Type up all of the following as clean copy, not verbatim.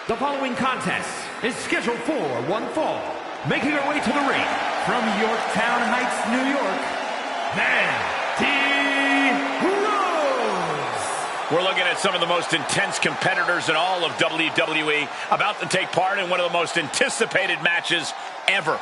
The following contest is scheduled for one fall. Making her way to the ring from Yorktown Heights, New York, Mandy Rose. We're looking at some of the most intense competitors in all of WWE about to take part in one of the most anticipated matches ever.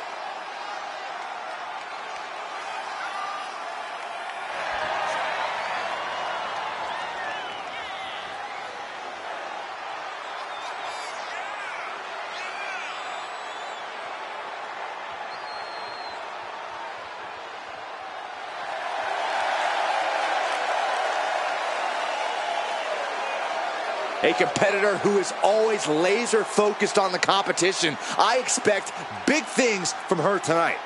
A competitor who is always laser focused on the competition. I expect big things from her tonight.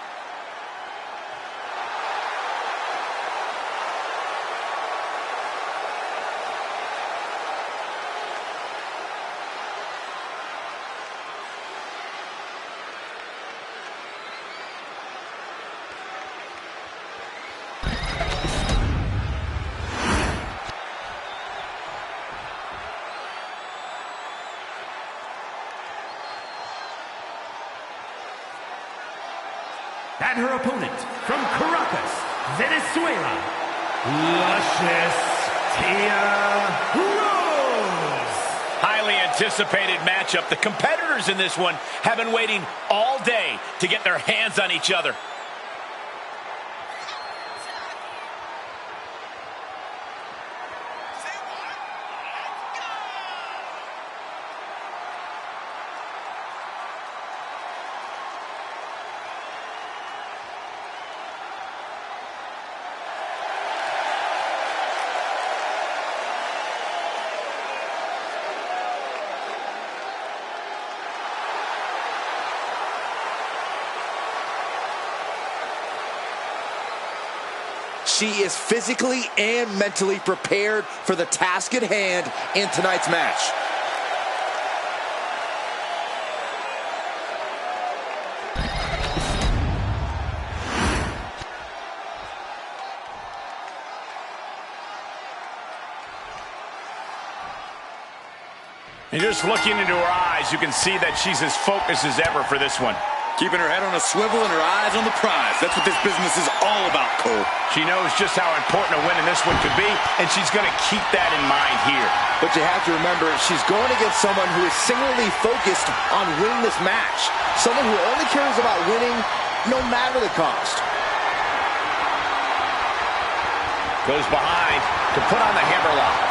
And her opponent from Caracas, Venezuela, Luscious Tia Rose. Highly anticipated matchup. The competitors in this one have been waiting all day to get their hands on each other. She is physically and mentally prepared for the task at hand in tonight's match. And just looking into her eyes, you can see that she's as focused as ever for this one. Keeping her head on a swivel and her eyes on the prize. That's what this business is all about, Cole. She knows just how important a win in this one could be, and she's going to keep that in mind here. But you have to remember, she's going against someone who is singularly focused on winning this match. Someone who only cares about winning no matter the cost. Goes behind to put on the hammerlock.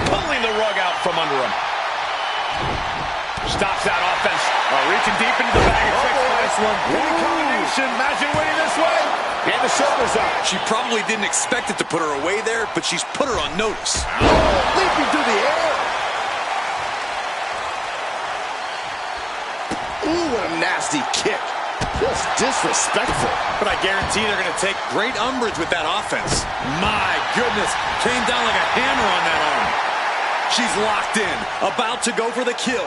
Pulling the rug out from under him. Stops that offense. Reaching deep into the bag of tricks for this one. What a combination. Imagine winning this way. And the shoulders up. She probably didn't expect it to put her away there, but she's put her on notice. Leaping through the air. Ooh, what a nasty kick. Just disrespectful. But I guarantee they're going to take great umbrage with that offense. My goodness. Came down like a hammer on that arm. She's locked in, about to go for the kill.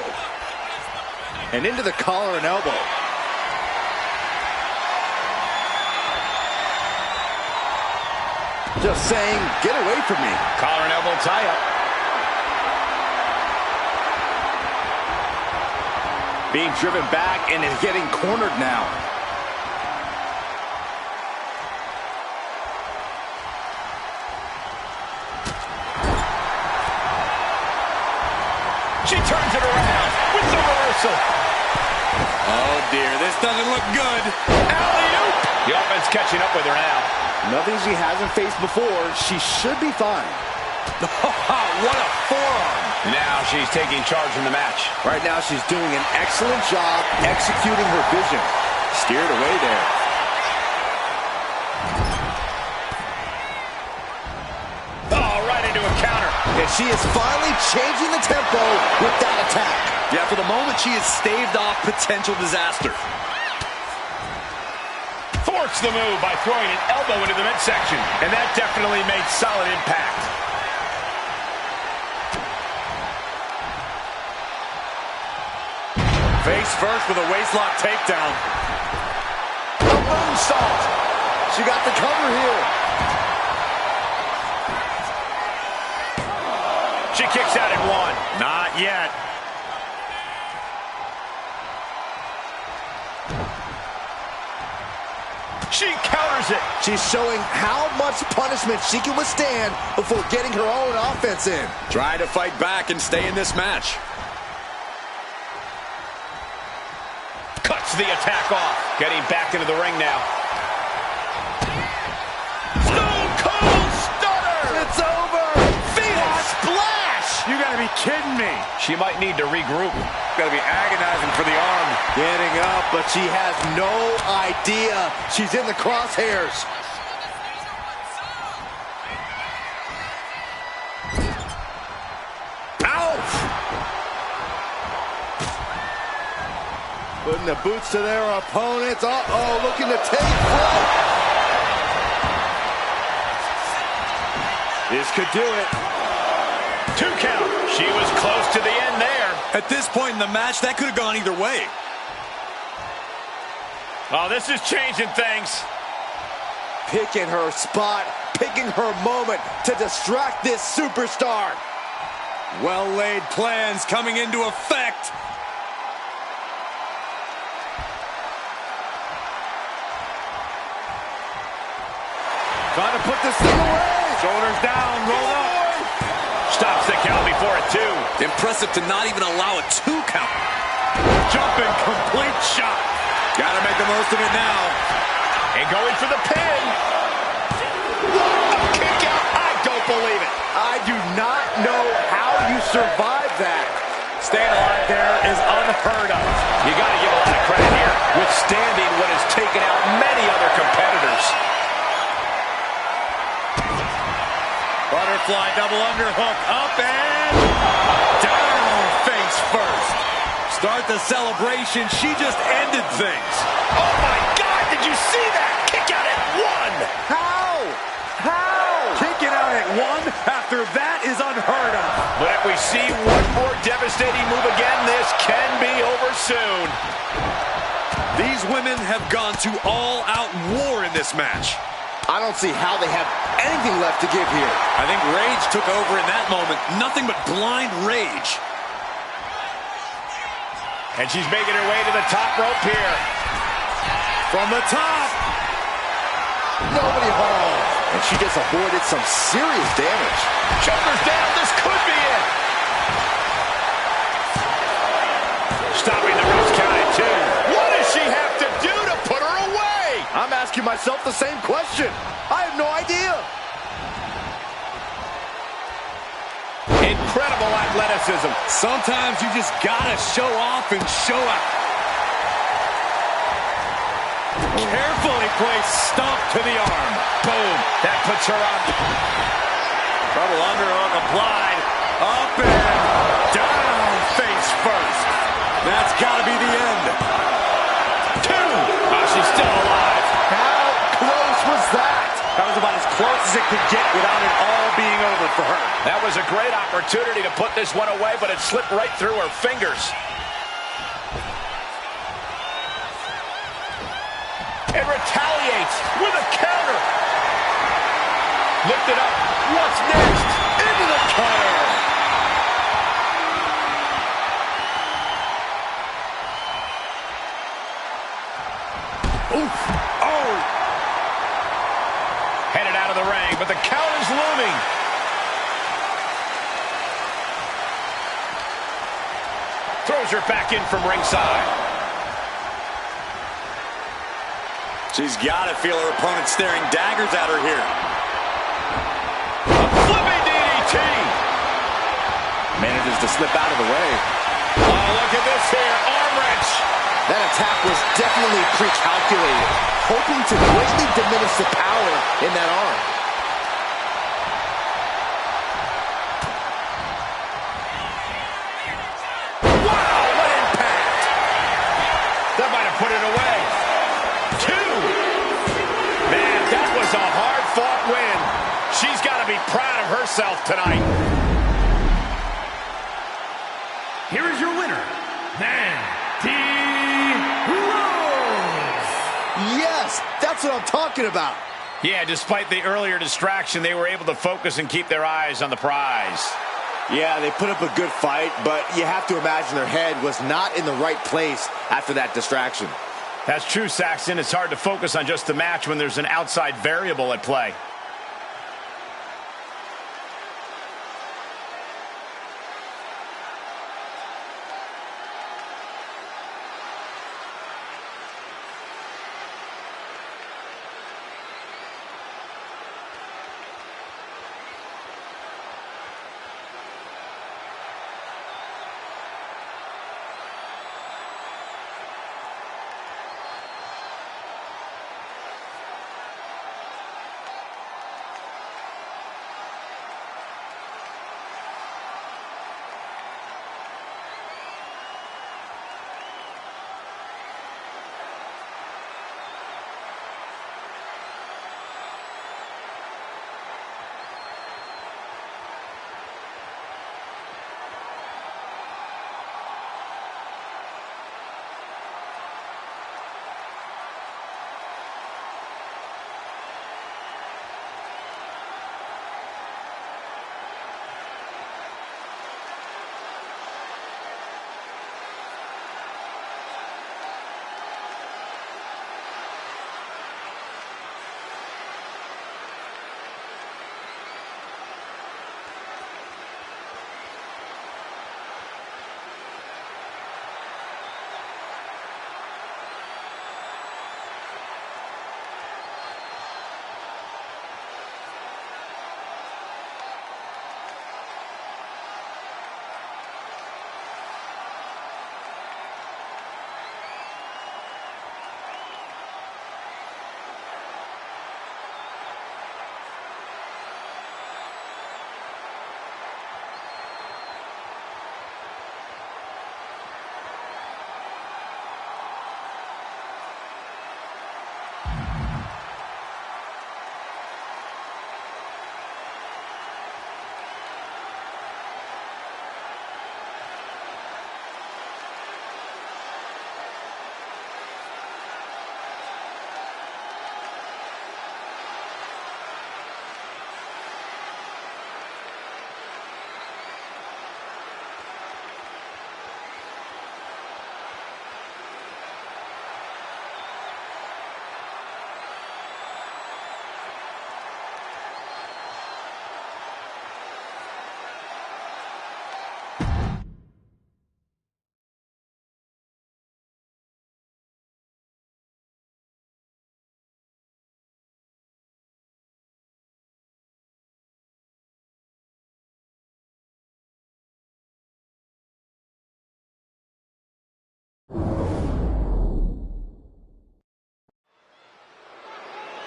And into the collar and elbow. Just saying, get away from me. Collar and elbow tie-up. Being driven back and is getting cornered now. She turns it around with the reversal. Oh, dear. This doesn't look good. Alley-oop. The offense catching up with her now. Nothing she hasn't faced before. She should be fine. What a forearm. Now she's taking charge in the match. Right now she's doing an excellent job executing her vision. Steered away there. Oh, right into a counter. And she is finally changing the tempo with that attack. Yeah, for the moment, she has staved off potential disaster. Thwarts the move by throwing an elbow into the midsection. And that definitely made solid impact. Face first with a waistlock takedown. A moonsault. She got the cover here. She kicks out at 1. Not yet. She counters it. She's showing how much punishment she can withstand before getting her own offense in. Try to fight back and stay in this match. Cuts the attack off. Getting back into the ring now. Stone Cold Stunner! It's over! Phoenix Splash! You gotta be kidding me. She might need to regroup. Gotta be agonizing for the arm. Getting up, but she has no idea she's in the crosshairs. Ouch! Putting the boots to their opponents. Uh-oh, looking to take flight. This could do it. 2 count. She was close to the end there. At this point in the match, that could have gone either way. Oh, this is changing things. Picking her spot, picking her moment to distract this superstar. Well-laid plans coming into effect. Trying to put this thing away. Shoulders down, roll up. Stops the count before a 2. Impressive to not even allow a 2 count. Jumping complete shot. Gotta make the most of it now. And going for the pin. What a kick out. I don't believe it. I do not know how you survive that. Staying alive there is unheard of. You got to give a lot of credit here. Withstanding what has taken out many other competitors. Butterfly double underhook. Up and down face first. Start the celebration. She just ended things. Oh, my God. Did you see that? Kick out at 1. How? Kicking out at 1 after that is unheard of. But if we see one more devastating move again, this can be over soon. These women have gone to all-out war in this match. I don't see how they have anything left to give here. I think rage took over in that moment. Nothing but blind rage. And she's making her way to the top rope here. From the top. Nobody home. And she just avoided some serious damage. Shoulders down. This could be it. Stopping the rope count at 2. What does she have to do to put her away? I'm asking myself the same question. I have no idea. Incredible athleticism. Sometimes you just gotta show off and show out. Carefully placed stomp to the arm. Boom. That puts her up. Double underhook applied. Up and down face first. That's gotta be the end. 2. Oh, she's still alive. How close was that? That was about as close as it could get without it all being over for her. That was a great opportunity to put this one away, but it slipped right through her fingers. And retaliates with a counter. Lift it up. What's next? Into the cutter. Oof. Oh. Headed out of the ring, but the count is looming. Throws her back in from ringside. She's got to feel her opponent staring daggers at her here. Flipping DDT. Manages to slip out of the way. Oh, look at this here. Arm wrench. That attack was definitely pre-calculated, hoping to greatly diminish the power in that arm. Wow, what impact. That might have put it away. 2. Man, that was a hard-fought win. She's got to be proud of herself tonight. Here is your winner, Yes, that's what I'm talking about. Yeah, despite the earlier distraction, they were able to focus and keep their eyes on the prize. Yeah, they put up a good fight, but you have to imagine their head was not in the right place after that distraction. That's true, Saxton. It's hard to focus on just the match when there's an outside variable at play.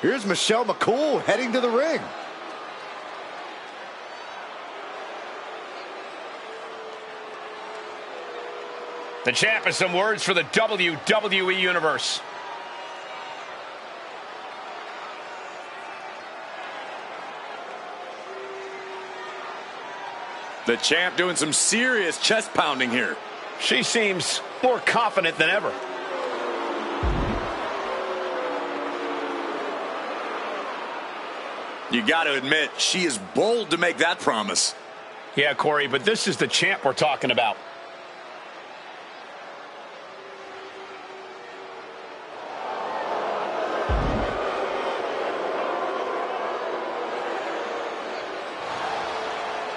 Here's Michelle McCool heading to the ring. The champ has some words for the WWE Universe. The champ doing some serious chest pounding here. She seems more confident than ever. You got to admit, she is bold to make that promise. Yeah, Corey, but this is the champ we're talking about.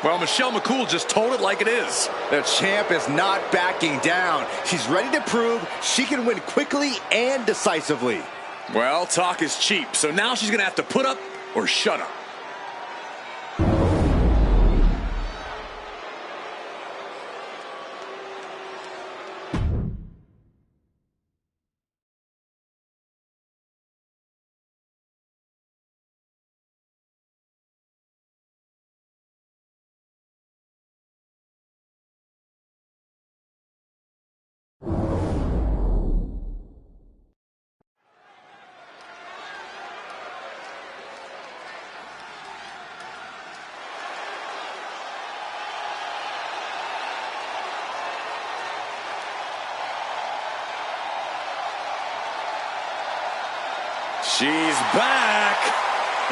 Well, Michelle McCool just told it like it is. The champ is not backing down. She's ready to prove she can win quickly and decisively. Well, talk is cheap, so now she's going to have to put up or shut up. She's back,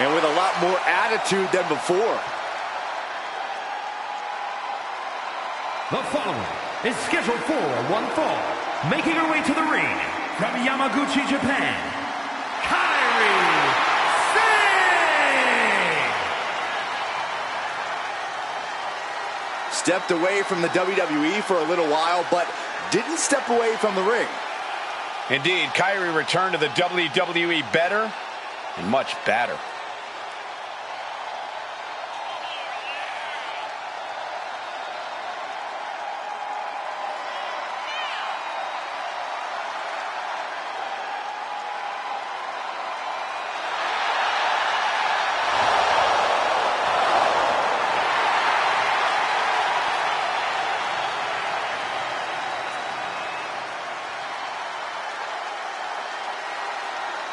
and with a lot more attitude than before. The following is scheduled for one fall, making her way to the ring from Yamaguchi, Japan, Kairi Sane! Stepped away from the WWE for a little while, but didn't step away from the ring. Indeed, Kairi returned to the WWE better and much badder.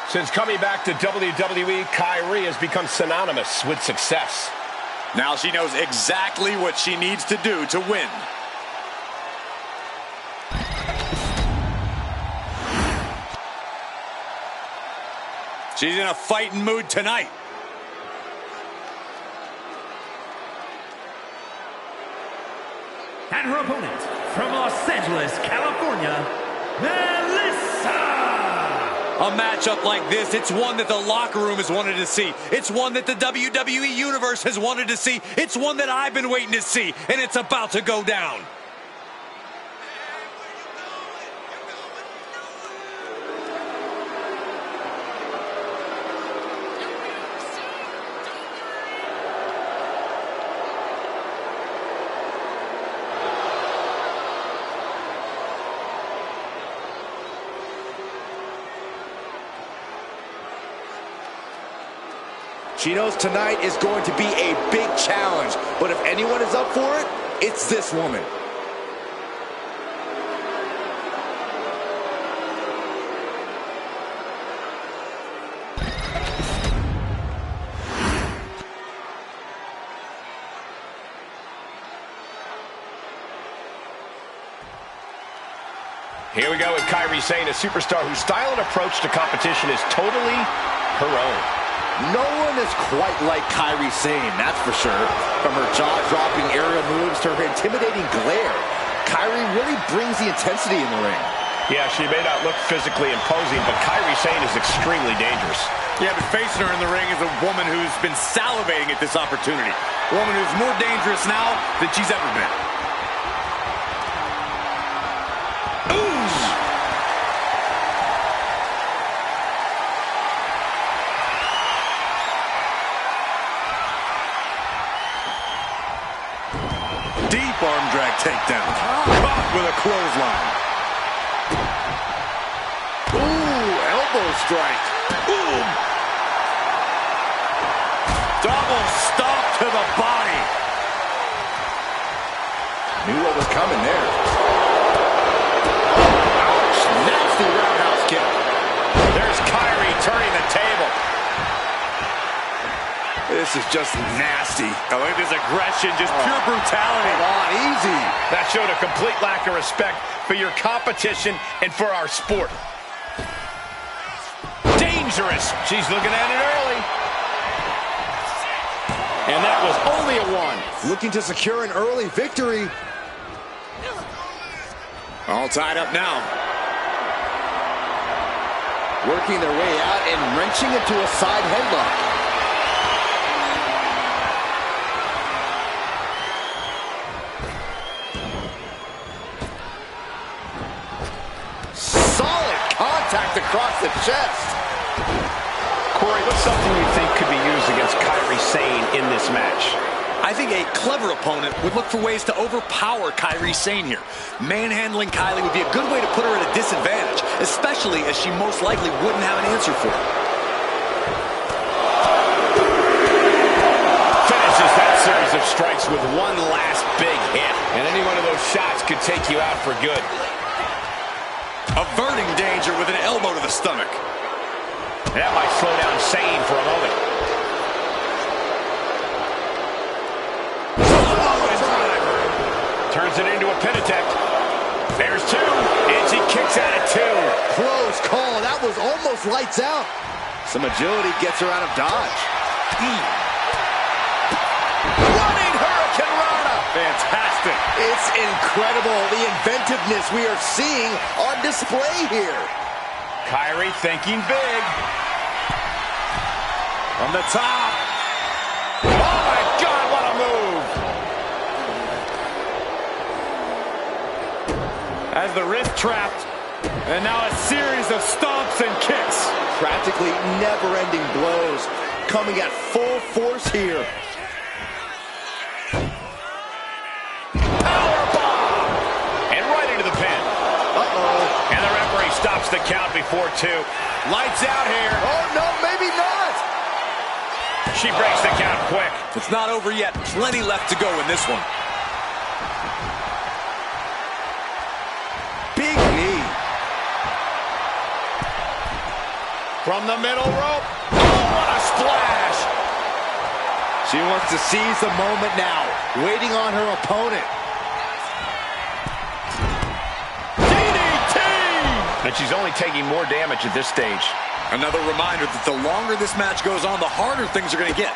Since coming back to WWE, Kairi has become synonymous with success. Now she knows exactly what she needs to do to win. She's in a fighting mood tonight. And her opponent from Los Angeles, California, Melissa! A matchup like this, it's one that the locker room has wanted to see. It's one that the WWE Universe has wanted to see. It's one that I've been waiting to see, and it's about to go down. She knows tonight is going to be a big challenge, but if anyone is up for it, it's this woman. Here we go with Kairi Sane, a superstar whose style and approach to competition is totally her own. No one is quite like Kairi Sane, that's for sure. From her jaw-dropping aerial moves to her intimidating glare, Kairi really brings the intensity in the ring. Yeah, she may not look physically imposing, but Kairi Sane is extremely dangerous. Yeah, but facing her in the ring is a woman who's been salivating at this opportunity. A woman who's more dangerous now than she's ever been. Deep arm drag takedown. Caught with a clothesline. Ooh, elbow strike. Boom. Double stomp to the body. Knew what was coming there. Ouch, nasty roundhouse kick. There's Kairi turning the table. This is just nasty. Oh, look at this aggression, just pure brutality. Come on, easy. That showed a complete lack of respect for your competition and for our sport. Dangerous. She's looking at it early. And that was only a one. Looking to secure an early victory. All tied up now. Working their way out and wrenching into a side headlock. Contact across the chest. Corey, what's something you think could be used against Kairi Sane in this match? I think a clever opponent would look for ways to overpower Kairi Sane here. Manhandling Kylie would be a good way to put her at a disadvantage, especially as she most likely wouldn't have an answer for it. Finishes that series of strikes with one last big hit. And any one of those shots could take you out for good. Averting danger with an elbow to the stomach. That might slow down Sane for a moment. Turns it into a pin attempt. There's two, and she kicks out at two. Close call. That was almost lights out. Some agility gets her out of dodge. Running Hurricane Rana. Fantastic. fantastic. It's incredible, the inventiveness we are seeing on display here. Kyrie thinking big. From the top. Oh my God, what a move. As the wrist trapped, and now a series of stomps and kicks. Practically never-ending blows coming at full force here. Powerbomb! And right into the pin. Uh-oh. And the referee stops the count before 2. Lights out here. Oh, no, maybe not. She breaks the count quick. It's not over yet. Plenty left to go in this one. Big knee. From the middle rope. Oh, what a splash! She wants to seize the moment now, waiting on her opponent. DDT! And she's only taking more damage at this stage. Another reminder that the longer this match goes on, the harder things are going to get.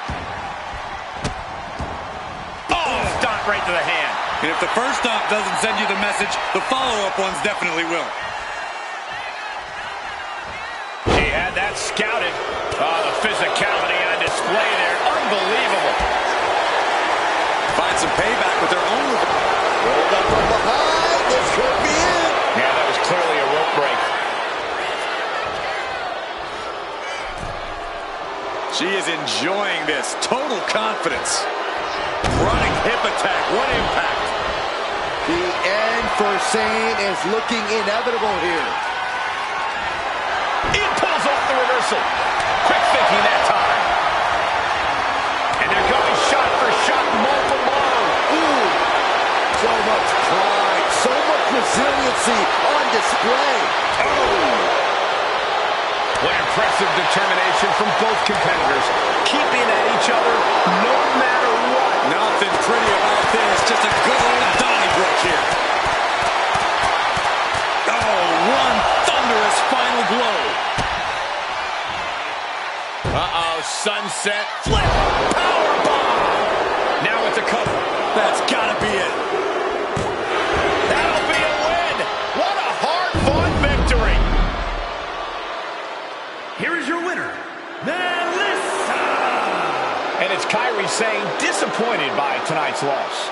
Oh, stomp right to the hand. And if the first stomp doesn't send you the message, the follow-up ones definitely will. She had that scouted. Oh, the physicality on display there. Unbelievable. Find some payback with their own. Rolled up from behind. This could be it. Yeah, that was clearly a rope break. She is enjoying this. Total confidence. Running hip attack. What impact. The end for Sane is looking inevitable here. It pulls off the reversal. Quick thinking that time. And they're going shot for shot, multiple blows. Ooh, so much pride, so much resiliency on display. Oh. What impressive determination from both competitors. Keeping at each other no matter what. Nothing pretty about this. Just a good old Donnybrook here. Oh, one thunderous final blow. Uh-oh, sunset flip. Powerbomb. Now with the cover. That's gotta be it. That'll be a win. What a hard-fought victory. Here is your winner, Melissa! And it's Kairi Sane disappointed by tonight's loss.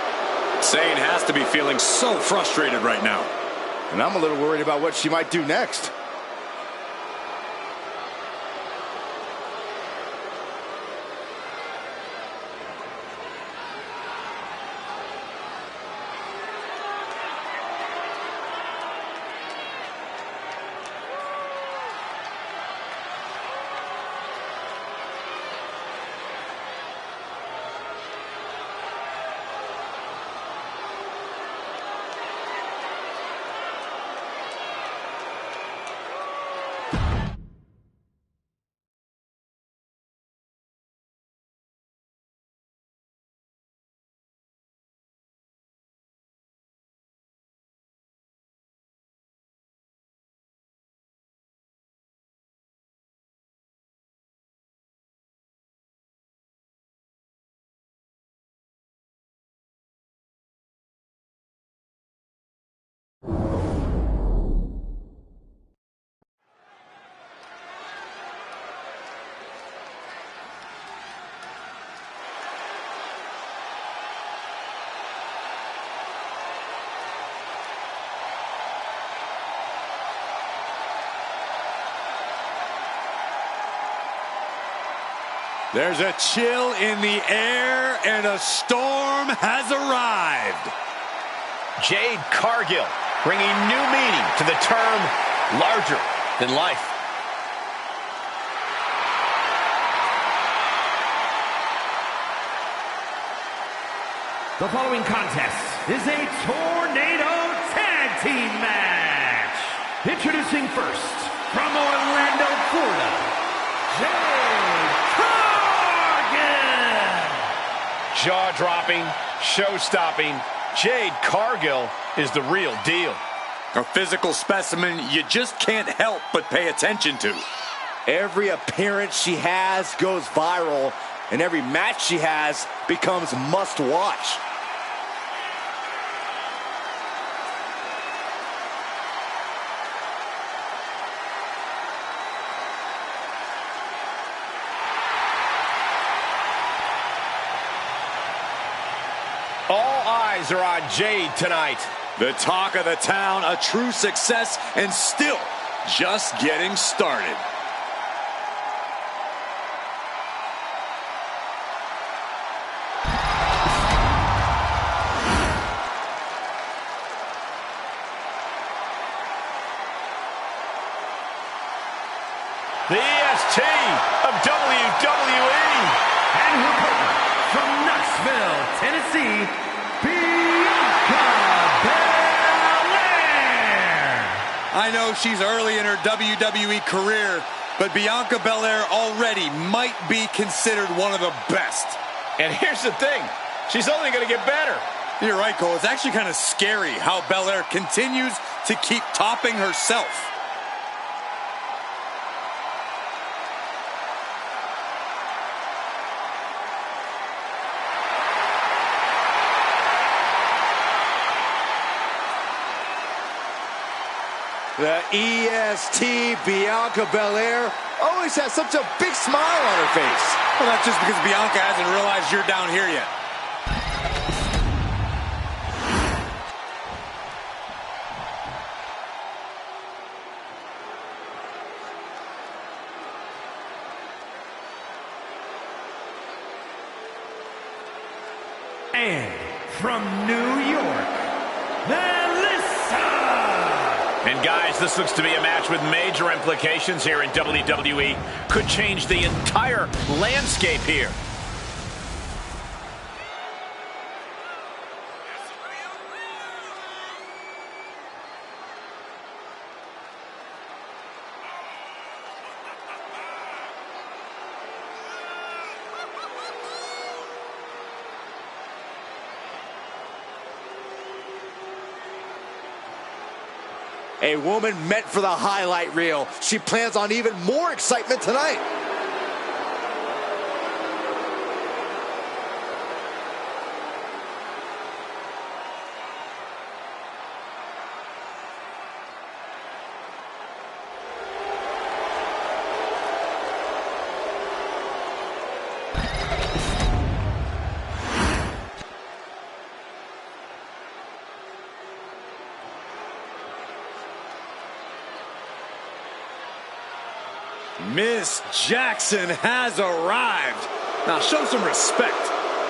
Sane has to be feeling so frustrated right now. And I'm a little worried about what she might do next. There's a chill in the air, and a storm has arrived. Jade Cargill bringing new meaning to the term larger than life. The following contest is a tornado tag team match. Introducing first, from Orlando, Florida, Jade. Jaw-dropping, show-stopping, Jade Cargill is the real deal. A physical specimen you just can't help but pay attention to. Every appearance she has goes viral, and every match she has becomes must-watch. eyes are on Jade tonight. The talk of the town, a true success, and still just getting started. The EST of WWE. And her partner from Knoxville, Tennessee, Bianca Belair. I know she's early in her WWE career, but Bianca Belair already might be considered one of the best. And here's the thing, she's only going to get better. You're right, Cole. It's actually kind of scary how Belair continues to keep topping herself. The EST Bianca Belair always has such a big smile on her face. Well, that's just because Bianca hasn't realized you're down here yet. And from New York, And guys, this looks to be a match with major implications here in WWE. Could change the entire landscape here. A woman meant for the highlight reel. She plans on even more excitement tonight. Miss Jackson has arrived. Now show some respect.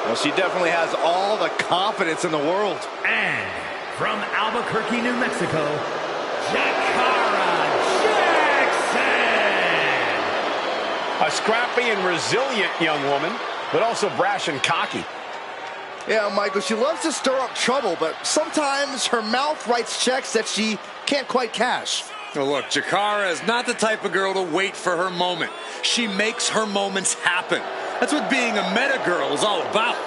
Well, she definitely has all the confidence in the world. And from Albuquerque, New Mexico, Dakota Jackson. A scrappy and resilient young woman, but also brash and cocky. Yeah, Michael, she loves to stir up trouble, but sometimes her mouth writes checks that she can't quite cash. Well, look, Jakara is not the type of girl to wait for her moment. She makes her moments happen. That's what being a meta girl is all about.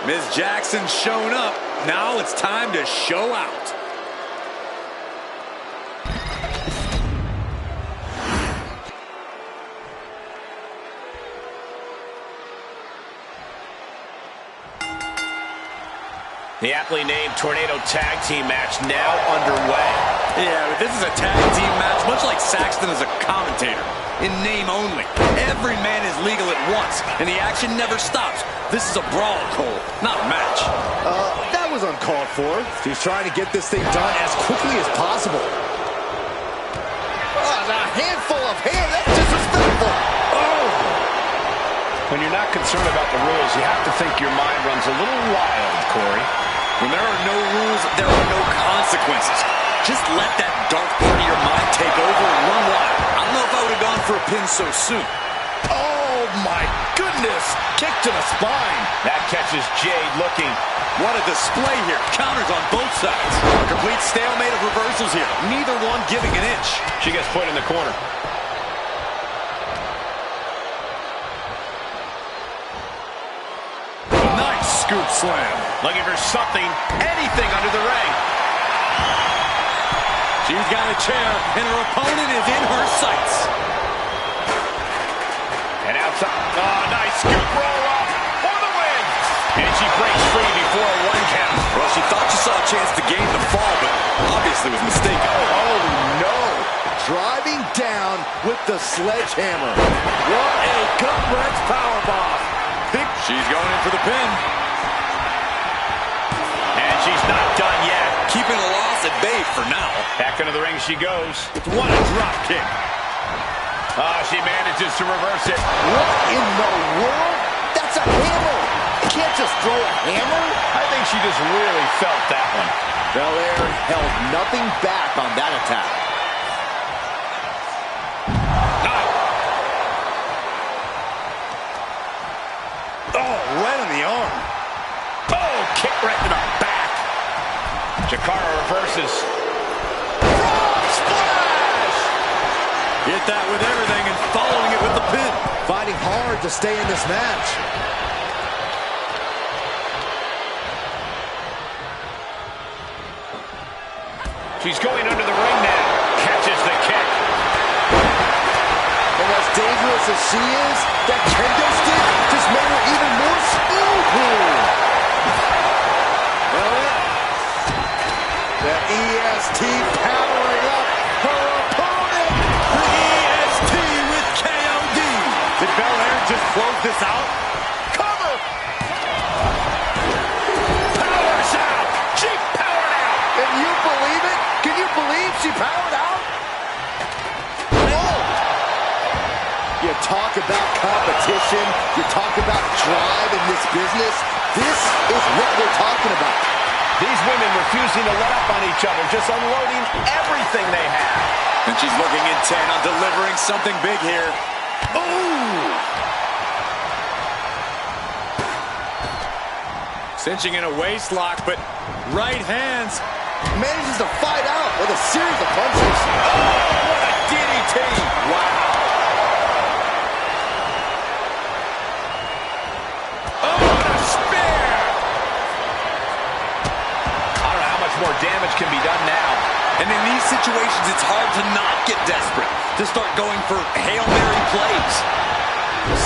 Ms. Jackson's shown up. Now it's time to show out. The aptly named Tornado Tag Team match now underway. Yeah, but this is a tag team match, much like Saxton is a commentator. In name only. Every man is legal at once, and the action never stops. This is a brawl, Cole, not a match. That was uncalled for. She's trying to get this thing done as quickly as possible. A handful of hair, that's disrespectful. Oh! When you're not concerned about the rules, you have to think your mind runs a little wild, Corey. When there are no rules, there are no consequences. Just let that dark part of your mind take over and run wild. I don't know if I would have gone for a pin so soon. Oh, my goodness. Kick to the spine. That catches Jade looking. What a display here. Counters on both sides. A complete stalemate of reversals here. Neither one giving an inch. She gets put in the corner. Nice scoop slam. Looking for something, anything under the ring. She's got a chair, and her opponent is in her sights. And outside. Oh, nice scoop roll up for the win. And she breaks free before a 1 count. Well, she thought she saw a chance to gain the fall, but obviously was mistaken. Oh, no. Driving down with the sledgehammer. What a gut-wrench powerbomb. She's going in for the pin. And she's not done yet. Keeping a loss at bay for now. Back into the ring she goes. What a drop kick. She manages to reverse it. What in the world? That's a hammer. You can't just throw a hammer. I think she just really felt that one. Belair held nothing back on that attack. Oh, right on the arm. Oh, kick right to the back. Jakara reverses. Frog splash! Hit that with everything and following it with the pin. Fighting hard to stay in this match. She's going under the ring now. Catches the kick. And as dangerous as she is, that kendo stick just made her even more smooth. The EST powering up her opponent. The EST with KOD. Did Belair just close this out? Cover! Powers out! She powered out! Can you believe it? Can you believe she powered out? You talk about competition, you talk about drive in this business. This is what we're talking about. These women refusing to let up on each other, just unloading everything they have. And she's looking intent on delivering something big here. Ooh! Cinching in a waist lock, but right hands. Manages to fight out with a series of punches. Oh, what a DDT! Wow! Oh, what a spear! I don't know how much more damage can be done now. And in these situations, it's hard to not get desperate, to start going for Hail Mary plays.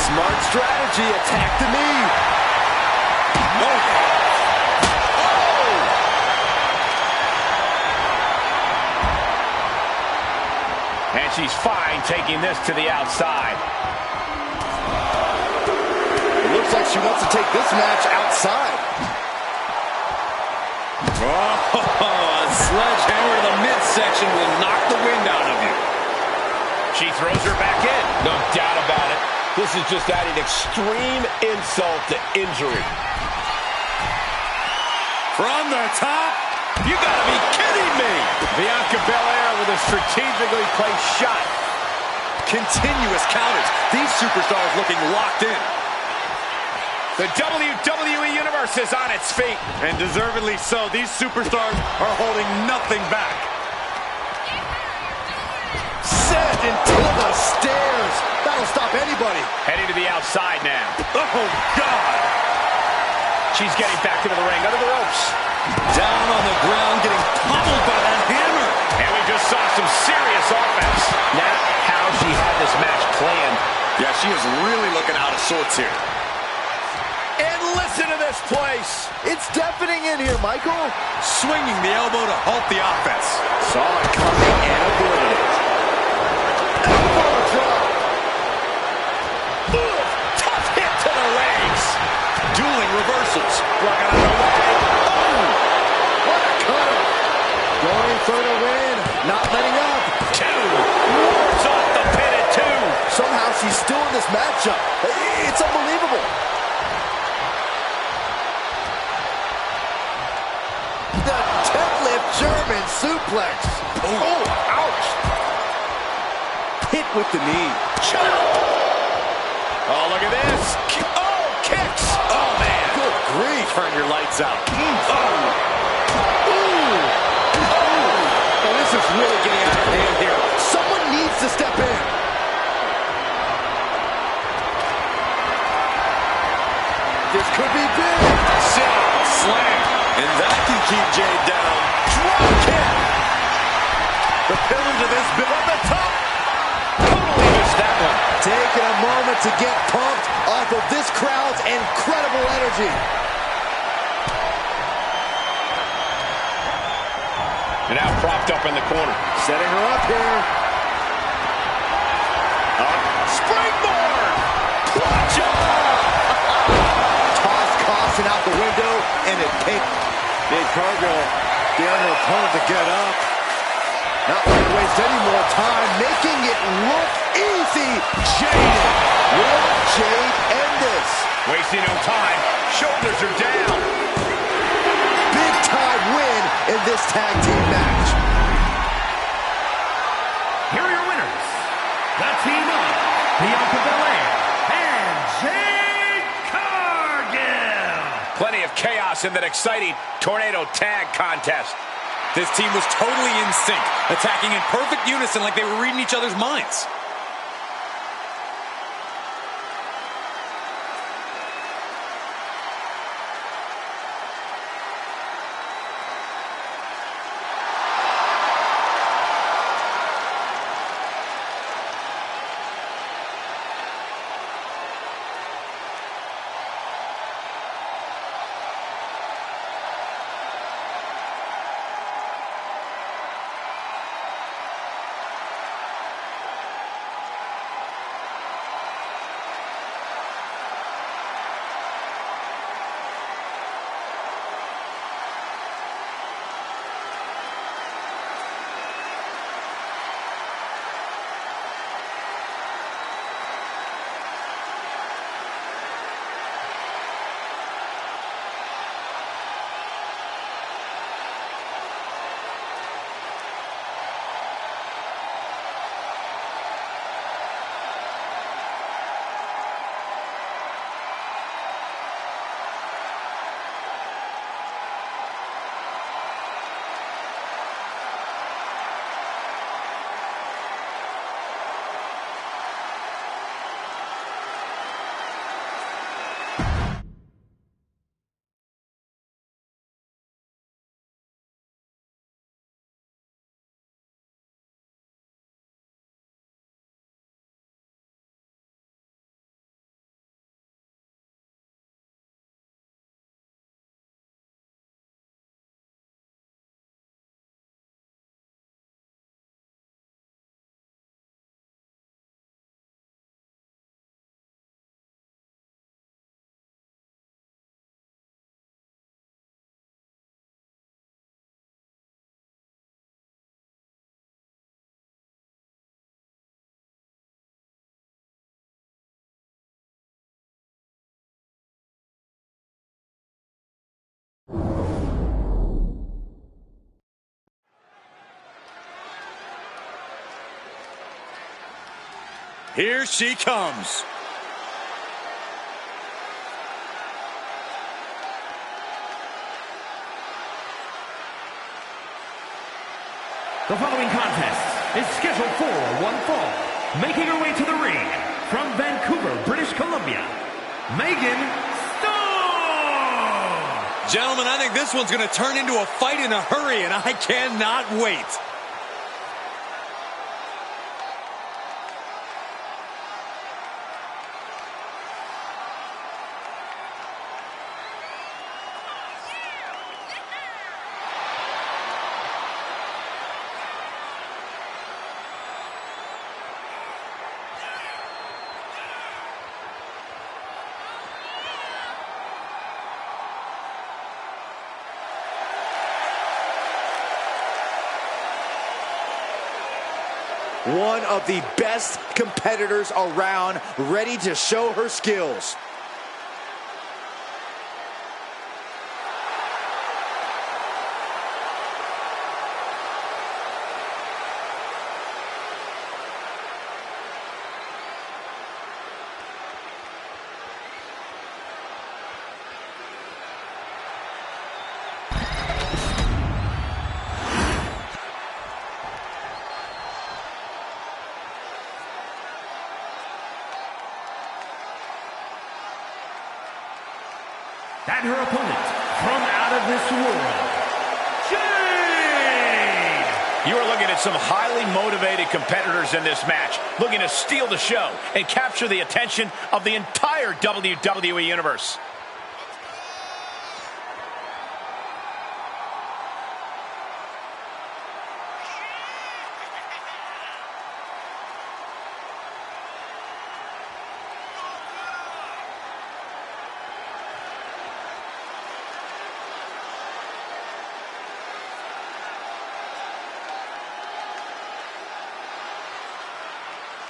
Smart strategy, attack the knee. No. And she's fine taking this to the outside. It looks like she wants to take this match outside. Oh, a sledgehammer to the midsection will knock the wind out of you. She throws her back in. No doubt about it. This is just adding extreme insult to injury. From the top. You gotta be kidding me! Bianca Belair with a strategically placed shot. Continuous counters. These superstars looking locked in. The WWE Universe is on its feet. And deservedly so. These superstars are holding nothing back. Sent into the stairs. That'll stop anybody. Heading to the outside now. Oh, God. She's getting back into the ring, under the ropes. Down on the ground, getting pummeled by that hammer. And we just saw some serious offense. Now, how she had this match planned. Yeah, she is really looking out of sorts here. And listen to this place. It's deafening in here, Michael. Swinging the elbow to halt the offense. Saw it coming and avoided it. Elbow drop. Ooh, tough hit to the legs. Dueling reversals. Working on the way. Oh, what a cutter. Going for the win. Not letting up. Two. Wards off the pin at two. Somehow she's still in this matchup. It's unbelievable. The deadlift German suplex. Oh, ouch. Hit with the knee. Oh, look at this. Oh, kicks. Oh, man. Good grief. Turn your lights out. Oh. Oh, this is really getting out of hand here. Someone needs to step in. This could be big. Slam. And that can keep Jade down. Drop kick. The pillars of this build from the top. Totally missed that one. Taking a moment to get pumped off of this crowd's incredible energy. And now propped up in the corner. Setting her up here. Springboard! Plunge! Toss caution out the window, and it picked. Big Cargill getting her opponent to get up. Not going to waste any more time, making it look easy. Jade! Will Jade end this? Wasting no time. Shoulders are down. Big time win in this tag team match. Here are your winners. The team of Bianca Belair and Jade Cargill. Plenty of chaos in that exciting tornado tag contest. This team was totally in sync, attacking in perfect unison like they were reading each other's minds. Here she comes. The following contest is scheduled for one fall. Making her way to the ring from Vancouver, British Columbia, Megan Stone! Gentlemen, I think this one's going to turn into a fight in a hurry, and I cannot wait. One of the best competitors around, ready to show her skills. And her opponent, from out of this world, Jade! You are looking at And some highly motivated competitors in this match, looking to steal the show and capture the attention of the entire WWE Universe.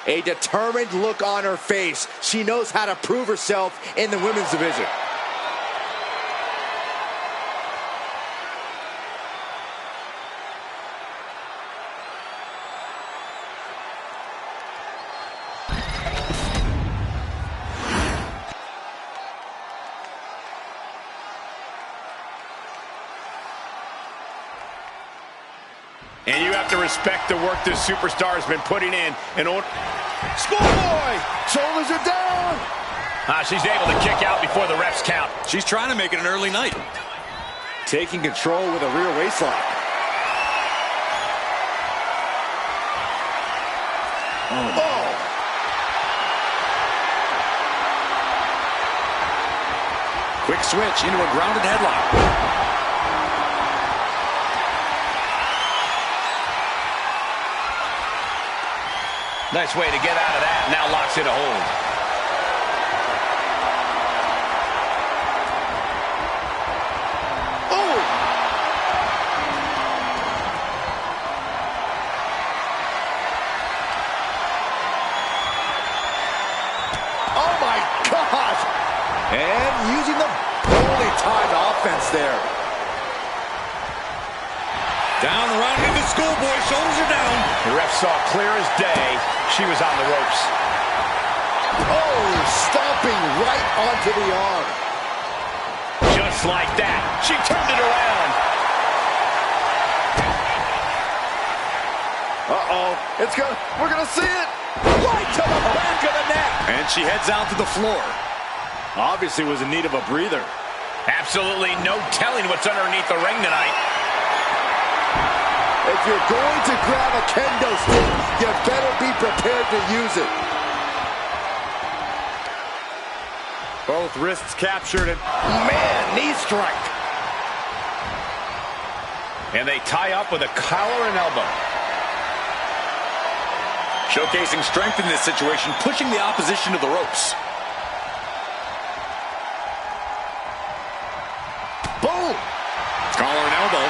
A determined look on her face. She knows how to prove herself in the women's division. And you have to respect the work this superstar has been putting in order. Schoolboy! Shoulders are down! She's able to kick out before the refs count. She's trying to make it an early night. Taking control with a rear waistlock. Oh! Quick switch into a grounded headlock. Nice way to get out of that. Now locks in a hold. Oh! Oh my God! And using the poorly timed offense there. Down the round into Schoolboy, shoulders are down. The ref saw clear as day. She was on the ropes. Oh, stomping right onto the arm. Just like that. She turned it around. Uh-oh. We're gonna see it. Right to the back of the neck. And she heads out to the floor. Obviously was in need of a breather. Absolutely no telling what's underneath the ring tonight. If you're going to grab a kendo stick, you better be prepared to use it. Both wrists captured and Man, knee strike. And they tie up with a collar and elbow. Showcasing strength in this situation, pushing the opposition to the ropes. Boom! Collar and elbow.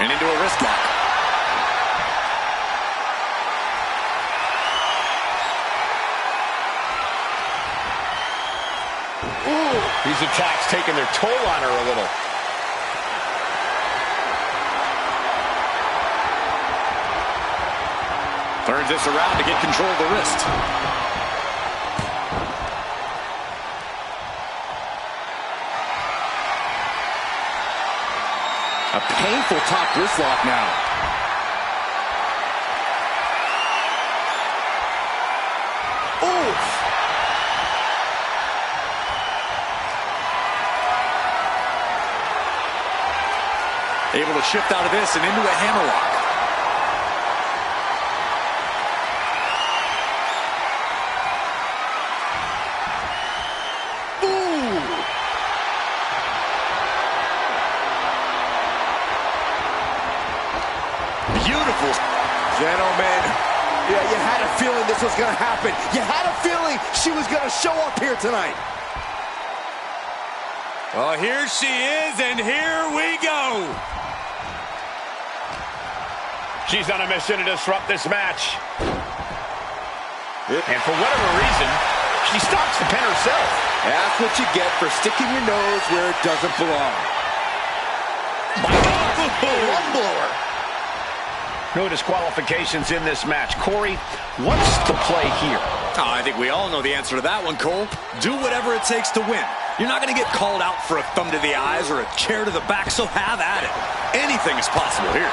And into a wrist lock. Ooh, these attacks taking their toll on her a little. Turns this around to get control of the wrist. A painful top wrist lock now. Oof! Able to shift out of this and into a hammerlock. Gentlemen, yeah, you had a feeling this was going to happen. You had a feeling she was going to show up here tonight. well, here she is, and here we go. She's on a mission to disrupt this match. And for whatever reason, she stops the pin herself. That's what you get for sticking your nose where it doesn't belong. My God, One blower. no disqualifications in this match. Corey, what's the play here? Oh, I think we all know the answer to that one, Cole. Do whatever it takes to win. You're not going to get called out for a thumb to the eyes or a chair to the back, so have at it. Anything is possible here.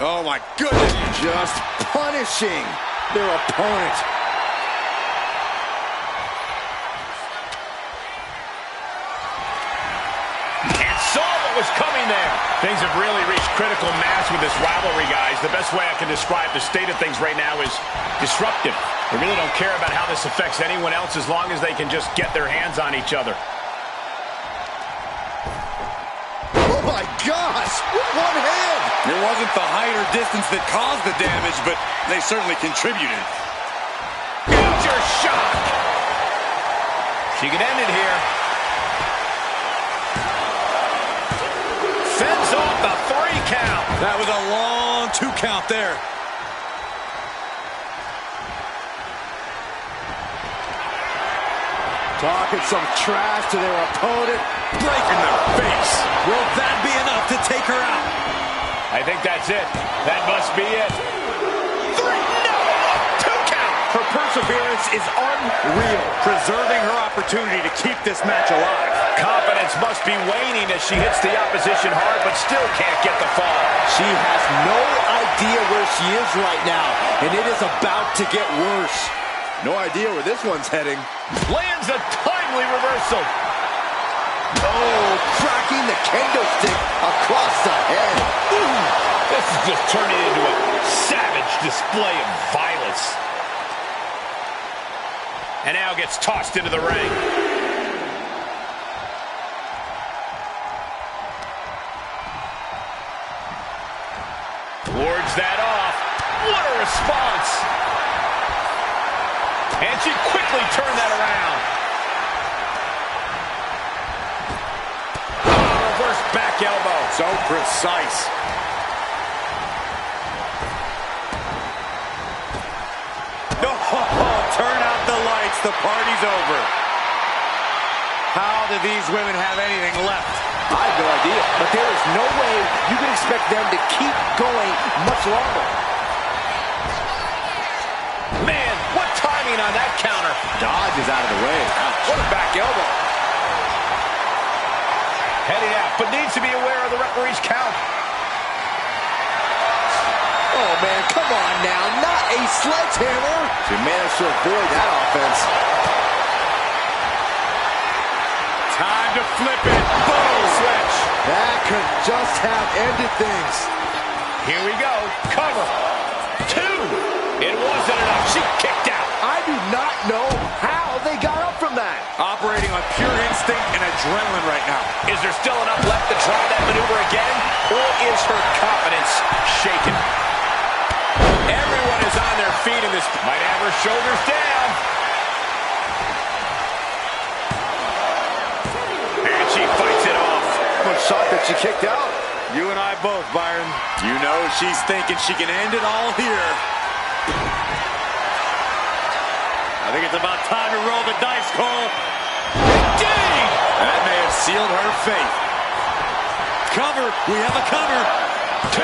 Oh, my goodness. Just punishing. their opponent. And saw what was coming there. Things have really reached critical mass with this rivalry, guys. The best way I can describe the state of things right now is disruptive. They really don't care about how this affects anyone else as long as they can just get their hands on each other. Oh my gosh, with one hand! It wasn't the height or distance that caused the damage, but they certainly contributed. Major shock! She could end it here. Fends off the 3 count. That was a long 2 count there. Talking some trash to their opponent. Breaking their face. Will that be enough to take her out? I think that's it. That must be it. 3, no! 2 count! Her perseverance is unreal, preserving her opportunity to keep this match alive. Confidence must be waning as she hits the opposition hard, but still can't get the fall. She has no idea where she is right now, and it is about to get worse. No idea where this one's heading. Lands a timely reversal. Oh, cracking the kendo stick across the head. Ooh, this is just turning into a savage display of violence. And now gets tossed into the ring. Wards that off. What a response. And she quickly turned that around. Oh, reverse back elbow. So precise. Oh, turn out the lights. The party's over. How do these women have anything left? I have no idea, but there is no way you can expect them to keep going much longer. Man, what timing on that counter. Dodge is out of the way. What a back elbow. Heading out, but needs to be aware of the referee's count. Oh, man, come on now. Not a sledgehammer. She managed to avoid that offense. Time to flip it. Boom! Switch. That could just have ended things. Here we go. Cover. 2. It wasn't enough. She kicked out. I do not know how they got up from that. Operating on pure instinct and adrenaline right now. Is there still enough left to try that maneuver again? Or is her confidence shaken? Everyone is on their feet in this. Might have her shoulders down. And she fights it off. I'm shocked that she kicked out. You and I both, Byron. You know she's thinking she can end it all here. I think it's about time to roll the dice, Cole. Dang! That may have sealed her fate. Cover. We have a cover. 2.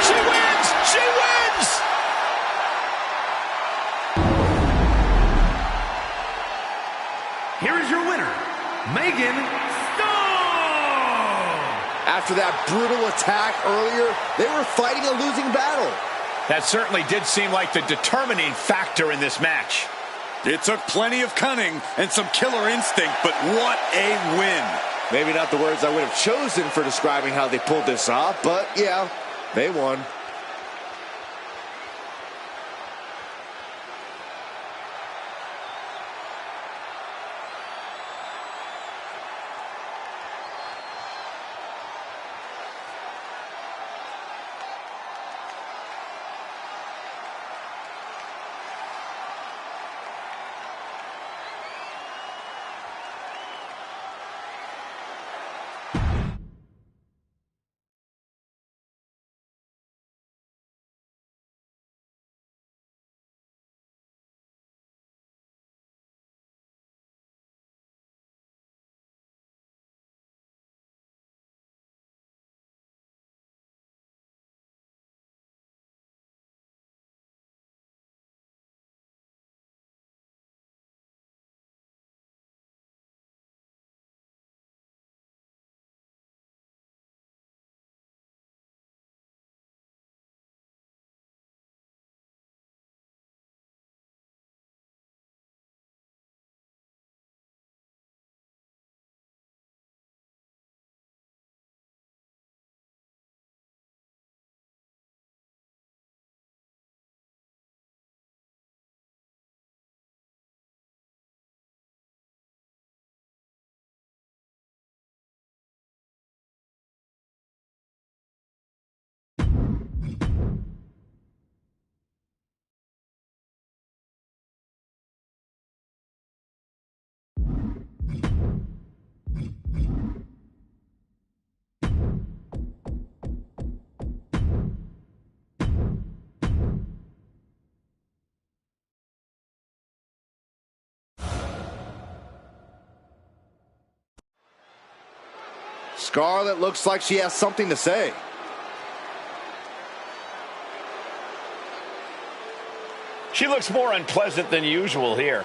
She wins! She wins! Here is your winner, Megan Stone! After that brutal attack earlier, they were fighting a losing battle. That certainly did seem like the determining factor in this match. It took plenty of cunning and some killer instinct, but what a win. Maybe not the words I would have chosen for describing how they pulled this off, but yeah, they won. Scarlett looks like she has something to say. She looks more unpleasant than usual here.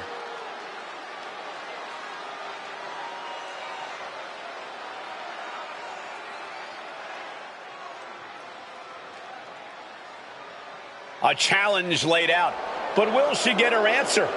A challenge laid out, but will she get her answer?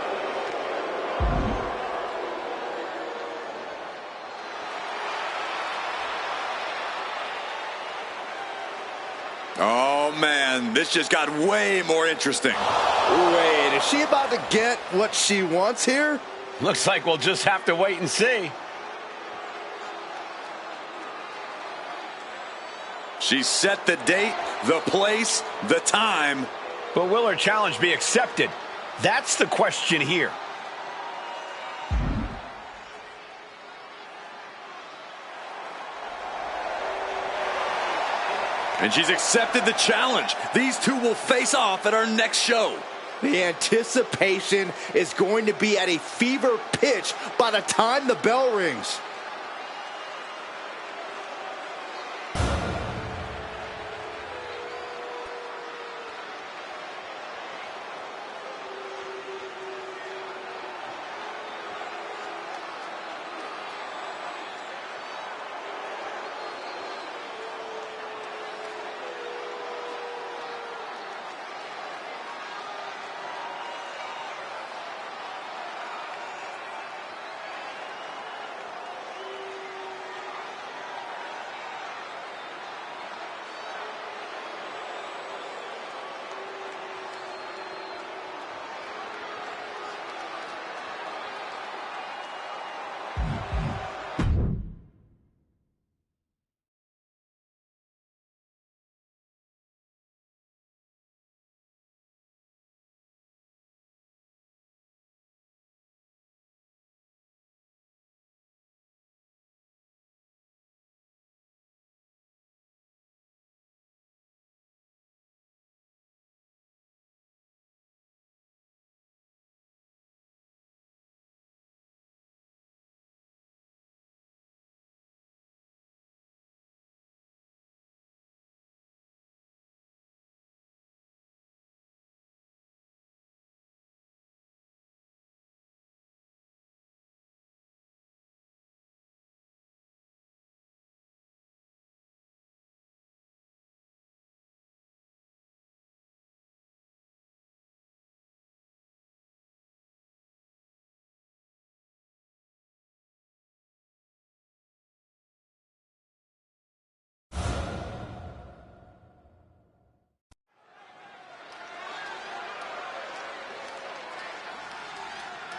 Oh, man, this just got way more interesting. Wait, is she about to get what she wants here? Looks like we'll just have to wait and see. She set the date, the place, the time. But will her challenge be accepted? That's the question here. And she's accepted the challenge. These two will face off at our next show. The anticipation is going to be at a fever pitch by the time the bell rings.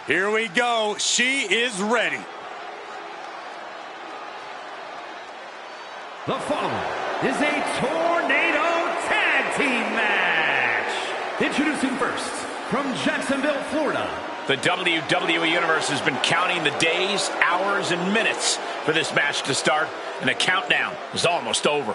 Here we go. She is ready. The following is a Tornado Tag Team match. Introducing first, from Jacksonville, Florida. The WWE Universe has been counting the days, hours, and minutes for this match to start, and the countdown is almost over.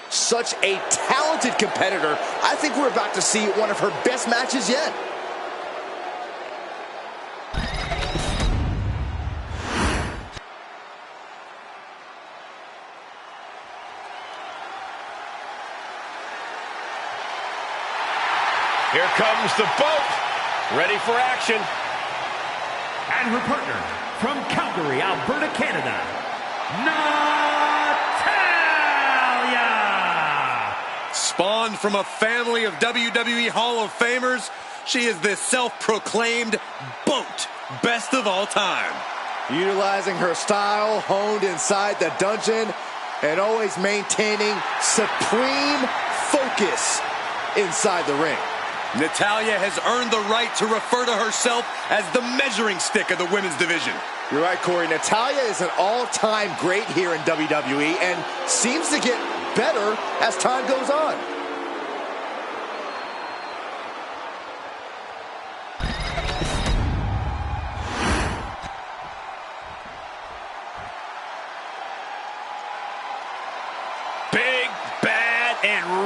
Such a talented competitor. I think we're about to see one of her best matches yet. Here comes the boat, ready for action. And her partner, from Calgary, Alberta, Canada, Natalya! Spawned from a family of WWE Hall of Famers, she is the self-proclaimed BOAT best of all time. Utilizing her style honed inside the dungeon and always maintaining supreme focus inside the ring. Natalya has earned the right to refer to herself as the measuring stick of the women's division. You're right, Corey. Natalya is an all-time great here in WWE and seems to get better as time goes on.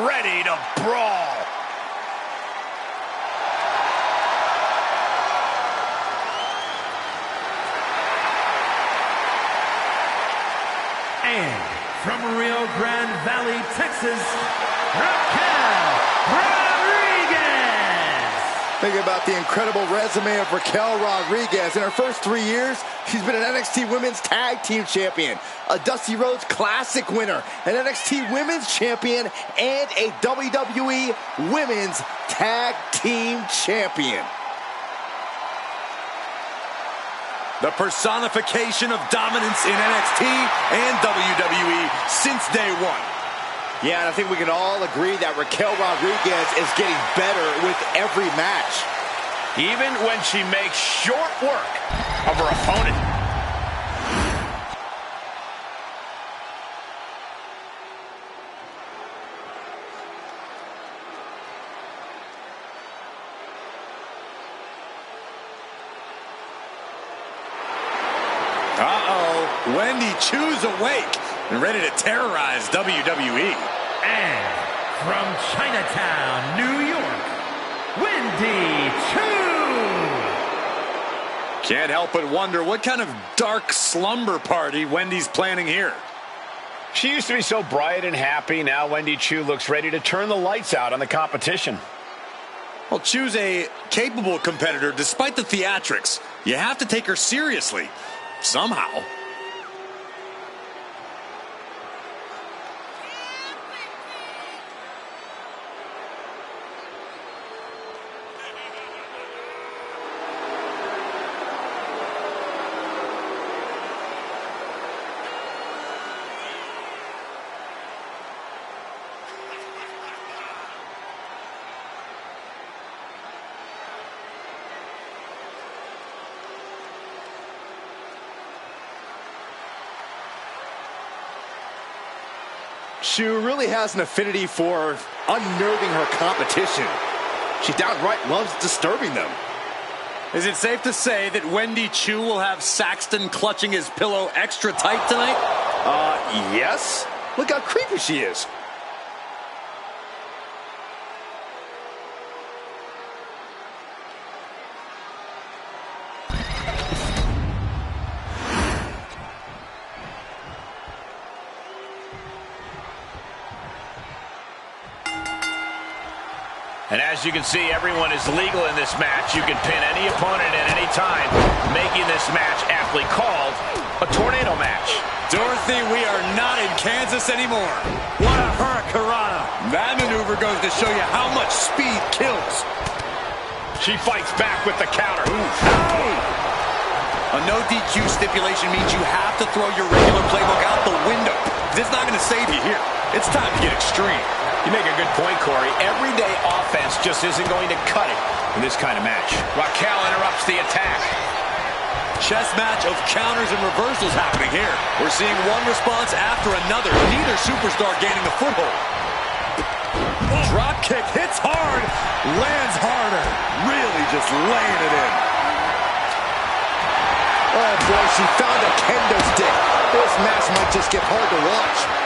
ready to brawl. And from Rio Grande Valley, Texas, Raquel Rodriguez. Think about the incredible resume of Raquel Rodriguez. In her first 3 years, she's been an NXT Women's Tag Team Champion, a Dusty Rhodes Classic winner, an NXT Women's Champion, and a WWE Women's Tag Team Champion. The personification of dominance in NXT and WWE since day one. Yeah, and I think we can all agree that Raquel Rodriguez is getting better with every match. Even when she makes short work of her opponent. Uh-oh, Wendy Chu's awake and ready to terrorize WWE. And from Chinatown, New York, Wendy Chu. Can't help but wonder what kind of dark slumber party Wendy's planning here. She used to be so bright and happy. Now Wendy Chu looks ready to turn the lights out on the competition. Well, Chu's a capable competitor despite the theatrics. You have to take her seriously. Somehow. Chu really has an affinity for unnerving her competition. She downright loves disturbing them. Is it safe to say that Wendy Chu will have Saxton clutching his pillow extra tight tonight? Yes. Look how creepy she is. And as you can see, everyone is legal in this match. You can pin any opponent at any time, making this match aptly called a tornado match. Dorothy, we are not in Kansas anymore. What a hurricanrana. That maneuver goes to show you how much speed kills. She fights back with the counter. A no DQ stipulation means you have to throw your regular playbook out the window. It's not going to save you here. It's time to get extreme. You make a good point, Corey. Everyday offense just isn't going to cut it in this kind of match. Raquel interrupts the attack. Chess match of counters and reversals happening here. We're seeing one response after another. Neither superstar gaining a foothold. Drop kick hits hard, lands harder. Really just laying it in. Oh boy, she found a kendo stick. This match might just get hard to watch.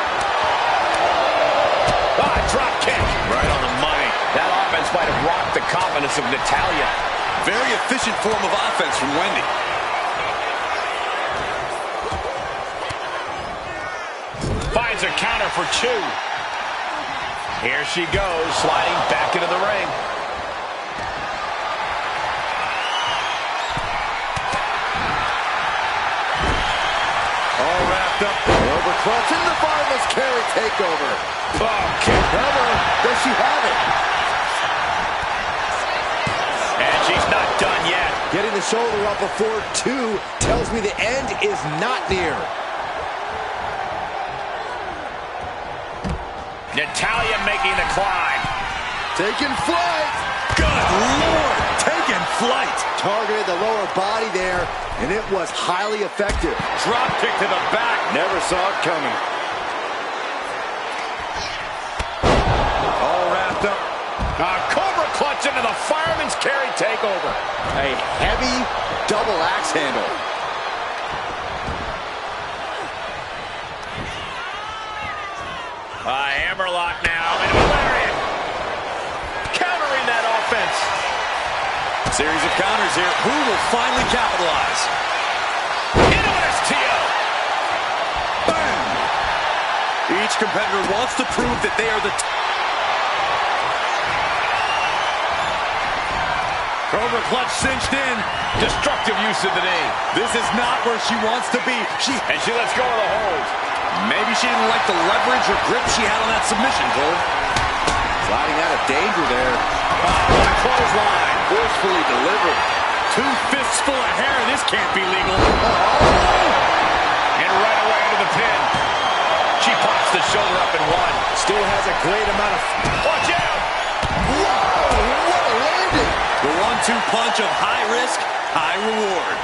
Drop kick. Right on the money. That offense might have rocked the confidence of Natalya. Very efficient form of offense from Wendy. Finds a counter for Chu. Here she goes, sliding back into the ring. All wrapped up. Over clutch in the fireman's carry takeover. Oh, kick. Cover. Does she have it? And she's not done yet. Getting the shoulder up before 2 tells me the end is not near. Natalya making the climb. Taking flight. Good Lord, taking flight. Targeted the lower body there, and it was highly effective. Drop kick to the back. Never saw it coming. All wrapped up. Cobra clutch into the fireman's carry takeover. A heavy double axe handle. A hammerlock now. And Belair Series of counters here. Who will finally capitalize? Into an STO. Bam! Each competitor wants to prove that they are the Cobra clutch cinched in. Destructive use of the knee. This is not where she wants to be. And she lets go of the hold. Maybe she didn't like the leverage or grip she had on that submission, Cole. Sliding out of danger there. What a clothesline. Forcefully delivered. 2 fists full of hair. This can't be legal. And right away into the pin. She pops the shoulder up and one. Still has a great amount of... Watch out! Whoa! What a landing! The 1-2 punch of high risk, high reward.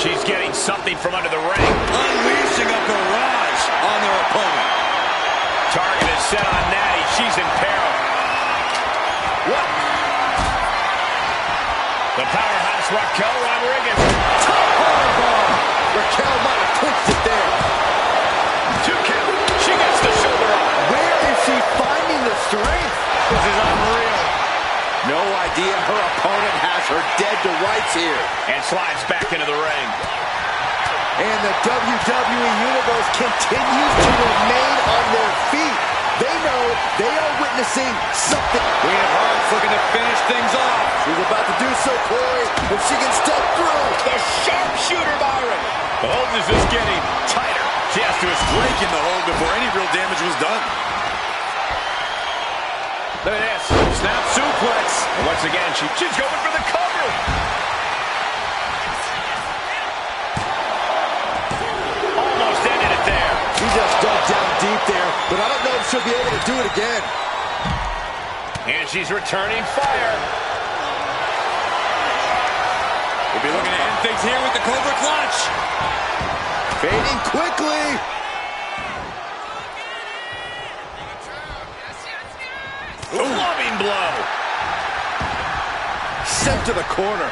She's getting something from under the ring. Unleashing a barrage on their opponent. Target is set on Natty. She's in peril. What? The powerhouse Raquel Rodriguez. Top powerbomb! Raquel might have clinched it there. 2 count. She gets the shoulder up. Where is she finding the strength? This is unreal. No idea her opponent has her dead to rights here. And slides back into the ring. And the WWE Universe continues to remain on their feet. They know they are witnessing something. Queen of Hearts looking to finish things off. She's about to do so, Corey, if she can step through. The sharpshooter, Byron. The hold is just getting tighter. She has to Break in the hold before any real damage was done. Look at this. Snap suplex. And once again, she's going for the cover. Almost ended it there. She just dug down deep there, but I don't know if she'll be able to do it again. And she's returning fire. We'll be looking to end things here with the Cobra Clutch. Fading quickly. Clubbing blow. Sent to the corner.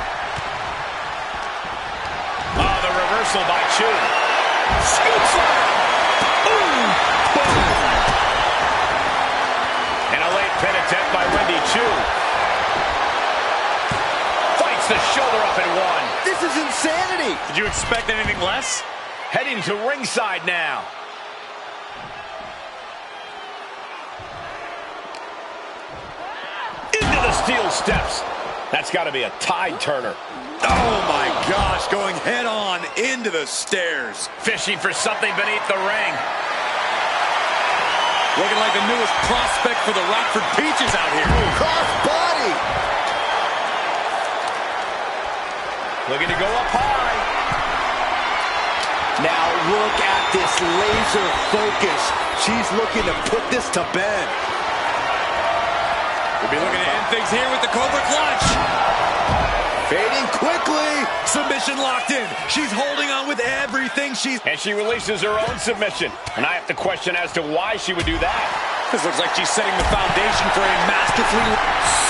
Oh, the reversal by Chu. Scoop slam. Boom. Boom. And a late pin attempt by Wendy Chu. Fights the shoulder up and one. This is insanity. Did you expect anything less? Heading to ringside now. Into the steel steps. That's got to be a tide turner. Oh my gosh, going head on into the stairs. Fishing for something beneath the ring. Looking like the newest prospect for the Rockford Peaches out here. Cross body. Looking to go up high. Now look at this laser focus. She's looking to put this to bed. We'll be looking to end things here with the Cobra Clutch. Fading quickly. Submission locked in. She's holding on with everything And she releases her own submission. And I have to question as to why she would do that. This looks like she's setting the foundation for a masterfully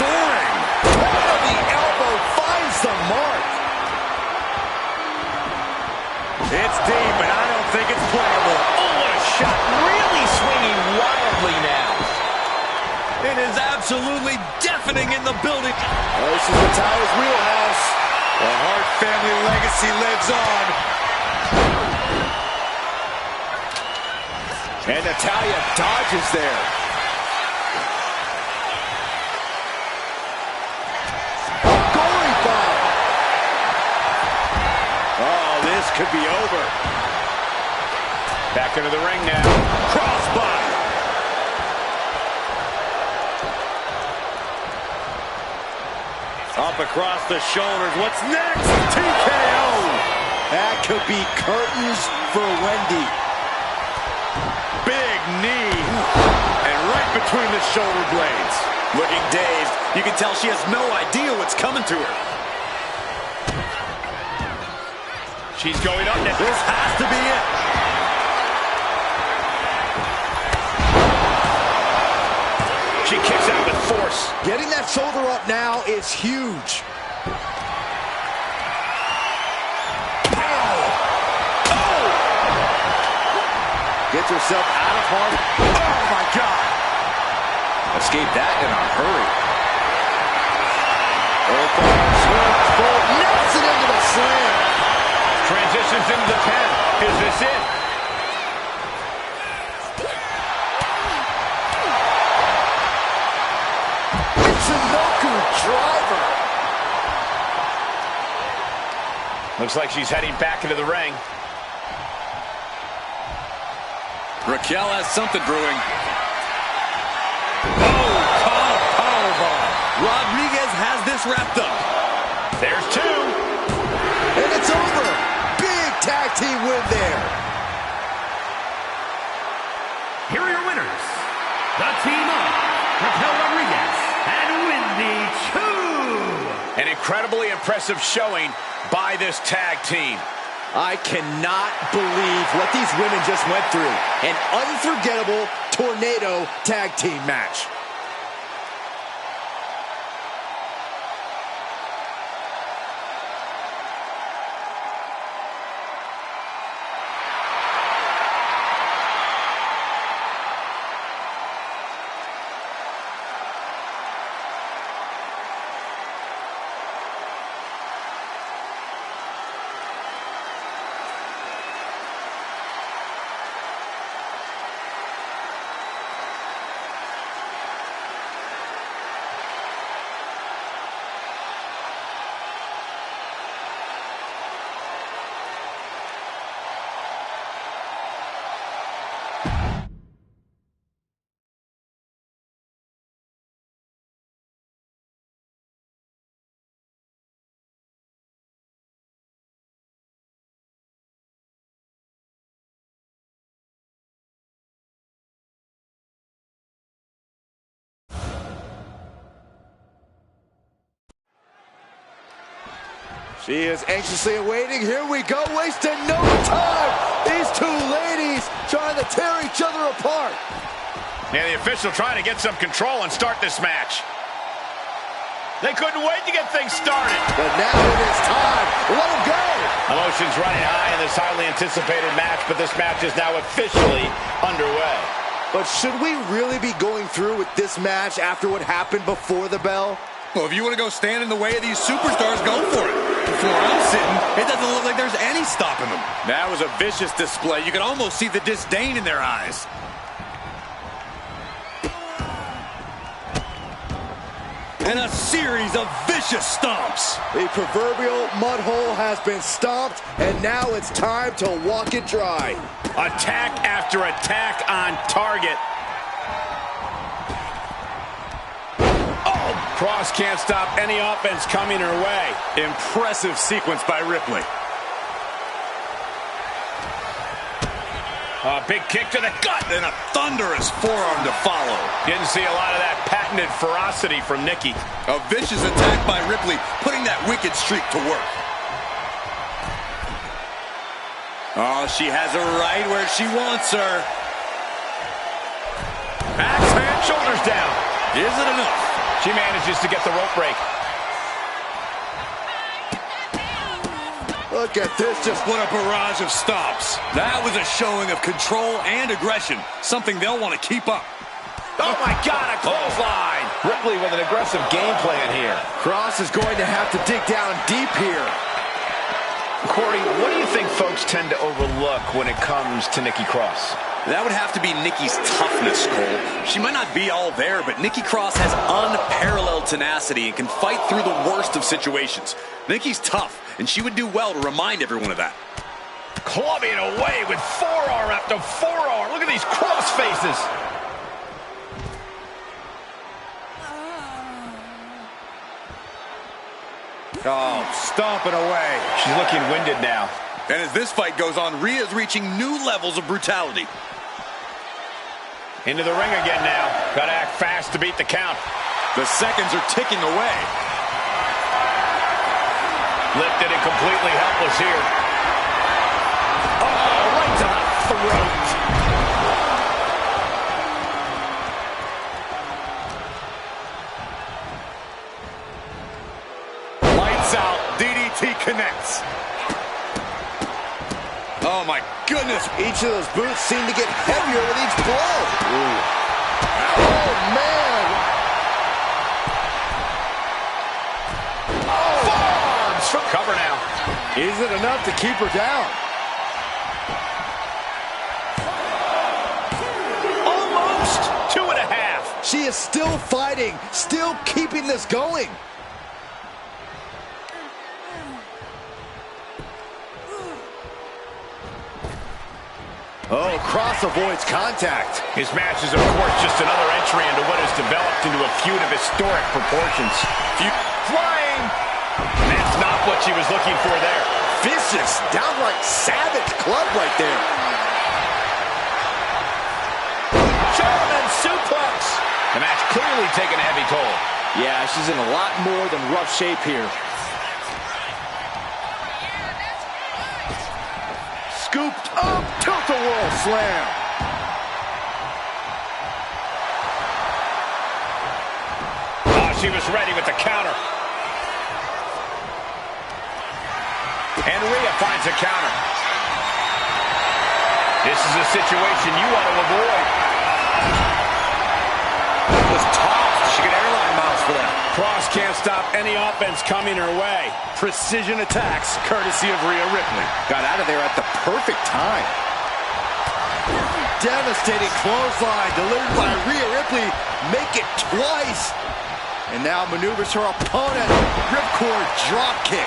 soaring. Right of the elbow finds the mark. It's deep, and I don't think it's playable. Oh, what a shot. Really swinging wildly now. It is absolutely deafening in the building. Oh, this is Natalya's wheelhouse. The Hart family legacy lives on. And Natalya dodges there. A goalie bomb. Oh, this could be over. Back into the ring now. Crossbody. Up across the shoulders. What's next? TKO. That could be curtains for Wendy. Big knee. And right between the shoulder blades. Looking dazed. You can tell she has no idea what's coming to her. She's going up now. This has to be it. She kicks out with force. Getting that shoulder up now is huge. Gets herself out of harm. Oh, my God. Escaped that in a hurry. Nails it into the slam. Transitions into the pen. Is this it? Michinoku driver. Looks like she's heading back into the ring. Raquel has something brewing. Oh, powerbomb. Rodriguez has this wrapped up. There's two. And it's over. Big tag team win there. Here are your winners. The team of Raquel Rodriguez and Indi Choo. An incredibly impressive showing by this tag team. I cannot believe what these women just went through. An unforgettable tornado tag team match. She is anxiously awaiting. Here we go, wasting no time. These two ladies trying to tear each other apart. Yeah, the official trying to get some control and start this match. They couldn't wait to get things started. But now it is time. Let them go. Emotions running high in this highly anticipated match, but this match is now officially underway. But should we really be going through with this match after what happened before the bell? Well, if you want to go stand in the way of these superstars, go for it. Before I'm sitting, it doesn't look like there's any stopping them. That was a vicious display. You can almost see the disdain in their eyes. And a series of vicious stomps. The proverbial mud hole has been stomped, and now it's time to walk it dry. Attack after attack on target. Cross can't stop any offense coming her way. Impressive sequence by Ripley. A big kick to the gut. And a thunderous forearm to follow. Didn't see a lot of that patented ferocity from Nikki. A vicious attack by Ripley, putting that wicked streak to work. Oh, she has her right where she wants her. Axe hand, shoulders down. Is it enough? She manages to get the rope break. Look at this, just What a barrage of stops. That was a showing of control and aggression, something they'll want to keep up. Oh my God, a clothesline. Ripley with an aggressive game plan here. Cross is going to have to dig down deep here. Corey, what do you think folks tend to overlook when it comes to Nikki Cross? That would have to be Nikki's toughness, Cole. She might not be all there, but Nikki Cross has unparalleled tenacity and can fight through the worst of situations. Nikki's tough, and she would do well to remind everyone of that. Clubbing away with forearm after forearm. Look at these cross faces. Oh, stomping away. She's looking winded now. And as this fight goes on, Rhea's reaching new levels of brutality. Into the ring again now. Gotta act fast to beat the count. The seconds are ticking away. Lifted and completely helpless here. Oh, right to the throat. Lights out. DDT connects. Oh, my goodness. Each of those boots seem to get heavier with each blow. Ooh. Oh, man. Oh. Forearms from cover now. Is it enough to keep her down? Almost 2.5. She is still fighting, still keeping this going. Oh, Cross avoids contact. His match is, of course, just another entry into what has developed into a feud of historic proportions. Flying! That's not what she was looking for there. Vicious, downright savage club right there. German suplex! The match clearly taking a heavy toll. Yeah, she's in a lot more than rough shape here. Scooped up, tilt-a-whirl slam. Oh, she was ready with the counter. And Rhea finds a counter. This is a situation you want to avoid. That was tough. She could airline miles for that. Cross can't stop any offense coming her way. Precision attacks, courtesy of Rhea Ripley. Got out of there at the perfect time. Devastating clothesline delivered by Rhea Ripley. Make it twice. And now maneuvers her opponent. Ripcord drop kick.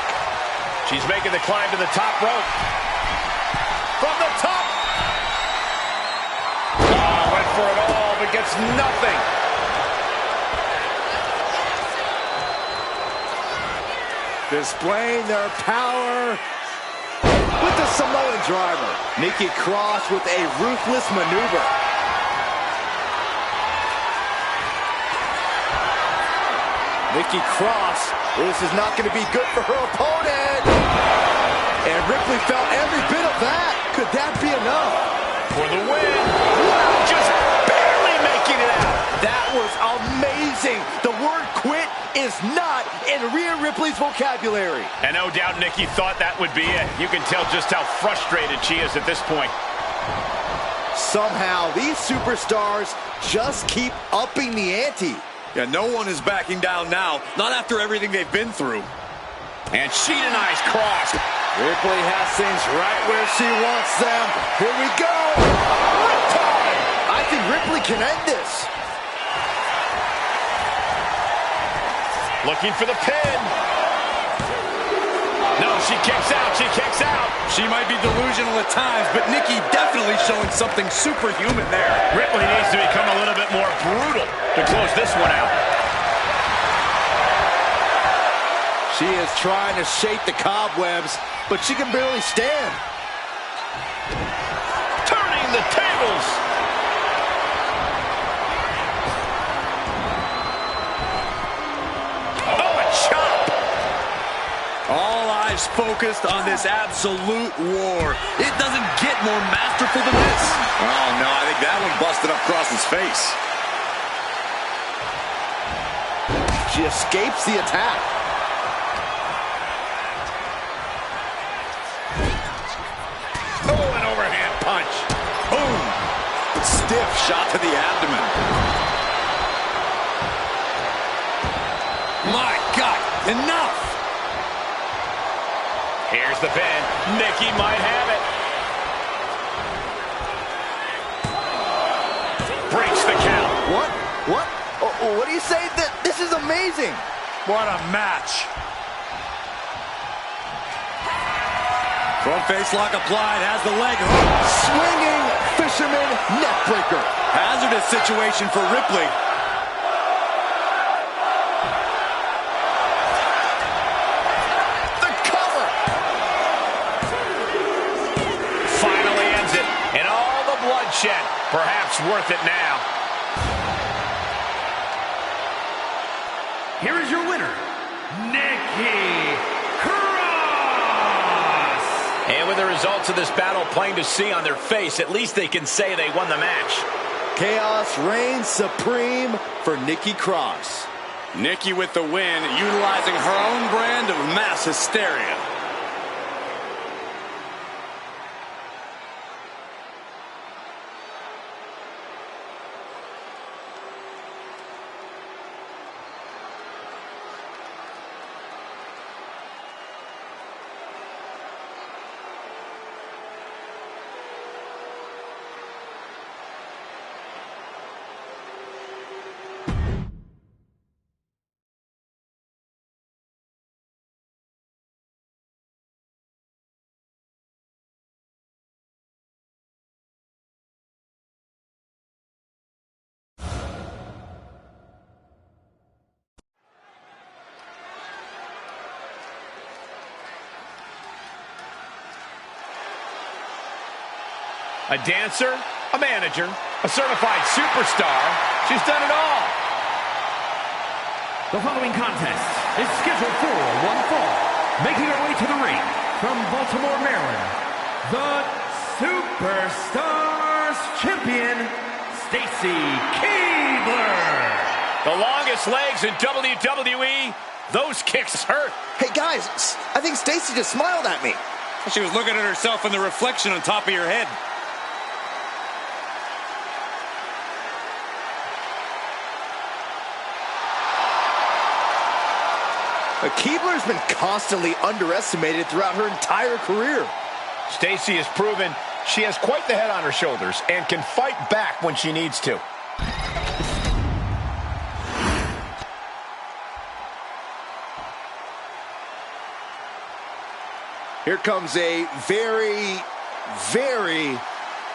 She's making the climb to the top rope. From the top. Oh, went for it all, but gets nothing. Displaying their power with the Samoan driver. Nikki Cross with a ruthless maneuver. Nikki Cross, this is not going to be good for her opponent. And Ripley felt every bit of that. Could that be enough? For the win. Wow, just barely making it out. That was amazing. The word quit is not in Rhea Ripley's vocabulary. And no doubt Nikki thought that would be it. You can tell just how frustrated she is at this point. Somehow, these superstars just keep upping the ante. Yeah, no one is backing down now. Not after everything they've been through. And she denies Cross. Ripley has things right where she wants them. Here we go. Riptide. I think Ripley can end this. Looking for the pin. No, she kicks out. She kicks out. She might be delusional at times, but Nikki definitely showing something superhuman there. Ripley needs to become a little bit more brutal to close this one out. She is trying to shake the cobwebs, but she can barely stand. Turning the tables. Oh, a chop. All eyes focused on this absolute war. It doesn't get more masterful than this. Oh, no, I think that one busted up Cross's face. She escapes the attack. Oh, an overhand punch. Boom. Stiff shot to the abdomen. My God, enough. Here's the pin. Nikki might have it. Breaks the count. What? What? What do you say? This is amazing. What a match. Front face lock applied, has the leg hook. Swinging fisherman neckbreaker. Hazardous situation for Ripley. The cover. Finally ends it. And all the bloodshed. Perhaps worth it now. Here is your winner, Nikki Cross. And with the results of this battle plain to see on their face, at least they can say they won the match. Chaos reigns supreme for Nikki Cross. Nikki with the win, utilizing her own brand of mass hysteria. A dancer, a manager, a certified superstar. She's done it all. The following contest is scheduled for one fall. Making her way to the ring from Baltimore, Maryland, the Superstars Champion, Stacy Keibler. The longest legs in WWE. Those kicks hurt. Hey, guys, I think Stacy just smiled at me. She was looking at herself in the reflection on top of your head. Keibler's been constantly underestimated throughout her entire career. Stacy has proven she has quite the head on her shoulders and can fight back when she needs to. Here comes a very, very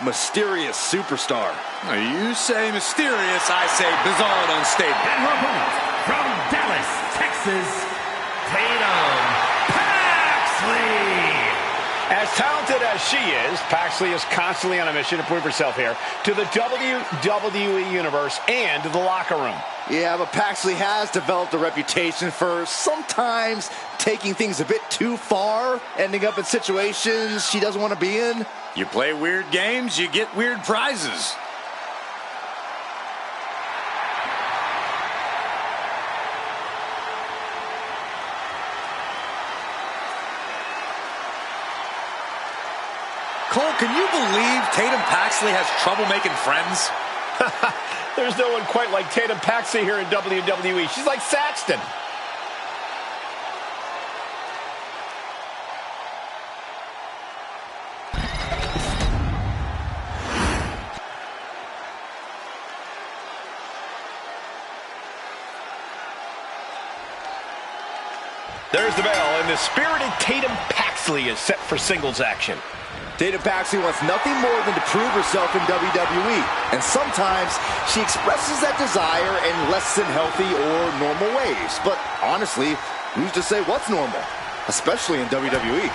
mysterious superstar. You say mysterious, I say bizarre and unstable. And her opponent from Dallas, Texas, Tatum Paxley. As talented as she is, Paxley is constantly on a mission to prove herself here to the WWE Universe and the locker room. Yeah, but Paxley has developed a reputation for sometimes taking things a bit too far, ending up in situations she doesn't want to be in. You play weird games, you get weird prizes. Cole, can you believe Tatum Paxley has trouble making friends? There's no one quite like Tatum Paxley here in WWE. She's like Saxton. There's the bell, and the spirited Tatum Paxley is set for singles action. Tatum Paxley wants nothing more than to prove herself in WWE, and sometimes she expresses that desire in less than healthy or normal ways. But honestly, who's to say what's normal, especially in WWE?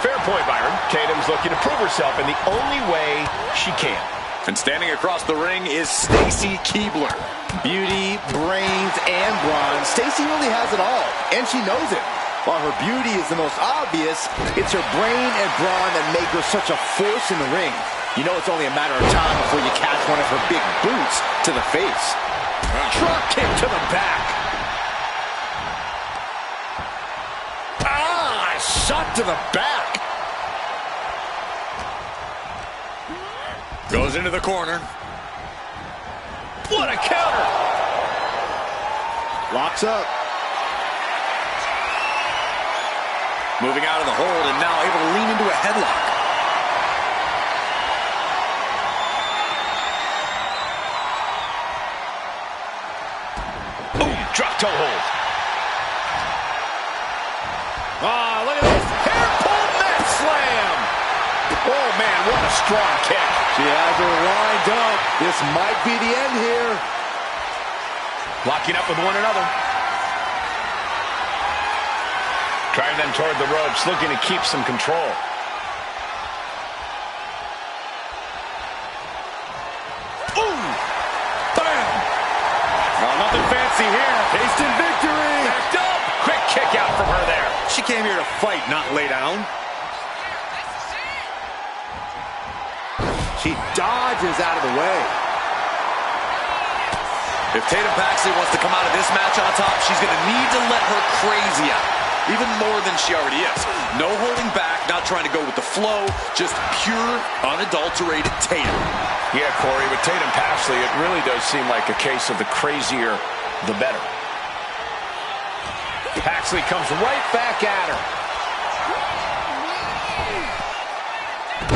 Fair point, Byron. Tatum's looking to prove herself in the only way she can. And standing across the ring is Stacy Keibler. Beauty, brains, and brawn. Stacy really has it all, and she knows it. While her beauty is the most obvious, it's her brain and brawn that make her such a force in the ring. You know it's only a matter of time before you catch one of her big boots to the face. Drop kick to the back. Shot to the back. Goes into the corner. What a counter. Locks up. Moving out of the hold and now able to lean into a headlock. Ooh, drop toe hold. Look at this. Hair pull mat slam. Oh, man, what a strong kick. She has her lined up. This might be the end here. Locking up with one another. Driving them toward the ropes, looking to keep some control. Ooh! Bam! Well, nothing fancy here. Instant victory. Backed up. Quick kick out from her there. She came here to fight, not lay down. She dodges out of the way. If Tatum Paxley wants to come out of this match on top, she's going to need to let her crazy out. Even more than she already is. No holding back, not trying to go with the flow, just pure, unadulterated Tatum. Yeah, Corey, with Tatum Paxley, it really does seem like a case of the crazier, the better. Paxley comes right back at her.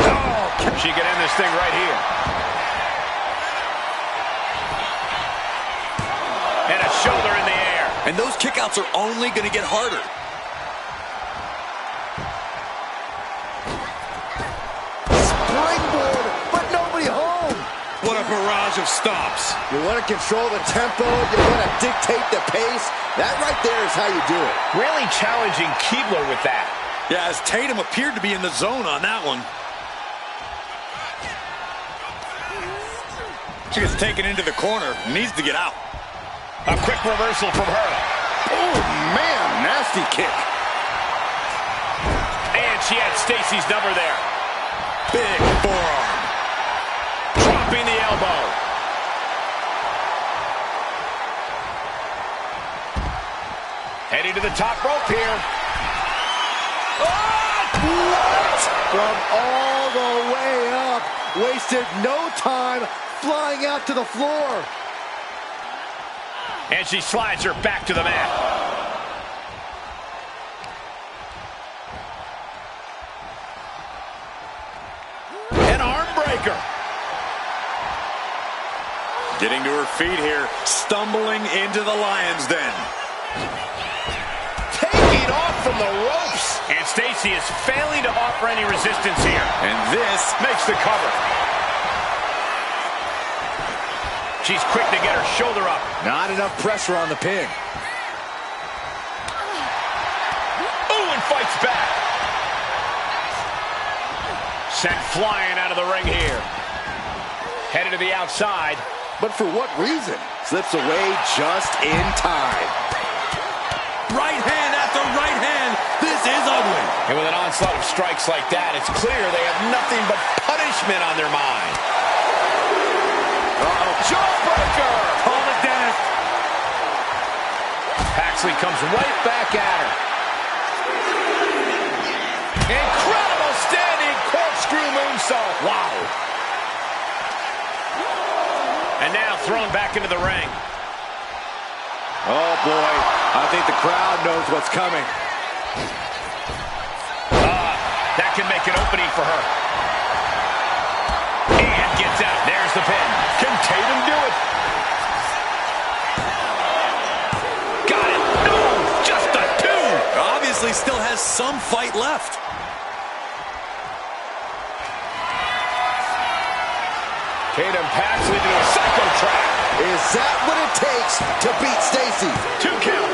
Oh, she can end this thing right here. And a shoulder in the air. And those kickouts are only going to get harder. Springboard, but nobody home. What a barrage of stops. You want to control the tempo, you want to dictate the pace. That right there is how you do it. Really challenging Keibler with that. Yeah, as Tatum appeared to be in the zone on that one. She gets taken into the corner. Needs to get out. A quick reversal from her. Oh, man, nasty kick. And she had Stacy's number there. Big forearm. Dropping the elbow. Heading to the top rope here. What? From all the way up. Wasted no time flying out to the floor. And she slides her back to the mat. An arm breaker. Getting to her feet here. Stumbling into the lion's den. Taking off from the ropes. And Stacy is failing to offer any resistance here. And this Makes the cover. She's quick to get her shoulder up. Not enough pressure on the pin. Ooh, and fights back. Sent flying out of the ring here. Headed to the outside. But for what reason? Slips away just in time. Right hand after right hand. This is ugly. And with an onslaught of strikes like that, it's clear they have nothing but punishment on their mind. Uh-oh. Jawbreaker! Call it death. Paxley comes right back at her. Incredible standing corkscrew moonsault. Wow. And now thrown back into the ring. Oh, boy. I think the crowd knows what's coming. That can make an opening for her. And gets out. There's the pin. Can Tatum do it? Got it. No, just a two. Obviously still has some fight left. Tatum Paxley to a psycho trap. Is that what it takes to beat Stacy? 2 count.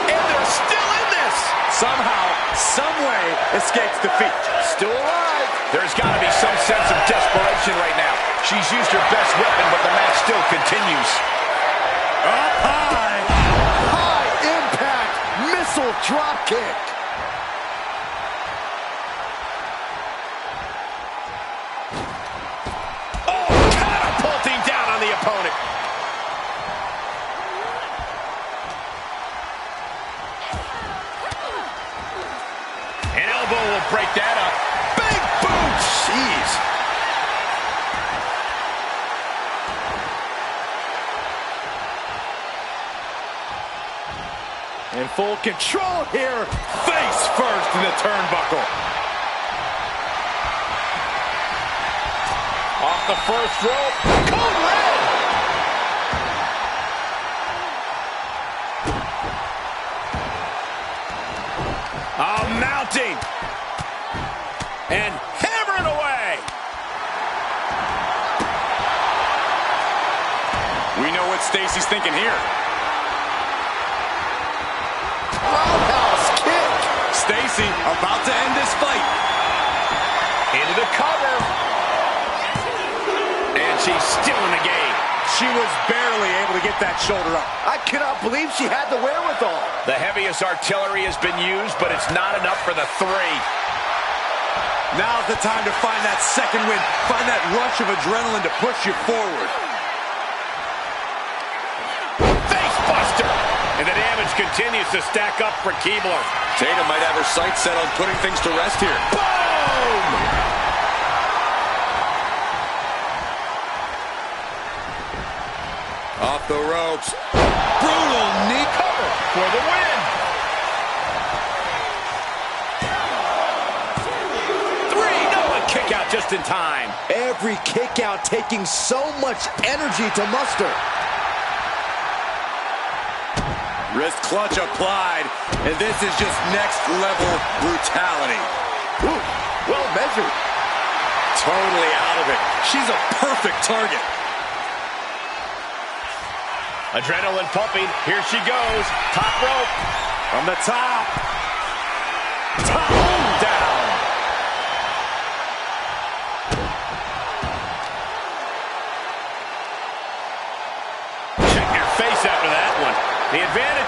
And they're still in this. Somehow, some way, escapes defeat. Still alive. There's got to be some sense of desperation right now. She's used her best weapon, but the match still continues. Up high. High impact missile drop kick. Oh, catapulting down on the opponent. An elbow will break that up. Big boot. Jeez. In full control here. Face first in the turnbuckle. Off the first rope. Code red. Mounting. And hammering away. We know what Stacy's thinking here. Roundhouse kick. Stacy about to end this fight. Into the cover. And she's still in the game. She was barely able to get that shoulder up. I cannot believe she had the wherewithal. The heaviest artillery has been used, but it's not enough for the 3. Now's the time to find that second win. Find that rush of adrenaline to push you forward. Face buster. And the damage continues to stack up for Keebler. Tatum might have her sights set on putting things to rest here. Boom! Off the ropes. Brutal knee Cover for the win. 3, no, a kick out just in time. Every kick out taking so much energy to muster. Wrist clutch applied. And this is just next level brutality. Ooh, well measured. Totally out of it. She's a perfect target. Adrenaline pumping. Here she goes. Top rope. From the top. Top down.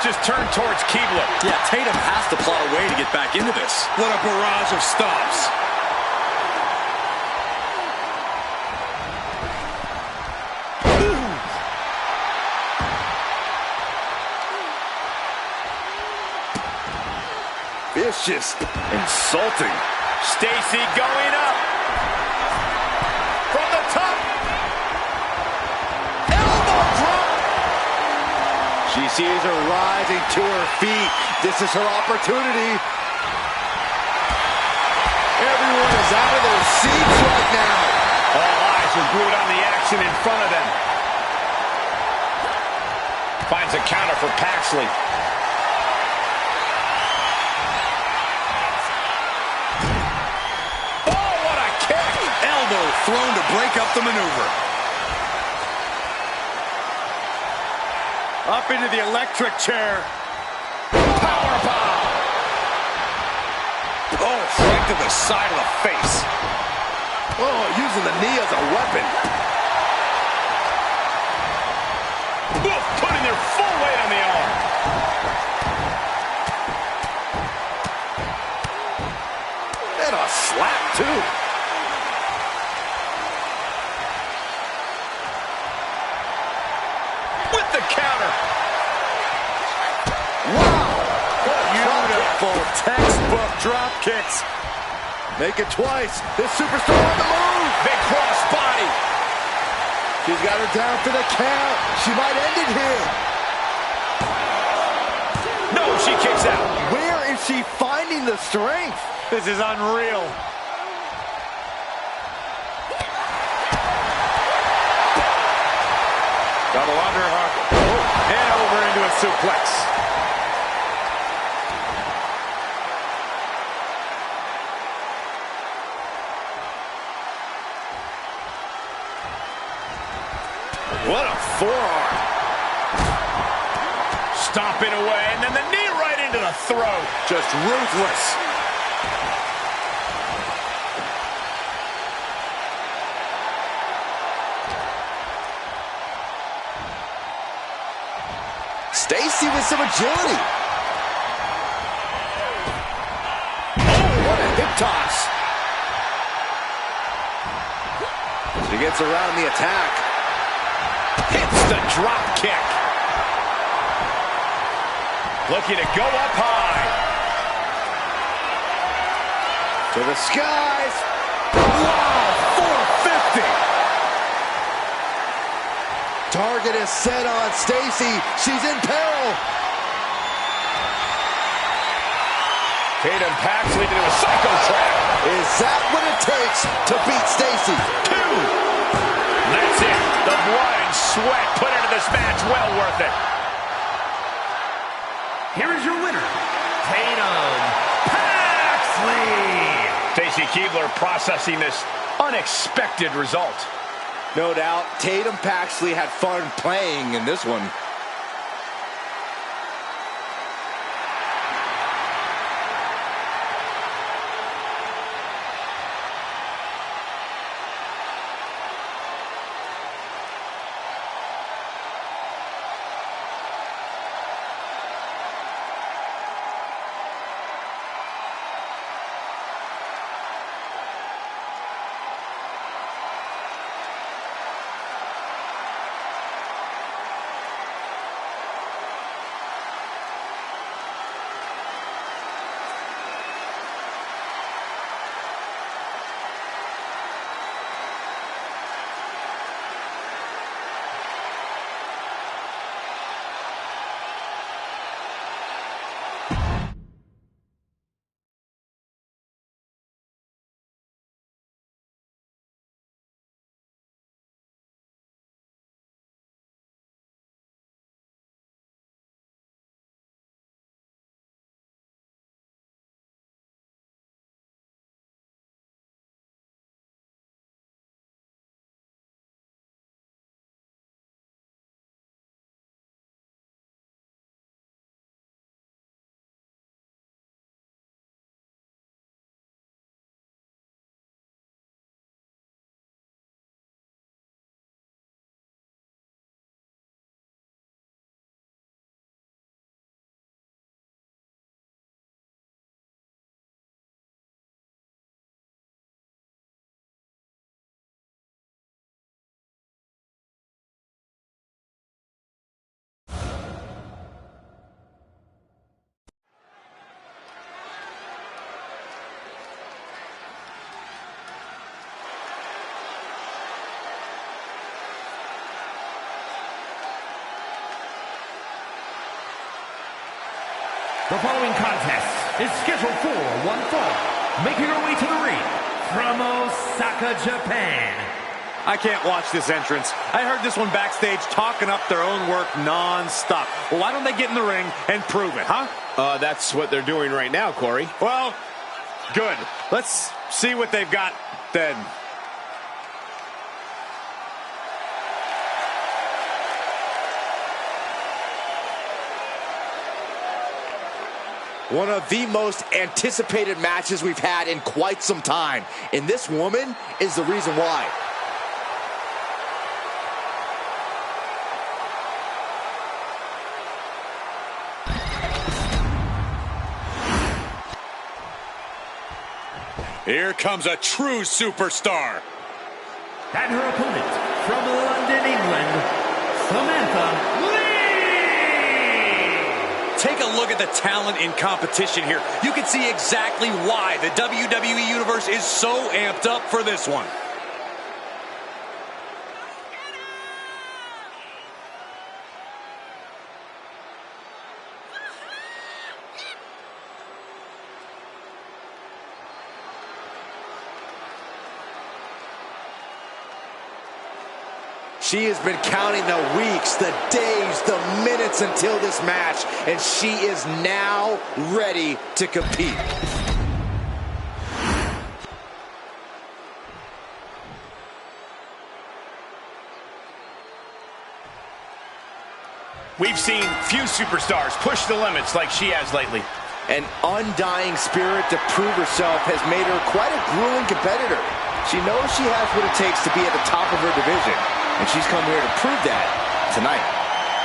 just turned towards Keebler. Yeah, Tatum has to plot a way to get back into this. What a barrage of stops. Vicious. Insulting. Stacy going up. From the top. Elbow drop. She sees her rising to her feet. This is her opportunity. Everyone is out of their seats right now. All eyes are glued on the action in front of them. Finds a counter for Paxley. Thrown to break up the maneuver. Up into the electric chair. Powerbomb. Oh, right to the side of the face. Oh, using the knee as a weapon. Both putting their full weight on the arm. And a slap, too. The counter. Wow! Beautiful textbook drop kicks. Make it twice. This superstar on the move. Big cross body. She's got her down for the count. She might end it here. No, she kicks out. Where is she finding the strength? This is unreal. Double underhook. And over into a suplex. What a forearm. Stomping away, and then the knee right into the throat. Just ruthless. Stacy with some agility. Oh, what a hip toss. She gets around the attack. Hits the drop kick. Looking to go up high. To the skies. Wow, 450. Target is set on Stacy. She's in peril. Tatum Paxley to do a psycho trap. Is that what it takes to beat Stacy? 2. That's it. The blood and sweat put into this match. Well worth it. Here is your winner, Tatum Paxley. Stacy Keebler processing this unexpected result. No doubt, Tatum Paxley had fun playing in this one. The following contest is scheduled for one fall. Making her way to the ring from Osaka, Japan. I can't watch this entrance. I heard this one backstage talking up their own work non-stop. Well, why don't they get in the ring and prove it, huh? That's what they're doing right now, Corey. Well, good. Let's see what they've got then. One of the most anticipated matches we've had in quite some time. And this woman is the reason why. Here comes a true superstar. And her opponent from London, England, Samantha Lee. Take a look at the talent in competition here. You can see exactly why the WWE Universe is so amped up for this one. She has been counting the weeks, the days, the minutes until this match, and she is now ready to compete. We've seen few superstars push the limits like she has lately. An undying spirit to prove herself has made her quite a grueling competitor. She knows she has what it takes to be at the top of her division. And she's come here to prove that tonight.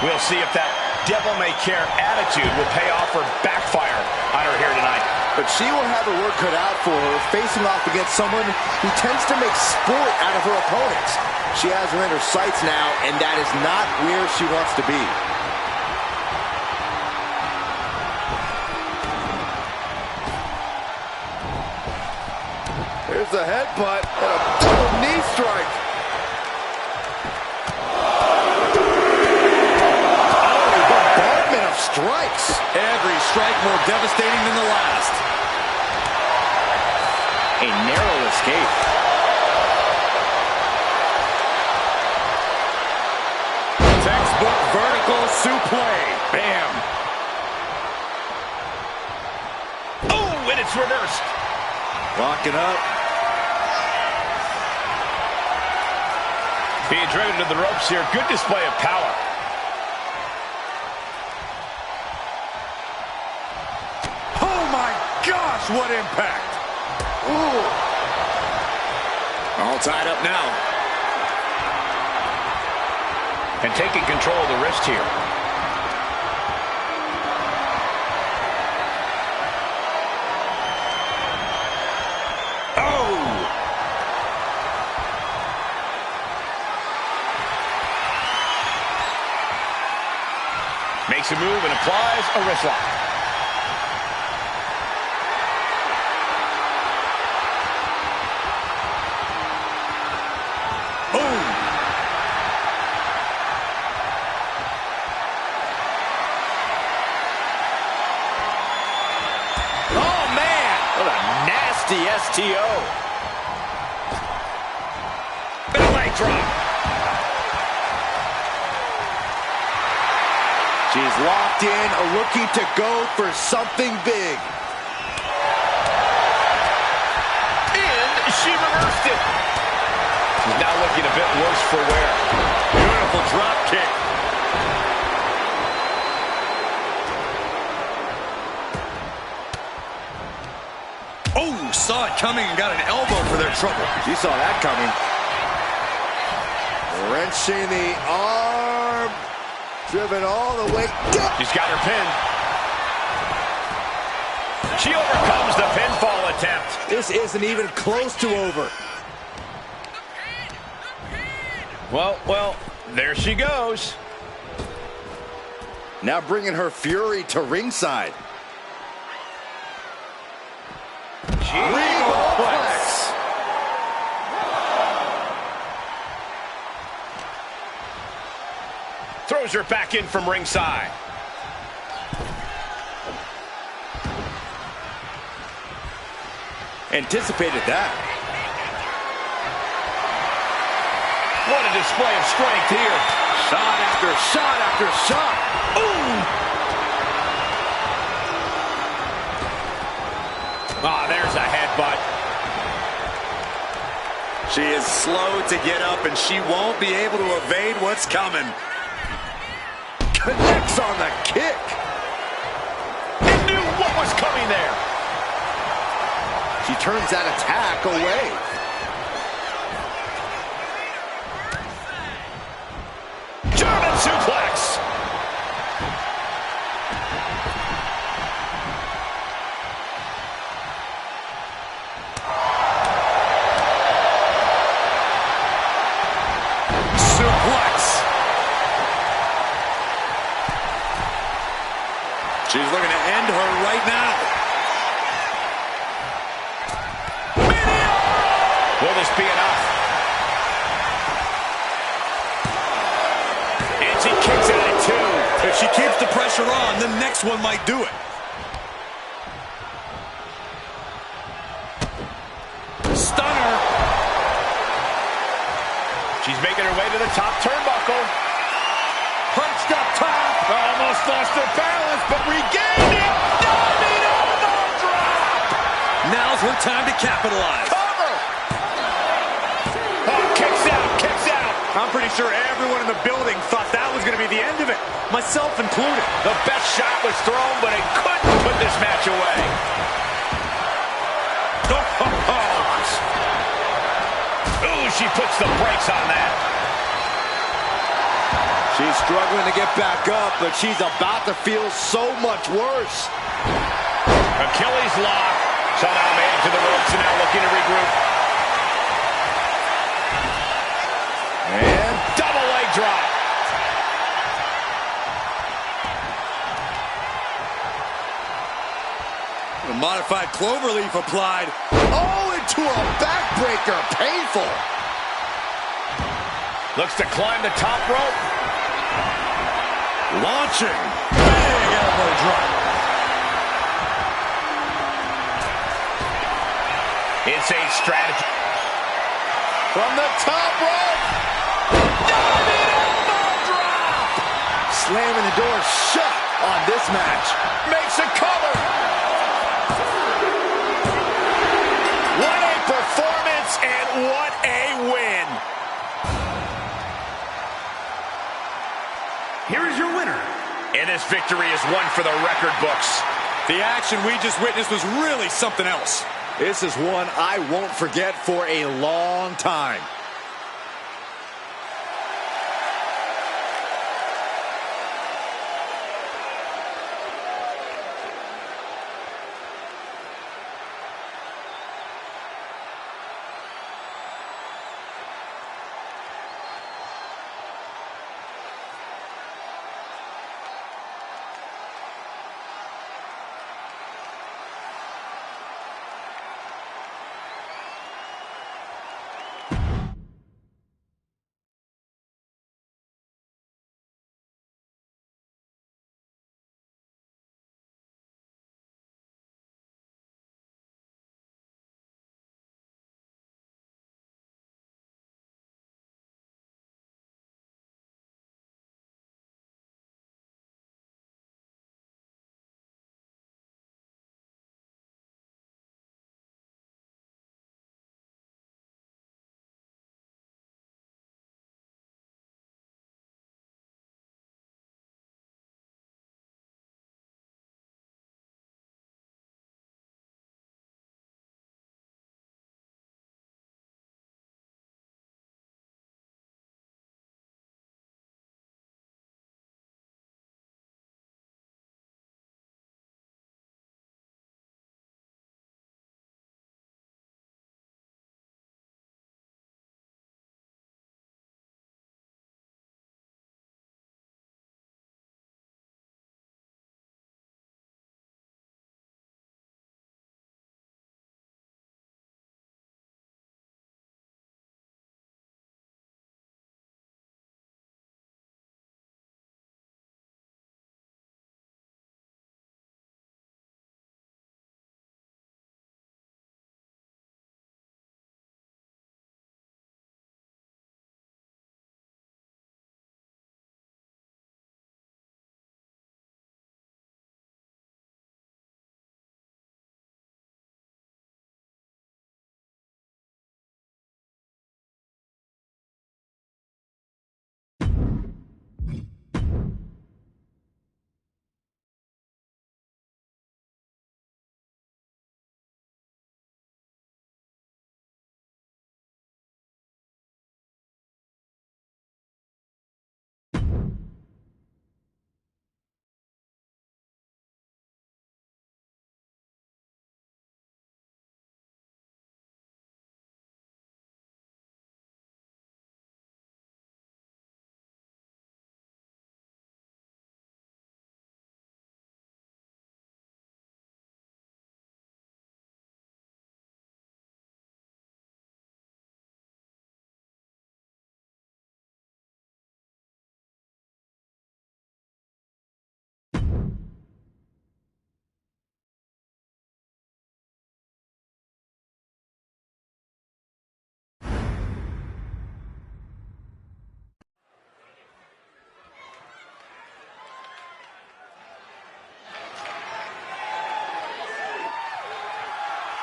We'll see if that devil-may-care attitude will pay off or backfire on her here tonight. But she will have her work cut out for her, facing off against someone who tends to make sport out of her opponents. She has her in her sights now, and that is not where she wants to be. There's the headbutt and a double knee strike. Strikes. Every strike more devastating than the last. A narrow escape. Textbook vertical suplex. Bam. Oh, and it's reversed. Locking up. Being driven to the ropes here. Good display of power. Gosh, what impact! Ooh. All tied up now. And taking control of the wrist here. Oh! Makes a move and applies a wrist lock. STO. Big leg drop. She's locked in, looking to go for something big. And she reversed it. She's now looking a bit worse for wear. Beautiful drop kick. Oh, saw it coming and got an elbow for their trouble. She saw that coming. Wrenching the arm. Driven all the way. She's got her pin. She overcomes the pinfall attempt. This isn't even close to over. Well, there she goes. Now bringing her fury to ringside. Regalplex. Throws her back in from ringside. anticipated that. What a display of strength here. Shot after shot after shot. Ooh! Ah, there's a headbutt. She is slow to get up, and she won't be able to evade what's coming. Connects on the kick. He knew what was coming there. She turns that attack away. German suplex. She's looking to end her right now. Will this be enough? And she kicks out at 2. If she keeps the pressure on, the next one might do it. Stunner. She's making her way to the top turnbuckle. Punched up top. Almost lost her balance, but regained it. Diving elbow drop. Now's her time to capitalize. Cover. Oh, kicks out, kicks out. I'm pretty sure everyone in the building thought that was going to be the end of it, myself included. The best shot was thrown, but it couldn't put this match away. Ooh, she puts the brakes on that. She's struggling to get back up, but she's about to feel so much worse. Achilles lock. Somehow made it to the ropes and now looking to regroup. And double leg drop. A modified cloverleaf applied. Oh, into a backbreaker. Painful. Looks to climb the top rope. Launching. Big elbow drop. It's a strategy. From the top rope. Diving elbow drop. Slamming the door shut on this match. Makes a cover. What a performance and what a win. Here is your winner. And this victory is one for the record books. The action we just witnessed was really something else. This is one I won't forget for a long time.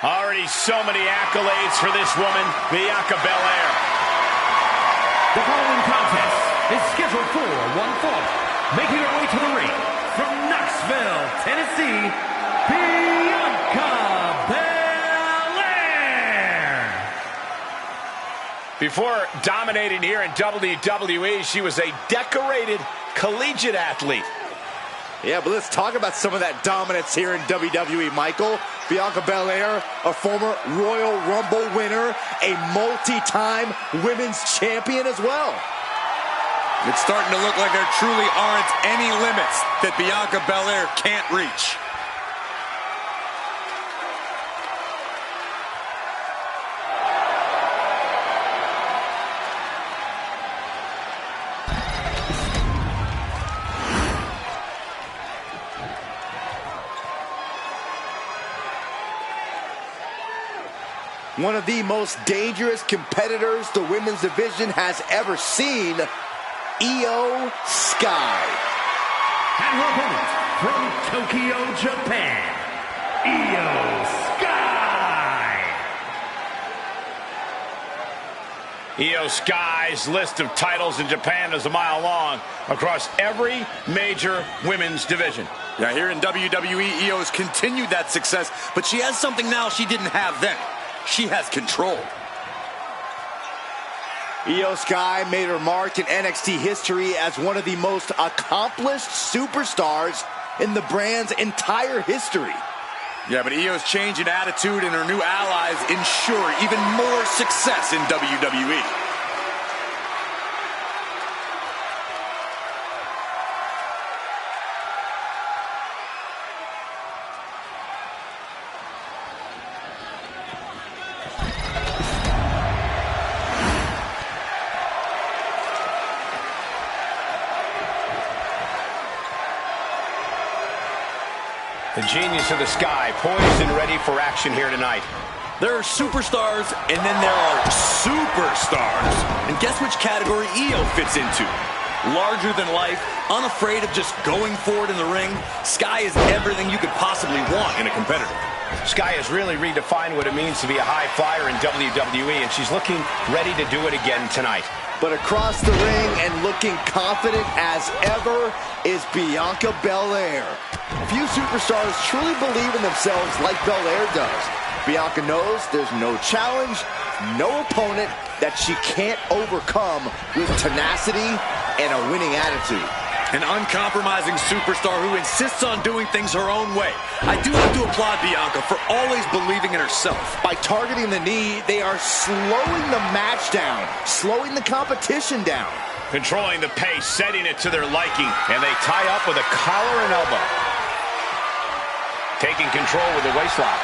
Already so many accolades for this woman, Bianca Belair. The following contest is scheduled for one fall. Making her way to the ring from Knoxville, Tennessee, Bianca Belair. Before dominating here in WWE, she was a decorated collegiate athlete. Yeah, but let's talk about some of that dominance here in WWE, Michael. Bianca Belair, a former Royal Rumble winner, a multi-time women's champion as well. It's starting to look like there truly aren't any limits that Bianca Belair can't reach. One of the most dangerous competitors the women's division has ever seen, Iyo Sky. And her opponent from Tokyo, Japan, Iyo Sky. Iyo Sky's list of titles in Japan is a mile long across every major women's division. Yeah, here in WWE, Io's continued that success, but she has something now she didn't have then. She has control. Iyo Sky made her mark in NXT history as one of the most accomplished superstars in the brand's entire history. Yeah, but Io's change in attitude and her new allies ensure even more success in WWE. The genius of the Sky, poised and ready for action here tonight. There are superstars, and then there are superstars. And guess which category Iyo fits into? Larger than life, unafraid of just going for it in the ring. Sky is everything you could possibly want in a competitor. Sky has really redefined what it means to be a high flyer in WWE, and she's looking ready to do it again tonight. But across the ring and looking confident as ever is Bianca Belair. Few superstars truly believe in themselves like Belair does. Bianca knows there's no challenge, no opponent that she can't overcome with tenacity and a winning attitude. An uncompromising superstar who insists on doing things her own way. I do have to applaud Bianca for always believing in herself. By targeting the knee, they are slowing the match down, slowing the competition down. Controlling the pace, setting it to their liking, and they tie up with a collar and elbow. Taking control with the waistlock.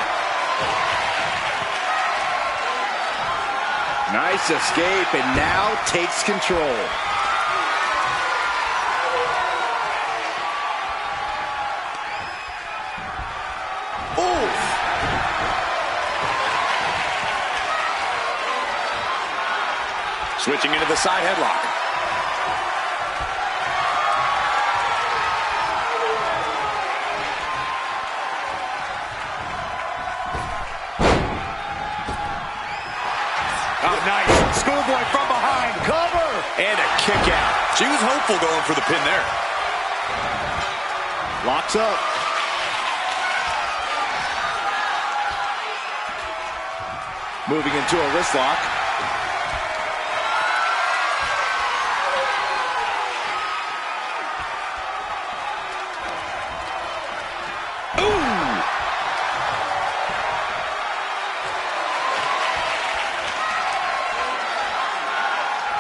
Nice escape, and now takes control. Switching into the side headlock. Oh, nice. Schoolboy from behind. Cover! And a kick out. She was hopeful going for the pin there. Locks up. Moving into a wrist lock.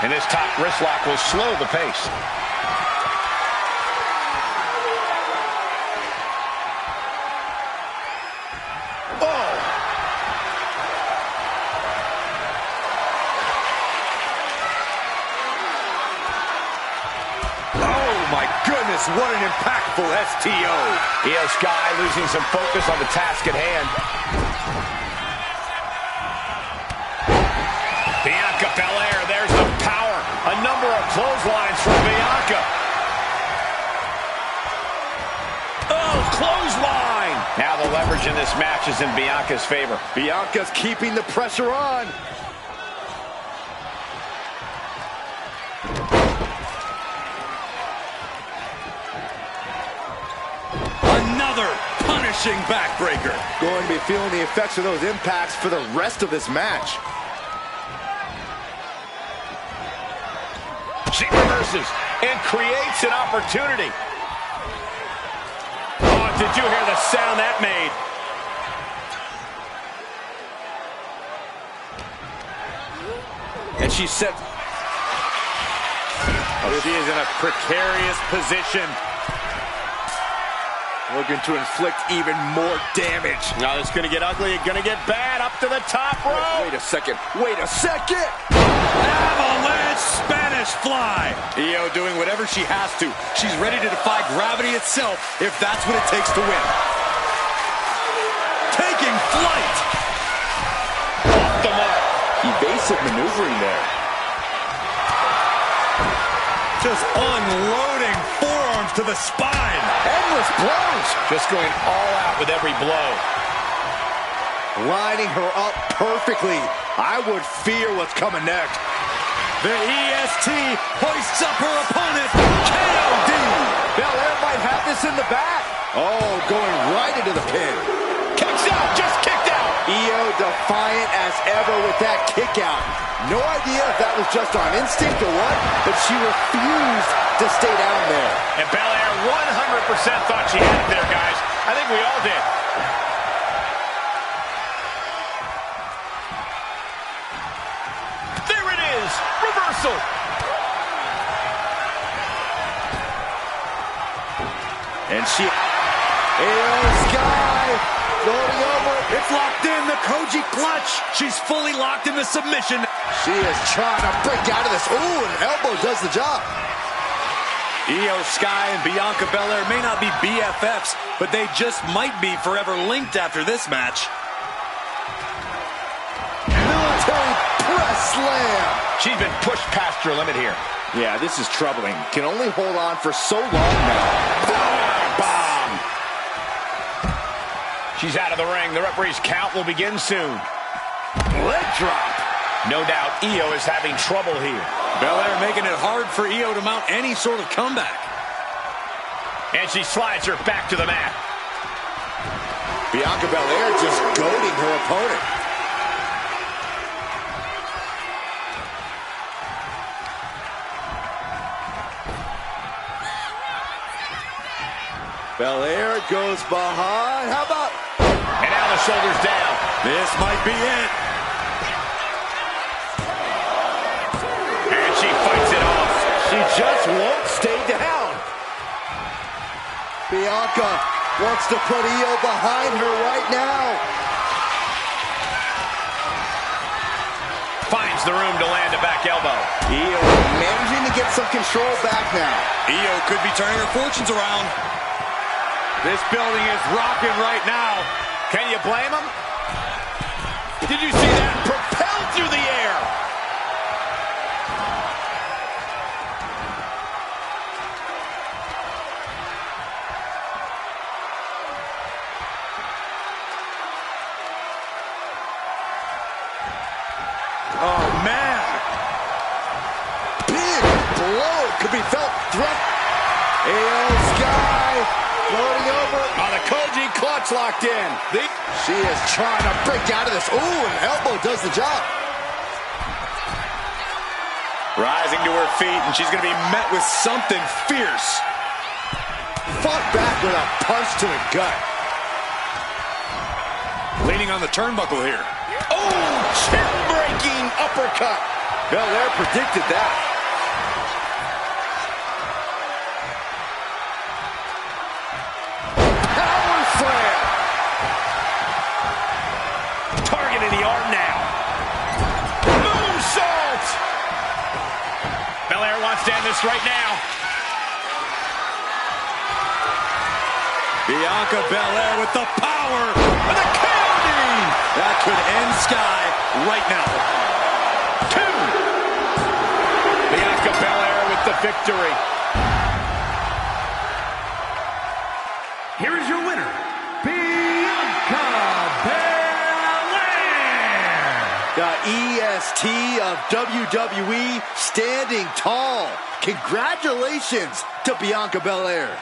And this top wrist lock will slow the pace. Oh! Oh, my goodness, what an impactful STO. Iyo Sky losing some focus on the task at hand. Bianca Belair, there's the power. A number of clotheslines from Bianca. Oh, clothesline. Now the leverage advantage in this match is in Bianca's favor. Bianca's keeping the pressure on. Another punishing backbreaker. Going to be feeling the effects of those impacts for the rest of this match. She reverses and creates an opportunity. Oh, did you hear the sound that made? And she's set. Oh, she is in a precarious position. Looking to inflict even more damage. Now it's going to get ugly. It's going to get bad. Up to the top rope. Wait a second. Wait a second. Avalanche Spanish fly. Io doing whatever she has to. She's ready to defy gravity itself if that's what it takes to win. Taking flight. Off the mark. Evasive maneuvering there. Just unloading forearms to the spine. Endless blows. Just going all out with every blow. Lining her up perfectly. I would fear what's coming next. The EST hoists up her opponent. KOD. Belair might have this in the back. Oh, going right into the pin. Kicks out. Just kicked out. Io defiant as ever with that kick out. No idea if that was just on instinct or what, but she refused to stay down there. And Belair 100% thought she had it there, guys. I think we all did. There it is. Reversal. And she... Io Sky floating over. It's locked in. The Koji clutch. She's fully locked in the submission. She is trying to break out of this. Ooh, an elbow does the job. Io Sky and Bianca Belair may not be BFFs, but they just might be forever linked after this match. Military press slam. She's been pushed past her limit here. Yeah, this is troubling. Can only hold on for so long now. Bomb. She's out of the ring. The referee's count will begin soon. Leg drop. No doubt Io is having trouble here. Belair making it hard for Io to mount any sort of comeback. And she slides her back to the mat. Bianca Belair just goading her opponent. Belair goes behind. How about... And now the shoulders down. This might be it. And she fights it off. She just won't stay down. Bianca wants to put Io behind her right now. Finds the room to land a back elbow. Io managing to get some control back now. Io could be turning her fortunes around. This building is rocking right now. Can you blame him? Did you see that? Propelled through the air. Oh, man. Big blow could be felt throughout. Io Sky floating over. Oh, the Koji clutch locked in. She is trying to break out of this. Ooh, an elbow does the job. Rising to her feet, and she's going to be met with something fierce. Fought back with a punch to the gut. Leaning on the turnbuckle here. Oh, chin-breaking uppercut. Belair predicted that. Power slam. Targeting the arm now. Moonsault. Belair wants to end this right now. Bianca Belair with the power. And the KOD. That could end Sky right now. 2. Bianca Belair with the victory. Here is your winner, Bianca EST of WWE standing tall. Congratulations to Bianca Belair.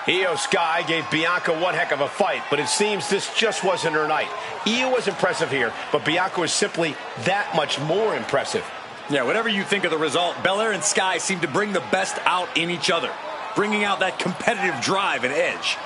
Io Sky gave Bianca one heck of a fight, but it seems this just wasn't her night. Io was impressive here, but Bianca was simply that much more impressive. Yeah, whatever you think of the result, Belair and Sky seem to bring the best out in each other, bringing out that competitive drive and edge.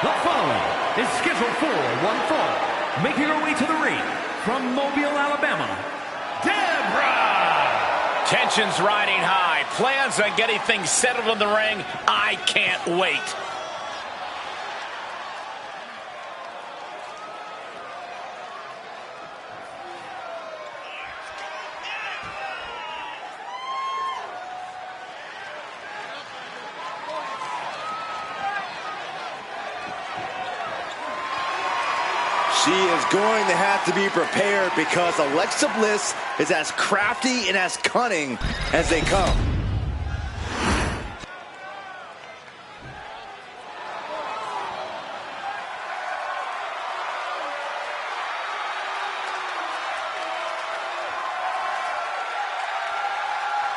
The following is scheduled for one fall, making her way to the ring from Mobile, Alabama, Deborah! Tensions riding high. Plans on getting things settled in the ring. I can't wait. She is going to have to be prepared because Alexa Bliss is as crafty and as cunning as they come.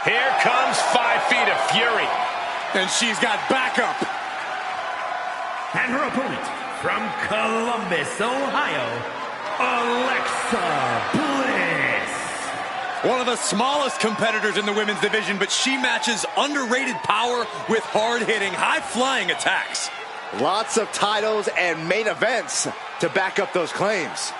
Here comes 5 feet of fury. And she's got backup. And her opponent from Columbus, Ohio, Alexa Bliss. One of the smallest competitors in the women's division, but she matches underrated power with hard-hitting, high-flying attacks. Lots of titles and main events to back up those claims.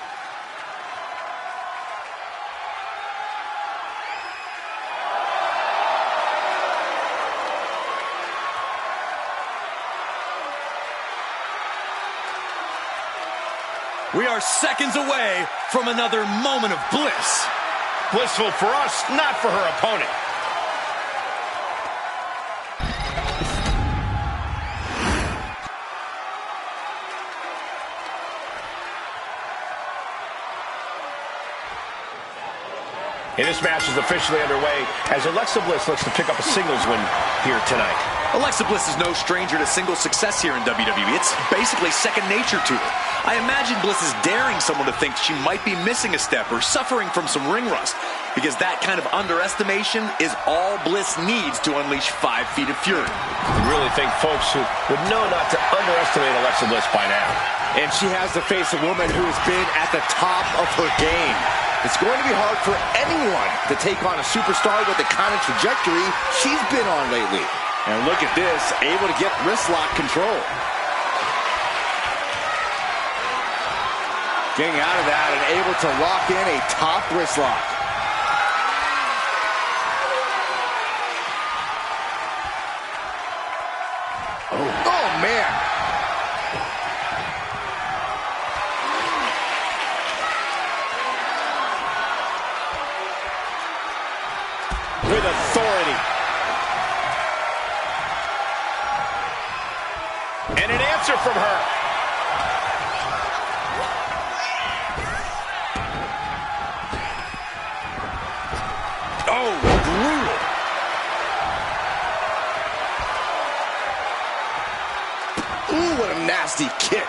We are seconds away from another moment of bliss. Blissful for us, not for her opponent. And this match is officially underway as Alexa Bliss looks to pick up a singles win here tonight. Alexa Bliss is no stranger to single success here in WWE. It's basically second nature to her. I imagine Bliss is daring someone to think she might be missing a step or suffering from some ring rust, because that kind of underestimation is all Bliss needs to unleash 5 feet of fury. I really think folks would know not to underestimate Alexa Bliss by now. And she has to face a woman who has been at the top of her game. It's going to be hard for anyone to take on a superstar with the kind of trajectory she's been on lately. And look at this, able to get wrist lock control. Getting out of that and able to lock in a top wrist lock. Oh man. With authority. And an answer from her. Oh, brutal. Ooh, what a nasty kick.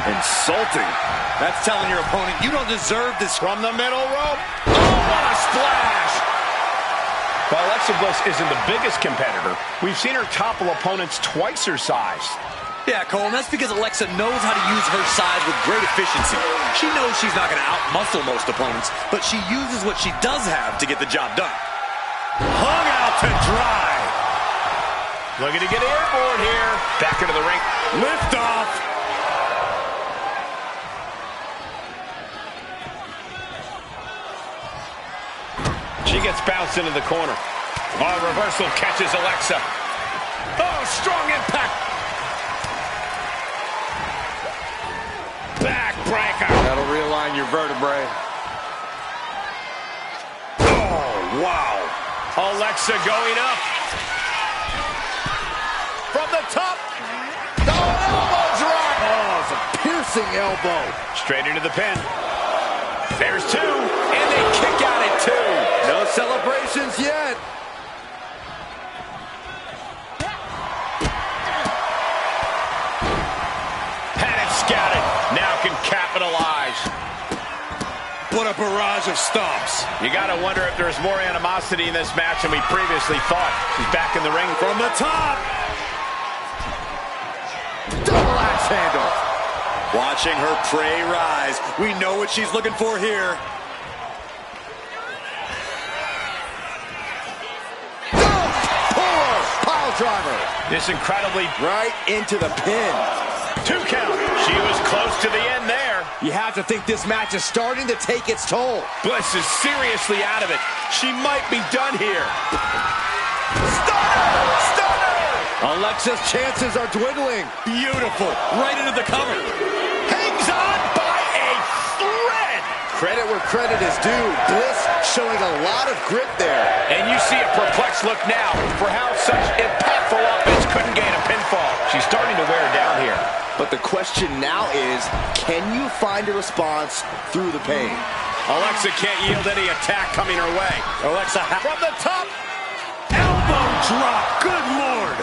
Insulting. That's telling your opponent you don't deserve this. From the middle rope. Oh, what a splash. While Alexa Bliss isn't the biggest competitor, we've seen her topple opponents twice her size. Yeah, Cole, and that's because Alexa knows how to use her size with great efficiency. She knows she's not going to out-muscle most opponents, but she uses what she does have to get the job done. Hung out to dry. Looking to get airborne here. Back into the ring. Lift off. She gets bounced into the corner. Oh, reversal catches Alexa. Oh, strong impact. Backbreaker. That'll realign your vertebrae. Oh, wow. Alexa going up. From the top. Oh, elbow drop. Oh, it's a piercing elbow. Straight into the pin. There's two. And they kick out at two. No celebrations yet. Had it scouted. Now can capitalize. What a barrage of stomps. You got to wonder if there's more animosity in this match than we previously thought. She's back in the ring From the top. Double axe handle. Watching her prey rise. We know what she's looking for here. Pile driver. This incredibly Right into the pin. 2 count. She was close to the end there. You have to think this match is starting to take its toll. Bliss is seriously out of it. She might be done here. Stunner! Stunner! Alexa's chances are dwindling. Beautiful. Right into the cover. Hangs on by a thread. Credit where credit is due. Bliss showing a lot of grit there. And you see a perplexed look now for how such impactful offense couldn't gain a pinfall. She's starting to wear down here. But the question now is, can you find a response through the pain? Alexa can't yield any attack coming her way. Alexa From the top. Elbow drop. Good Lord.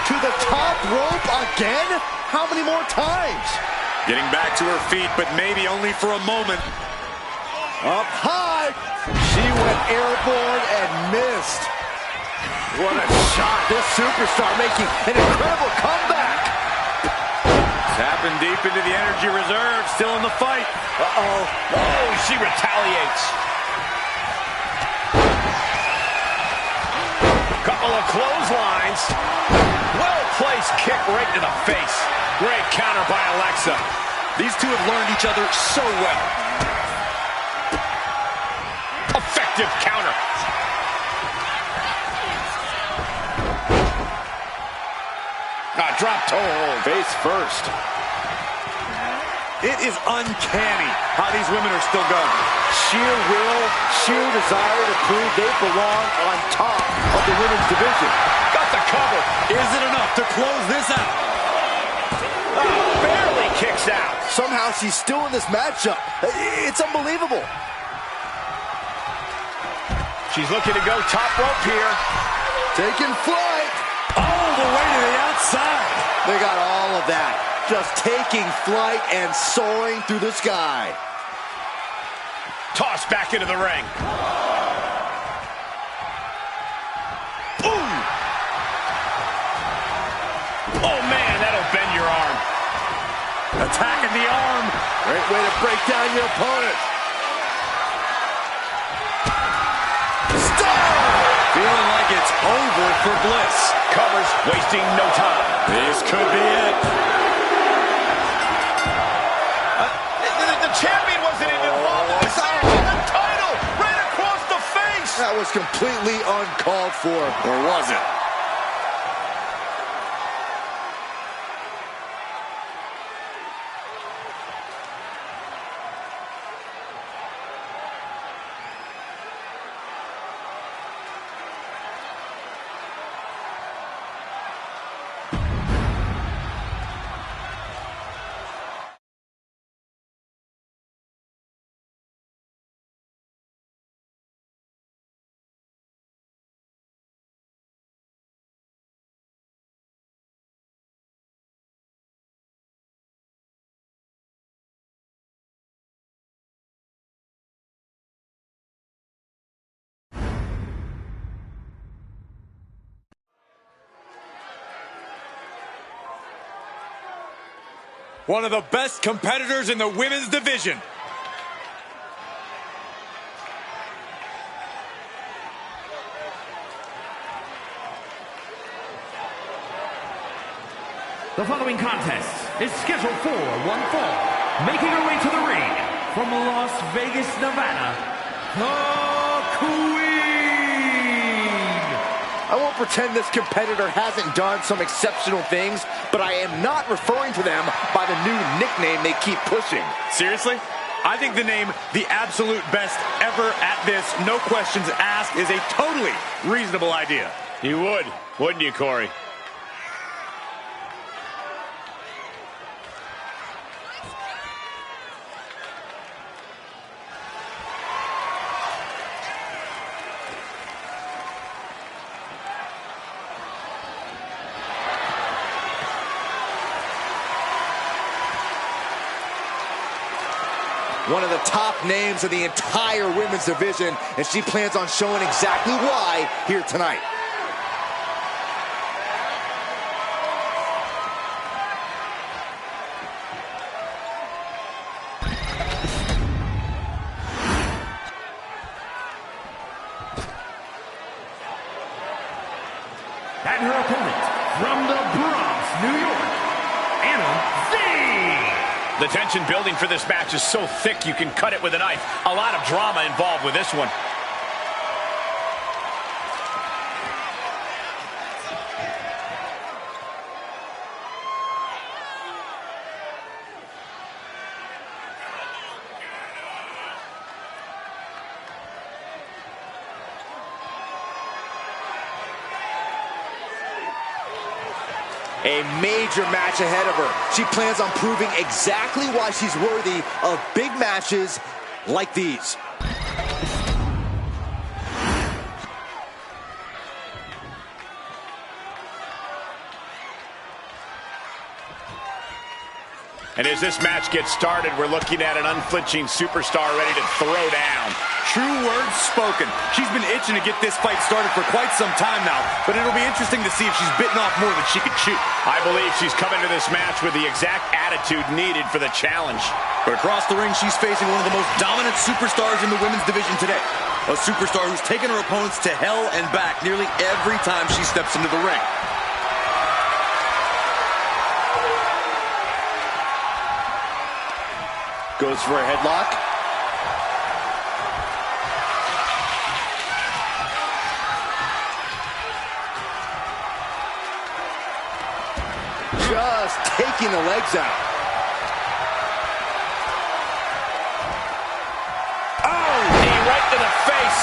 To the top rope again? How many more times? getting back to her feet, but maybe only for a moment. Up high. She went airborne and missed. What a shot. This superstar making an incredible comeback. Tapping deep into the energy reserve, still in the fight. Uh-oh. Oh, she retaliates. Couple of clotheslines. Well-placed kick right to the face. Great counter by Alexa. These two have learned each other so well. Effective counter. Drop toe hold. Face first. It is uncanny how these women are still going. Sheer will, sheer desire to prove they belong on top of the women's division. Got the cover. Is it enough to close this out? Barely kicks out. Somehow she's still in this matchup. It's unbelievable. She's looking to go top rope here. Taking flight. All the way to the outside. They got all of that. Just taking flight and soaring through the sky. Tossed back into the ring. Ooh. Oh, man, that'll bend your arm. Attacking the arm. Great way to break down your opponent. Feeling like it's over for Bliss. Covers, wasting no time. This could be it. The champion wasn't even involved in this match. The title right across the face. That was completely uncalled for. Or was it? One of the best competitors in the women's division. The following contest is scheduled for one fall. Making her way to the ring from Las Vegas, Nevada, the Queen! I won't pretend this competitor hasn't done some exceptional things, but I am not referring to them by the new nickname they keep pushing. Seriously? I think the name, the absolute best ever at this, no questions asked, is a totally reasonable idea. You would, wouldn't you, Corey? One of the top names of the entire women's division, and she plans on showing exactly why here tonight. And her opponent from the Bronx, New York, The tension building for this match is so thick you can cut it with a knife. A lot of drama involved with this one. A major match ahead of her. She plans on proving exactly why she's worthy of big matches like these. And as this match gets started, we're looking at an unflinching superstar ready to throw down. True words spoken. She's been itching to get this fight started for quite some time now, but it'll be interesting to see if she's bitten off more than she can chew. I believe she's coming to this match with the exact attitude needed for the challenge. But across the ring, she's facing one of the most dominant superstars in the women's division today. A superstar who's taken her opponents to hell and back nearly every time she steps into the ring. Goes for a headlock. Just taking the legs out. Oh, knee right to the face.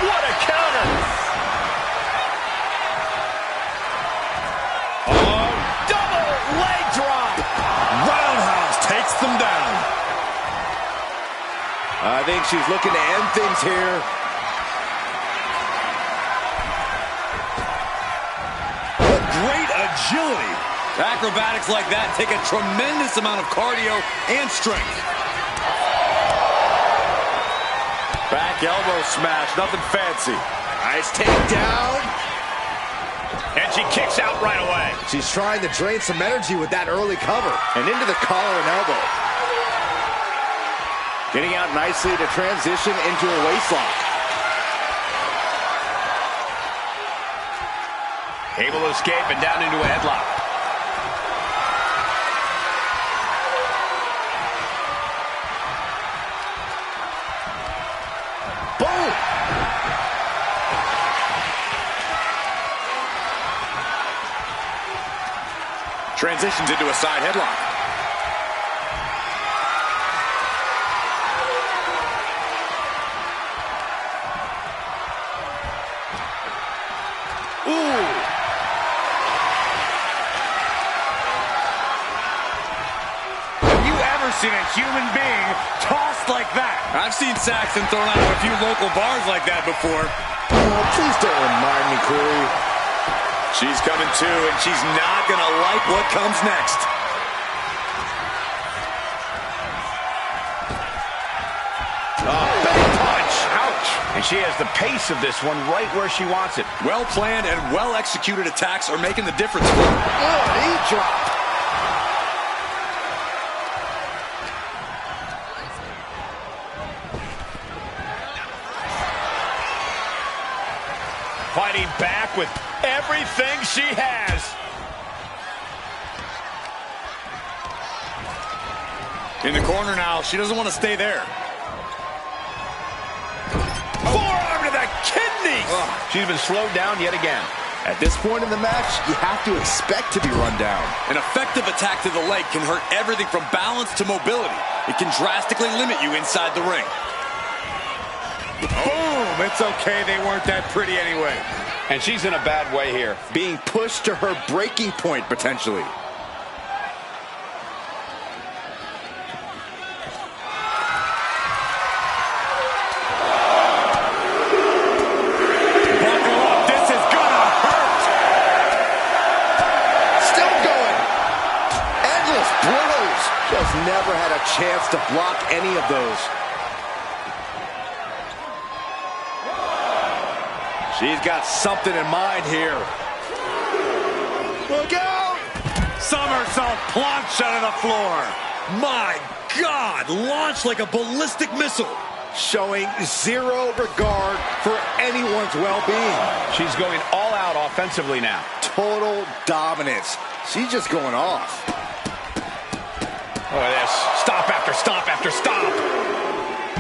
What a counter. Oh, double leg drop. Roundhouse takes them down. I think she's looking to end things here. What great agility. Acrobatics like that take a tremendous amount of cardio and strength. Back elbow smash, nothing fancy. Nice takedown. And she kicks out right away. She's trying to drain some energy with that early cover. And into the collar and elbow. Getting out nicely to transition into a waistlock. Able to escape and down into a headlock. Boom! Transitions into a side headlock. Seen a human being tossed like that. I've seen Saxton thrown out of a few local bars like that before. Oh, please don't remind me, Corey. She's coming too, and she's not going to like what comes next. Oh, big punch. Ouch. And she has the pace of this one right where she wants it. Well-planned and well-executed attacks are making the difference for her. Oh, knee drop. with everything she has. In the corner now, she doesn't want to stay there. Forearm to the kidneys. She's been slowed down yet again. At this point in the match, you have to expect to be run down. An effective attack to the leg can hurt everything from balance to mobility. It can drastically limit you inside the ring. Boom! It's okay, they weren't that pretty anyway. And she's in a bad way here. Being pushed to her breaking point, potentially. Never had a chance to block any of those. She's got something in mind here. Look out! Somersault plunge out of the floor. My God, launched like a ballistic missile. Showing zero regard for anyone's well-being. She's going all out offensively now. Total dominance. She's just going off. Look at this. Stop after stop after stop.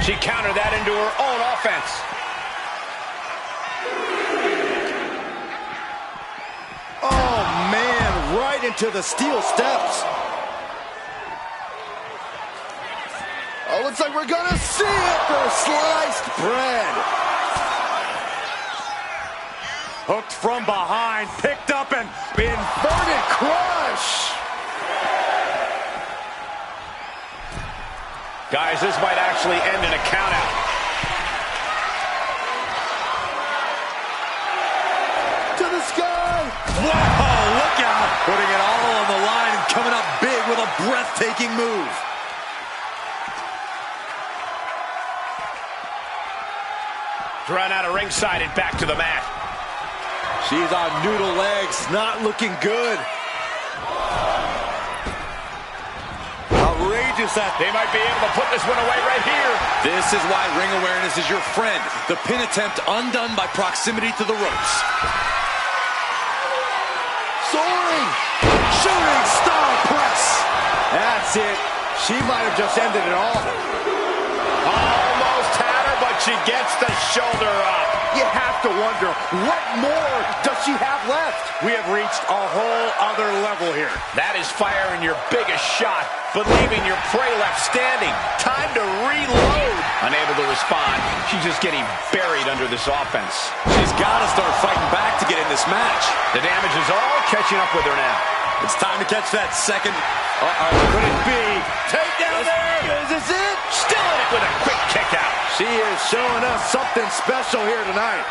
She countered that into her own offense. Oh, man, right into the steel steps. Oh, looks like we're going to see it for sliced bread. Hooked from behind, picked up and Inverted crush. Guys, this might actually end in a countout. To the sky. Whoa, look out. Putting it all on the line and coming up big with a breathtaking move. Run out of ringside and back to the mat. She's on noodle legs, not looking good. Outrageous that they might be able to put this one away right here. This is why ring awareness is your friend. The pin attempt undone by proximity to the ropes. Soaring, shooting star press. That's it. She might have just ended it all. Almost had her, but she gets the shoulder up. You have to wonder, what more does she have left? we have reached a whole other level here. That is firing your biggest shot, but leaving your prey left standing. Time to reload. Unable to respond. She's just getting buried under this offense. She's got to start fighting back to get in this match. The damage is all catching up with her now. It's time to catch that second. Could it be? Take down there. Is this it? Still in it with a quick kick out. She is showing us something special here tonight.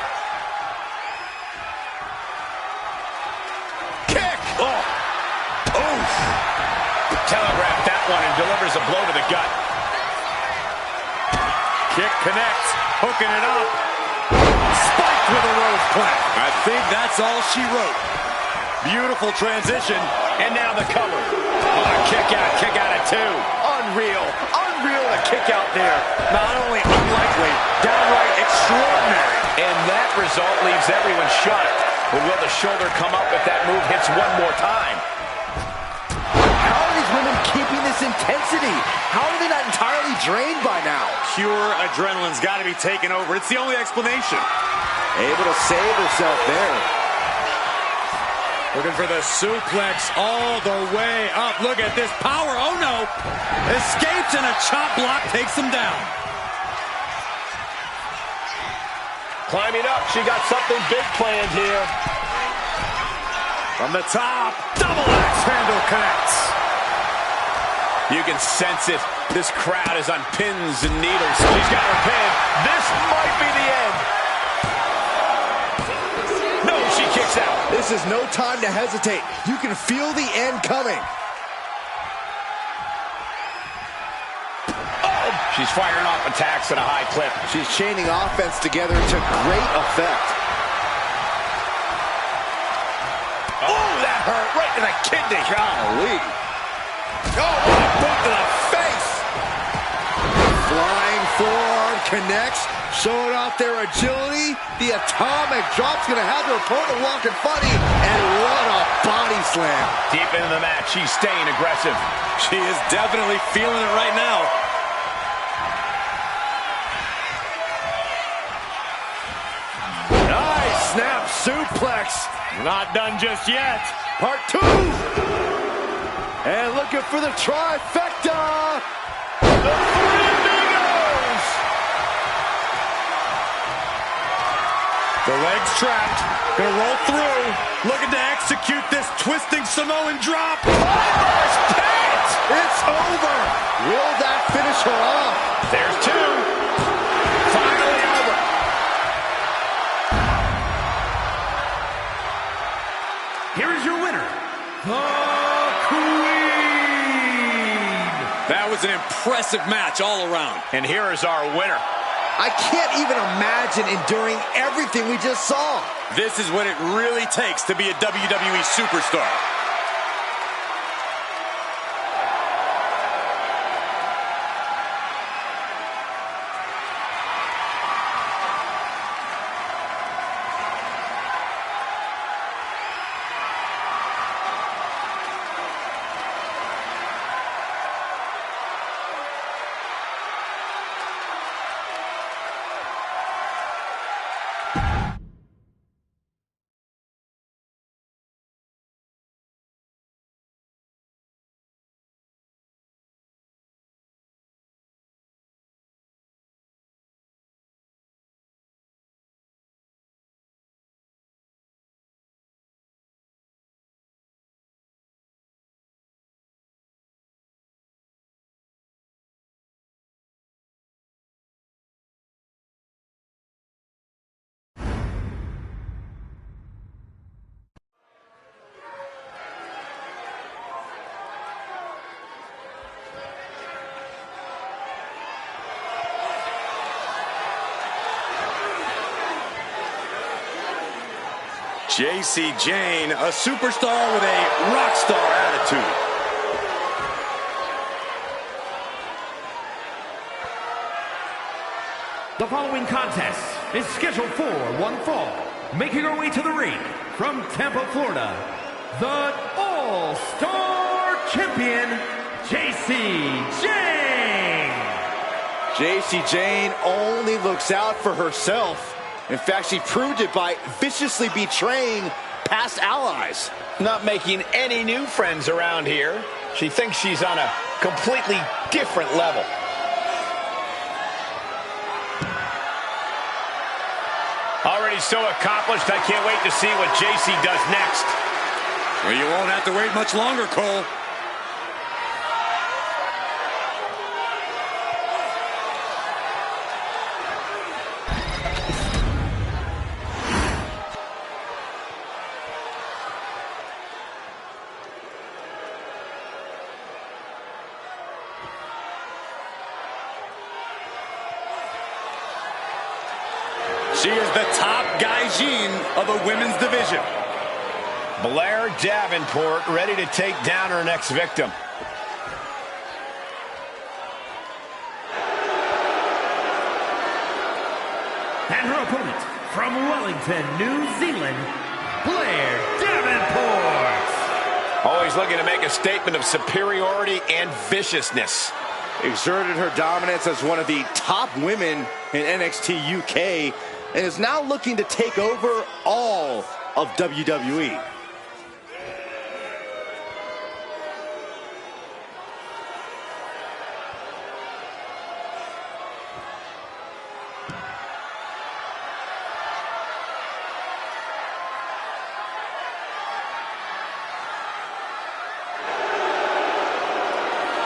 Kick. Oh. Oof. Telegraphed that one and delivers a blow to the gut. Kick connects, hooking it up. Spiked with a rose plant. I think that's all she wrote. Beautiful transition. And now the cover. Oh, kick out at two. Unreal to kick out there. Not only unlikely, downright extraordinary. And that result leaves everyone shocked. But will the shoulder come up if that move hits one more time? How are these women keeping this intensity? How are they not entirely drained by now? Pure adrenaline's got to be taken over. It's the only explanation. Able to save herself there. Looking for the suplex all the way up. Look at this power. Oh, no. Escapes and a chop block takes him down. Climbing up. She got something big planned here. From the top. Double axe handle connects. You can sense it. This crowd is on pins and needles. She's got her pin. This might be the end. No, she kicks out. This is no time to hesitate. You can feel the end coming. Oh, she's firing off attacks at a high clip. She's chaining offense together to great effect. Oh, that hurt right to the kidney. Golly. Oh, what a boot to the face. Flying forearm connects, showing off their agility. The atomic drop's going to have their opponent walking funny, and what a body slam. Deep into the match, she's staying aggressive. She is definitely feeling it right now. Nice snap suplex. Not done just yet. Part 2. And looking for the trifecta. The Three Amigos. The legs trapped. Gonna roll through. Looking to execute this twisting Samoan drop. Reverse pit. It's over. Will that finish her off? There's 2. Finally over. Here is your winner, the Queen. That was an impressive match all around. And here is our winner. I can't even imagine enduring everything we just saw. This is what it really takes to be a WWE superstar. Jacy Jane, a superstar with a rock star attitude. The following contest is scheduled for one fall. Making her way to the ring from Tampa, Florida, the All-Star Champion, Jacy Jane. Jacy Jane only looks out for herself. In fact, she proved it by viciously betraying past allies. Not making any new friends around here. She thinks she's on a completely different level. Already so accomplished, I can't wait to see what Jacy does next. Well, you won't have to wait much longer, Cole. She is the top gaijin of the women's division. Belair Davenport ready to take down her next victim. And her opponent from Wellington, New Zealand, Blair Davenport. Always looking to make a statement of superiority and viciousness. Exerted her dominance as one of the top women in NXT UK and is now looking to take over all of WWE.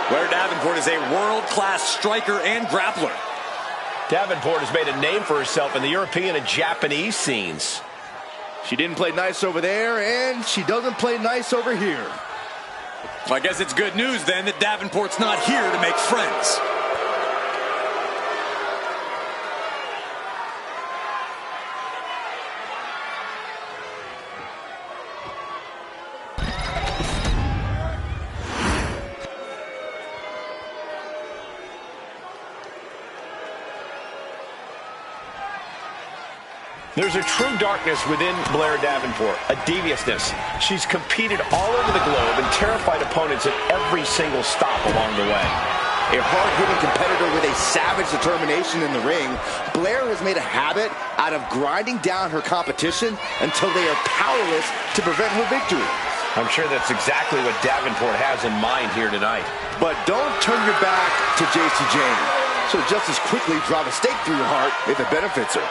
Blair Davenport is a world-class striker and grappler. Davenport has made a name for herself in the European and Japanese scenes. She didn't play nice over there, and she doesn't play nice over here. Well, I guess it's good news then that Davenport's not here to make friends. There's a true darkness within Blair Davenport, a deviousness. She's competed all over the globe and terrified opponents at every single stop along the way. A hard-hitting competitor with a savage determination in the ring, Blair has made a habit out of grinding down her competition until they are powerless to prevent her victory. I'm sure that's exactly what Davenport has in mind here tonight. But don't turn your back to Jacy Jane. She'll just as quickly drive a stake through your heart if it benefits her.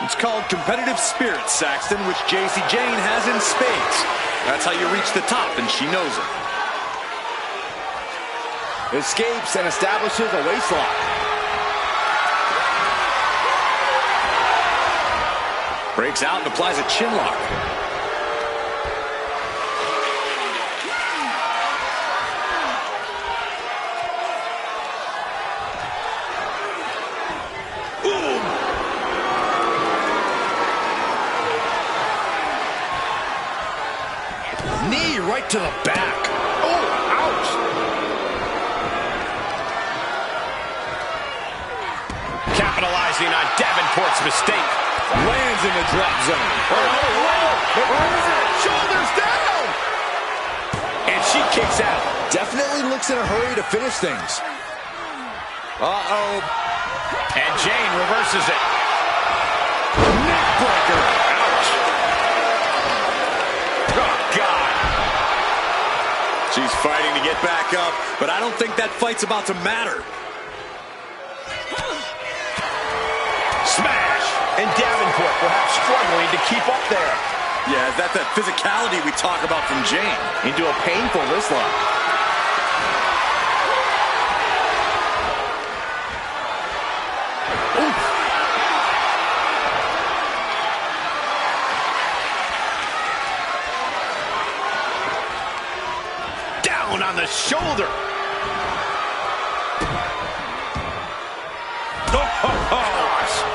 It's called competitive spirit, Saxton, which Jacy Jane has in spades. That's how you reach the top, and she knows it. Escapes and establishes a waistlock. Breaks out and applies a chin lock. Knee right to the back. Oh, ouch. Capitalizing on Davenport's mistake. Lands in the drop zone. Shoulders down. And she kicks out. Definitely looks in a hurry to finish things. Uh-oh. And Jane reverses it. Neckbreaker. Ouch. Oh, God. She's fighting to get back up, but I don't think that fight's about to matter. Smash. And Davenport perhaps struggling to keep up there. Yeah, is that physicality we talk about from Jane? Into a painful wrist lock. On the shoulder.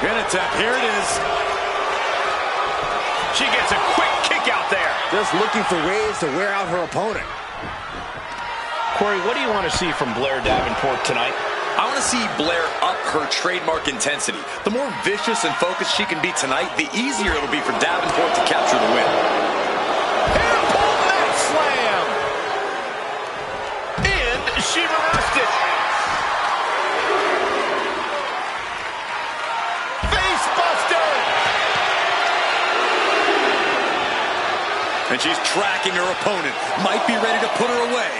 Pin attempt. Here it is. She gets a quick kick out there. Just looking for ways to wear out her opponent. Corey, what do you want to see from Blair Davenport tonight? I want to see Blair up her trademark intensity. The more vicious and focused she can be tonight, the easier it'll be for Davenport to capture the win. Hair pull neck slam. And she reversed it. Face buster. And she's tracking her opponent. Might be ready to put her away.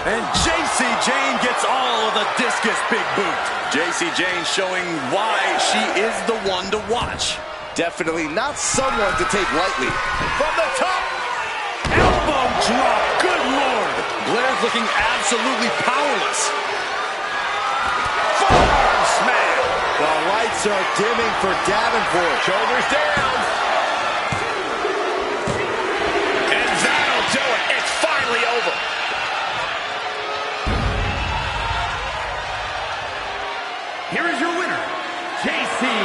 And Jacy Jane gets all of the discus big boot. Jacy Jane showing why she is the one to watch. Definitely not someone to take lightly. From the top. Elbow drop. Good Lord. Blair's looking absolutely powerless. Forearm smash. The lights are dimming for Davenport. Shoulders down. And that'll do it. It's finally over. Here is your winner, Jacy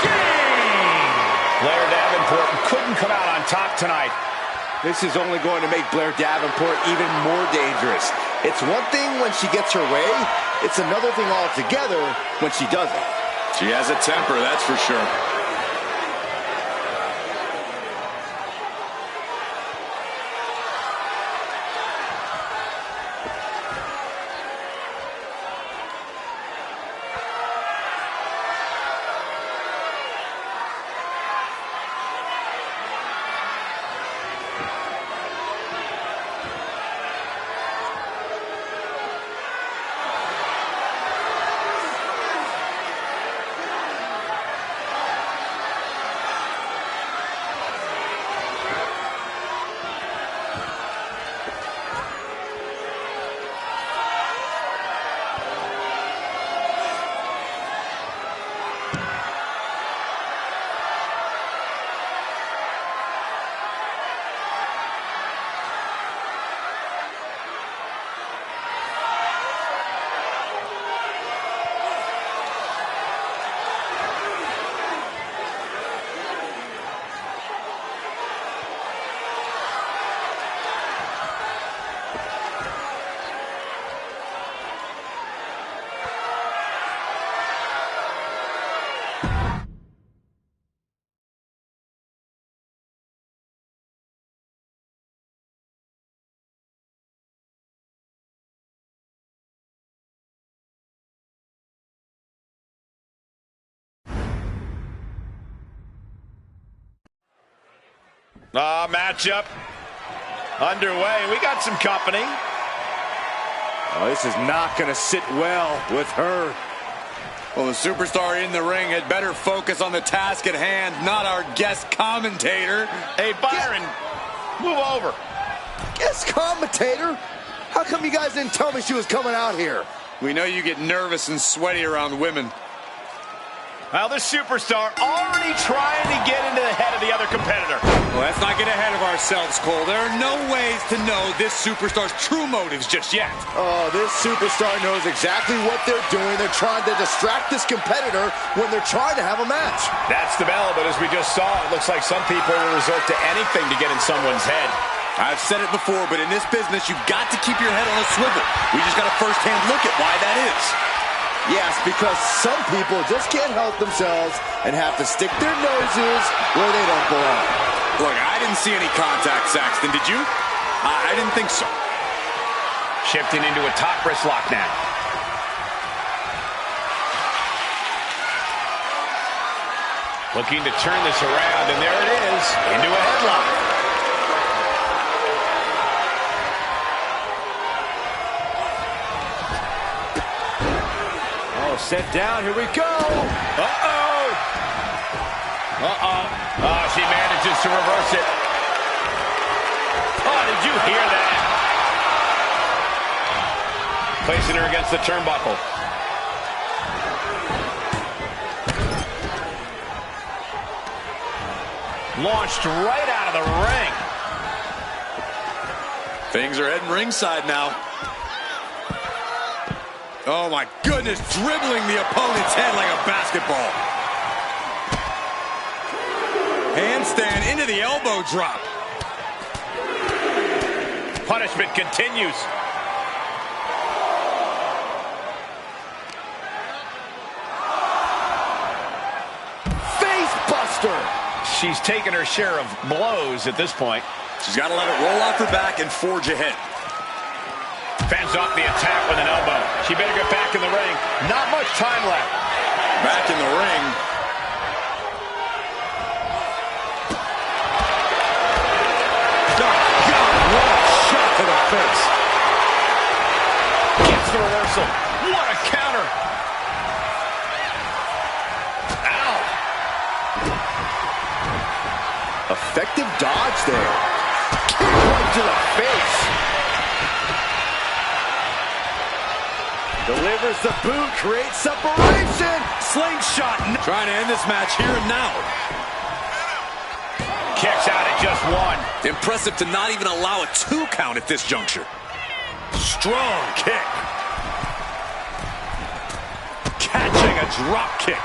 Jane. Blair Davenport couldn't come out on top tonight. This is only going to make Blair Davenport even more dangerous. It's one thing when she gets her way. It's another thing altogether when she doesn't. She has a temper, that's for sure. Matchup underway. We got some company. Oh, this is not going to sit well with her. Well, the superstar in the ring had better focus on the task at hand, not our guest commentator. Hey, Byron, move over. Guest commentator? How come you guys didn't tell me she was coming out here? We know you get nervous and sweaty around women. Well, this superstar already trying to get into the head of the other competitor. Well, let's not get ahead of ourselves, Cole. There are no ways to know this superstar's true motives just yet. Oh, this superstar knows exactly what they're doing. They're trying to distract this competitor when they're trying to have a match. That's the bell, but as we just saw, it looks like some people will resort to anything to get in someone's head. I've said it before, but in this business, you've got to keep your head on a swivel. We just got a first-hand look at why that is. Yes, because some people just can't help themselves and have to stick their noses where they don't belong. Look, I didn't see any contact, Saxton. Did you? I didn't think so. Shifting into a top wrist lock now. Looking to turn this around, and there it is, into a headlock. Set down, here we go. Uh-oh. Oh, she manages to reverse it. Oh, did you hear that? Placing her against the turnbuckle. Launched right out of the ring. Things are heading ringside now. Oh, my goodness, dribbling the opponent's head like a basketball. Handstand into the elbow drop. Punishment continues. Face buster. She's taken her share of blows at this point. She's got to let it roll off her back and forge ahead. Fends off the attack with an elbow. She better get back in the ring. Not much time left. Back in the ring. Oh, God, what a shot to the face. Gets the reversal. What a counter. Ow. Effective dodge there. Kick right to the face. Delivers the boot, creates separation. Slingshot. Trying to end this match here and now. Kicks out at just one. Impressive to not even allow a 2 count at this juncture. Strong kick. Catching a drop kick.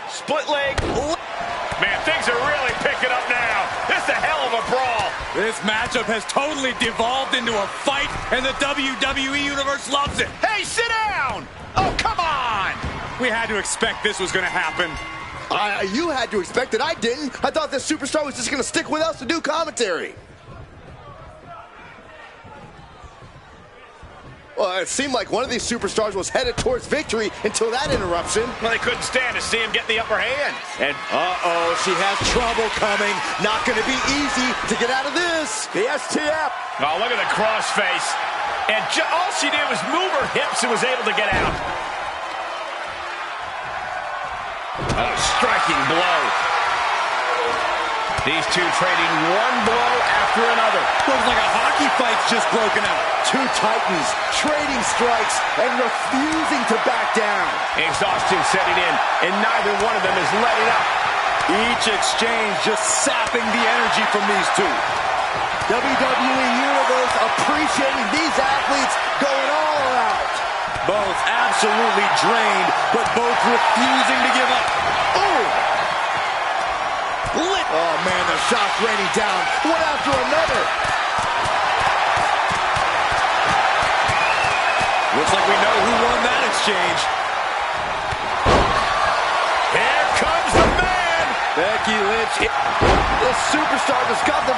Split leg. Man, things are really picking up now. This is a hell of a brawl. This matchup has totally devolved into a fight, and the WWE Universe loves it. Hey, sit down. Oh, come on. We had to expect this was going to happen. You had to expect it. I didn't. I thought this superstar was just going to stick with us to do commentary. Well, it seemed like one of these superstars was headed towards victory until that interruption. Well, they couldn't stand to see him get the upper hand. And, she has trouble coming. Not going to be easy to get out of this. The STF. Oh, look at the crossface. And all she did was move her hips and was able to get out. Oh, striking blow. These two trading one blow after another. Looks like a hockey fight's just broken out. Two titans trading strikes and refusing to back down. Exhaustion setting in, and neither one of them is letting up. Each exchange just sapping the energy from these two. WWE Universe appreciating these athletes going all out. Both absolutely drained, but both refusing to give up. Oh! Lit. Oh, man, the shots raining down, one after another. Looks like we know who won that exchange. Here comes the man! Becky Lynch. This superstar just got the...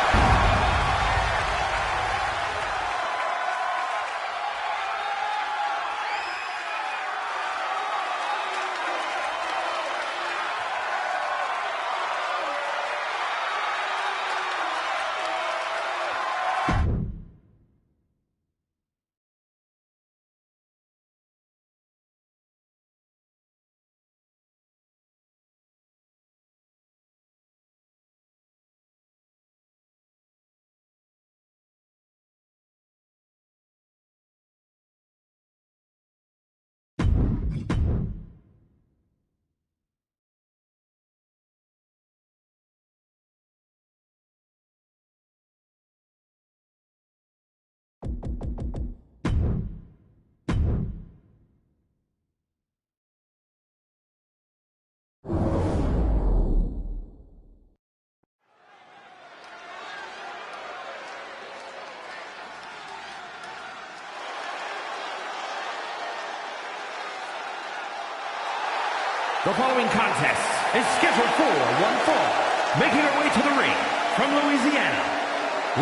The following contest is scheduled for one fall. Making her way to the ring from Louisiana,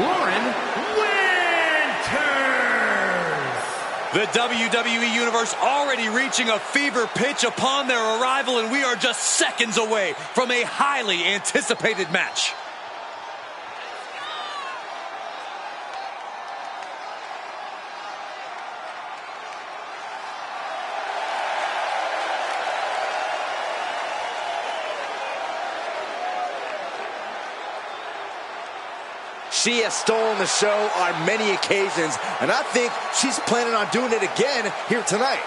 Lauren Winters. The WWE Universe already reaching a fever pitch upon their arrival, and we are just seconds away from a highly anticipated match. She has stolen the show on many occasions, and I think she's planning on doing it again here tonight.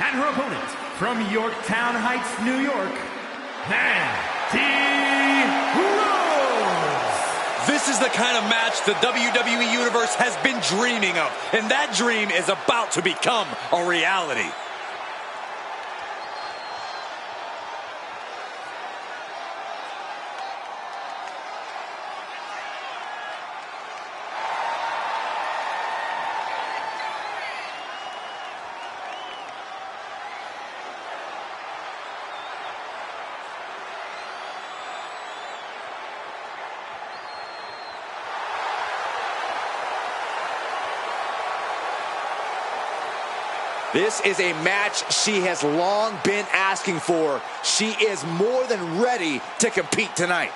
And her opponent, from Yorktown Heights, New York, Indi Rose. This is the kind of match the WWE Universe has been dreaming of, and that dream is about to become a reality. This is a match she has long been asking for. She is more than ready to compete tonight.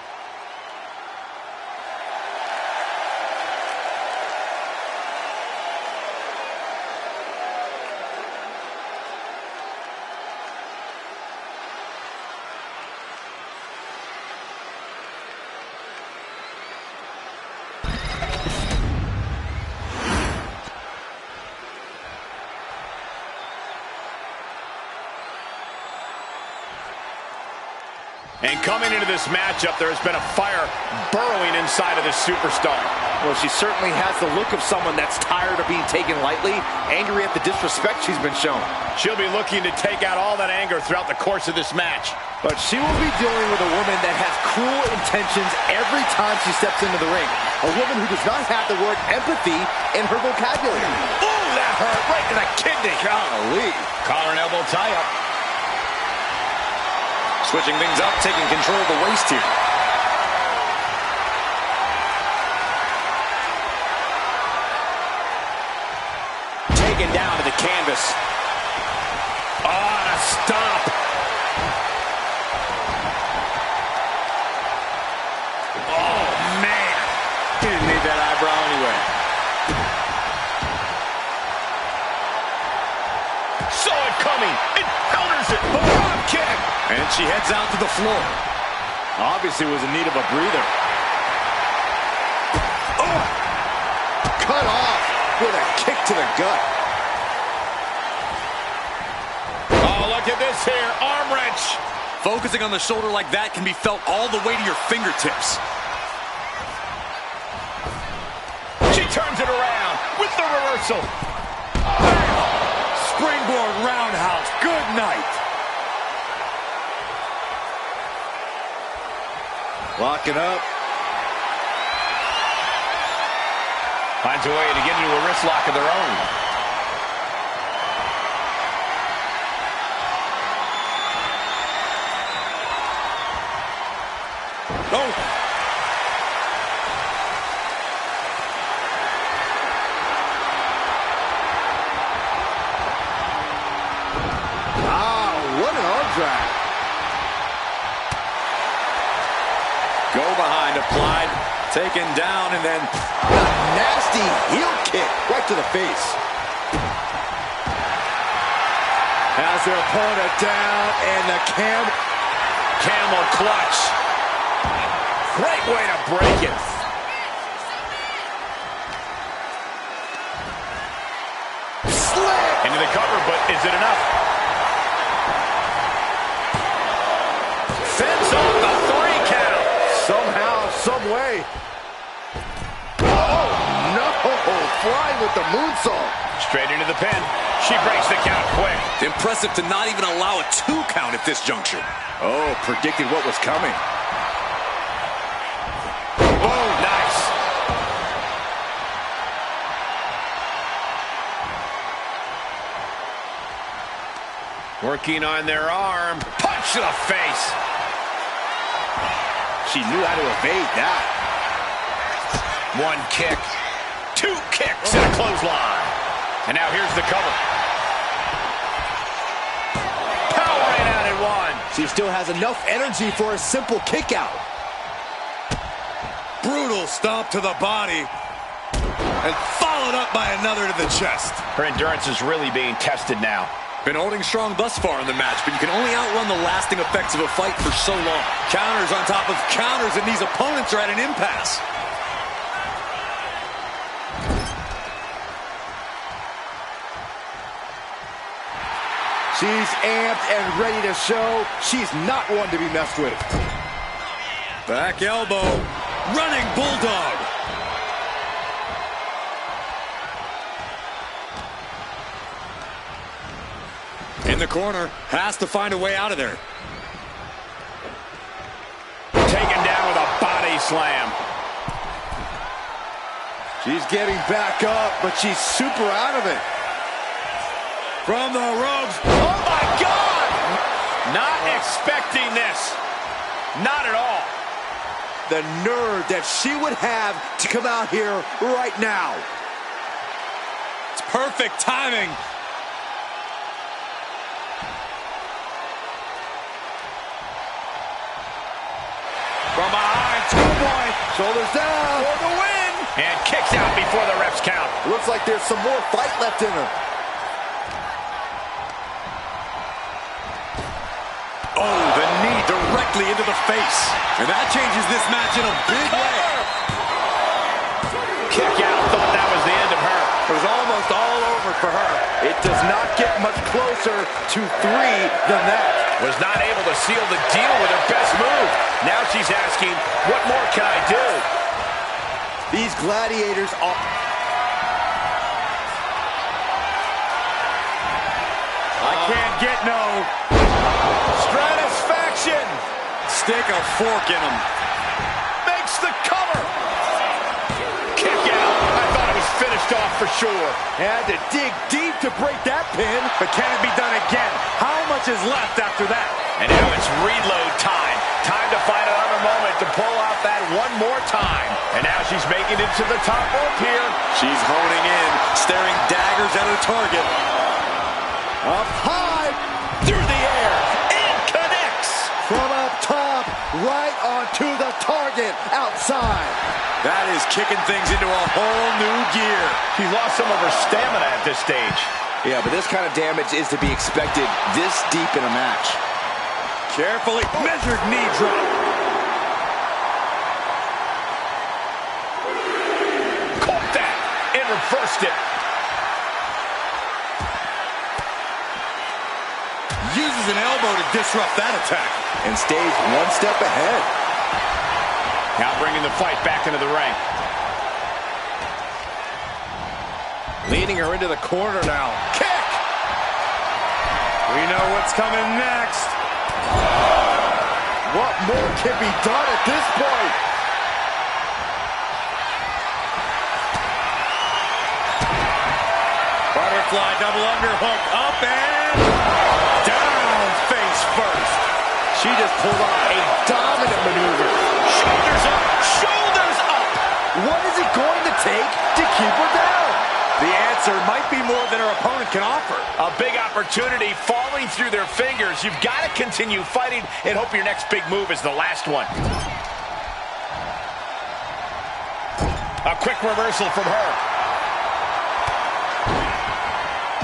And coming into this matchup, there has been a fire burrowing inside of this superstar. Well, she certainly has the look of someone that's tired of being taken lightly, angry at the disrespect she's been shown. She'll be looking to take out all that anger throughout the course of this match. But she will be dealing with a woman that has cruel intentions every time she steps into the ring. A woman who does not have the word empathy in her vocabulary. Ooh, that hurt right in the kidney. Golly. Collar and elbow tie-up. Switching things up, taking control of the waist here. Taken down to the canvas. Oh, a stomp. Oh, man. He didn't need that eyebrow anyway. Saw it coming. It counters it. The drop kick. And she heads out to the floor. Obviously was in need of a breather. Oh! Cut off with a kick to the gut. Oh, look at this here. Arm wrench. Focusing on the shoulder like that can be felt all the way to your fingertips. She turns it around with the reversal. Springboard roundhouse. Good night. Locking up. Finds a way to get into a wrist lock of their own. Oh. What an arm drag. Go behind, applied, taken down, and then A nasty heel kick right to the face. Has their opponent down, and the camel clutch. Great way to break it. Slam! Into the cover, but is it enough? Fence off the 3 count. Somehow, some way. Oh, no. the moonsault. Straight into the pin. She breaks the count quick. Impressive to not even allow a 2 count at this juncture. Oh, predicted what was coming. Boom, nice. Working on their arm. Punch to the face. She knew how to evade that. 1 kick. 2 kicks and a clothesline. And now here's the cover. Powering out at 1. She still has enough energy for a simple kick out. Brutal stomp to the body. And followed up by another to the chest. Her endurance is really being tested now. Been holding strong thus far in the match, but you can only outrun the lasting effects of a fight for so long. Counters on top of counters, and these opponents are at an impasse. She's amped and ready to show she's not one to be messed with. Back elbow. Running bulldog. In the corner. Has to find a way out of there. Taken down with a body slam. She's getting back up, but she's super out of it. From the ropes. Oh, my God! Not expecting this. Not at all. The nerve that she would have to come out here right now. It's perfect timing. From behind, 2-point. Shoulders down. For the win. And kicks out before the refs count. Looks like there's some more fight left in her. Oh, the knee directly into the face. And that changes this match in a big way. Kick out. Thought that was the end of her. It was almost all over for her. It does not get much closer to 3 than that. Was not able to seal the deal with her best move. Now she's asking, what more can I do? These gladiators are... I can't get no... Stratisfaction. Stick a fork in him. Makes the cover. Kick out. I thought it was finished off for sure. Had to dig deep to break that pin. But can it be done again? How much is left after that? And now it's reload time. Time to find another moment to pull out that one more time. And now she's making it to the top rope here. She's honing in, staring daggers at her target. Up high. Through the air. And connects. From up top, right onto the target outside. That is kicking things into a whole new gear. She's lost some of her stamina at this stage. Yeah, but this kind of damage is to be expected this deep in a match. Carefully measured knee drop. Caught that and reversed it. Uses an elbow to disrupt that attack. And stays one step ahead. Now bringing the fight back into the ring. Leading her into the corner now. Kick! We know what's coming next. What more can be done at this point? Butterfly double underhook. Up and down face first. She just pulled off a dominant maneuver. Shoulders up! Shoulders up! What is it going to take to keep her down? The answer might be more than her opponent can offer. A big opportunity falling through their fingers. You've got to continue fighting and hope your next big move is the last one. A quick reversal from her.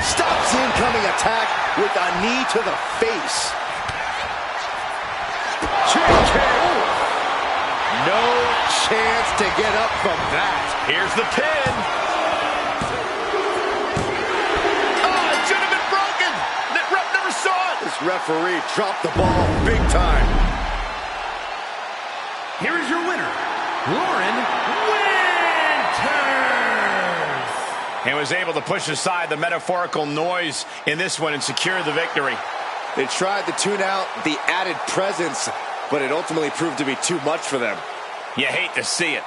Stops incoming attack with a knee to the face. No chance to get up from that. Here's the pin. Oh, it should have been broken. The ref never saw it. This referee dropped the ball big time. Here is your winner, Lauren Winters. and was able to push aside the metaphorical noise in this one and secure the victory. They tried to tune out the added presence, but it ultimately proved to be too much for them. You hate to see it.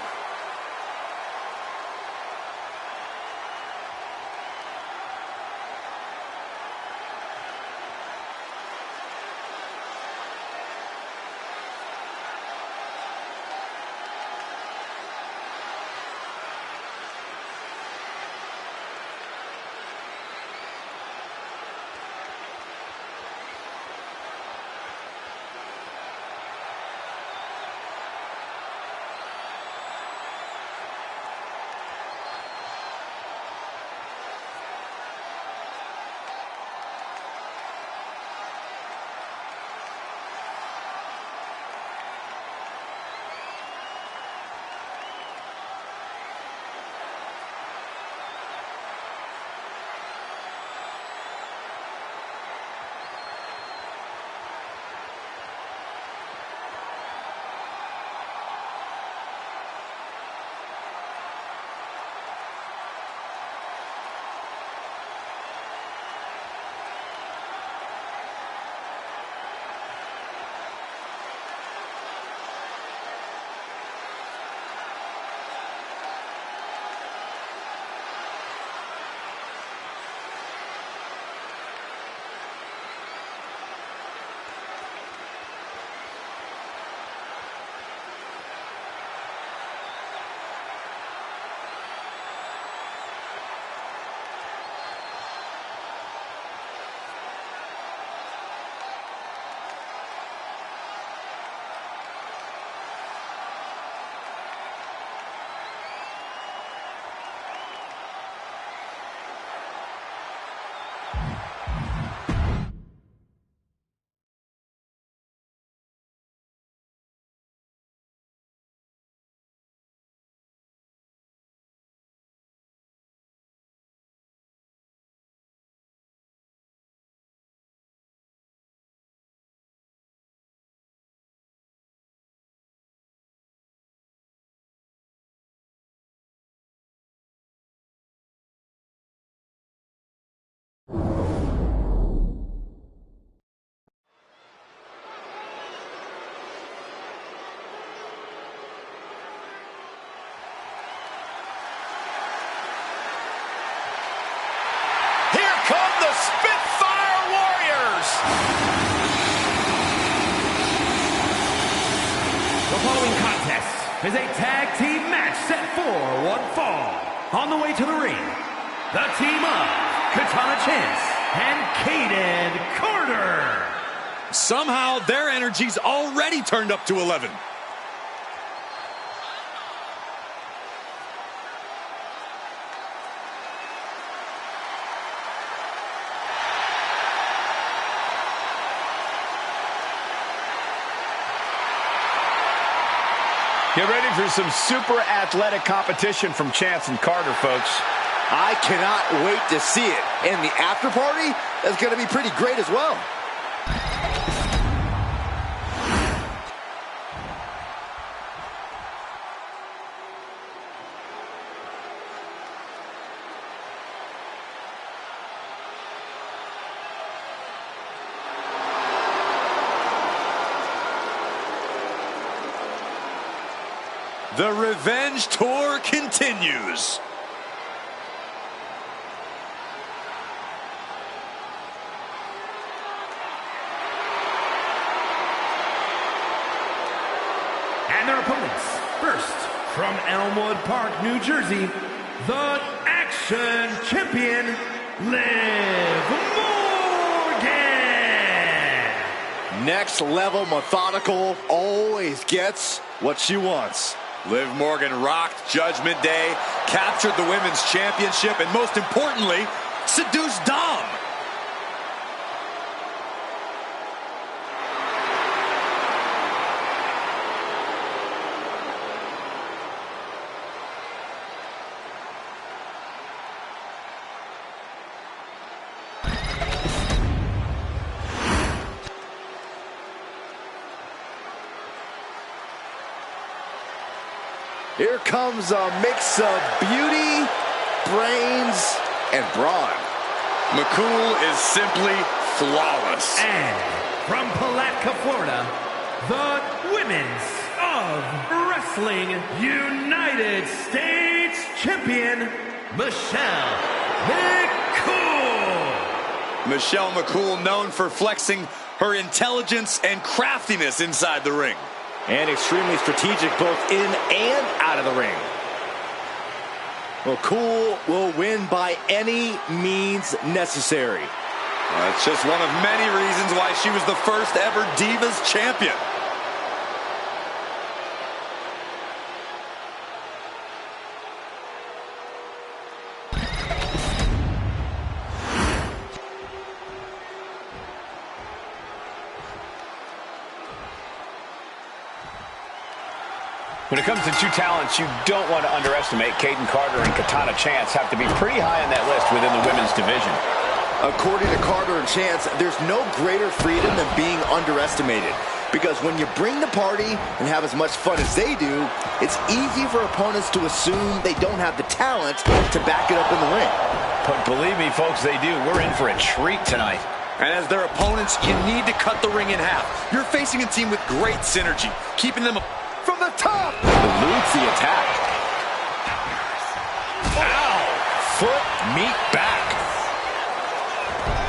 Is a tag team match set for one fall. On the way to the ring, the team of Katana Chance and Caden Carter. Somehow their energy's already turned up to 11. Get ready for some super athletic competition from Chance and Carter, folks. I cannot wait to see it. And the after party is going to be pretty great as well. The revenge tour continues. And their opponents, first, from Elmwood Park, New Jersey, the Action Champion, Liv Morgan. Next level methodical, always gets what she wants. Liv Morgan rocked Judgment Day, captured the Women's Championship, and most importantly, seduced Dom. Here comes a mix of beauty brains and brawn. McCool is simply flawless. And from Palatka, Florida, the Women's of Wrestling United States Champion, Michelle McCool. Michelle McCool, known for flexing her intelligence and craftiness inside the ring. And extremely strategic both in and out of the ring. McCool will win by any means necessary. That's just one of many reasons why she was the first ever Divas champion. When it comes to two talents you don't want to underestimate, Kayden Carter and Katana Chance have to be pretty high on that list within the women's division. According to Carter and Chance, there's no greater freedom than being underestimated. Because when you bring the party and have as much fun as they do, it's easy for opponents to assume they don't have the talent to back it up in the ring. But believe me, folks, they do. We're in for a treat tonight. And as their opponents, you need to cut the ring in half. You're facing a team with great synergy, keeping them from the top. Eludes the attack. Ow! Foot meet back.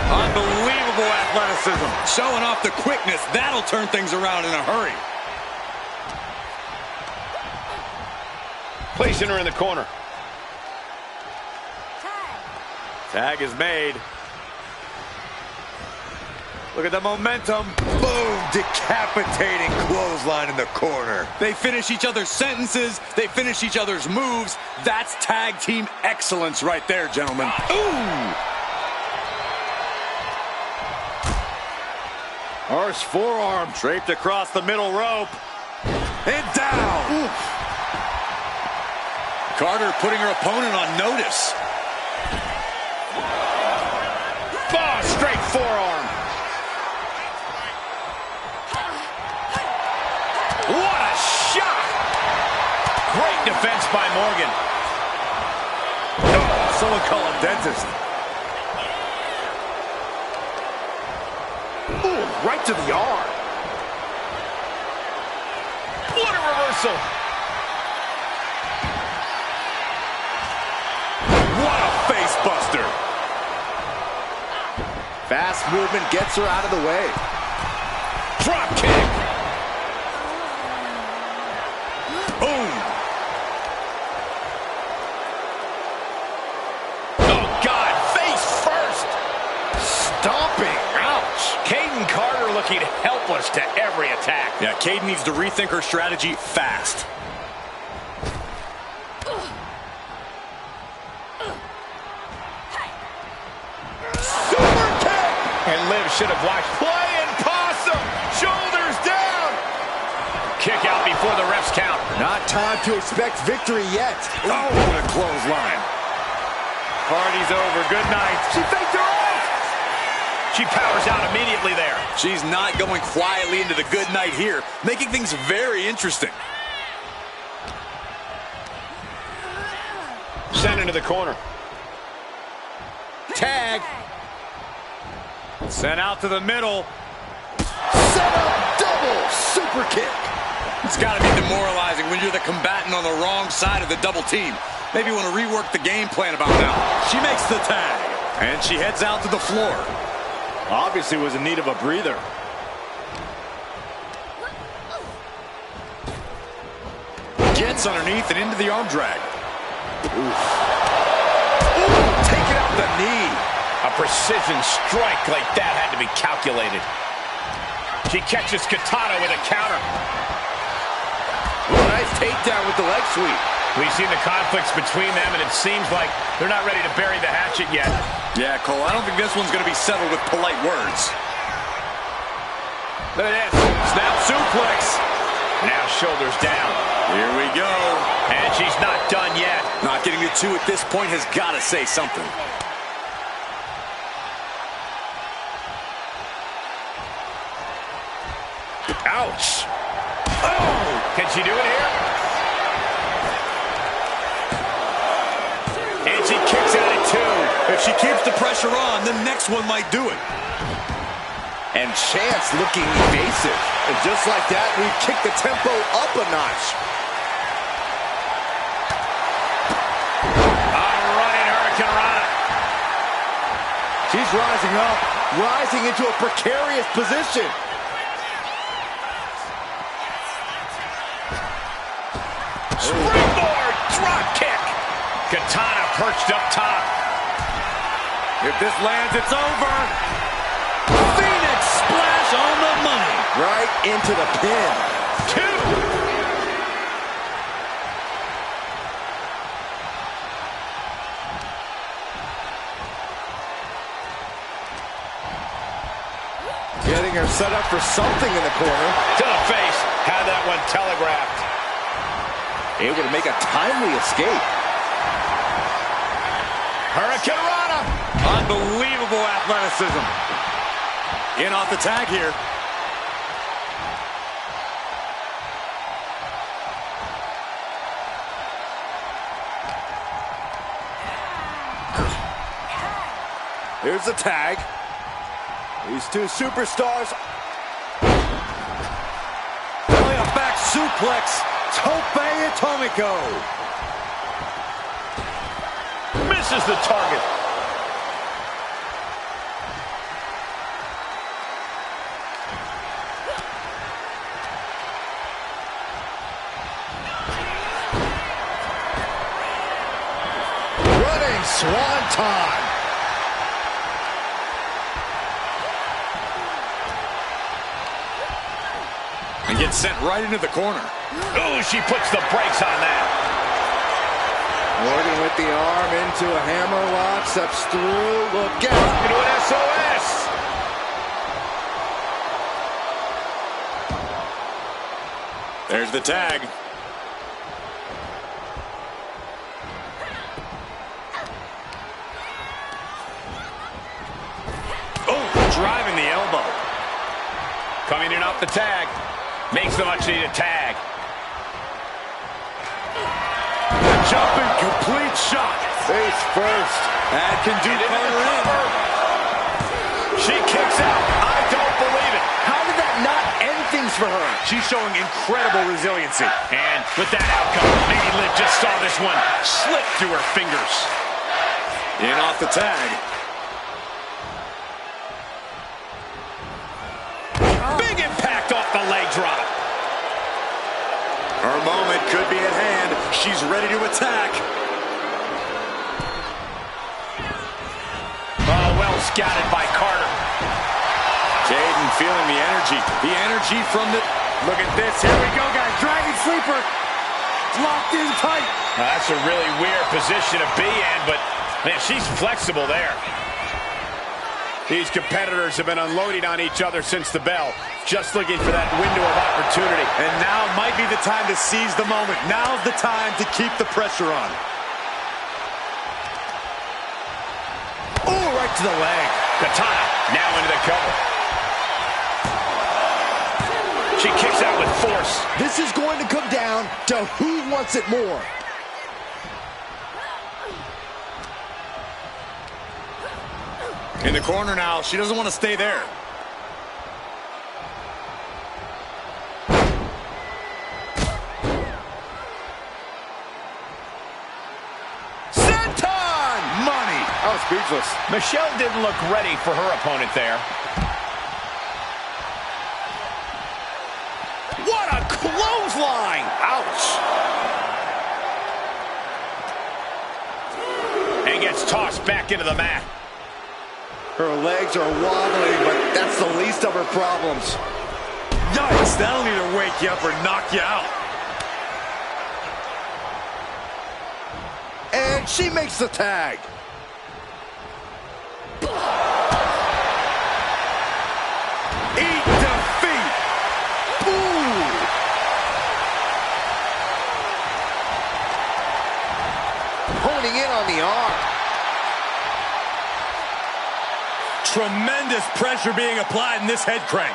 Unbelievable athleticism. Showing off the quickness. That'll turn things around in a hurry. Placing her in the corner. Tag is made. Look at the momentum. Boom! Decapitating clothesline in the corner. They finish each other's sentences. They finish each other's moves. That's tag team excellence right there, gentlemen. Ooh! Harsh forearm draped across the middle rope. And down. Ooh. Carter putting her opponent on notice. Oh, straight forearm. What a shot! Great defense by Morgan. Oh, someone call a dentist. Ooh, right to the arm. What a reversal. What a face buster. Fast movement gets her out of the way. Drop kick. Boom. Oh, God, face first. Stomping. Ouch. Kayden Carter looking helpless to every attack. Yeah, Kayden needs to rethink her strategy fast. Super kick. And Liv should have watched. Playing possum. Shoulders down. Kick out before the ref's count. Not time to expect victory yet. Oh, what a clothesline. Party's over. Good night. She faked her out. She powers out immediately there. She's not going quietly into the good night here, making things very interesting. Sent into the corner. Tag. Sent out to the middle. Set up double super kick. It's got to be demoralizing when you're the combatant on the wrong side of the double team. Maybe you want to rework the game plan about now. She makes the tag. And she heads out to the floor. Obviously was in need of a breather. Gets underneath and into the arm drag. Ooh, taking out the knee. A precision strike like that had to be calculated. She catches Katana with a counter. Ooh, nice takedown with the leg sweep. We've seen the conflicts between them, and it seems like they're not ready to bury the hatchet yet. Yeah, Cole, I don't think this one's going to be settled with polite words. Look at this. Snap suplex. Now shoulders down. Here we go. And she's not done yet. Not getting to two at this point has got to say something. Ouch. Oh! Can she do it here? And she kicks out at 2. If she keeps the pressure on, the next one might do it. And Chance looking evasive. And just like that, we kick the tempo up a notch. A running hurricanrana. She's rising up, rising into a precarious position. Springboard drop kick. Katana perched up top. If this lands, it's over. Phoenix splash on the money. Right into the pin. 2. Getting her set up for something in the corner. To the face. Had that one telegraphed. Able to make a timely escape. Hurricanrana. Unbelievable athleticism. In off the tag here. Here's the tag. These two superstars. Belly up back suplex. Tope Atomico. Misses the target. Running swanton. And gets sent right into the corner. Ooh, she puts the brakes on that. Morgan with the arm into a hammerlock, steps through, look out. Into an SOS. There's the tag. Oh, driving the elbow. Coming in off the tag. Makes the much-needed tag. Jumping complete shot. Face first. That can do cover in. She kicks out. I don't believe it. How did that not end things for her? She's showing incredible resiliency. And with that outcome, maybe Liv just saw this one slip through her fingers. In off the tag. Big impact off the leg drop. Her moment could be at hand. She's ready to attack. Oh, well scouted by Carter. Jade feeling the energy. The energy from the... Look at this. Here we go, guys. Dragon Sleeper. Locked in tight. Now, that's a really weird position to be in, but, man, she's flexible there. These competitors have been unloading on each other since the bell, just looking for that window of opportunity. And now might be the time to seize the moment. Now's the time to keep the pressure on. Oh, right to the leg. Katana now into the cover. She kicks out with force. This is going to come down to who wants it more. In the corner now. She doesn't want to stay there. Senton! Money! I was speechless. Michelle didn't look ready for her opponent there. What a clothesline! Ouch! And gets tossed back into the mat. Her legs are wobbling, but that's the least of her problems. Yikes, that'll either wake you up or knock you out. And she makes the tag. Eat defeat. Ooh! Honing in on the arm. Tremendous pressure being applied in this head crank.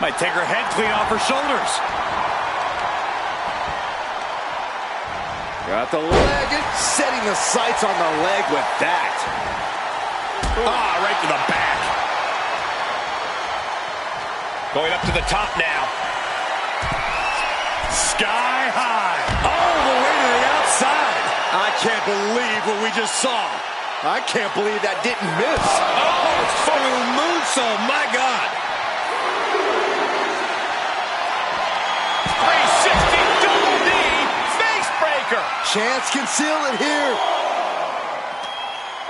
Might take her head clean off her shoulders. Got the leg and setting the sights on the leg with that. Ah, right to the back. Going up to the top now. Sky high. All the way to the outside. I can't believe what we just saw. I can't believe that didn't miss. Oh, through moonsault, my God. 360 double knee face breaker. Chance can seal it here.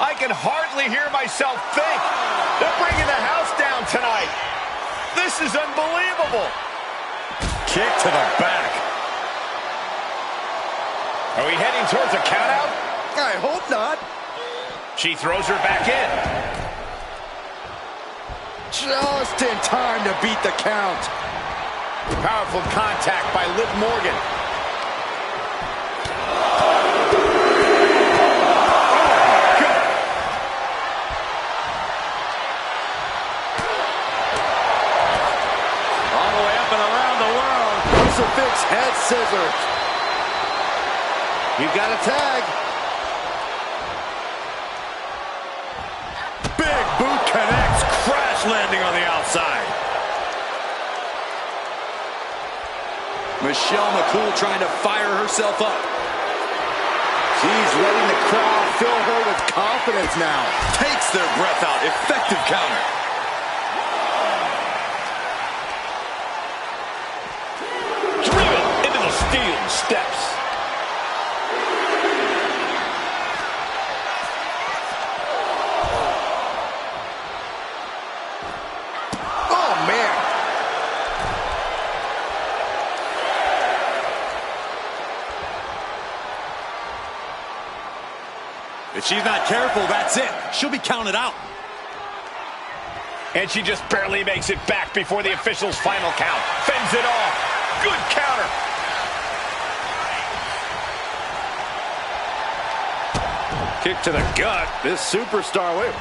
I can hardly hear myself think. They're bringing the house down tonight. This is unbelievable. Kick to the back. Are we heading towards a countout? I hope not. She throws her back in. Just in time to beat the count. Powerful contact by Liv Morgan. All the way up and around the world. Crucifix head scissors. You got a tag. Big boot connects. Crash landing on the outside. Michelle McCool trying to fire herself up. She's letting the crowd fill her with confidence now. Takes their breath out. Effective counter. Driven into the steel steps. Oh, man. If she's not careful, that's it. She'll be counted out. And she just barely makes it back before the official's final count. Fends it off. Good counter. Kick to the gut. This superstar, wait.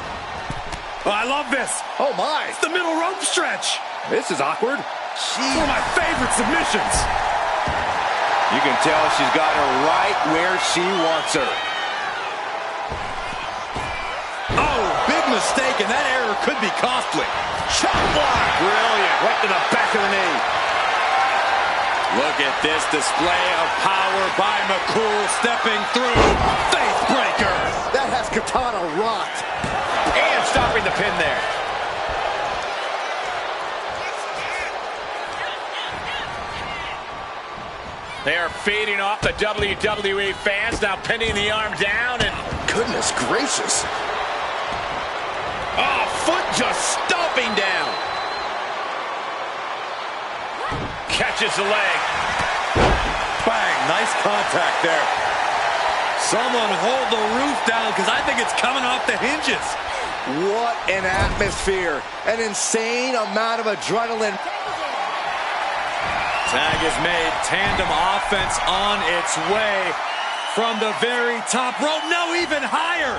Oh, I love this. Oh, my. It's the middle rope stretch. This is awkward. One of my favorite submissions. You can tell she's got her right where she wants her. Oh, big mistake, and that error could be costly. Chop block. Brilliant. Right to the back of the knee. Look at this display of power by McCool stepping through. Faith breaker. That has Katana rocked. And stopping the pin there. They are feeding off the WWE fans, now pinning the arm down, and Goodness gracious. oh, foot just stomping down. Catches the leg. Bang, nice contact there. Someone hold the roof down because I think it's coming off the hinges. What an atmosphere. An insane amount of adrenaline. Tag is made. Tandem offense on its way from the very top rope. No, even higher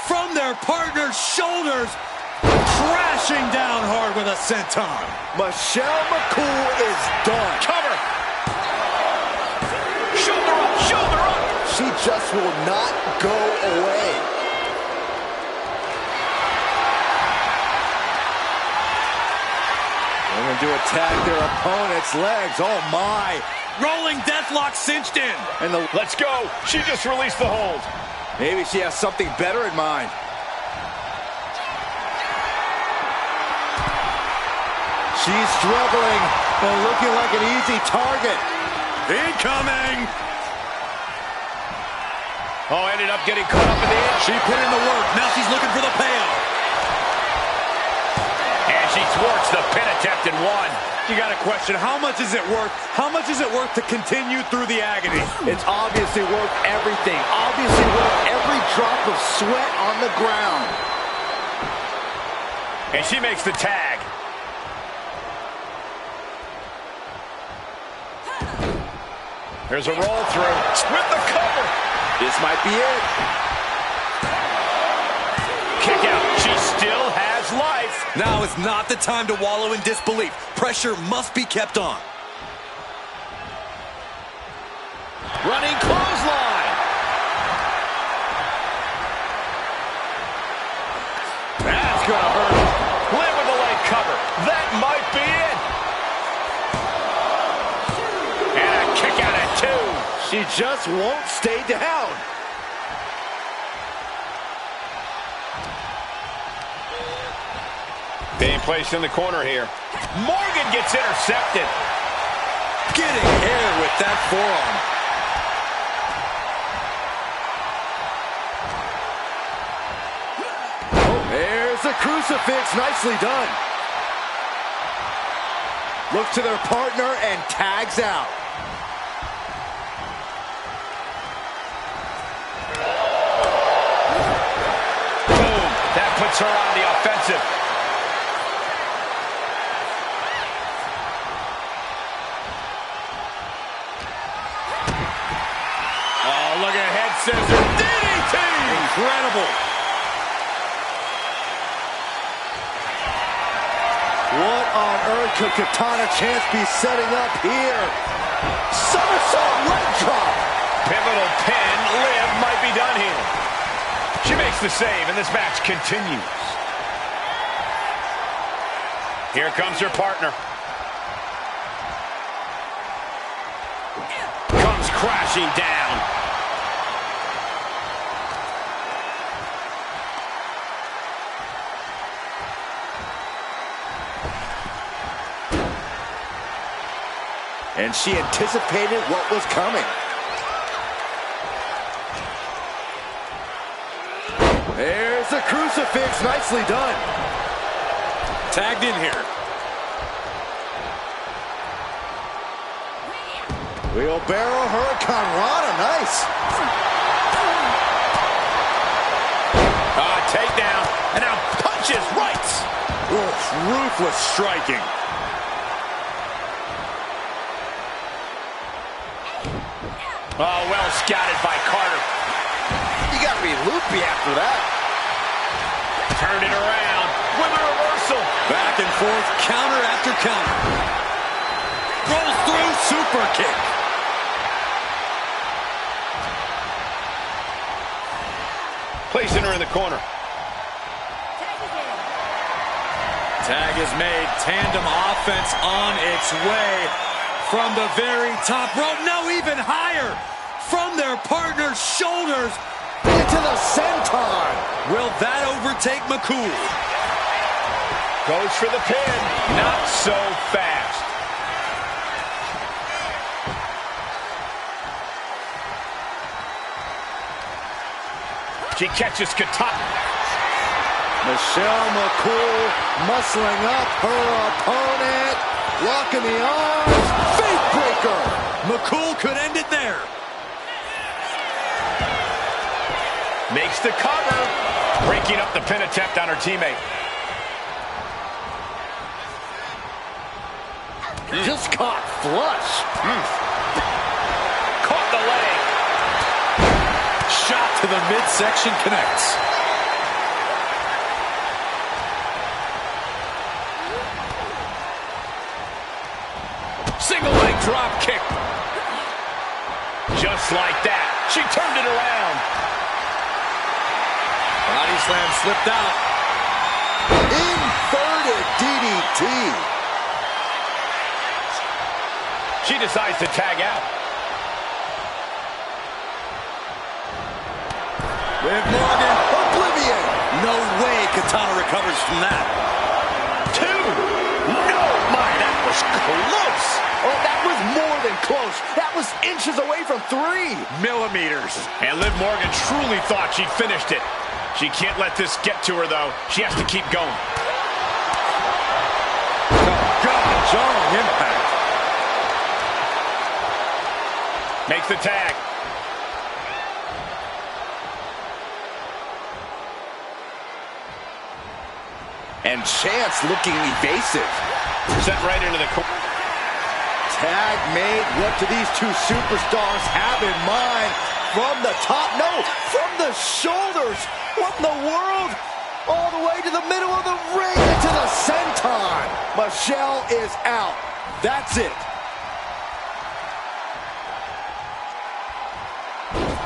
from their partner's shoulders. Crashing down hard with a senton. Michelle McCool is done. Cover. Shoulder up, shoulder up. She just will not go away. They're going to attack their opponent's legs. Oh, my. Rolling deathlock cinched in. And Let's go. She just released the hold. maybe she has something better in mind. She's struggling and looking like an easy target. Incoming. Oh, ended up getting caught up in the edge. She put in the work. Now she's looking for the payoff. And she thwarts the pin attempt and won. You got a question. How much is it worth? How much is it worth to continue through the agony? It's obviously worth everything. Obviously worth every drop of sweat on the ground. And she makes the tag. There's a roll through with the cover. This might be it. Kick out. She still has life. Now is not the time to wallow in disbelief. Pressure must be kept on. Running clothesline. She just won't stay down. Being placed in the corner here. Morgan gets intercepted. Getting air with that forearm. Oh, there's the crucifix. Nicely done. Looks to their partner and tags out. Boom. That puts her on the offensive. Oh, look at head scissors. DDT! Incredible. What on earth could Katana Chance be setting up here? Somersault leg drop. Pivotal pin. Liv might be done here. She makes the save, and this match continues. Here comes her partner. Comes crashing down. And she anticipated what was coming. There's the crucifix. Nicely done. Tagged in here. Wheelbarrow Hurricane Rana. Nice. Takedown. And now punches right. Ruthless striking. Oh, well scouted by Carter. You gotta be loopy after that. Turned it around with a reversal. Back and forth, counter after counter. Rolls through, super kick. Placing her in the corner. Tag is made. Tandem offense on its way. From the very top rope, no, even higher. From their partner's shoulders. Into the senton. Will that overtake McCool? Goes for the pin. Not so fast. She catches Katana. Michelle McCool muscling up her opponent. Locking the arms. Fate breaker. McCool could end it there. Makes the cover. Breaking up the pin attempt on her teammate. Just caught flush. Caught the leg. Shot to the midsection connects. Single leg drop kick. Just like that. She turned it around. Body slam slipped out. Inverted DDT. She decides to tag out. Liv Morgan. Oblivion. No way Katana recovers from that. 2. No, my, that was close. Oh, that was more than close. That was inches away from 3 millimeters. And Liv Morgan truly thought she'd finished it. She can't let this get to her, though. She has to keep going. God, jarring impact. Makes the tag. And Chance looking evasive. Set right into the corner. Tag made. What do these two superstars have in mind? From the top, no, from the shoulders. What in the world? All the way to the middle of the ring into the senton. Michelle is out. That's it.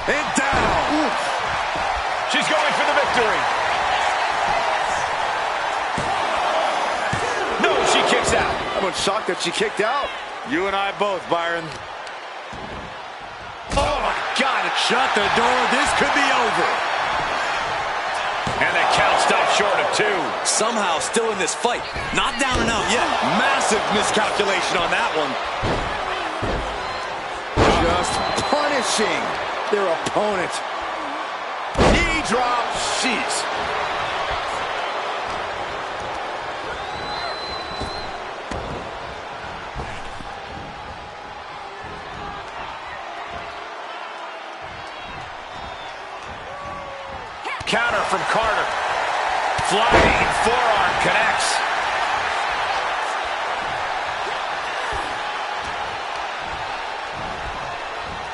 And down. Oof. She's going for the victory. No, she kicks out. I'm shocked that she kicked out. You and I both, Byron. Oh, Shut the door. This could be over. And the count stopped short of 2. Somehow still in this fight. Not down and out yet. Massive miscalculation on that one. Just punishing their opponent. Knee drop. Jeez. Counter from Carter. Flying forearm connects.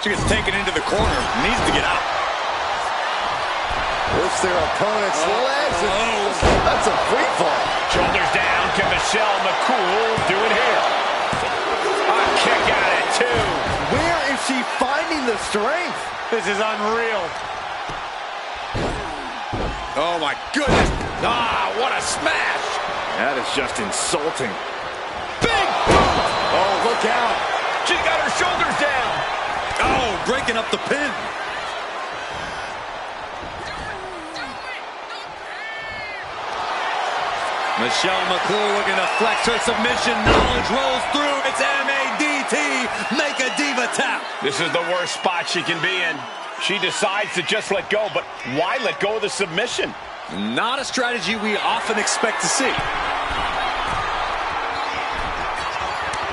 She gets taken into the corner. Needs to get out. Lifts their opponent's legs. That's a free fall. Shoulders down. Can Michelle McCool do it here? A kick out at 2. Where is she finding the strength? This is unreal. Oh, my goodness. Ah, what a smash. That is just insulting. Big boot. Oh, look out. She got her shoulders down. Oh, breaking up the pin. Michelle McCool looking to flex her submission. Knowledge rolls through. It's MADT. Make a diva tap. This is the worst spot she can be in. She decides to just let go, but why let go of the submission? Not a strategy we often expect to see.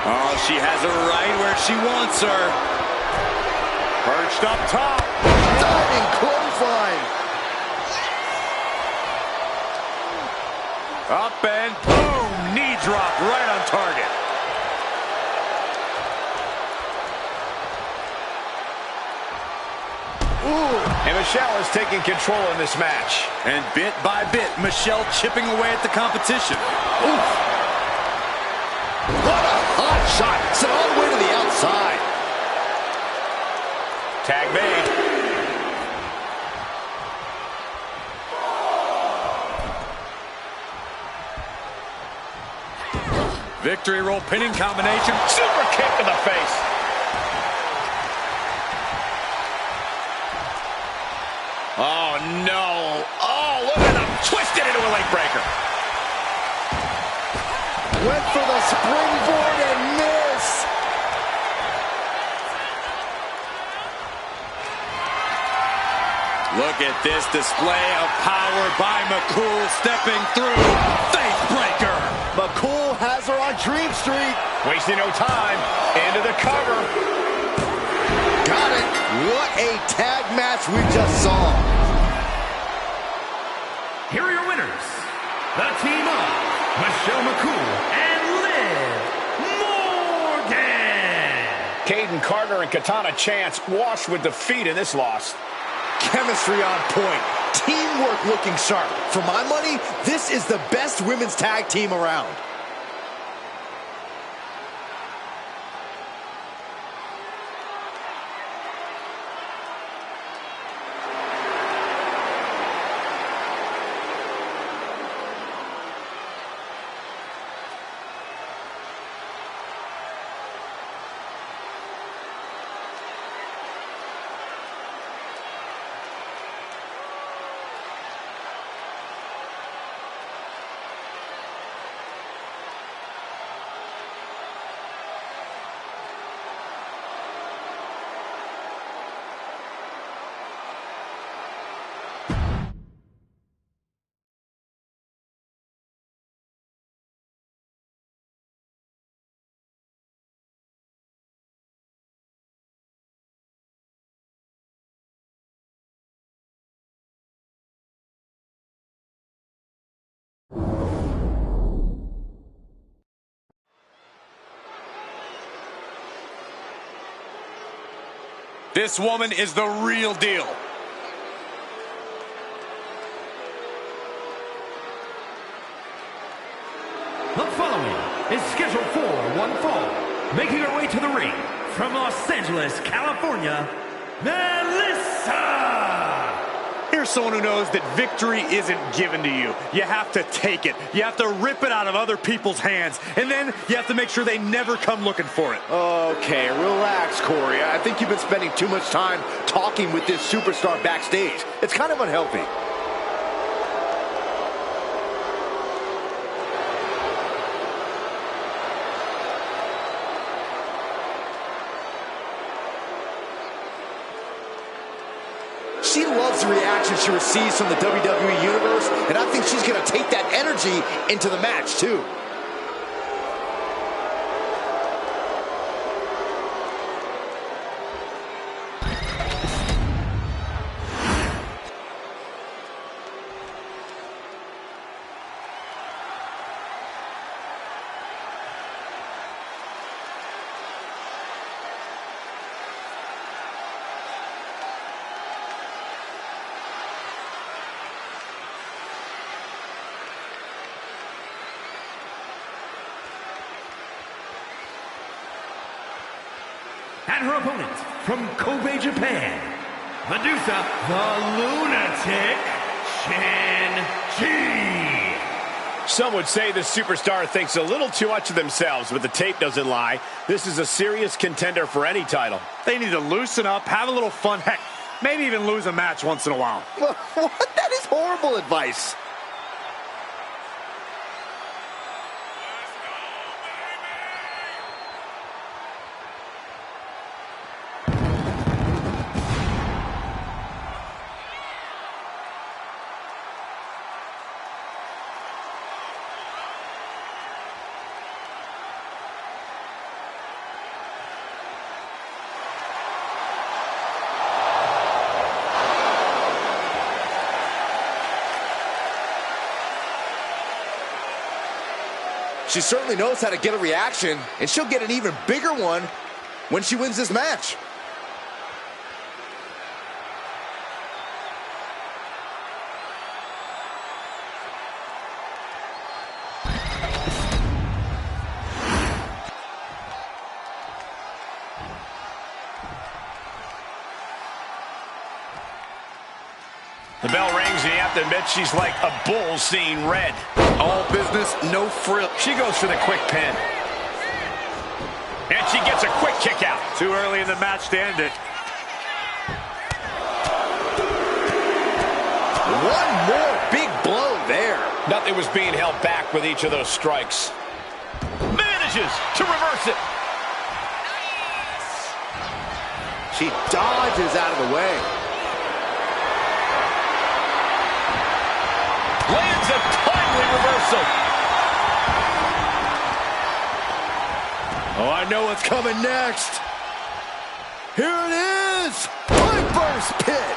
Oh, she has her right where she wants her. Perched up top. Diving clothesline. Up and boom. Knee drop right on target. And Michelle is taking control in this match. And bit by bit, Michelle chipping away at the competition. Oof. What a hot shot. Sent all the way to the outside. Tag made. Victory roll pinning combination. Super kick to the face. Oh, no. Oh, look at him. Twisted into a leg breaker. Went for the springboard and missed. Look at this display of power by McCool stepping through. Face breaker. McCool has her on Dream Street. Wasting no time. Into the cover. Got it. What a tag match we just saw. Here are your winners. The team of Michelle McCool and Liv Morgan. Caden Carter and Katana Chance washed with defeat in this loss. Chemistry on point. Teamwork looking sharp. For my money, this is the best women's tag team around. This woman is the real deal. The following is scheduled for one fall. Making her way to the ring from Los Angeles, California, Melissa. Here Here's someone who knows that victory isn't given to you. You have to take it. You have to rip it out of other people's hands. And then you have to make sure they never come looking for it. Okay, relax, Corey. I think you've been spending too much time talking with this superstar backstage. It's kind of unhealthy. She loves the reaction she receives from the WWE Universe, and I think she's going to take that energy into the match, too. And her opponent from Kobe, Japan, Medusa, the Lunatic, Shin-Ji. Some would say the superstar thinks a little too much of themselves, but the tape doesn't lie. This is a serious contender for any title. They need to loosen up, have a little fun, heck, maybe even lose a match once in a while. What? That is horrible advice. She certainly knows how to get a reaction, and she'll get an even bigger one when she wins this match. The bell rings, and you have to admit she's like a bull seeing red. All business, no frill. She goes for the quick pin. And she gets a quick kick out. Too early in the match to end it. One more big blow there. Nothing was being held back with each of those strikes. Manages to reverse it. She dodges out of the way. Lands a timely reversal. Oh, I know what's coming next. Here it is. Piper's Pit.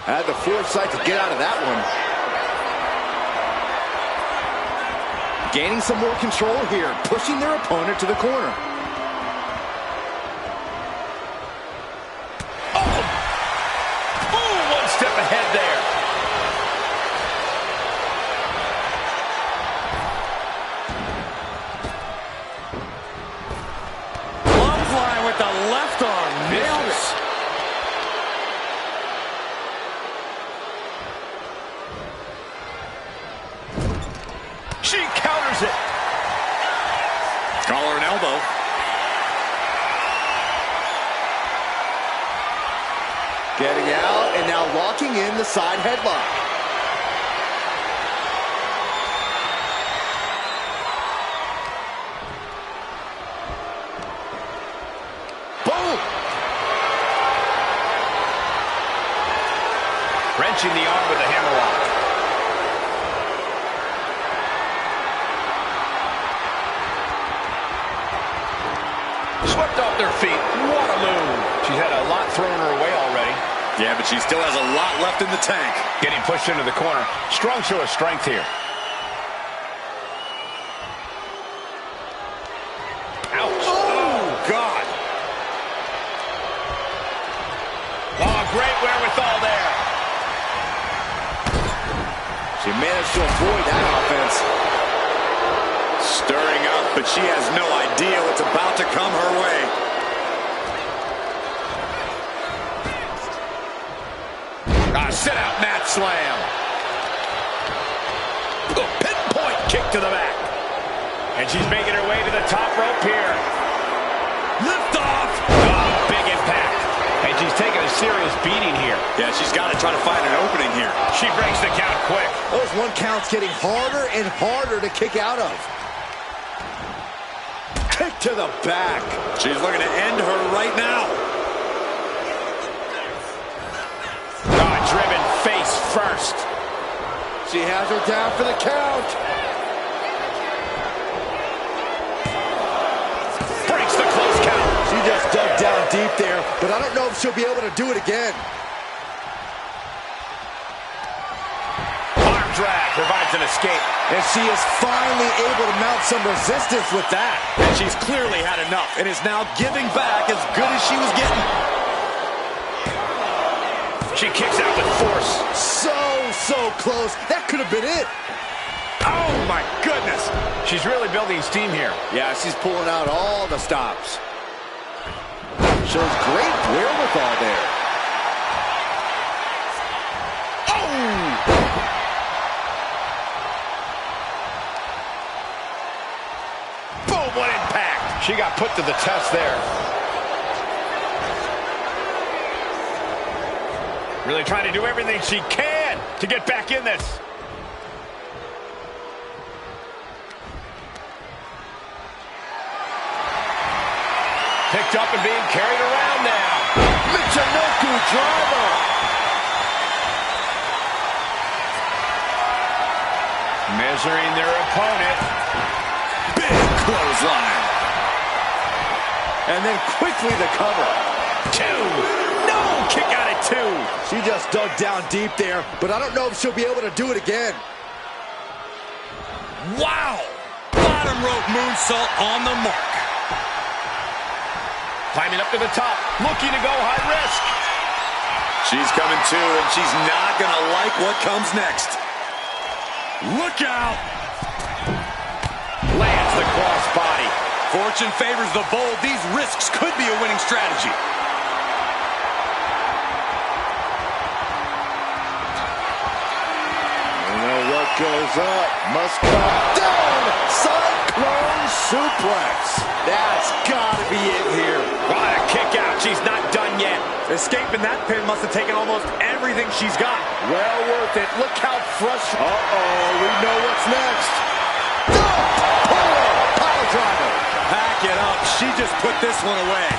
Had the foresight to get out of that one. Gaining some more control here, pushing their opponent to the corner. Step ahead there. Clothesline with the left arm. Nailed it. She counters it. Collar and elbow. Getting out and now locking in the side headlock. Boom! Wrenching the arm with a hammerlock. Swept off their feet. What a move. She's had a lot thrown her way already. Yeah, but she still has a lot left in the tank. Getting pushed into the corner. Strong show of strength here. Ouch. Oh, God. Oh, great wherewithal there. She managed to avoid that offense. Stirring up, but she has no idea what's about to come her way. sit-out mat slam. A pinpoint kick to the back. And she's making her way to the top rope here. Lift off. Oh, big impact. And she's taking a serious beating here. Yeah, she's got to try to find an opening here. She breaks the count quick. Those one counts getting harder and harder to kick out of. Kick to the back. She's looking to end her right now. Driven face first. She has her down for the count. Breaks the close count. She just dug down deep there, but I don't know if she'll be able to do it again. Arm drag provides an escape. And she is finally able to mount some resistance with that. And she's clearly had enough and is now giving back as good as she was getting. She kicks out with force. So close. That could have been it. Oh, my goodness. She's really building steam here. Yeah, she's pulling out all the stops. Shows great wherewithal there. Oh! Boom, what impact. She got put to the test there. Really trying to do everything she can to get back in this. Picked up and being carried around now. Michinoku driver. Measuring their opponent. Big clothesline. And then quickly the cover. 2. No! Kick out at 2. She just dug down deep there, but I don't know if she'll be able to do it again. Wow! Bottom rope moonsault on the mark. Climbing up to the top, looking to go high risk. She's coming too, and she's not going to like what comes next. Look out! Lands the crossbody. Fortune favors the bold. These risks could be a winning strategy. What goes up must come down. Cyclone suplex. That's got to be it here. What a kick out. She's not done yet. Escaping that pin must have taken almost everything she's got. Well worth it. Look how frustrated. Uh-oh, we know what's next. Power driver. Pack it up. She just put this one away.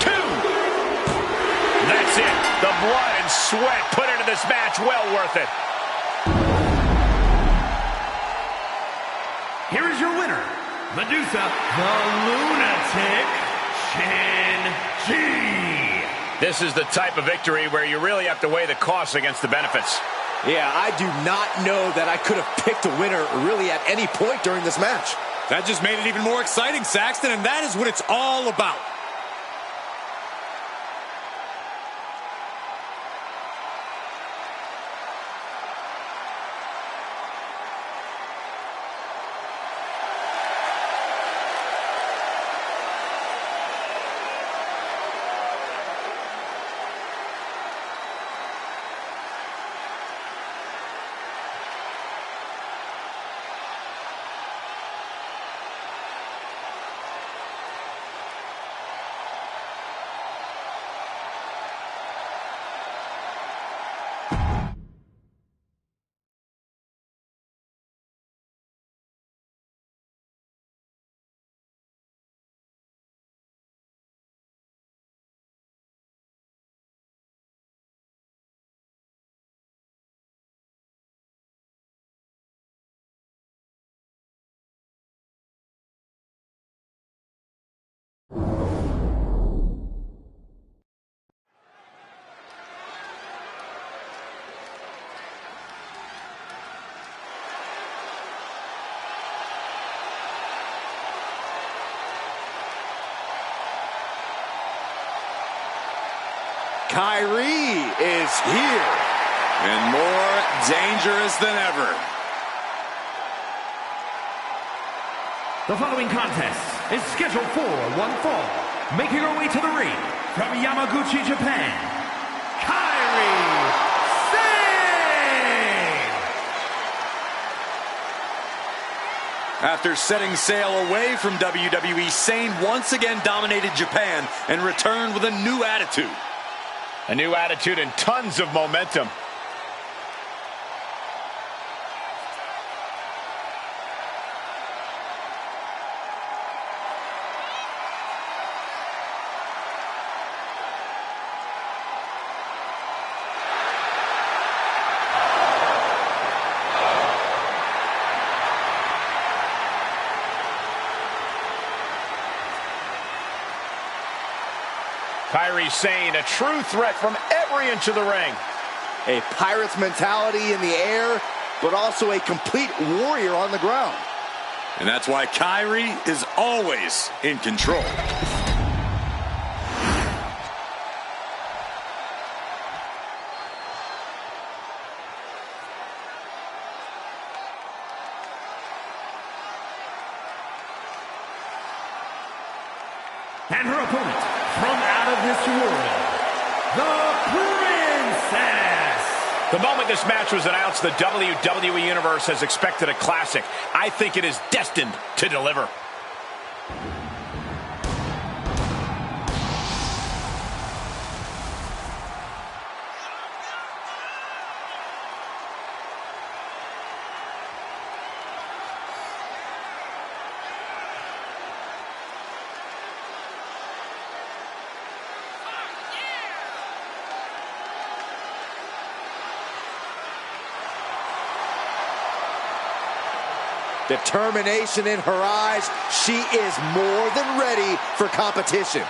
2. That's it. The blood and sweat put into this match. Well worth it. Here is your winner, Medusa, the Lunatic, GiGi. This is the type of victory where you really have to weigh the costs against the benefits. Yeah, I do not know that I could have picked a winner really at any point during this match. That just made it even more exciting, Saxton, and that is what it's all about. Kyrie is here. And more dangerous than ever. The following contest is scheduled for one fall. Making her way to the ring from Yamaguchi, Japan, Kyrie After setting sail away from WWE, Sane once again dominated Japan and returned with a new attitude. A new attitude and tons of momentum. Kairi Sane, a true threat from every inch of the ring. A Pirate's mentality in the air, but also a complete warrior on the ground. And that's why Kairi is always in control. And her opponent, from out of this world, the Princess. The moment this match was announced, the WWE Universe has expected a classic. I think it is destined to deliver. Determination in her eyes. She is more than ready for competition.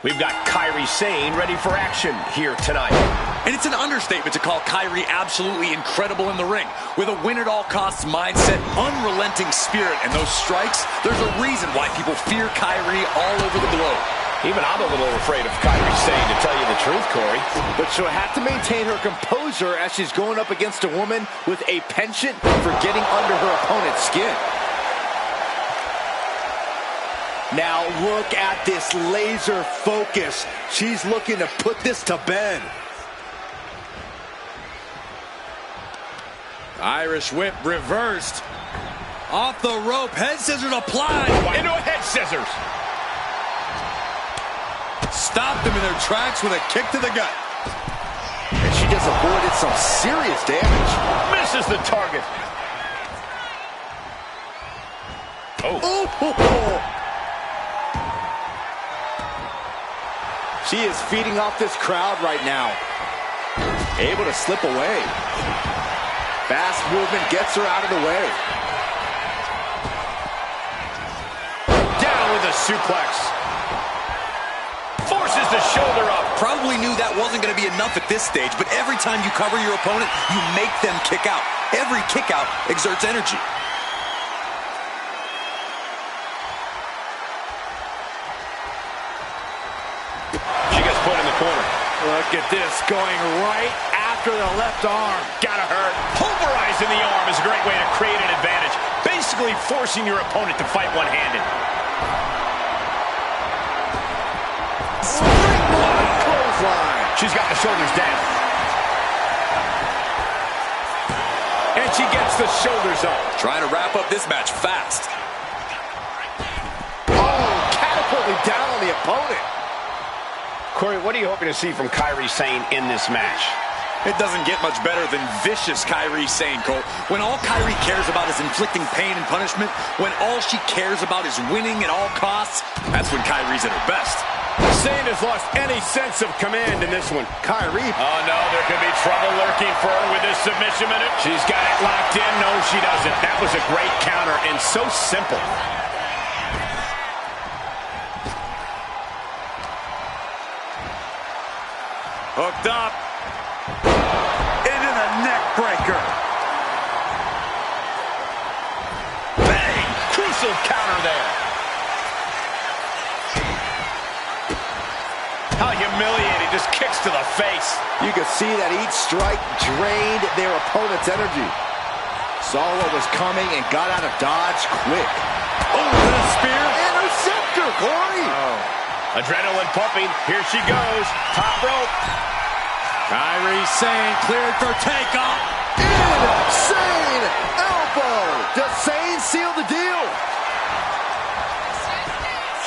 We've got Kairi Sane ready for action here tonight. And it's an understatement to call Kairi absolutely incredible in the ring. With a win-at-all-costs mindset, unrelenting spirit, and those strikes, there's a reason why people fear Kairi all over the globe. Even I'm a little afraid of Kairi Sane, to tell you the truth, Corey. But she'll have to maintain her composure as she's going up against a woman with a penchant for getting under her opponent's skin. Now look at this laser focus. She's looking to put this to bed. Irish whip reversed. Off the rope, head scissors applied. Into a head scissors. Stopped them in their tracks with a kick to the gut. And she just avoided some serious damage. Misses the target. Oh. She is feeding off this crowd right now. Able to slip away. Fast movement gets her out of the way. Down with a suplex. Forces the shoulder up. Probably knew that wasn't going to be enough at this stage, but every time you cover your opponent, you make them kick out. Every kick out exerts energy. Look at this, going right after the left arm. Gotta hurt. Pulverizing the arm is a great way to create an advantage. Basically forcing your opponent to fight one-handed. Springboard clothesline. She's got the shoulders down. And she gets the shoulders up. Trying to wrap up this match fast. Oh, catapulting down on the opponent. Corey, what are you hoping to see from Kairi Sane in this match? It doesn't get much better than vicious Kairi Sane, Cole. When all Kairi cares about is inflicting pain and punishment, when all she cares about is winning at all costs, that's when Kairi's at her best. Sane has lost any sense of command in this one. Kairi. Oh, no, there could be trouble lurking for her with this submission minute. She's got it locked in. No, she doesn't. That was a great counter and so simple. Hooked up. Into the neck breaker. Bang! Crucial counter there. humiliating, just kicks to the face. You can see that each strike drained their opponent's energy. Saw what was coming and got out of dodge quick. Oh, the spear. Interceptor, Corey. Oh. Adrenaline pumping. Here she goes. Top rope. Kairi Sane cleared for takeoff. Insane elbow. Does Sane seal the deal?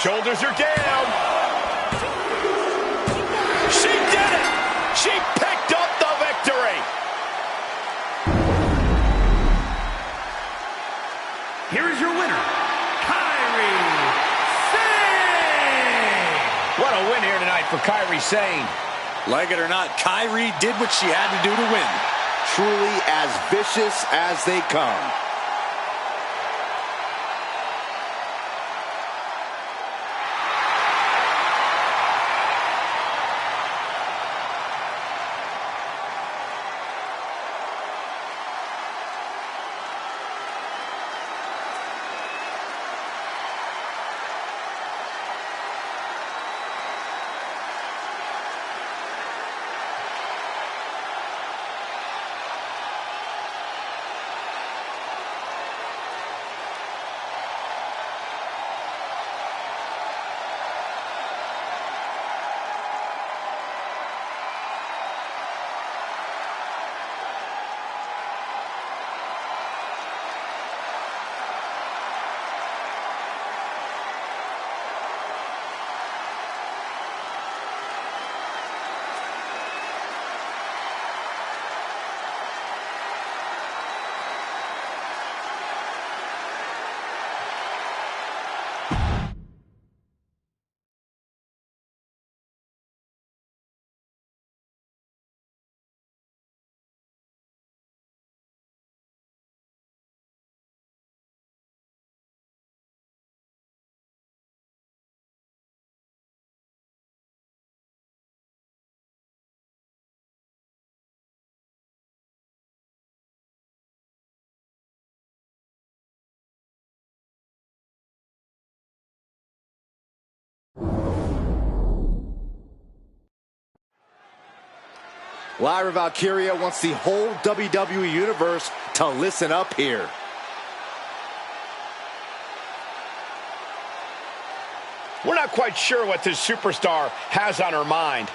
Shoulders are down. She did it. She picked up the victory. Here is your winner, Kairi Sane! What a win here tonight for Kairi Sane. Like it or not, Kairi did what she had to do to win. Truly as vicious as they come. Lyra Valkyria wants the whole WWE Universe to listen up here. We're not quite sure what this superstar has on her mind.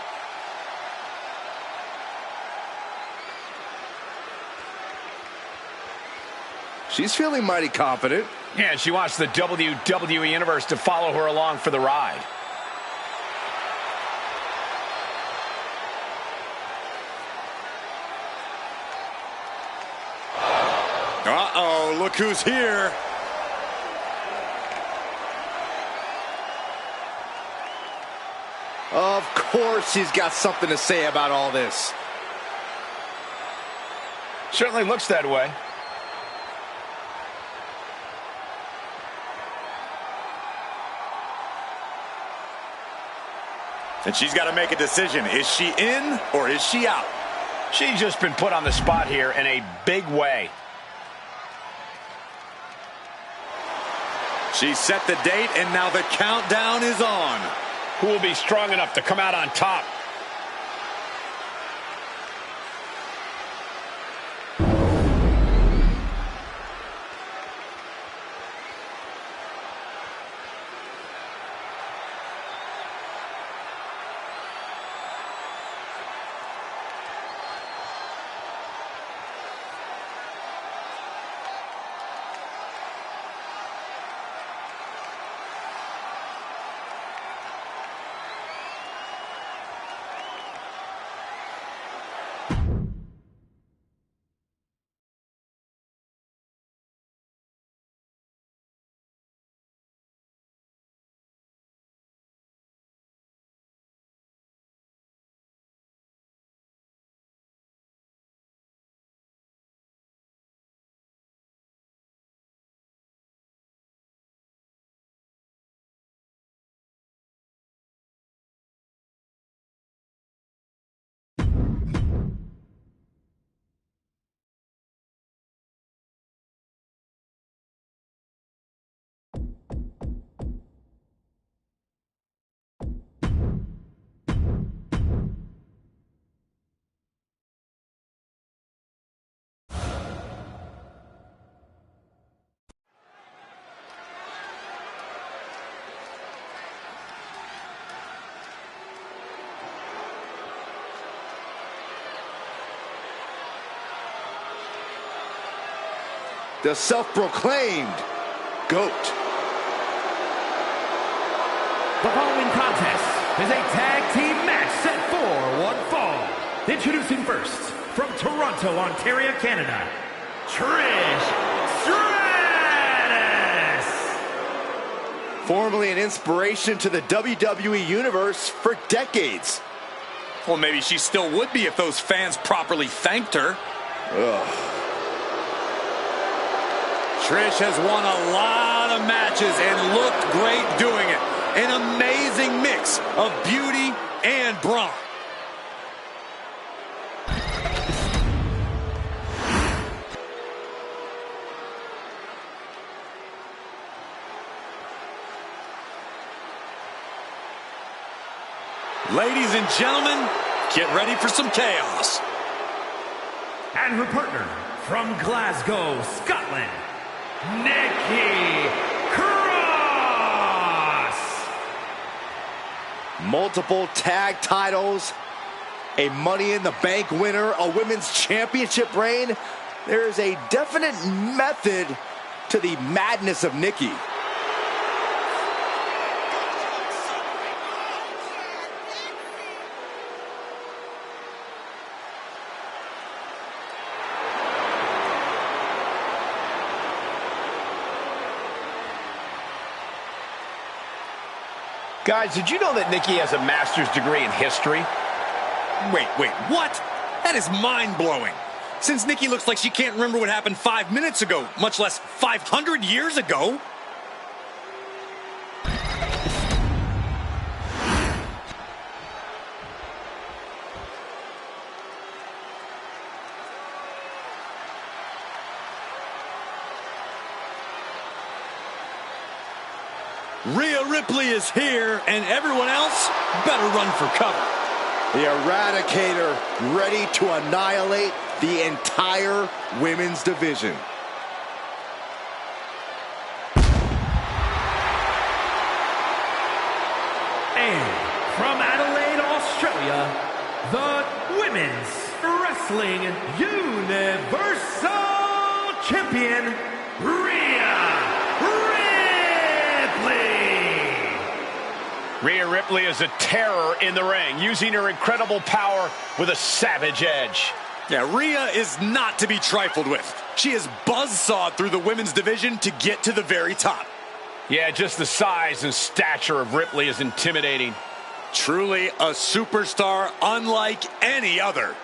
She's feeling mighty confident. Yeah, she wants the WWE Universe to follow her along for the ride. Uh-oh, look who's here. Of course she's got something to say about all this. Certainly looks that way. And she's got to make a decision. Is she in or is she out? She's just been put on the spot here in a big way. She set the date, and now the countdown is on. Who will be strong enough to come out on top? the self-proclaimed GOAT. The following contest is a tag team match set for one fall. Introducing first, from Toronto, Ontario, Canada, Trish Stratus. Formerly an inspiration to the WWE Universe for decades. Well, maybe she still would be if those fans properly thanked her. Ugh. Trish has won a lot of matches and looked great doing it. An amazing mix of beauty and brawn. Ladies and gentlemen, get ready for some chaos. And her partner, from Glasgow, Scotland, Nikki Cross. Multiple tag titles, a Money in the Bank winner, a women's championship reign. There is a definite method to the madness of Nikki. Guys, did you know that Nikki has a master's degree in history? Wait, what? That is mind-blowing. Since Nikki looks like she can't remember what happened 5 minutes ago, much less 500 years ago. Rhea Ripley is here, and everyone else better run for cover. The Eradicator ready to annihilate the entire women's division. And from Adelaide, Australia, the Women's Wrestling Universal Champion, Rhea Ripley is a terror in the ring, using her incredible power with a savage edge. Yeah, Rhea is not to be trifled with. She is buzzsawed through the women's division to get to the very top. Yeah, just the size and stature of Ripley is intimidating. Truly a superstar unlike any other.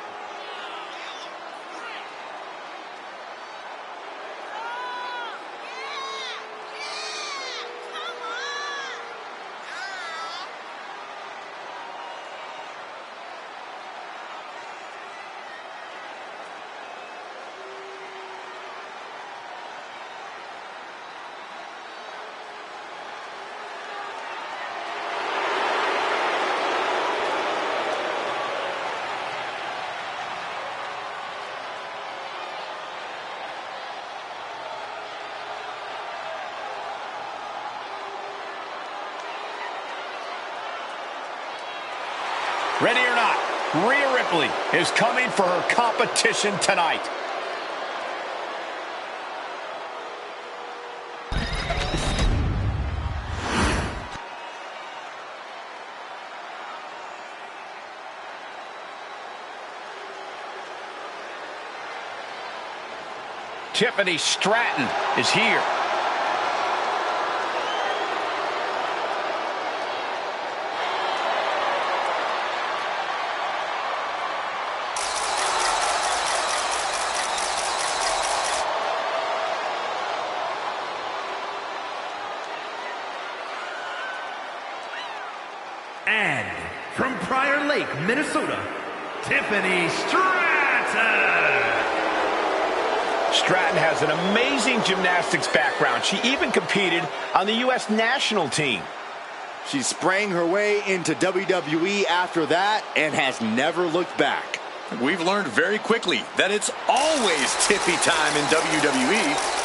Ready or not, Rhea Ripley is coming for her competition tonight. Tiffany Stratton is here. And from Prior Lake, Minnesota, Tiffany Stratton. Stratton has an amazing gymnastics background. She even competed on the U.S. national team. She sprang her way into WWE after that and has never looked back. We've learned very quickly that it's always Tiffy time in WWE.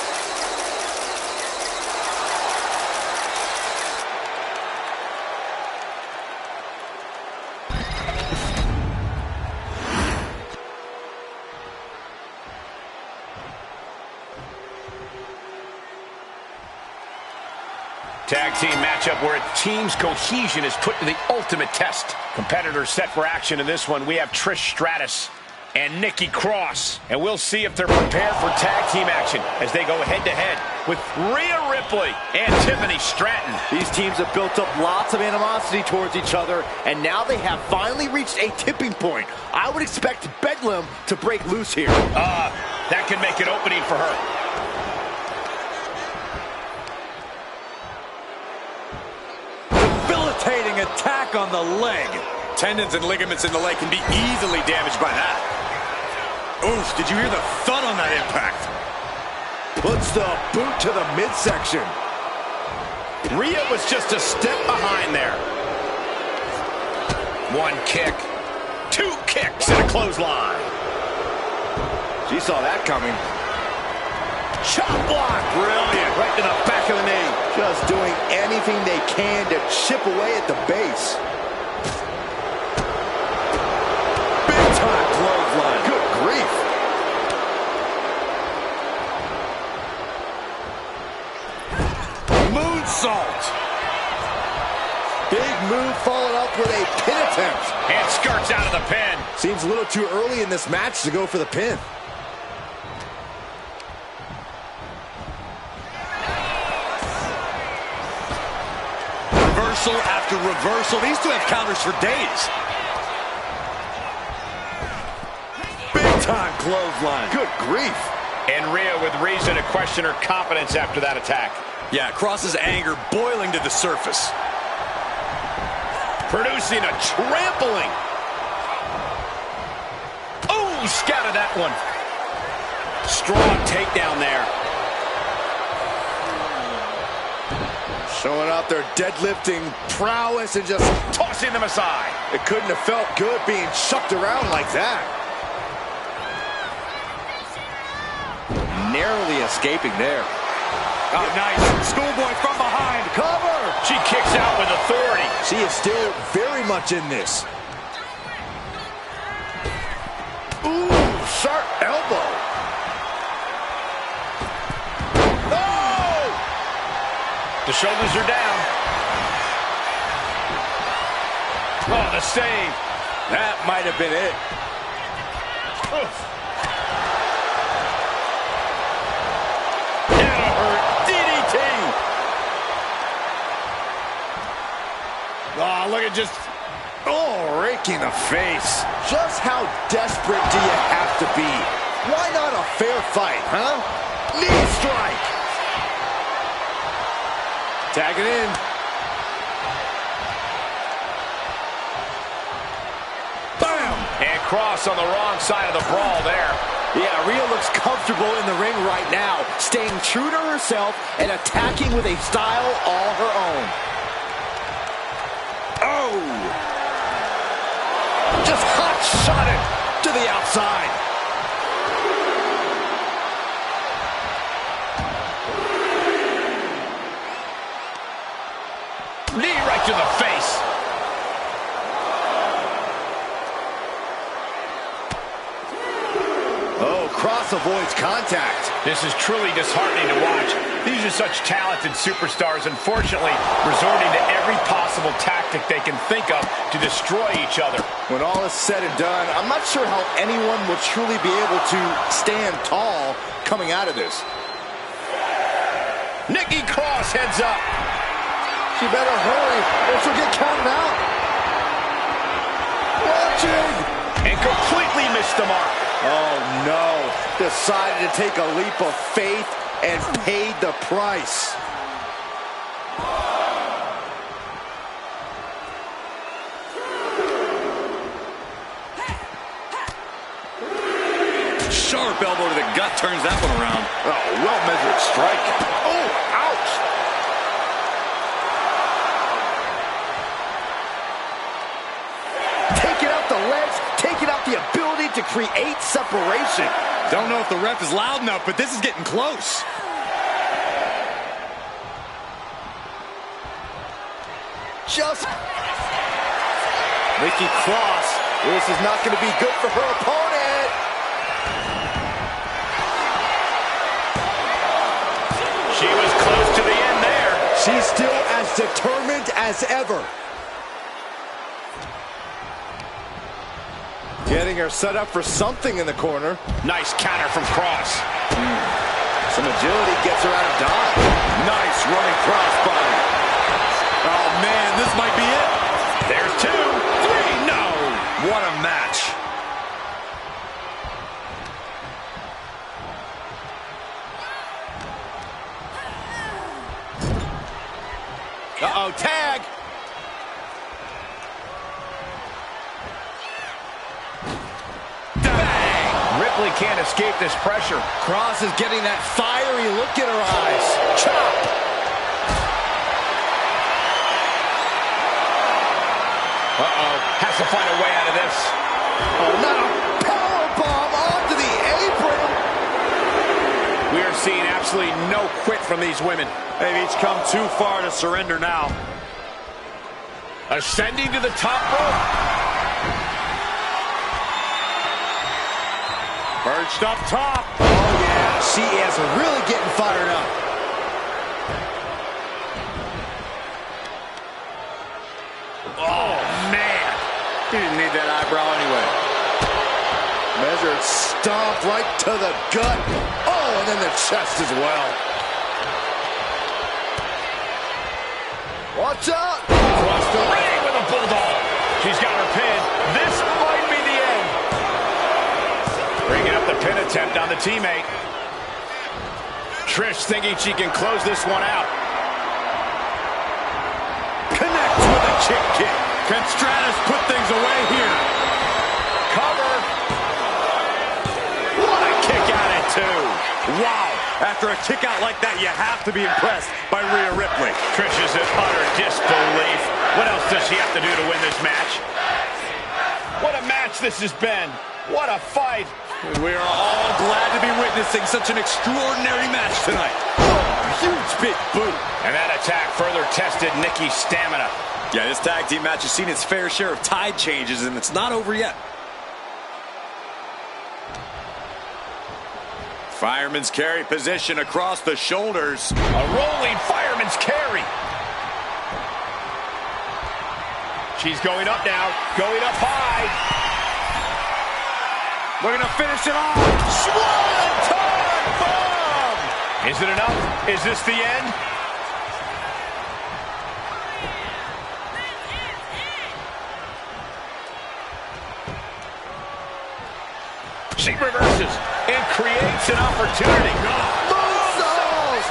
Tag team matchup where a team's cohesion is put to the ultimate test. Competitors set for action in this one. We have Trish Stratus and Nikki Cross. And we'll see if they're prepared for tag team action as they go head-to-head with Rhea Ripley and Tiffany Stratton. These teams have built up lots of animosity towards each other, and now they have finally reached a tipping point. I would expect Bedlam to break loose here. That can make an opening for her. Debilitating attack on the leg. Tendons and ligaments in the leg can be easily damaged by that. Oof, did you hear the thud on that impact? Puts the boot to the midsection. Rhea was just a step behind there. One kick, two kicks, and a clothesline. She saw that coming. Chop block, brilliant, right to the back of the knee. Just doing anything they can to chip away at the base. Big time clothesline. Good grief. Moonsault. Big move followed up with a pin attempt. And skirts out of the pin. Seems a little too early in this match to go for the pin. Reversal after reversal. These two have counters for days. Big time clothesline. Good grief. And Rhea with reason to question her confidence after that attack. Yeah, Cross's anger boiling to the surface. Producing a trampling. Oh, scouted that one. Strong takedown there. Showing out their deadlifting prowess and just Tossing them aside. it couldn't have felt good being chucked around like that. Narrowly escaping there. Oh, nice. Schoolboy from behind. Cover! She kicks out with authority. She is still very much in this. Ooh, sharp elbow. Oh! The shoulders are down. Oh, the save. That might have been it. Oof. And a hurt DDT. Oh, look at just... Oh, raking the face. Just how desperate do you have to be? Why not a fair fight, huh? Knee strike. Tag it in. Bam! And Cross on the wrong side of the brawl there. Yeah, Rhea looks comfortable in the ring right now, staying true to herself and attacking with a style all her own. Oh! Just hot shot it to the outside. Knee right to the face. Oh, Cross avoids contact. This is truly disheartening to watch. These are such talented superstars, unfortunately, resorting to every possible tactic they can think of to destroy each other. When all is said and done, I'm not sure how anyone will truly be able to stand tall coming out of this. Nikki Cross heads up. She better hurry or she'll get counted out. Watching! And completely missed the mark. Oh no, decided to take a leap of faith and paid the price. Sharp elbow to the gut turns that one around. Oh, well-measured strike. Oh, ouch! Taking out the legs, taking out the ability to create separation. Don't know if the ref is loud enough, but this is getting close. Just Nikki Cross. This is not going to be good for her opponent. She was close to the end there. She's still determined as ever. Getting her set up for something in the corner. Nice counter from Cross. Some agility gets her out of dodge. Nice running crossbody. Oh, man, this might be it. There's 2, 3, no! What a match. Uh-oh, tag! Bang! Ripley can't escape this pressure. Cross is getting that fiery look in her eyes. Chop! Uh-oh, has to find a way out of this. Oh, not a powerbomb onto the apron. We are seeing absolutely no quit from these women. They've each come too far to surrender now. Ascending to the top rope. Perched up top. Oh, yeah. She is really getting fired up. Oh, man. He didn't need that eyebrow anyway. Measured stomp right to the gut. Oh, and then the chest as well. Watch out! Across the ring with a bulldog. She's got her pin. This might be the end. Bringing up the pin attempt on the teammate. Trish thinking she can close this one out. Connects with a kick. Can Stratus put things away here? Cover. What a kick out at 2. Wow. After a kick out like that, you have to be impressed by Rhea Ripley. Trish is in utter disbelief. What else does she have to do to win this match? What a match this has been. What a fight. We are all glad to be witnessing such an extraordinary match tonight. Oh, huge big boot. And that attack further tested Nikki's stamina. Yeah, this tag team match has seen its fair share of tide changes, and it's not over yet. Fireman's carry position across the shoulders. A rolling fireman's carry. She's going up now, going up high. Looking to finish it off. Swanton bomb! Is it enough? Is this the end? She reverses and creates an opportunity. Moonsault!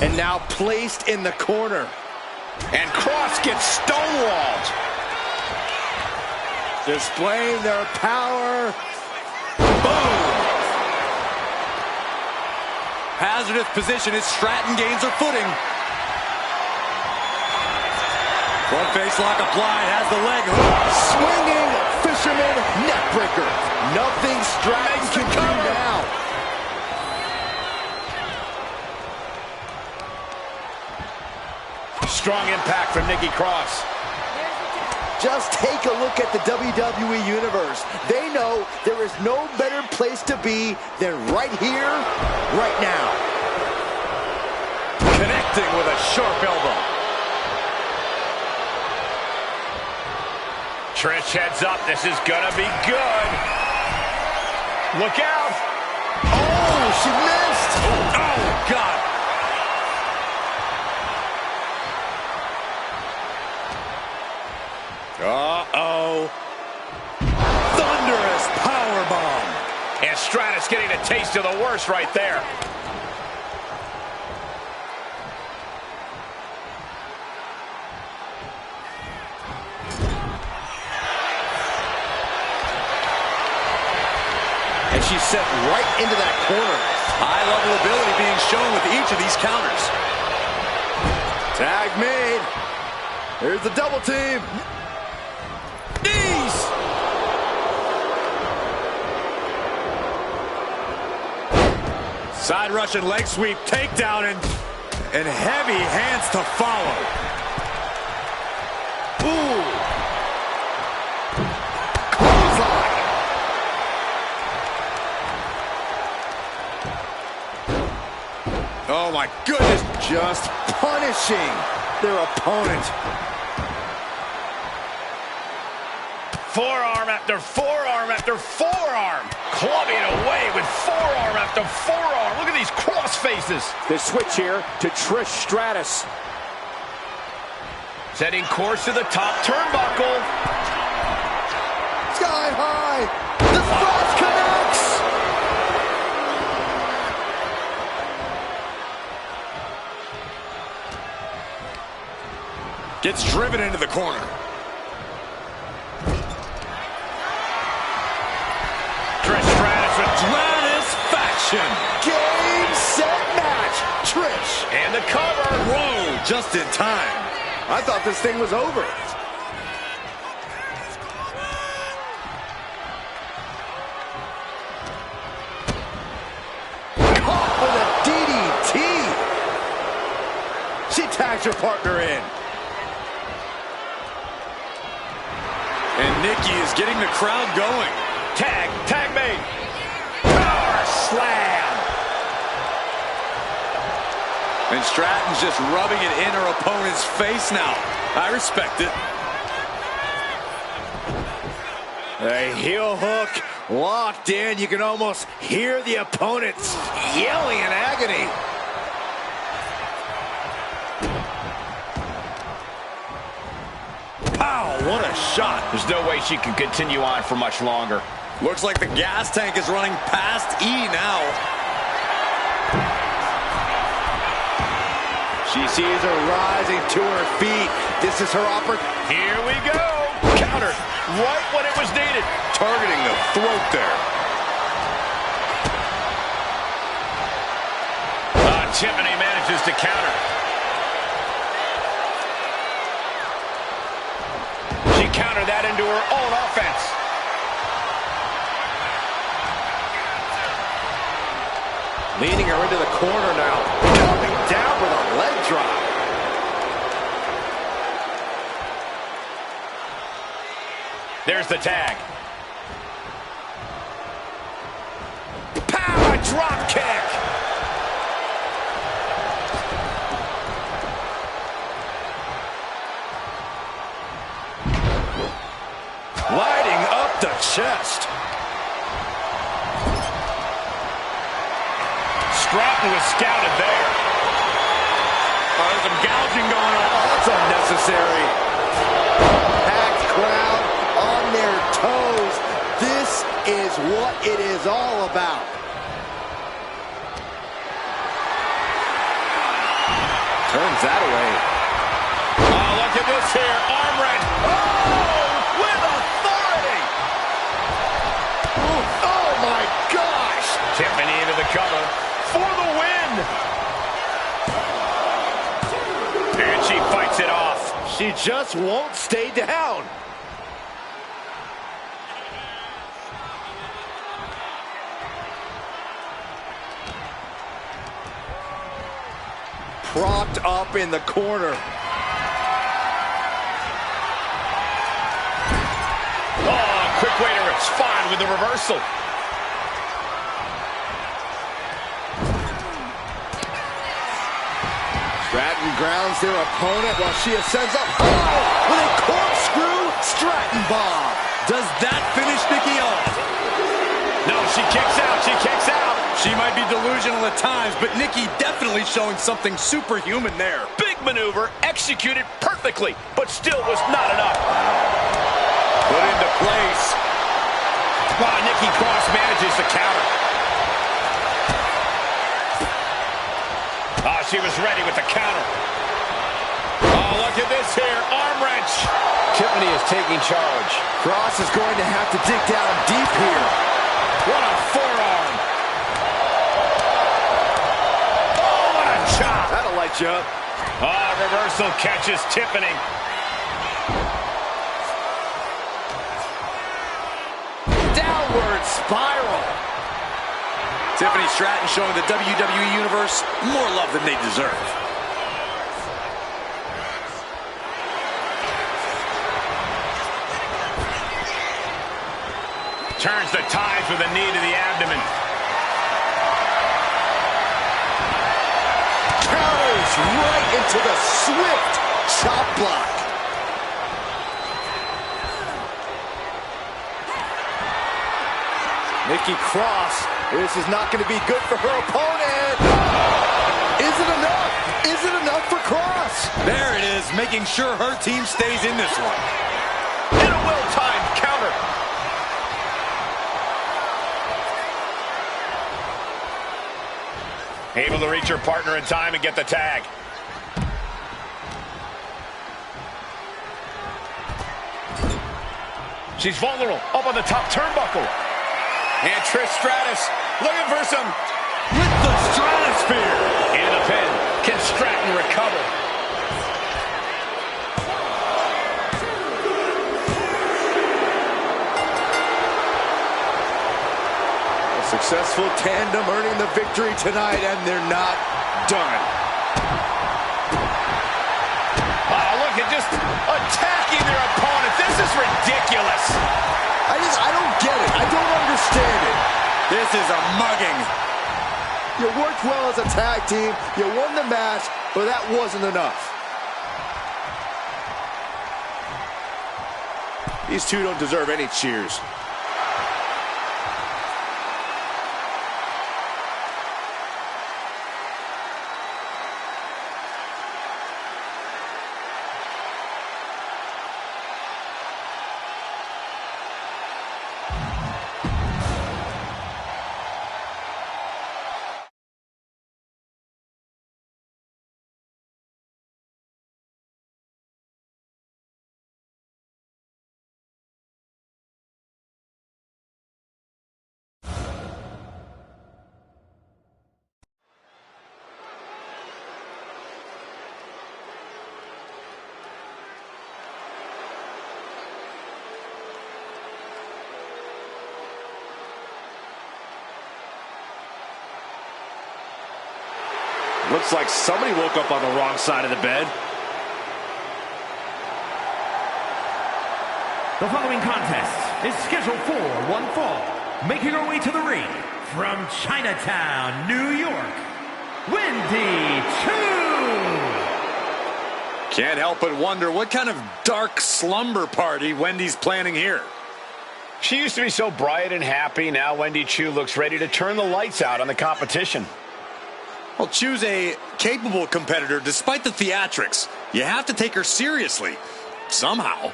And now placed in the corner. And Cross gets stonewalled. Displaying their power. Boom! Hazardous position as Stratton gains her footing. Front face lock applied, has the leg hook. Swinging fisherman neckbreaker. Nothing Stratton can do now. Strong impact from Nikki Cross. Just take a look at the WWE Universe. They know there is no better place to be than right here, right now. Connecting with a sharp elbow. Trish heads up. This is gonna be good. Look out. Oh, she missed. Oh, God. Uh-oh. Thunderous powerbomb. And Stratus getting a taste of the worst right there. And she's set right into that corner. High-level ability being shown with each of these counters. Tag made. Here's the double team. Knees. Side Russian leg sweep, takedown, and heavy hands to follow. Ooh. Clothesline. Oh my goodness, just punishing their opponent. Forearm after forearm after forearm. Clubbing away with forearm after forearm. Look at these cross faces. The switch here to Trish Stratus. Setting course to the top turnbuckle. Sky high. The cross connects. Gets driven into the corner. Trish Stratus with Stratusfaction. Game, set, match. Trish. and the cover. Whoa, just in time. I thought this thing was over. Caught with a DDT. She tags her partner in. And Nikki is getting the crowd going. Tag made. Power slam. And Stratton's just rubbing it in her opponent's face now. I respect it. A heel hook locked in. You can almost hear the opponents yelling in agony. Pow, what a shot. There's no way she can continue on for much longer. Looks like the gas tank is running past E now. She sees her rising to her feet. This is her opportunity. Here we go. Counter right when it was needed. Targeting the throat there. Tiffany manages to counter. She countered that into her own offense. Leading her into the corner now. Coming down with a leg drop. There's the tag. Power drop kick. Lighting up the chest. Stratton was scouted there. There's some gouging going on. Oh, that's unnecessary. Packed crowd on their toes. This is what it is all about. Turns that away. Oh, look at this here. Arm wrench. Oh, with authority. Oh my gosh. Tiffany into the cover for the win. And she fights it off. She just won't stay down. Propped up in the corner. Oh, quick way to respond with the reversal. Stratton grounds their opponent while she ascends up high with a corkscrew Stratton bomb. Does that finish Nikki off? No, she kicks out. She kicks out. She might be delusional at times, but Nikki definitely showing something superhuman there. Big maneuver, executed perfectly, but still was not enough. Put into place. Wow, Nikki Cross manages the counter. Oh, she was ready with the counter. Oh, look at this here. Arm wrench. Tiffany is taking charge. Cross is going to have to dig down deep here. What a forearm. Oh, what a chop. That'll light you up. Oh, reversal catches Tiffany. Downward spiral. Tiffany Stratton showing the WWE Universe more love than they deserve. Turns the tides with a knee to the abdomen. right into the swift chop block. Nikki Cross, this is not going to be good for her opponent. Is it enough? Is it enough for Cross? There it is, making sure her team stays in this one. And a well-timed counter. Able to reach her partner in time and get the tag. She's vulnerable, up on the top turnbuckle. And Trish Stratus looking for some With the stratosphere. into the pin. Can Stratton recover? A successful tandem earning the victory tonight, and they're not done. Oh, look at just attacking their opponent. This is ridiculous. I don't get it. I don't understand it. This is a mugging. You worked well as a tag team. You won the match, but that wasn't enough. These two don't deserve any cheers. Looks like somebody woke up on the wrong side of the bed. The following contest is scheduled for one fall. Making her way to the ring from Chinatown, New York, Wendy Choo. Can't help but wonder what kind of dark slumber party Wendy's planning here. She used to be so bright and happy. Now Wendy Choo looks ready to turn the lights out on the competition. Well, Choo's a capable competitor despite the theatrics. You have to take her seriously, somehow.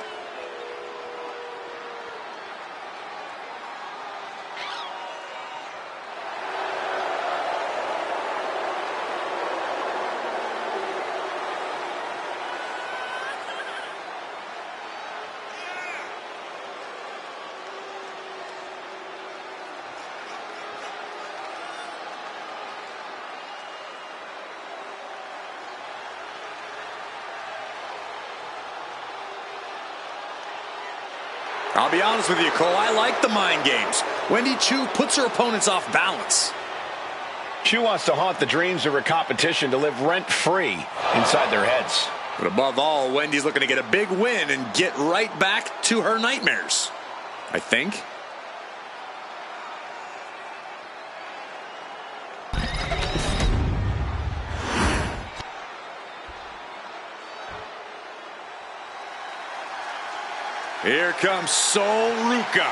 I'll be honest with you, Cole, I like the mind games. Wendy Choo puts her opponents off balance. Choo wants to haunt the dreams of her competition to live rent-free inside their heads. But above all, Wendy's looking to get a big win and get right back to her nightmares, I think. Here comes Sol Ruca.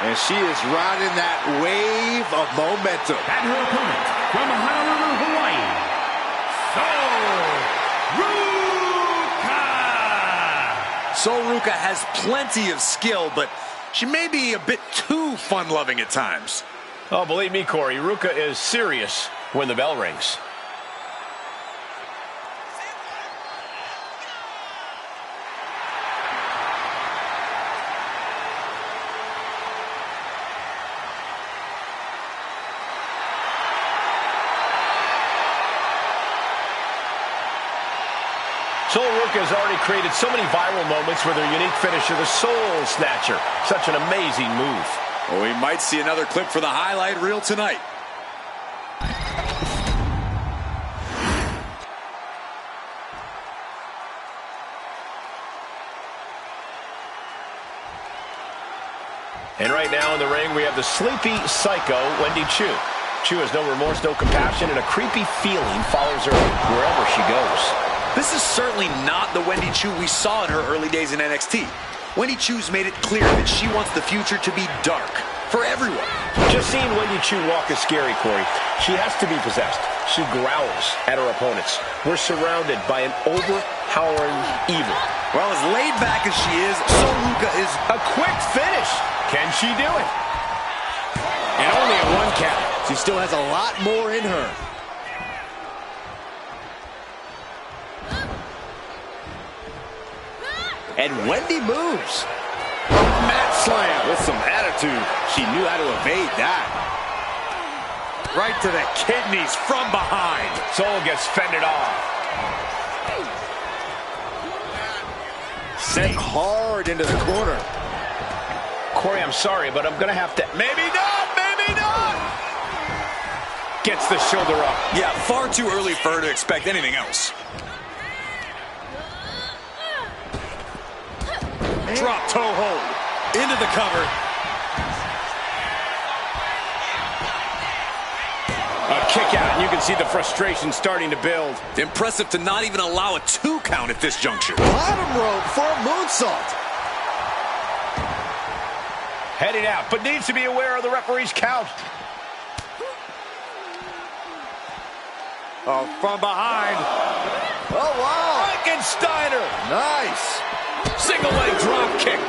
And she is riding that wave of momentum. And her opponent from Honolulu, Hawaii, Sol Ruca. Sol Ruca has plenty of skill, but she may be a bit too fun-loving at times. Oh, believe me, Corey, Ruca is serious when the bell rings. Sol Ruca has already created so many viral moments with her unique finisher, the Soul Snatcher. Such an amazing move. Well, we might see another clip for the highlight reel tonight. And right now in the ring, we have the sleepy psycho, Wendy Choo. Chu has no remorse, no compassion, and a creepy feeling follows her wherever she goes. This is certainly not the Wendy Chu we saw in her early days in NXT. Wendy Chu's made it clear that she wants the future to be dark for everyone. Just seeing Wendy Chu walk is scary, Corey. She has to be possessed. She growls at her opponents. We're surrounded by an overpowering evil. Well, as laid back as she is, so Luka is a quick finish. Can she do it? And only a 1 count. She still has a lot more in her. And Wendy moves. Mat slam with some attitude. She knew how to evade that. Right to the kidneys from behind. Soul gets fended off. Sent hard into the corner. Corey, I'm sorry, but I'm going to have to... Maybe not, maybe not! Gets the shoulder up. Yeah, far too early for her to expect anything else. Drop toe hold. Into the cover. A kick out, and you can see the frustration starting to build. Impressive to not even allow a 2 count at this juncture. Bottom rope for a moonsault. Heading out, but needs to be aware of the referee's count. Oh, from behind. Oh, wow. Frankensteiner. Nice. Single leg drop kick.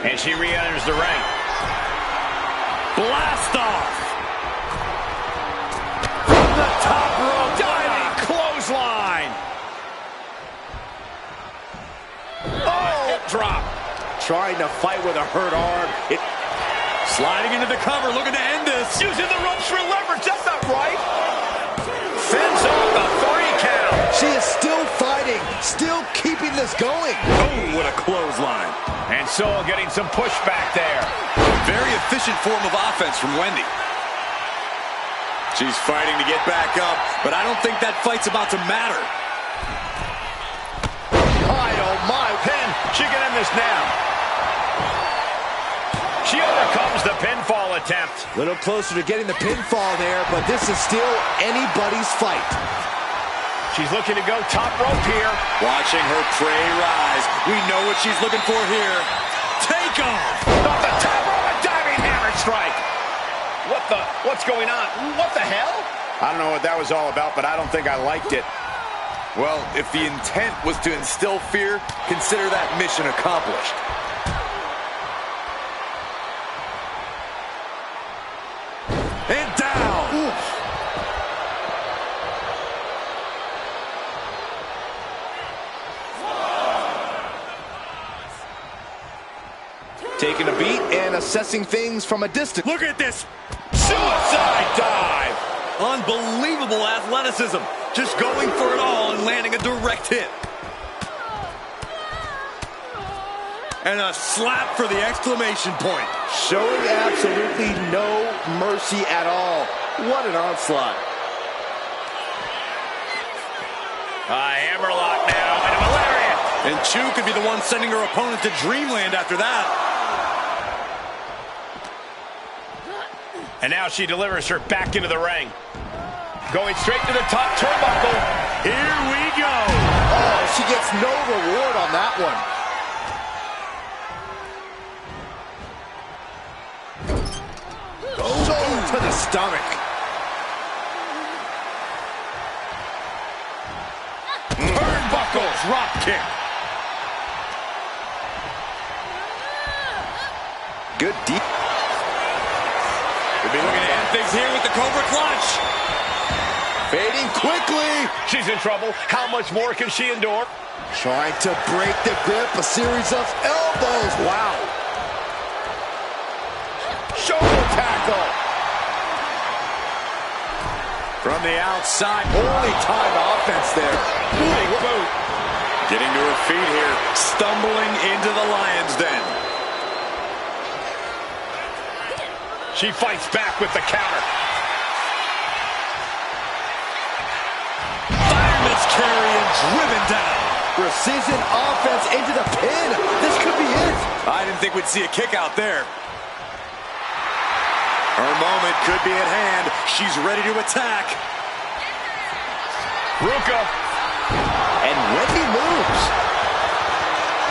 And she re-enters the ring. Blast off. From the top rope. Diving clothesline. Oh, hip drop. Trying to fight with a hurt arm. Sliding into the cover, looking to end this. Using the ropes for leverage. That's not right. Fends off the 3 count. She is still fighting, still keeping this going. Oh, what a clothesline. And Soul getting some pushback there. Very efficient form of offense from Wendy. She's fighting to get back up, but I don't think that fight's about to matter. My, oh my, pin. She can end this now. She overcomes the pinfall attempt. A little closer to getting the pinfall there, but this is still anybody's fight. She's looking to go top rope here. Watching her prey rise. We know what she's looking for here. Take off. Off the top rope, a diving hammer strike. What's going on? What the hell? I don't know what that was all about, but I don't think I liked it. Well, if the intent was to instill fear, consider that mission accomplished. And down. Oof. Taking a beat and assessing things from a distance. Look at this. Suicide dive. Unbelievable athleticism. Just going for it all and landing a direct hit. And a slap for the exclamation point. Showing absolutely no mercy at all. What an onslaught. A hammerlock now, and a Belair. And Chu could be the one sending her opponent to dreamland after that. And now she delivers her back into the ring. Going straight to the top turnbuckle. Here we go. Oh, she gets no reward on that one. Shoulder to the stomach. Turnbuckle drop kick. Good deep. We'll be looking to end things here with the Cobra Clutch. Fading quickly. She's in trouble. How much more can she endure? Trying to break the grip. A series of elbows. Wow. Shoulder tackle. From the outside, only time offense there. Big boot. Getting to her feet here, stumbling into the lion's den. She fights back with the counter. Fireman's carry and driven down. Precision offense into the pin. This could be it. I didn't think we'd see a kick out there. Her moment could be at hand. She's ready to attack. Ruka. And Wendy moves.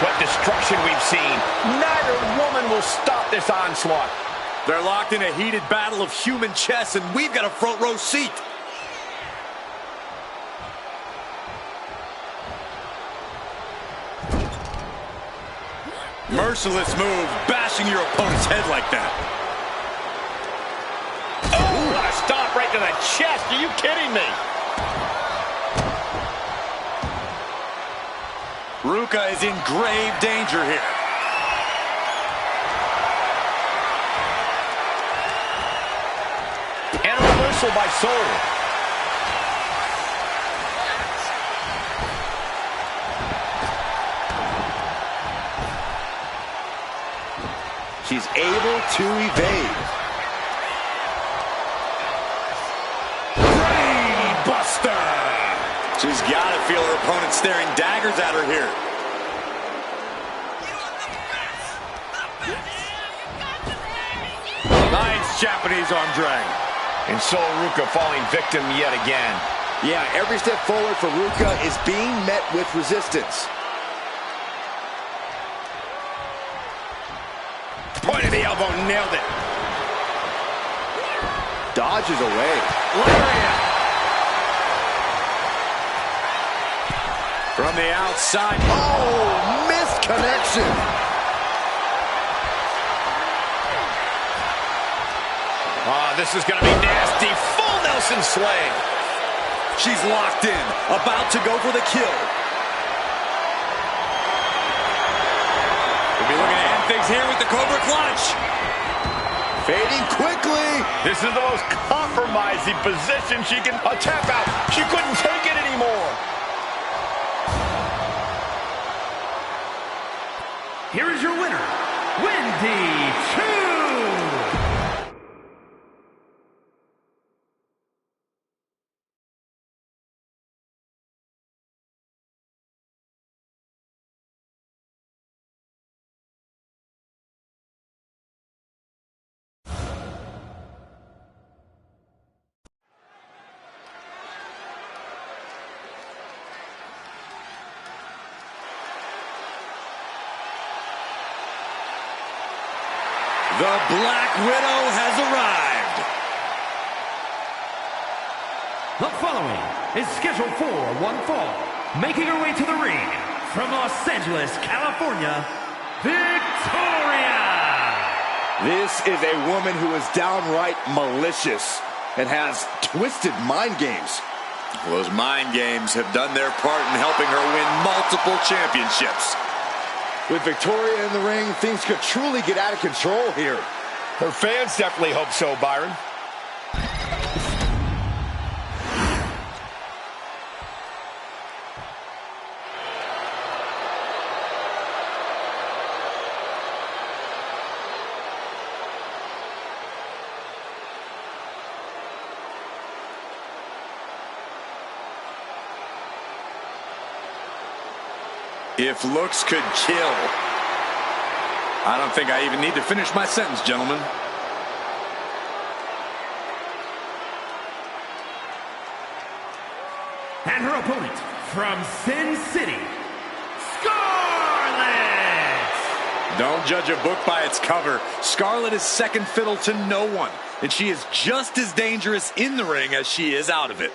What destruction we've seen. Neither woman will stop this onslaught. They're locked in a heated battle of human chess, and we've got a front row seat. Merciless move, bashing your opponent's head like that. Oh, what a stomp right to the chest. Are you kidding me? Ruka is in grave danger here. And a reversal by Soul. She's able to evade. Buster! She's got to feel her opponent staring daggers at her here. Nice Japanese arm drag. And so Ruka falling victim yet again. Yeah, every step forward for Ruka is being met with resistance. Point of the elbow, nailed it. Dodges away. Lariat. From the outside. Oh, missed connection. This is going to be nasty. Full Nelson slam. She's locked in, about to go for the kill. We'll be looking to end things here with the Cobra Clutch. Fading quickly. This is the most compromising position she can. A tap out. She couldn't take it anymore. Here is your winner, Wendy Choo. The Black Widow has arrived. The following is scheduled for one fall, making her way to the ring from Los Angeles, California, Victoria! This is a woman who is downright malicious and has twisted mind games. Well, those mind games have done their part in helping her win multiple championships. With Victoria in the ring, things could truly get out of control here. Her fans definitely hope so, Byron. If looks could kill. I don't think I even need to finish my sentence, gentlemen. And her opponent from Sin City, Scarlett! Don't judge a book by its cover. Scarlett is second fiddle to no one, and she is just as dangerous in the ring as she is out of it.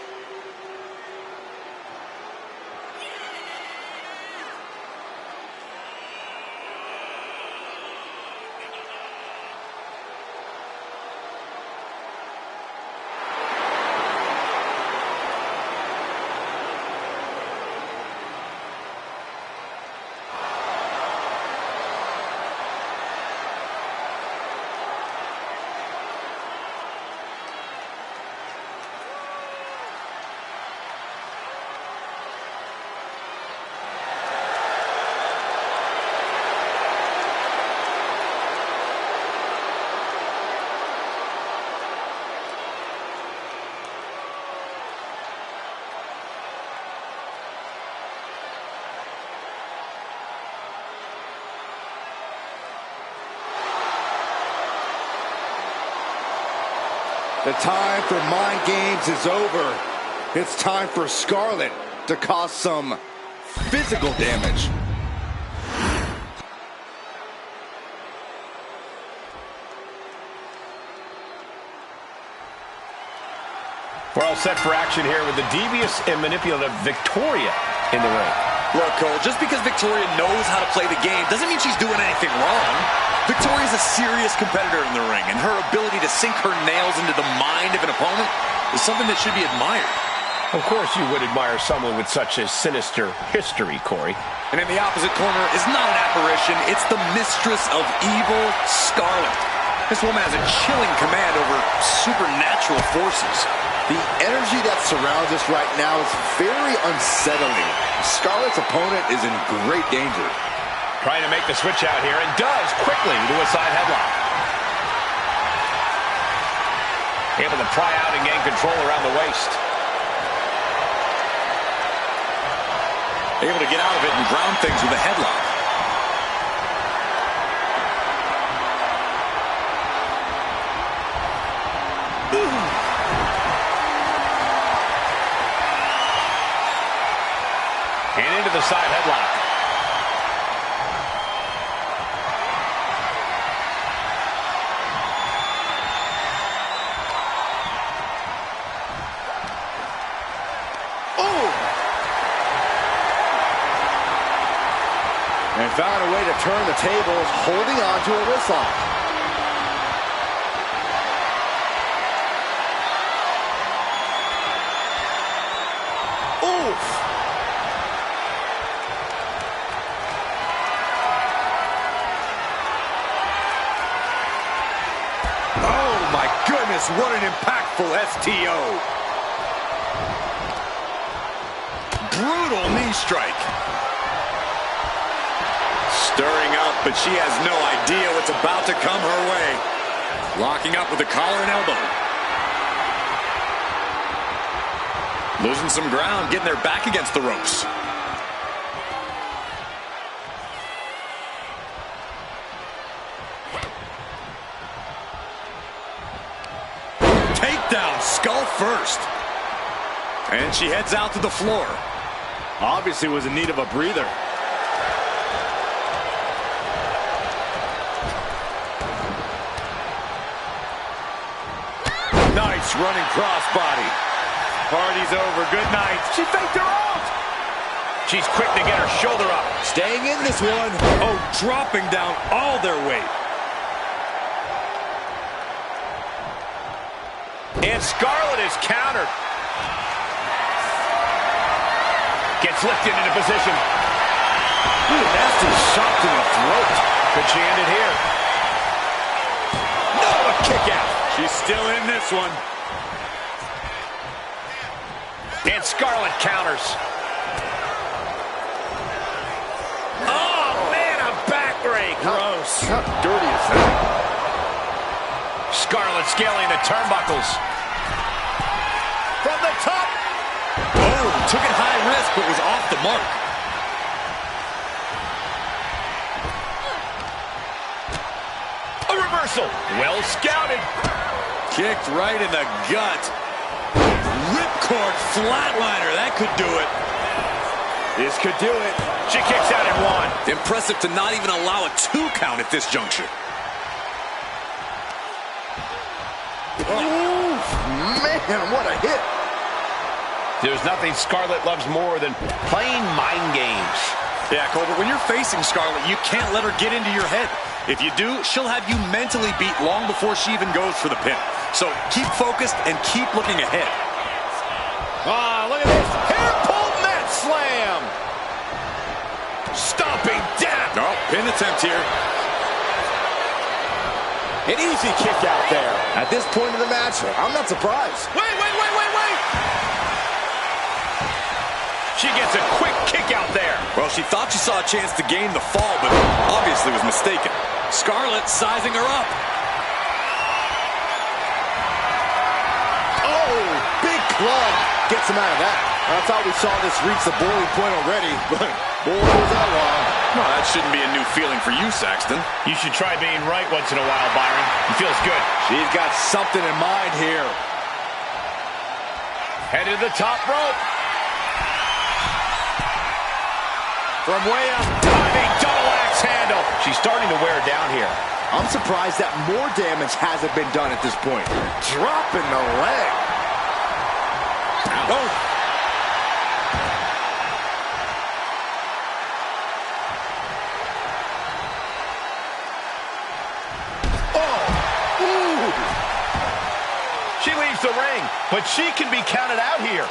The time for mind games is over. It's time for Scarlett to cause some physical damage. We're all set for action here with the devious and manipulative Victoria in the ring. Look, Cole, just because Victoria knows how to play the game doesn't mean she's doing anything wrong. Victoria's a serious competitor in the ring, and her ability to sink her nails into the mind of an opponent is something that should be admired. Of course you would admire someone with such a sinister history, Corey. And in the opposite corner is not an apparition, it's the mistress of evil, Scarlett. This woman has a chilling command over supernatural forces. The energy that surrounds us right now is very unsettling. Scarlett's opponent is in great danger. Trying to make the switch out here, and does quickly to a side headlock. Able to pry out and gain control around the waist. Able to get out of it and ground things with a headlock. And into the side headlock. And found a way to turn the tables, holding on to a wrist lock. Oof! Oh my goodness, what an impactful STO. Brutal knee strike. Stirring up, but she has no idea what's about to come her way. Locking up with the collar and elbow. Losing some ground, getting their back against the ropes. Takedown, skull first. And she heads out to the floor. Obviously was in need of a breather. Nice running crossbody. Party's over. Good night. She faked her out. She's quick to get her shoulder up. Staying in this one. Oh, dropping down all their weight. And Scarlett is countered. Gets lifted into position. Ooh, nasty shot to the throat. Could she end it here? No, a kick out. She's still in this one. And Scarlett counters. Oh, man, a backbreak. Gross. How dirty is that? Scarlett scaling the turnbuckles. From the top. Oh, took it high risk, but was off the mark. A reversal. Well scouted. Kicked right in the gut. Ripcord flatliner. That could do it. This could do it. She kicks out at one. Impressive to not even allow a 2 count at this juncture. Ooh, man, what a hit. There's nothing Scarlett loves more than playing mind games. Yeah, Cole, but when you're facing Scarlett, you can't let her get into your head. If you do, she'll have you mentally beat long before she even goes for the pin. So keep focused and keep looking ahead. Ah, look at this. Hair pull mat slam. Stomping down. No, pin attempt here. An easy kick out there. At this point in the match, I'm not surprised. Wait. She gets a quick kick out there. Well, she thought she saw a chance to gain the fall, but obviously was mistaken. Scarlett sizing her up. Oh, big club. Gets him out of that. I thought we saw this reach the boiling point already, but boy, was that long. No, that shouldn't be a new feeling for you, Saxton. You should try being right once in a while, Byron. It feels good. She's got something in mind here. Headed to the top rope. From way up, diving double axe handle. She's starting to wear down here. I'm surprised that more damage hasn't been done at this point. Dropping the leg. Oh. She leaves the ring, but she can be counted out here.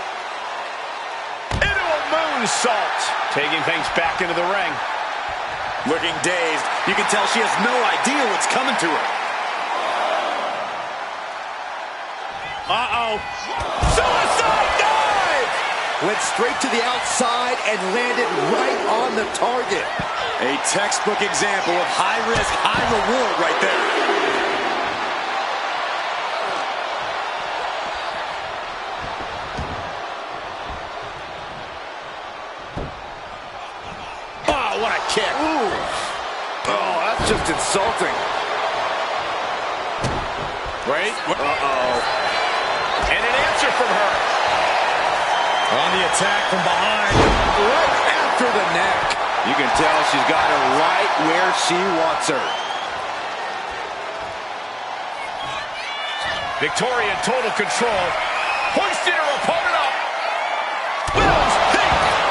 Into a moonsault. Taking things back into the ring. Looking dazed. You can tell she has no idea what's coming to her. Uh-oh. Suicide dive! Went straight to the outside and landed right on the target. A textbook example of high risk, high reward right there. What a kick. Ooh. Oh, that's just insulting. Wait. Uh-oh. And an answer from her. On the attack from behind. Right after the neck. You can tell she's got her right where she wants her. Victoria in total control. Hoisted her opponent up. Will's pick.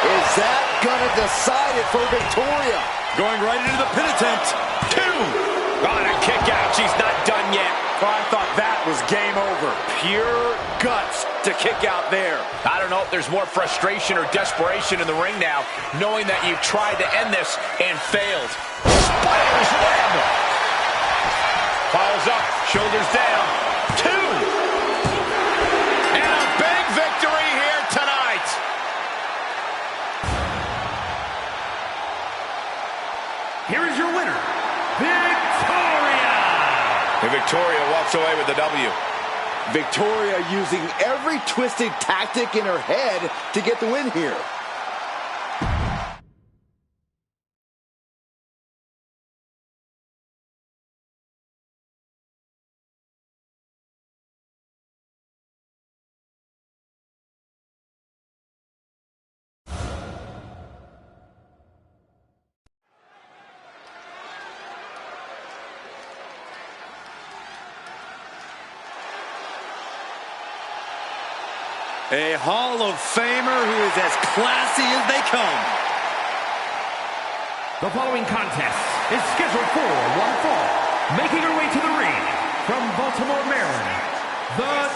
Is that gonna decide it for Victoria? Going right into the pin attempt. 2. On a kick out. She's not done yet. Oh, I thought that was game over. Pure guts to kick out there. I don't know if there's more frustration or desperation in the ring now, knowing that you've tried to end this and failed. Spider's web. Follows up. Shoulders down. 2. And a big victory here tonight. Here is your winner, Victoria! And Victoria walks away with the W. Victoria using every twisted tactic in her head to get the win here. A Hall of Famer who is as classy as they come. The following contest is scheduled for one fall. Making her way to the ring from Baltimore, Maryland, the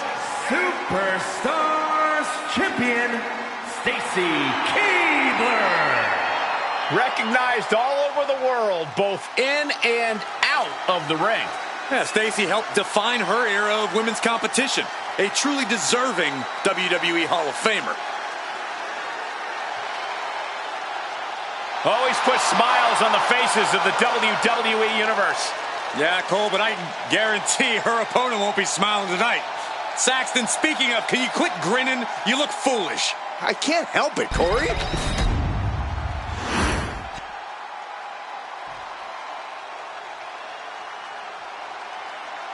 Superstars champion, Stacy Keibler. Recognized all over the world, both in and out of the ring. Yeah, Stacy helped define her era of women's competition. A truly deserving WWE Hall of Famer. Always puts smiles on the faces of the WWE Universe. Yeah, Cole, but I can guarantee her opponent won't be smiling tonight. Saxton, speaking of, can you quit grinning? You look foolish. I can't help it, Corey.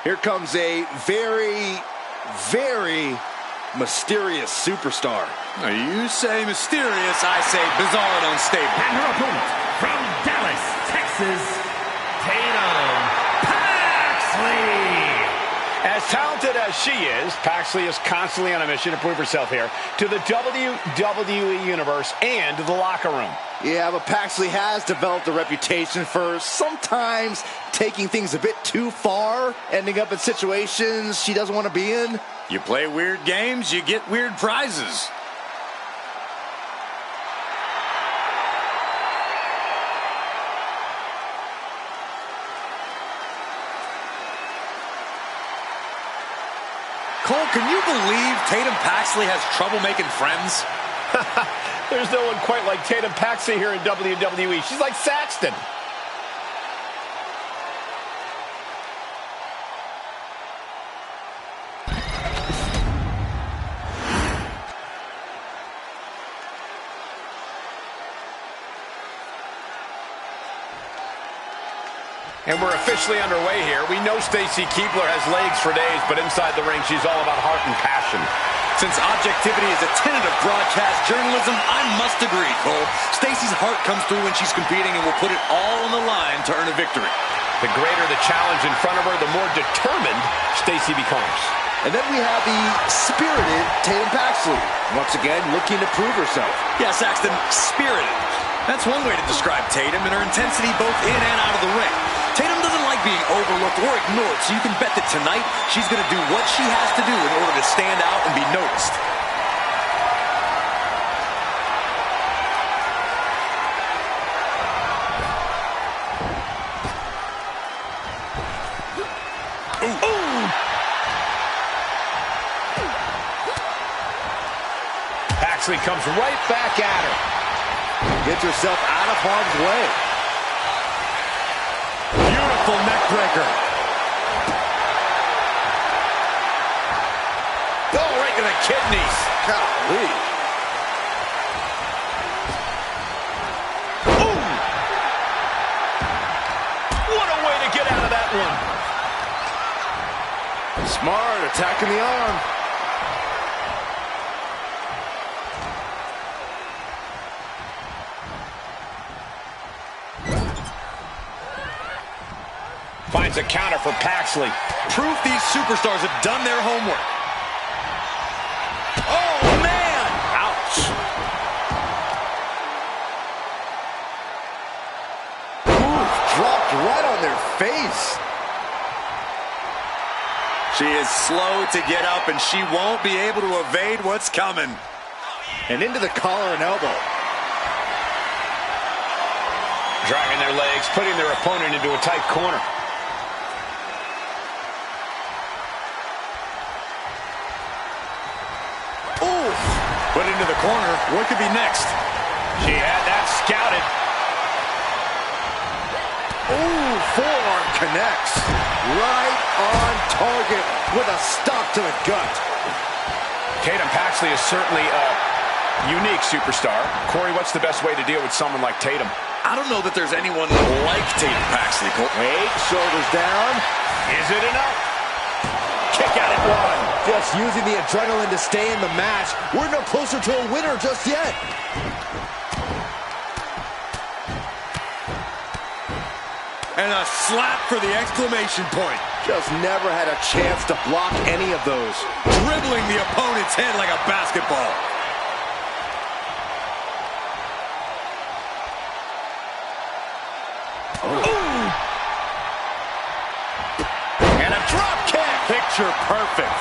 Here comes a very mysterious superstar. Now, you say mysterious, I say bizarre and unstable. And her opponent from Dallas, Texas, Tatum Paxley. As talented as she is, Paxley is constantly on a mission to prove herself here to the WWE Universe and the locker room. Yeah, but Paxley has developed a reputation for sometimes taking things a bit too far, ending up in situations she doesn't want to be in. You play weird games, you get weird prizes. Cole, can you believe Tatum Paxley has trouble making friends? There's no one quite like Tatum Paxley here in WWE. She's like Saxton. And we're officially underway here. We know Stacy Keibler has legs for days, but inside the ring, she's all about heart and passion. Since objectivity is a tenet of broadcast journalism, I must agree, Cole. Stacy's heart comes through when she's competing and will put it all on the line to earn a victory. The greater the challenge in front of her, the more determined Stacy becomes. And then we have the spirited Tatum Paxley. Once again, looking to prove herself. Yeah, Saxton, spirited. That's one way to describe Tatum and her intensity both in and out of the ring. Tatum doesn't like being overlooked or ignored, so you can bet that tonight she's going to do what she has to do in order to stand out and be noticed. Paxley comes right back at her. Gets herself out of harm's way. Beautiful neck breaker. Oh, right to the kidneys. Golly. Ooh. What a way to get out of that one. Smart, attacking the arm. Finds a counter for Paxley. Proof these superstars have done their homework. Oh, man! Ouch. Ooh, dropped right on their face. She is slow to get up, and she won't be able to evade what's coming. And into the collar and elbow. Dragging their legs, putting their opponent into a tight corner. Put into the corner. What could be next? She had that scouted. Ooh, forearm connects. Right on target with a stop to the gut. Tatum Paxley is certainly a unique superstar. Corey, what's the best way to deal with someone like Tatum? I don't know that there's anyone like Tatum Paxley, Cole. Wait, shoulders down. Is it enough? Kick out at one. Just using the adrenaline to stay in the match. We're no closer to a winner just yet. And a slap for the exclamation point. Just never had a chance to block any of those. Dribbling the opponent's head like a basketball. Ooh. And a drop kick. Picture perfect.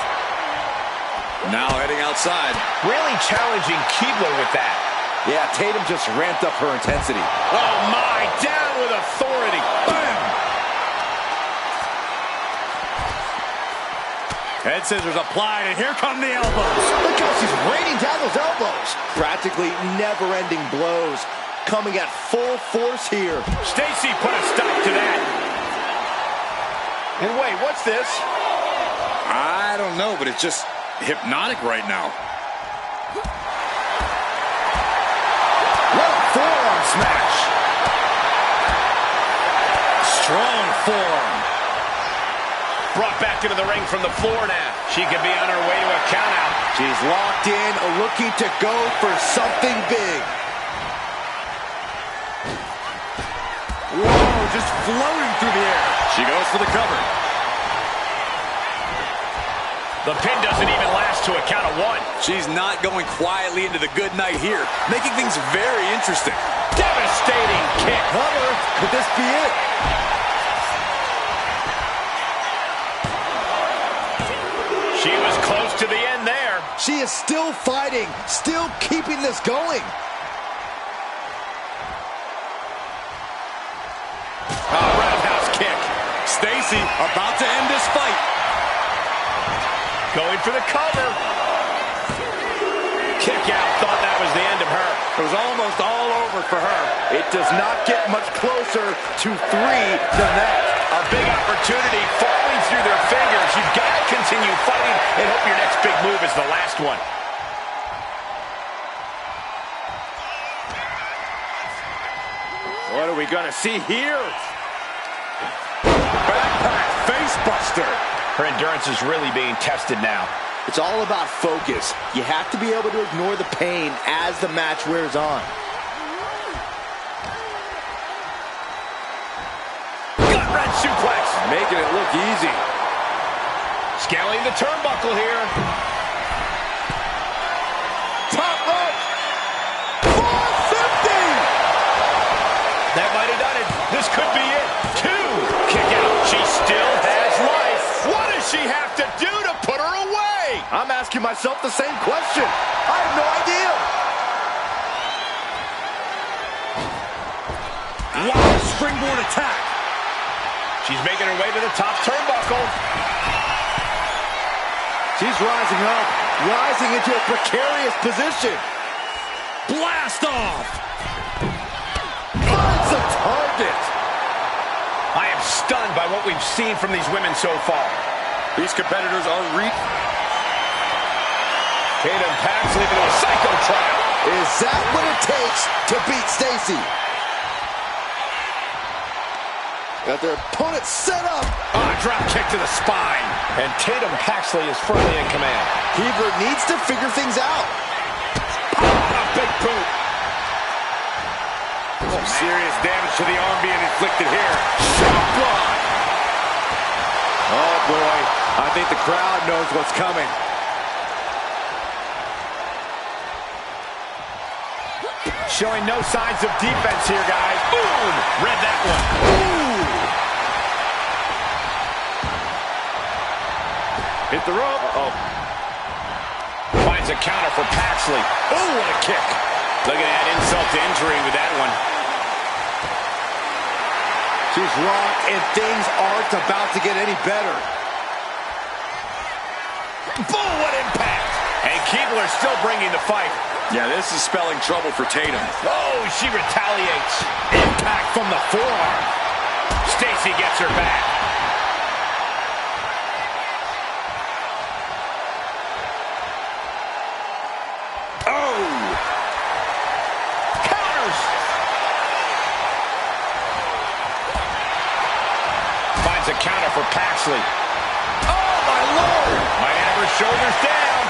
Now heading outside. Really challenging Keibler with that. Yeah, Tatum just ramped up her intensity. Oh my, down with authority. Boom. Head scissors applied, and here come the elbows. Look how she's raining down those elbows. Practically never-ending blows coming at full force here. Stacy put a stop to that. And wait, what's this? I don't know, but it's just hypnotic right now. What a forearm smash. Strong forearm. Brought back into the ring from the floor now. She could be on her way to a countout. She's locked in, looking to go for something big. Whoa, just floating through the air. She goes for the cover. The pin doesn't even last to a count of one. She's not going quietly into the good night here, making things very interesting. Devastating kick. Cover. Could this be it? She was close to the end there. She is still fighting, still keeping this going. Roundhouse kick. Stacy about to end this fight. Going for the cover. Kick out. Thought that was the end of her. It was almost all over for her. It does not get much closer to 3 than that. A big opportunity falling through their fingers. You've got to continue fighting and hope your next big move is the last one. What are we going to see here? Backpack face buster. Her endurance is really being tested now. It's all about focus. You have to be able to ignore the pain as the match wears on. Gut-wrench suplex. Making it look easy. Scaling the turnbuckle here. Top rope. 450. That might have done it. This could be it. 2. Kick out. She still has life. What does she have to do to put her away? I'm asking myself the same question. I have no idea. Wow, springboard attack. She's making her way to the top turnbuckle. She's rising up, rising into a precarious position. Blast off. Finds the target. I am stunned by what we've seen from these women so far. These competitors are Tatum Paxley into a psycho trial. Is that what it takes to beat Stacy? Got their opponent set up. Drop kick to the spine. And Tatum Paxley is firmly in command. Keebler needs to figure things out. A big boot. Some serious damage to the arm being inflicted here. Shot block. Oh boy, I think the crowd knows what's coming. Showing no signs of defense here, guys. Boom! Read that one. Ooh! Hit the rope. Finds a counter for Paxley. Oh, what a kick. Look at that insult to injury with that one. She's rocked, and things aren't about to get any better. Boom, what impact. And Keebler still bringing the fight. Yeah, this is spelling trouble for Tatum. Oh, she retaliates. Impact from the forearm. Stacy gets her back. A counter for Paxley. Oh, my Lord! Might have her shoulders down.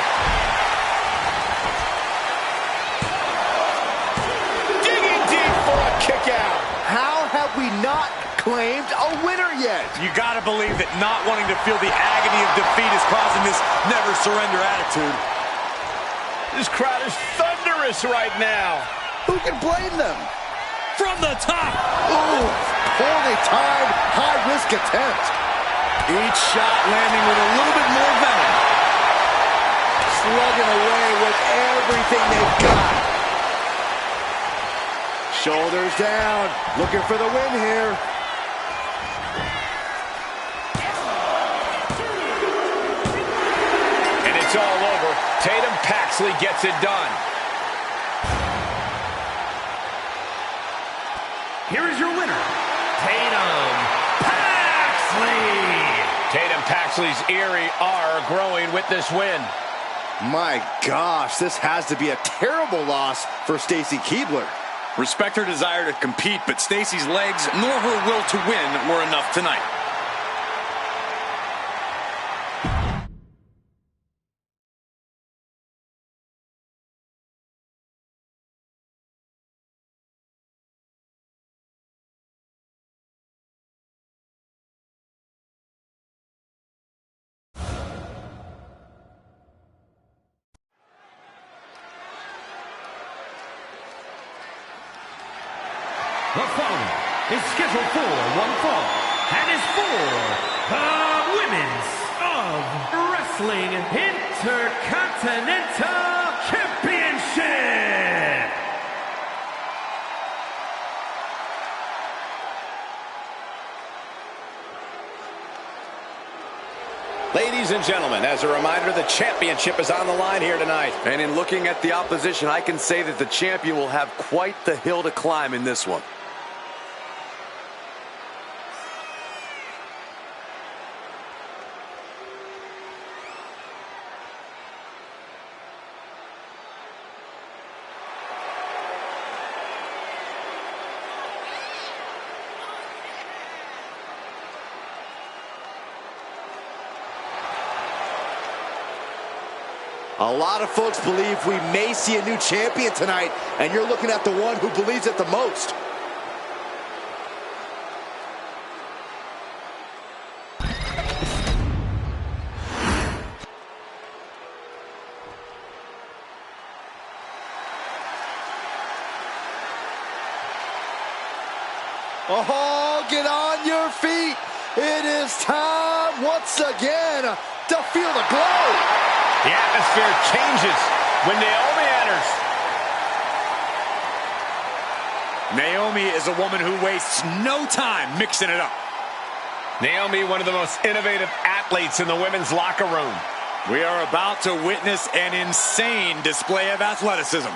Digging deep for a kick out. How have we not claimed a winner yet? You gotta believe that not wanting to feel the agony of defeat is causing this never surrender attitude. This crowd is thunderous right now. Who can blame them? From the top. Ooh, poorly timed, high-risk attempt. Each shot landing with a little bit more venom. Slugging away with everything they've got. Shoulders down, looking for the win here. And it's all over. Tatum Paxley gets it done. Here is your winner, Tatum Paxley. Tatum Paxley's eerie aura growing with this win. My gosh, this has to be a terrible loss for Stacy Keebler. Respect her desire to compete, but Stacy's legs nor her will to win were enough tonight. The following is scheduled for one fall and is for the Women's of Wrestling Intercontinental Championship. Ladies and gentlemen, as a reminder, the championship is on the line here tonight. And in looking at the opposition, I can say that the champion will have quite the hill to climb in this one. A lot of folks believe we may see a new champion tonight, and you're looking at the one who believes it the most. Oh, get on your feet. It is time once again to feel the glow. The atmosphere changes when Naomi enters. Naomi is a woman who wastes no time mixing it up. Naomi, one of the most innovative athletes in the women's locker room. We are about to witness an insane display of athleticism.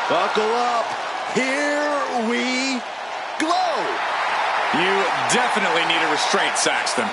Buckle up. Here we glow. You definitely need a restraint, Saxton.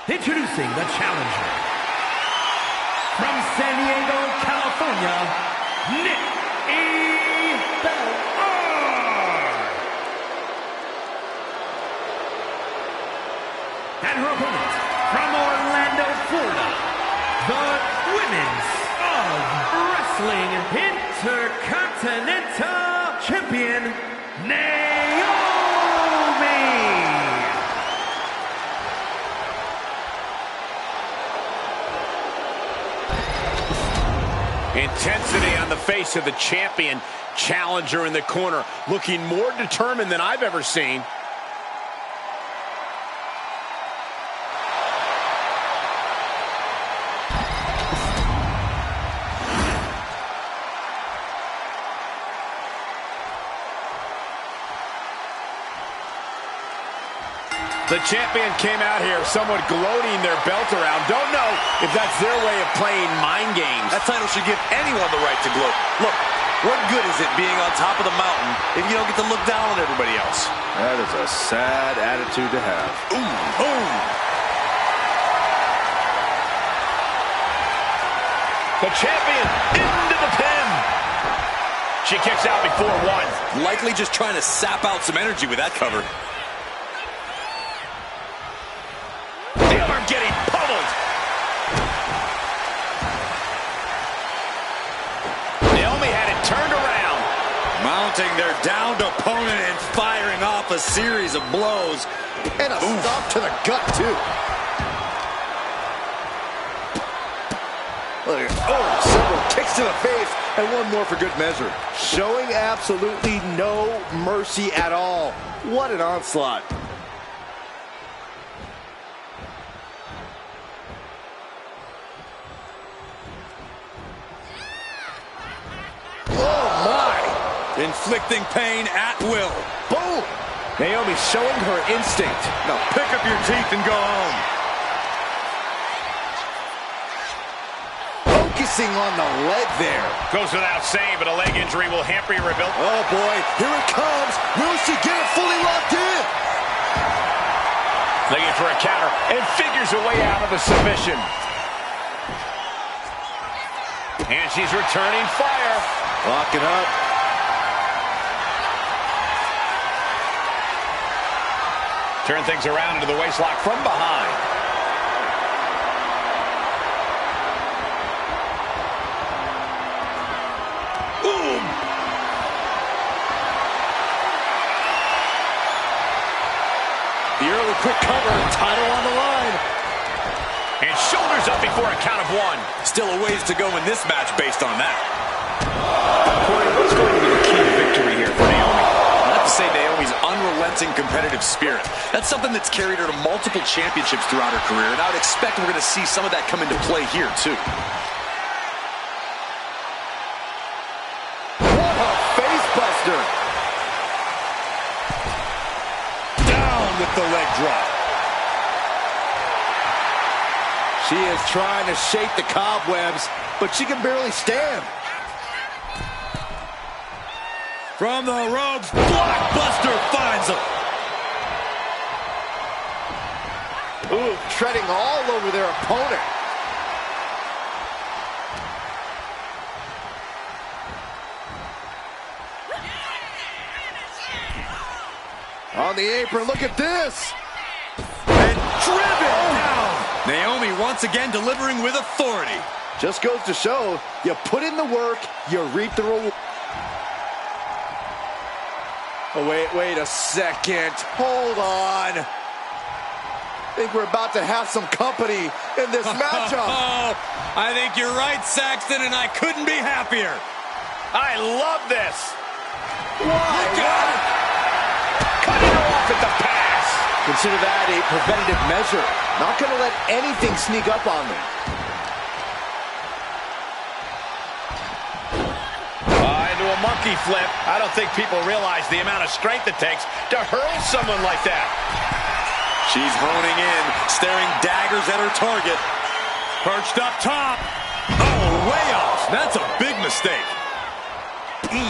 Introducing the challenger, from San Diego, California, Belair. And her opponent, from Orlando, Florida, the Women's of Wrestling Intercontinental Champion, Naomi. Intensity on the face of the champion. Challenger in the corner, looking more determined than I've ever seen. The champion came out here somewhat gloating their belt around. Don't know if that's their way of playing mind games. That title should give anyone the right to gloat. Look, what good is it being on top of the mountain if you don't get to look down on everybody else? That is a sad attitude to have. Ooh, ooh. The champion into the pin. She kicks out before one. Likely just trying to sap out some energy with that cover. Getting pummeled. Naomi had it turned around. Mounting their downed opponent and firing off a series of blows. And a stop to the gut, too. Several kicks to the face, and one more for good measure. Showing absolutely no mercy at all. What an onslaught. Inflicting pain at will. Boom! Naomi showing her instinct. Now pick up your teeth and go home. Focusing on the leg there. Goes without saying, but a leg injury will hamper your rebuild. Oh boy, here it comes. Will she get it fully locked in? Looking for a counter and figures a way out of a submission. And she's returning fire. Lock it up. Turn things around into the waistlock from behind. Boom! The early quick cover, title on the line. And shoulders up before a count of one. Still a ways to go in this match based on that. Corey, what's going to be the key to victory here for Naomi? I have to say Naomi's unrelenting competitive spirit. That's something that's carried her to multiple championships throughout her career, and I would expect we're going to see some of that come into play here, too. What a face buster. Down with the leg drop. She is trying to shake the cobwebs, but she can barely stand. From the ropes, Blockbuster finds him. Ooh, treading all over their opponent. On the apron, look at this. And driven down. Naomi once again delivering with authority. Just goes to show, you put in the work, you reap the reward. Oh, wait a second. Hold on. I think we're about to have some company in this matchup. I think you're right, Saxton, and I couldn't be happier. I love this. Why? Cutting her off at the pass. Consider that a preventative measure. Not going to let anything sneak up on me. Into a monkey flip. I don't think people realize the amount of strength it takes to hurl someone like that. She's honing in, staring daggers at her target. Perched up top. Oh, way off. That's a big mistake.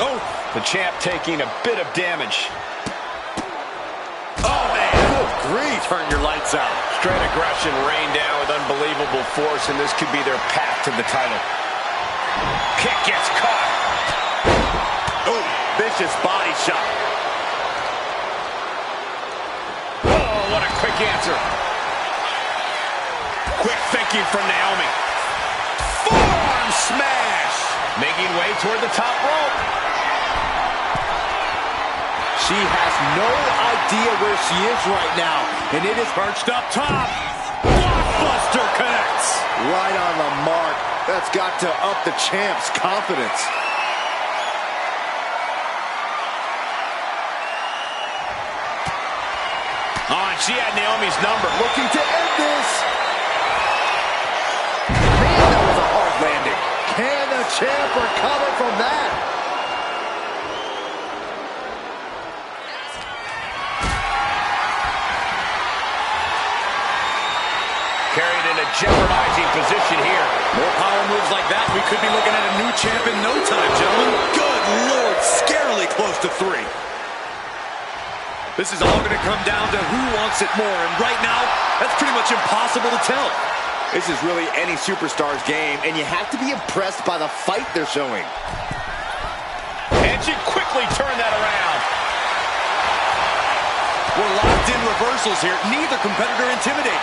Oh, the champ taking a bit of damage. Oh, man. Good grief. Turn your lights out. Straight aggression rained down with unbelievable force, and this could be their path to the title. Kick gets caught. Oh, vicious body shot. Oh, what a quick answer. Quick thinking from Naomi. Forearm smash. Making way toward the top rope. She has no idea where she is right now, and it is perched up top. Blockbuster connects. Right on the mark. That's got to up the champ's confidence. She had Naomi's number. Looking to end this. Man, that was a hard landing. Can the champ recover from that? Carried in a jeopardizing position here. More power moves like that, we could be looking at a new champ in no time, gentlemen. Good Lord, scarily close to 3. This is all going to come down to who wants it more, and right now, that's pretty much impossible to tell. This is really any superstar's game, and you have to be impressed by the fight they're showing. And she quickly turned that around. We're locked in reversals here. Neither competitor intimidated.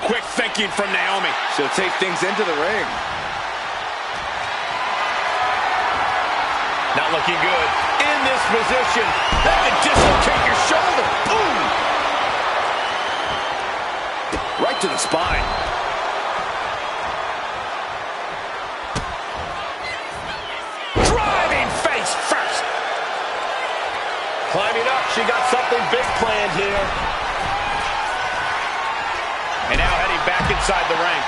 Quick thinking from Naomi. She'll take things into the ring. Not looking good. In this position, that could dislocate your shoulder. Boom! Right to the spine. Driving face first. Climbing up, she got something big planned here. And now heading back inside the ring.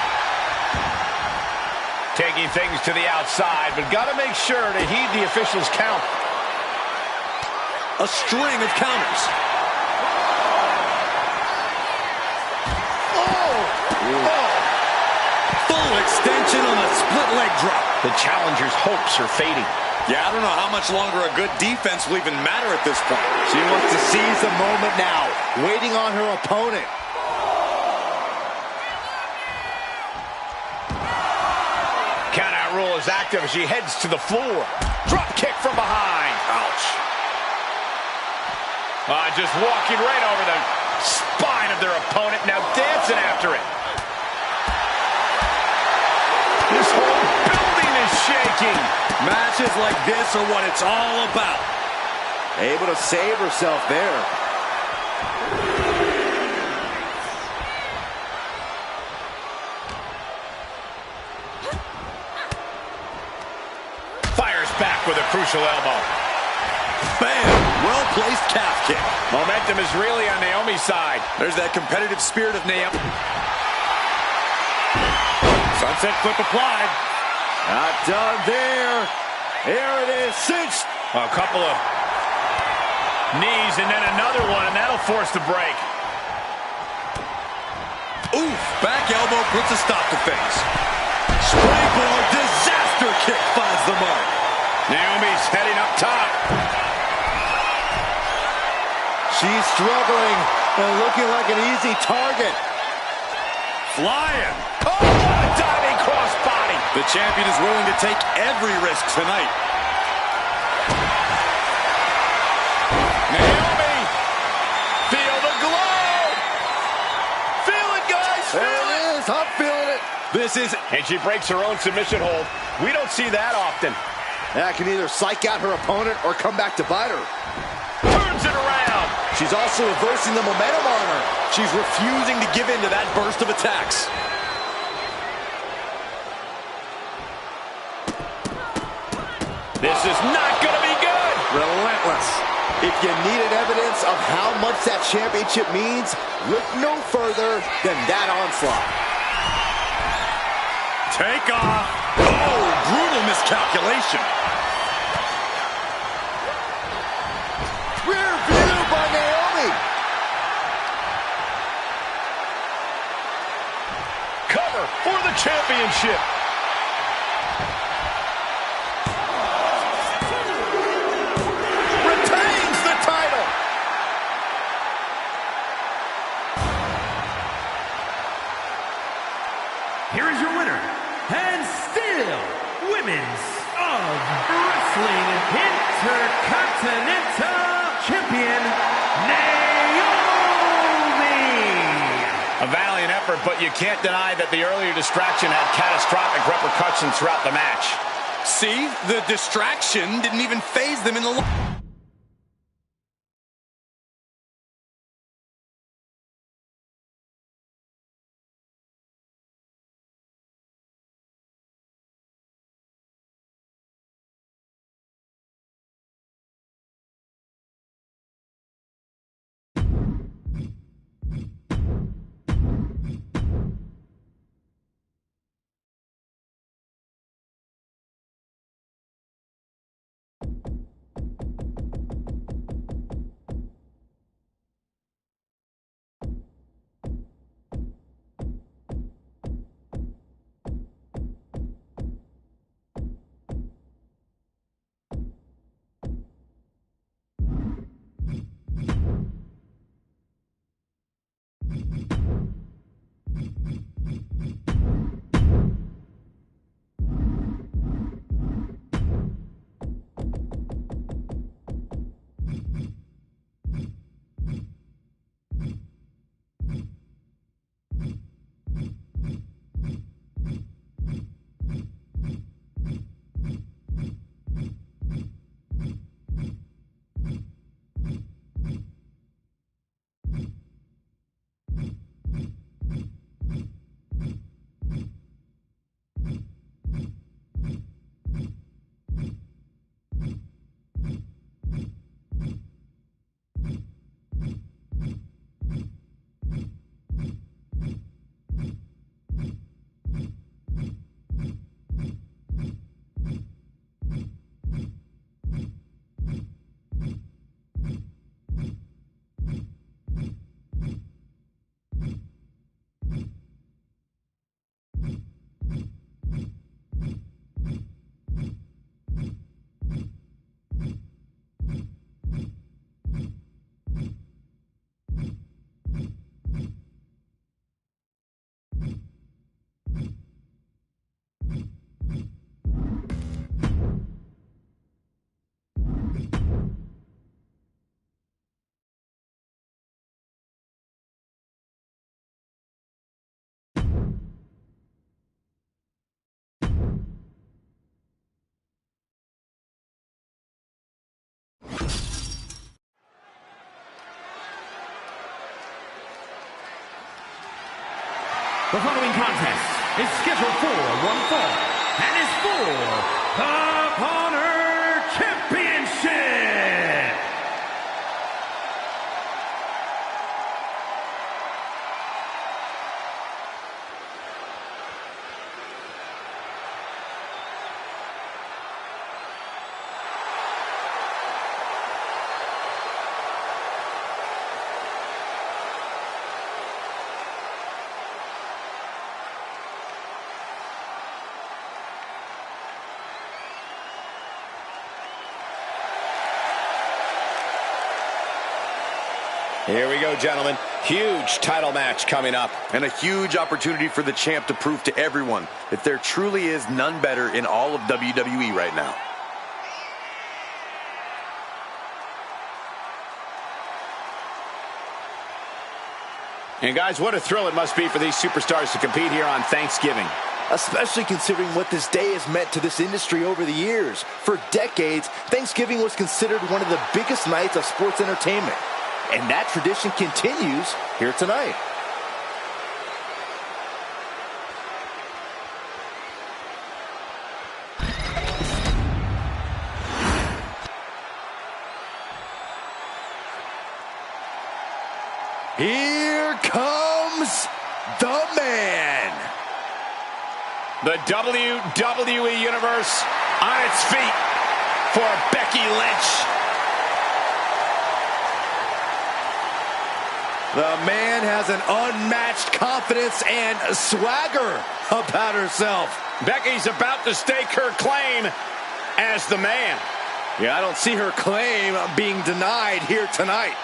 Taking things to the outside, but got to make sure to heed the officials' count. A string of counters. Full extension on a split leg drop. The challenger's hopes are fading. Yeah, I don't know how much longer a good defense will even matter at this point. She wants to seize the moment now, waiting on her opponent. Count out rule is active as she heads to the floor. Drop kick from behind. Ouch. Just walking right over the spine of their opponent, now dancing after it. This whole building is shaking. Matches like this are what it's all about. Able to save herself there. Fires back with a crucial elbow. Bam! Well-placed calf kick. Momentum is really on Naomi's side. There's that competitive spirit of Naomi. Sunset flip applied. Not done there. Here it is, cinched. A couple of knees and then another one, and that'll force the break. Oof! Back elbow puts a stop to things. Springboard disaster kick finds the mark. Naomi's heading up top. She's struggling and looking like an easy target. Flying. Oh, what a diving crossbody. The champion is willing to take every risk tonight. Naomi, feel the glow. Feel it, guys. There it is. I'm feeling it. This is... And she breaks her own submission hold. We don't see that often. That can either psych out her opponent or come back to bite her. Turns it around. She's also reversing the momentum on her. She's refusing to give in to that burst of attacks. This is not going to be good. Relentless. If you needed evidence of how much that championship means, look no further than that onslaught. Take off. Oh, brutal miscalculation. Rear view by Naomi. Cover for the championship. Retains the title. Here is your winner, and still Women's of Wrestling Intercontinental Champion, Naomi! A valiant effort, but you can't deny that the earlier distraction had catastrophic repercussions throughout the match. See? The distraction didn't even faze them in the... The following contest is scheduled for one fall and is for the Honor Championship. Here we go, gentlemen. Huge title match coming up. And a huge opportunity for the champ to prove to everyone that there truly is none better in all of WWE right now. And guys, what a thrill it must be for these superstars to compete here on Thanksgiving. Especially considering what this day has meant to this industry over the years. For decades, Thanksgiving was considered one of the biggest nights of sports entertainment. And that tradition continues here tonight. Here comes the man. The WWE Universe on its feet for Becky Lynch. The man has an unmatched confidence and swagger about herself. Becky's about to stake her claim as the man. Yeah, I don't see her claim being denied here tonight.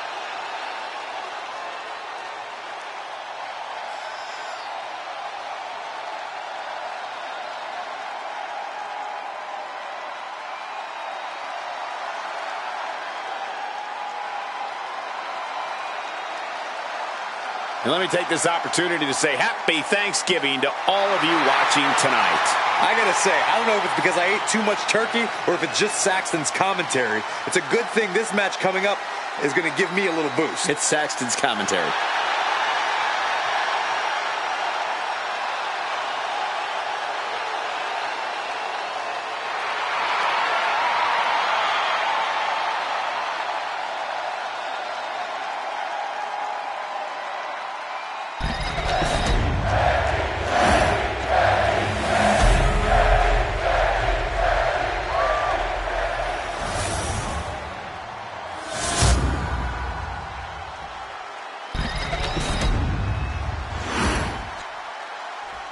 And let me take this opportunity to say happy Thanksgiving to all of you watching tonight. I gotta say, I don't know if it's because I ate too much turkey or if it's just Saxton's commentary. It's a good thing this match coming up is gonna give me a little boost. It's Saxton's commentary.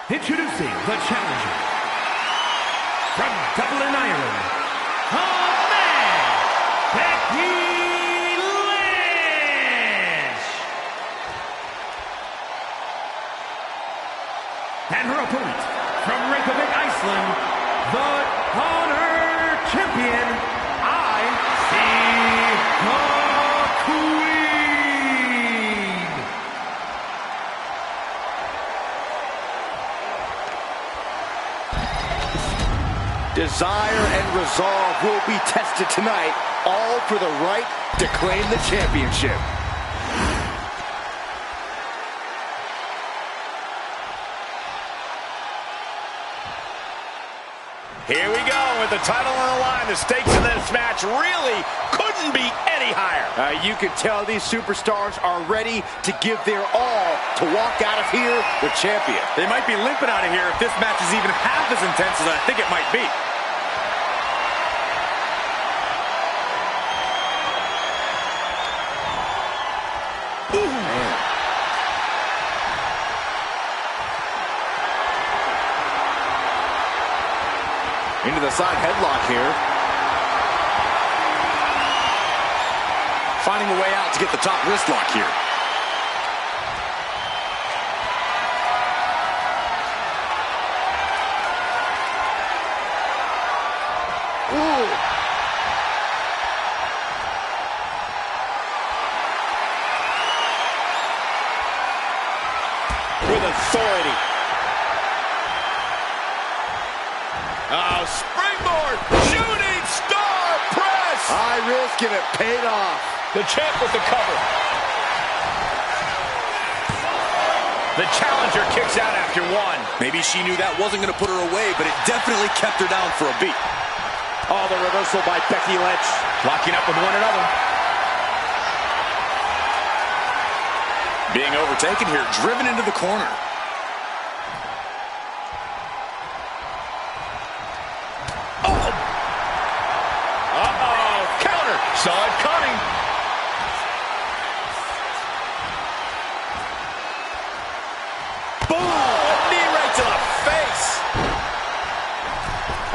Introducing the challenger from Dublin, Ireland, the man, Becky Lynch. And her opponent from Reykjavik, Iceland, the Honor Champion, Desire and resolve will be tested tonight, all for the right to claim the championship. Here we go with the title on the line. The stakes in this match really couldn't be any higher. You can tell these superstars are ready to give their all to walk out of here the champion. They might be limping out of here if this match is even half as intense as I think it might be. Into the side headlock here. Finding a way out to get the top wrist lock here. Ooh. With authority. Oh, springboard, shooting star press. High risk and it paid off. The champ with the cover. The challenger kicks out after one. Maybe she knew that wasn't going to put her away, but it definitely kept her down for a beat. Oh, the reversal by Becky Lynch. Locking up with one another. Being overtaken here, driven into the corner. Oh! Uh-oh! Counter! Saw it coming. Knee right to the face.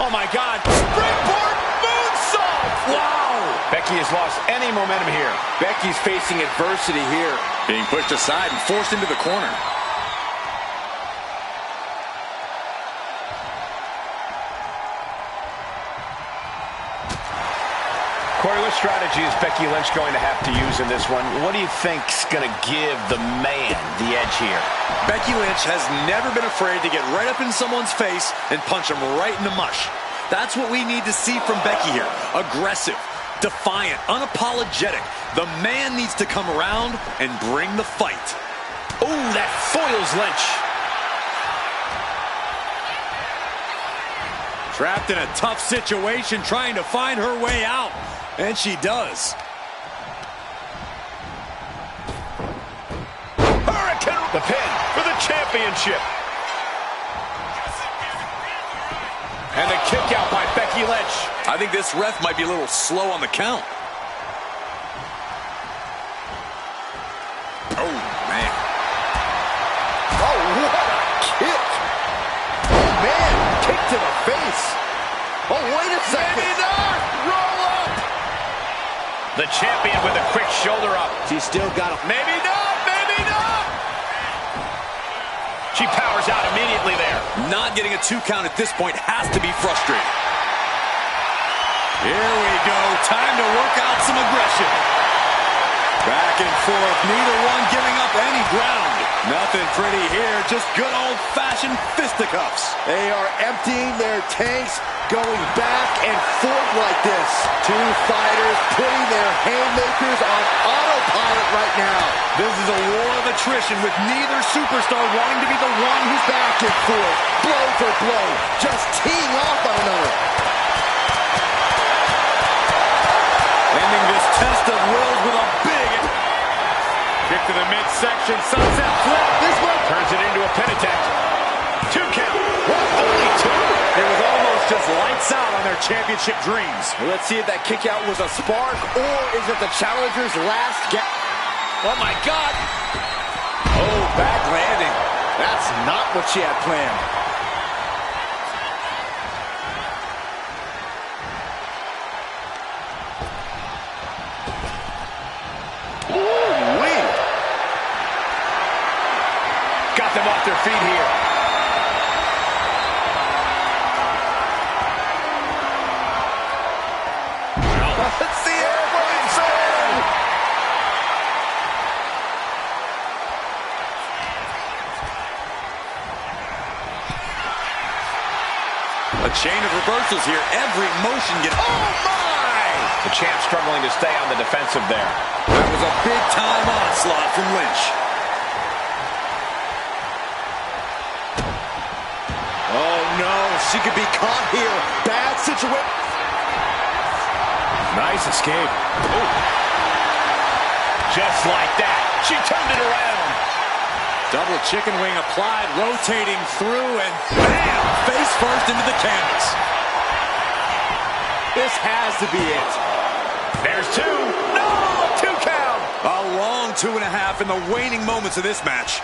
Oh my God. Springboard moonsault. Wow. Becky has lost any momentum here. Becky's facing adversity here. Being pushed aside and forced into the corner. Corey, what strategy is Becky Lynch going to have to use in this one? What do you think's going to give the man the edge here? Becky Lynch has never been afraid to get right up in someone's face and punch them right in the mush. That's what we need to see from Becky here. Aggressive, defiant, unapologetic. The man needs to come around and bring the fight. Oh, that foils Lynch. Trapped in a tough situation, trying to find her way out. And she does. Hurricane! The pin for the championship. And the kick out by Becky Lynch. I think this ref might be a little slow on the count. Oh, man. Oh, what a kick. Oh, man. Kick to the face. Oh, wait a second. Maybe not. Roll up. The champion with a quick shoulder up. She's still got him. Maybe not. Maybe not. She powers out immediately there. Not getting a 2 count at this point has to be frustrating. Here we go. Time to work out some aggression. Back and forth. Neither one giving up any ground. Nothing pretty here. Just good old-fashioned fisticuffs. They are emptying their tanks, going back and forth like this. Two fighters putting their haymakers on autopilot right now. This is a war of attrition with neither superstar wanting to be the one who's Back and forth, blow for blow, just teeing off on another. ending this test of wills with a big kick to the midsection, sunset flip. This one turns it into a pin attempt. 2 count. What? Only 2? It was almost just lights out on their championship dreams. Well, let's see if that kick out was a spark or is it the challenger's last gap. Oh my God. Oh, back landing. That's not what she had planned. Ooh-wee. Got them off their feet here. Let's see airplane save. A chain of reversals here. Every motion gets... Oh my! The champ struggling to stay on the defensive there. That was a big-time onslaught from Lynch. Oh no, she could be caught here. Bad situation. Nice escape. Ooh. Just like that. She turned it around. Double chicken wing applied, rotating through, and bam! Face first into the canvas. This has to be it. There's 2. No! 2 count. A long 2.5 in the waning moments of this match.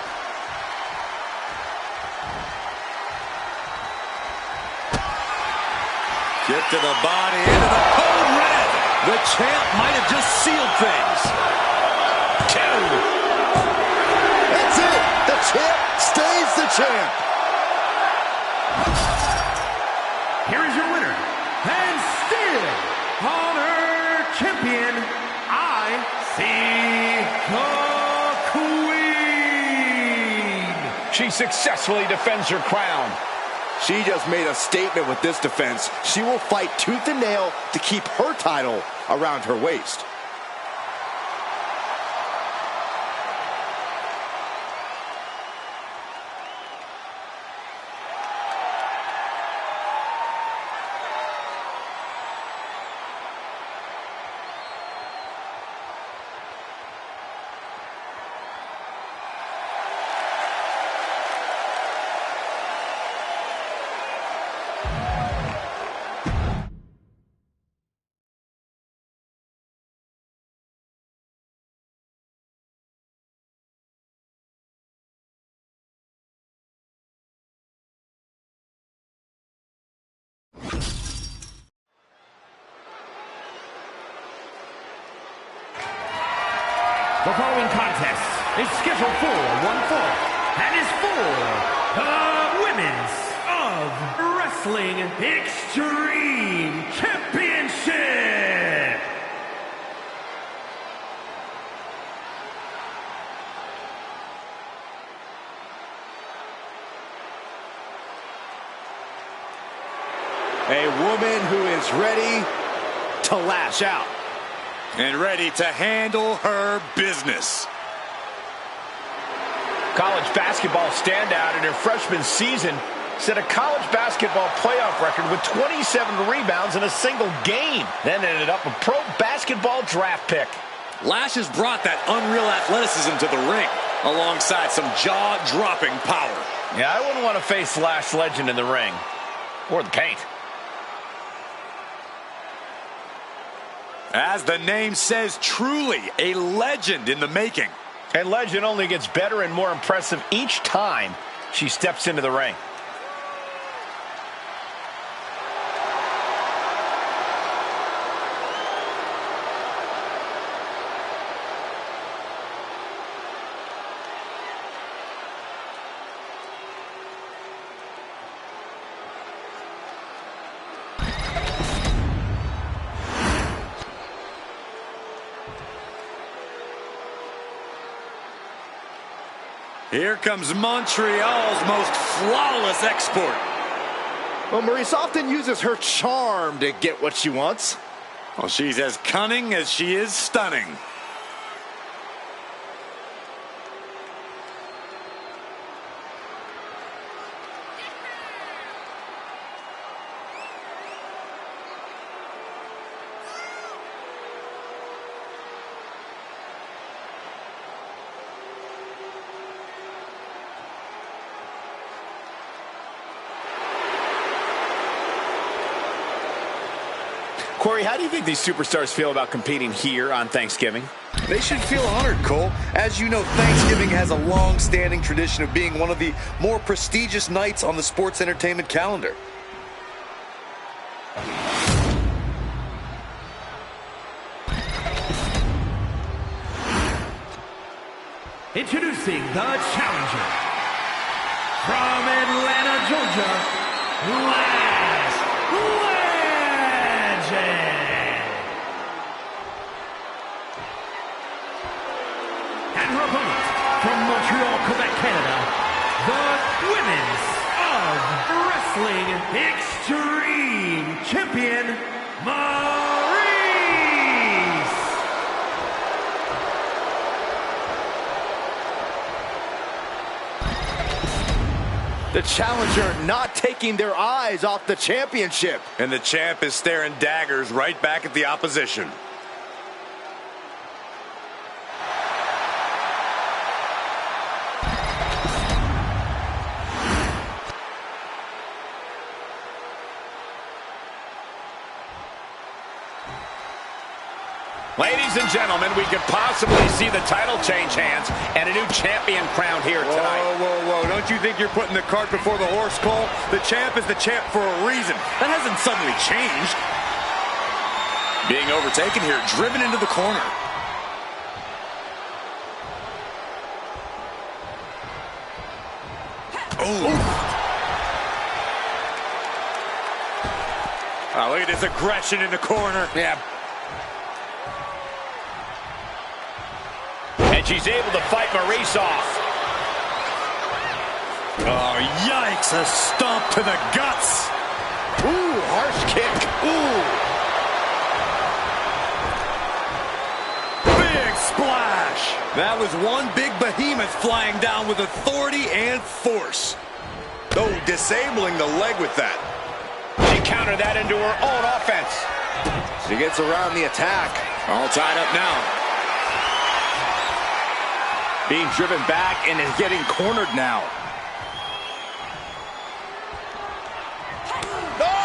Kick to the body, into the code red. The champ might have just sealed things. 2. That's it. The champ stays the champ. Here is your winner, and still Honor Champion, IC the Queen. She successfully defends her crown. She just made a statement with this defense. She will fight tooth and nail to keep her title around her waist. The following contest is scheduled for one fall and is for the Women's of Wrestling Extreme Championship. A woman who is ready to lash out. And ready to handle her business. College basketball standout in her freshman season set a college basketball playoff record with 27 rebounds in a single game. Then ended up a pro basketball draft pick. Lash has brought that unreal athleticism to the ring, alongside some jaw-dropping power. Yeah, I wouldn't want to face Lash Legend in the ring. Or the paint. As the name says, truly a legend in the making. And Legend only gets better and more impressive each time she steps into the ring. Here comes Montreal's most flawless export. Well, Maurice often uses her charm to get what she wants. Well, she's as cunning as she is stunning. Corey, how do you think these superstars feel about competing here on Thanksgiving? They should feel honored, Cole. As you know, Thanksgiving has a long-standing tradition of being one of the more prestigious nights on the sports entertainment calendar. Introducing the challenger from Atlanta, Georgia, Lash Legend. And her opponent from Montreal, Quebec, Canada, the Women's of Wrestling Extreme Champion, Maurice. The challenger not taking their eyes off the championship. And the champ is staring daggers right back at the opposition. Ladies and gentlemen, we could possibly see the title change hands and a new champion crowned here tonight. Whoa. Don't you think you're putting the cart before the horse, Cole? The champ is the champ for a reason. That hasn't suddenly changed. Being overtaken here, driven into the corner. Oh, look at this aggression in the corner. Yeah. And she's able to fight Maurice off. Oh, yikes. A stomp to the guts. Ooh, harsh kick. Ooh. Big splash. That was one big behemoth flying down with authority and force. Oh, disabling the leg with that. She countered that into her own offense. She gets around the attack. All tied up now. Being driven back and is getting cornered now. No!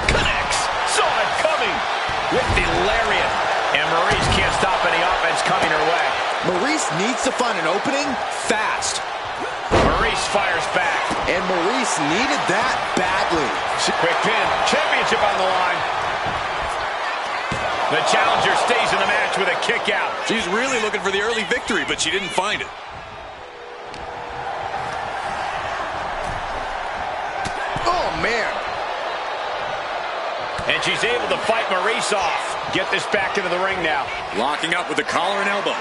Connects. Saw it coming with the lariat. And Maurice can't stop any offense coming her way. Maurice needs to find an opening fast. Maurice fires back. And Maurice needed that badly. Quick pin. Championship on the line. The challenger stays in the match with a kick out. She's really looking for the early victory, but she didn't find it. Oh, man. And she's able to fight Maurice off. Get this back into the ring now. Locking up with the collar and elbow.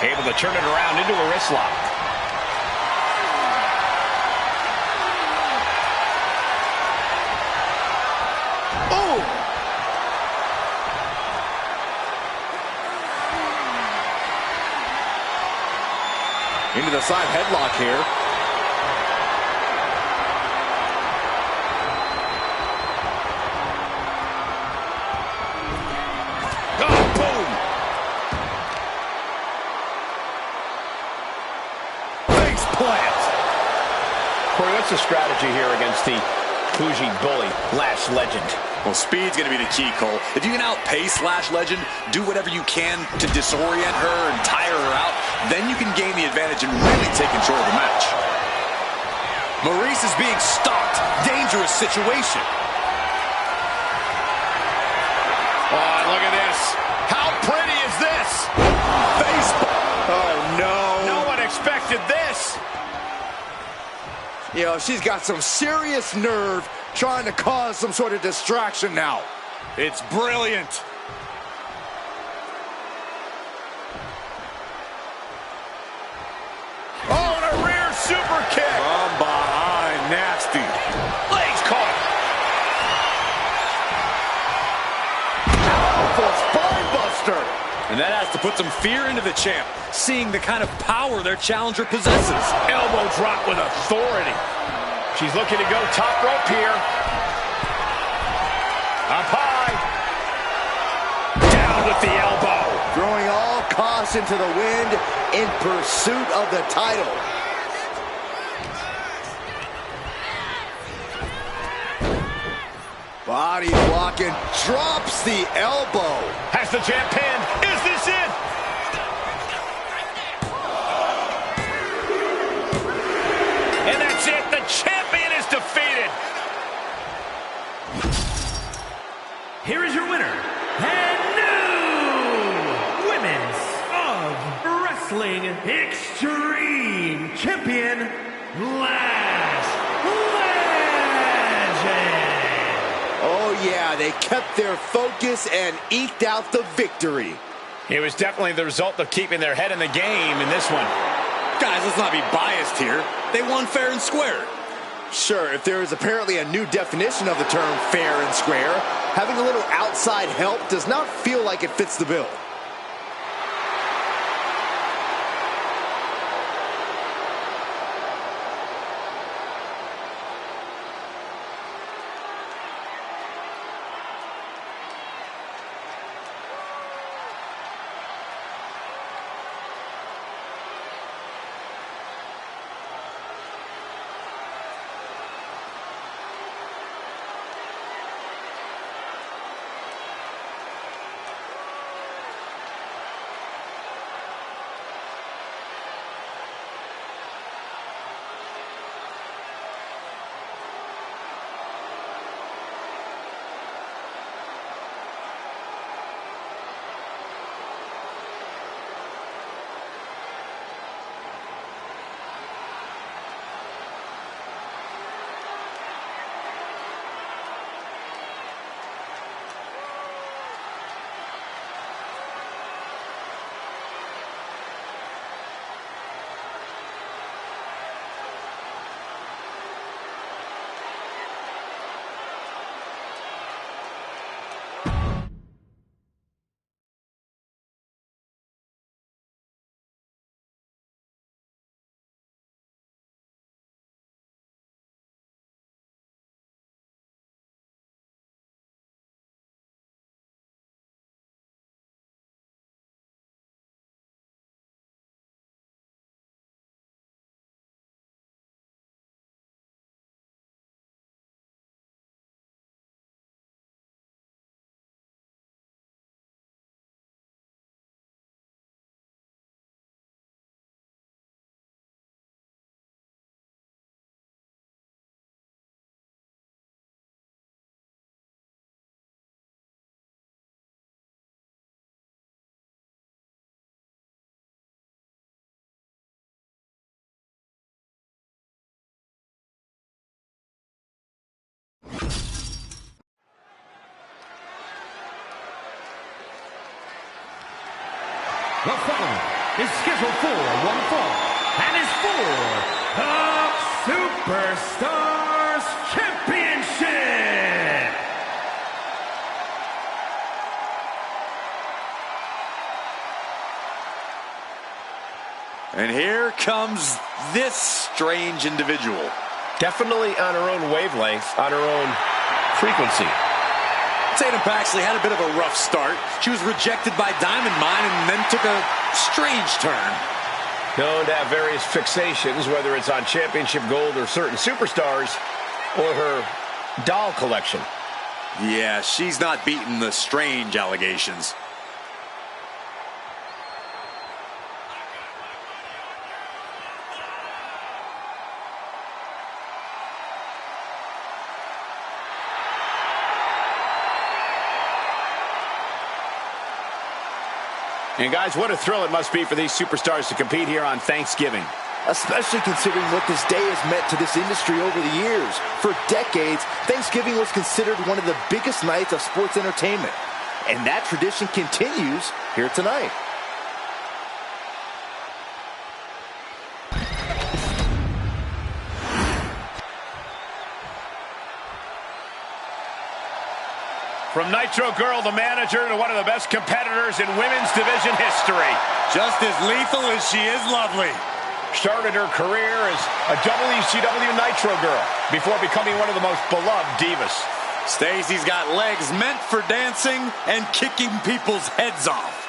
Able to turn it around into a wrist lock. Oh! Into the side headlock here. Corey, what's the strategy here against the bougie bully, Lash Legend? Well, speed's going to be the key, Cole. If you can outpace Lash Legend, do whatever you can to disorient her and tire her out, then you can gain the advantage and really take control of the match. Maurice is being stalked. Dangerous situation. Oh, look at this. How pretty is this? Oh, no. No one expected this. You know, she's got some serious nerve trying to cause some sort of distraction now. It's brilliant. Oh, and a rear super kick. From behind, nasty. Legs caught. Powerful spine buster. And that has to put some fear into the champ, seeing the kind of power their challenger possesses. Elbow drop with authority. She's looking to go top rope here. Up high. Down with the elbow. Throwing all caution to the wind in pursuit of the title. Body blocking, drops the elbow. Has the champ pinned. Is this it? And that's it. The champion is defeated. Here is your winner, and new Women's of Wrestling Extreme Champion, Lash Legend. Oh yeah, they kept their focus and eked out the victory. It was definitely the result of keeping their head in the game in this one. Guys, let's not be biased here. They won fair and square. Sure, if there is apparently a new definition of the term fair and square, having a little outside help does not feel like it fits the bill. The following is scheduled for one fall and is for the Superstars Championship. And here comes this strange individual. Definitely on her own wavelength, on her own frequency. Tatum Paxley had a bit of a rough start. She was rejected by Diamond Mine and then took a strange turn. Known to have various fixations, whether it's on championship gold or certain superstars, or her doll collection. Yeah, she's not beating the strange allegations. And guys, what a thrill it must be for these superstars to compete here on Thanksgiving. Especially considering what this day has meant to this industry over the years. For decades, Thanksgiving was considered one of the biggest nights of sports entertainment. And that tradition continues here tonight. From Nitro Girl, the manager, to one of the best competitors in women's division history. Just as lethal as she is lovely. Started her career as a WCW Nitro Girl before becoming one of the most beloved divas. Stacy's got legs meant for dancing and kicking people's heads off.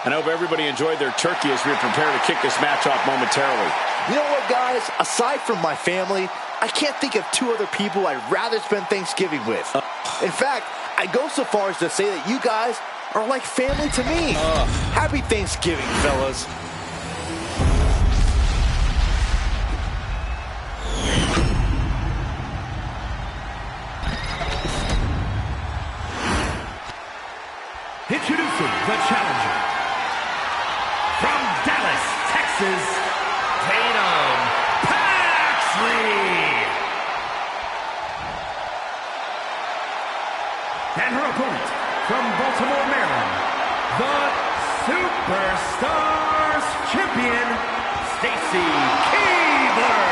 I hope everybody enjoyed their turkey as we prepare to kick this match off momentarily. You know what, guys? Aside from my family, I can't think of two other people I'd rather spend Thanksgiving with. In fact, I go so far as to say that you guys are like family to me. Happy Thanksgiving, fellas. Introducing the challenger from Dallas, Texas, Tatum Paxley. And her opponent from Baltimore, Maryland, the Superstars champion, Stacy Keibler.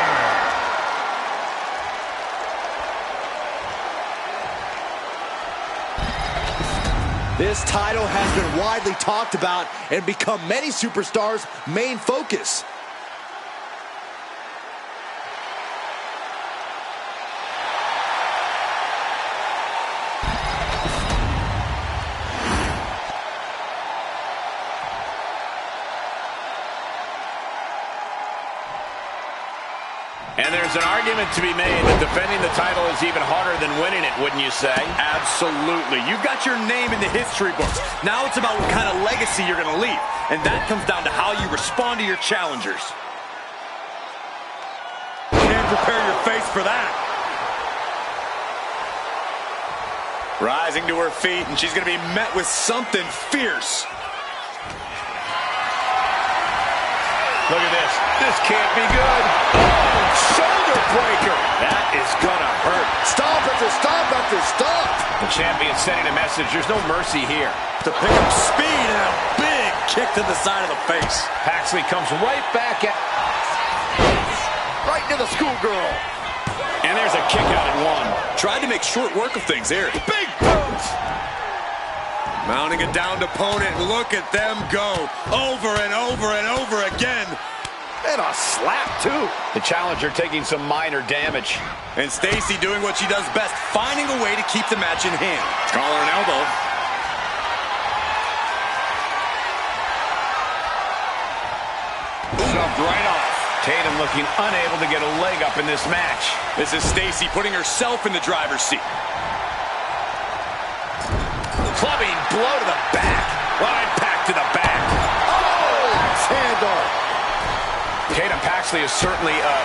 This title has been widely talked about and become many superstars' main focus. And there's an argument to be made that defending the title is even harder than winning it, wouldn't you say? Absolutely. You've got your name in the history books. Now it's about what kind of legacy you're going to leave. And that comes down to how you respond to your challengers. Can't prepare your face for that. Rising to her feet, and she's going to be met with something fierce. Look at this. This can't be good. Oh, shoulder breaker. That is gonna hurt. Stomp after stomp after stomp. The champion sending a message. There's no mercy here. To pick up speed and a big kick to the side of the face. Paxley comes right back at... Right to the schoolgirl. And there's a kick out at one. Tried to make short work of things here. Big boots. Mounting a downed opponent. Look at them go. Over and over and over again. And a slap, too. The challenger taking some minor damage. And Stacy doing what she does best, finding a way to keep the match in hand. Collar and elbow. Shoved right off. Tatum looking unable to get a leg up in this match. This is Stacy putting herself in the driver's seat. Clubbing blow to the back. Right back to the back. Oh, handle. Tatum Paxley is certainly a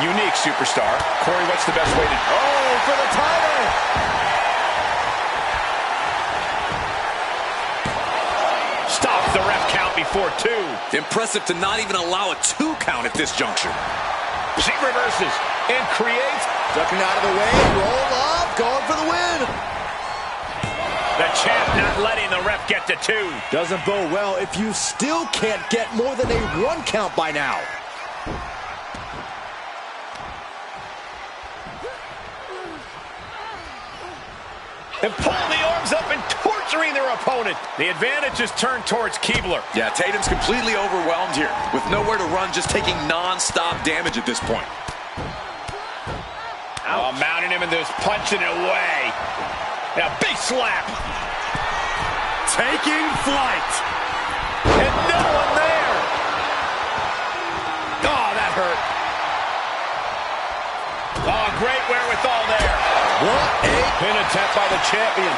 unique superstar. Corey, what's the best way to... Oh, for the title. Stops the ref count before 2. Impressive to not even allow a 2 count at this juncture. She reverses and creates. Ducking out of the way, roll up, going for the win. The champ not letting the ref get to 2. Doesn't bode well if you still can't get more than a 1 count by now. And pulling the arms up and torturing their opponent. The advantage is turned towards Keebler. Yeah, Tatum's completely overwhelmed here. With nowhere to run, just taking non-stop damage at this point. Oh, mounting him and just punching it away. Now, big slap. Taking flight. And no one there. Oh, that hurt. Oh, great wherewithal there. What a Pin attempt by the champion.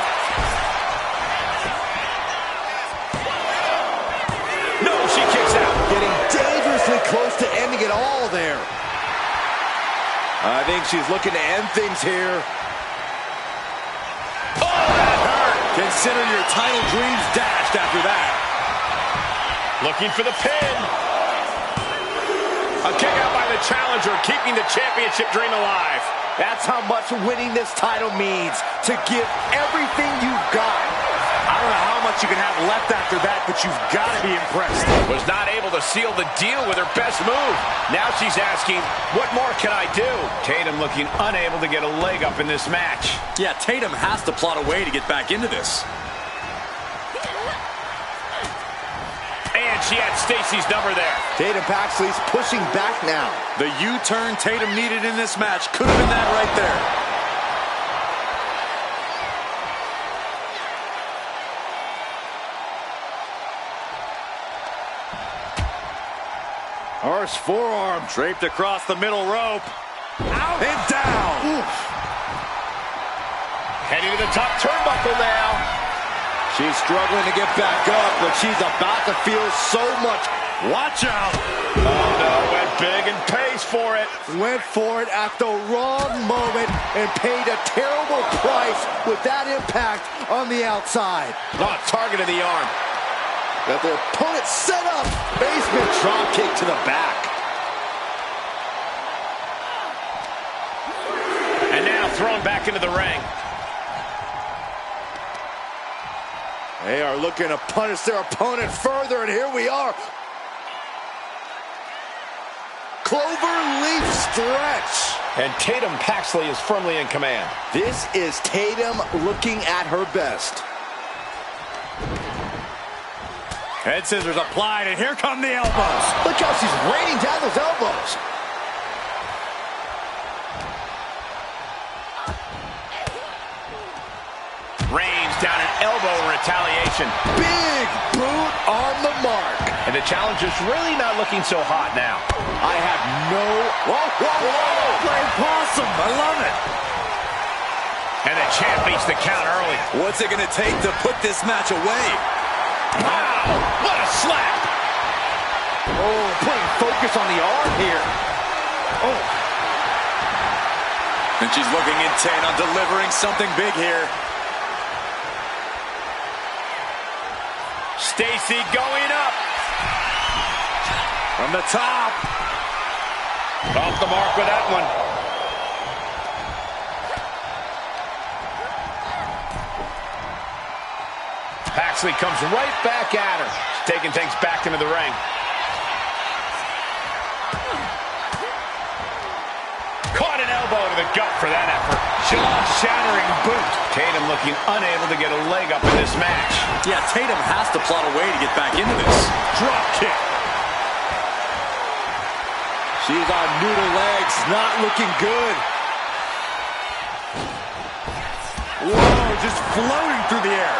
No, she kicks out. getting dangerously close to ending it all there. I think she's looking to end things here. Oh, that hurt. Consider your title dreams dashed after that. Looking for the pin. A kick out by the challenger, keeping the championship dream alive. That's how much winning this title means, to give everything you've got. I don't know how much you can have left after that, but you've got to be impressed. Was not able to seal the deal with her best move. Now she's asking, what more can I do? Tatum looking unable to get a leg up in this match. Yeah, Tatum has to plot a way to get back into this. And she had Stacy's number there. Tatum Paxley's pushing back now. The U-turn Tatum needed in this match could have been that right there. Harsh forearm. Draped across the middle rope. Out. And down. Oof. Heading to the top turnbuckle now. She's struggling to get back up, but she's about to feel so much. Watch out. Oh, no, went big and pays for it. Went for it at the wrong moment and paid a terrible price with that impact on the outside. Oh, targeted the arm. Got their opponent set up. Basement drop kick to the back. And now thrown back into the ring. They are looking to punish their opponent further, and here we are. Clover leaf stretch. And Tatum Paxley is firmly in command. This is Tatum looking at her best. Head scissors applied, and here come the elbows. Look how she's raining down those elbows. Rains down an elbow in retaliation. Big boot on the mark. And the challenger's really not looking so hot now. I have no... Whoa, whoa, whoa! Playing possum. I love it. And the champ beats the count early. What's it going to take to put this match away? Wow, what a slap. Oh, putting focus on the arm here. Oh. And she's looking intent on delivering something big here. Stacy going up. From the top. Off the mark with that one. Paxley comes right back at her. She's taking things back into the ring. Caught an elbow to the gut for that effort. Jaw-shattering boot. Tatum looking unable to get a leg up in this match. Yeah, Tatum has to plot a way to get back into this. Drop kick. She's on noodle legs, not looking good. Whoa, just floating through the air.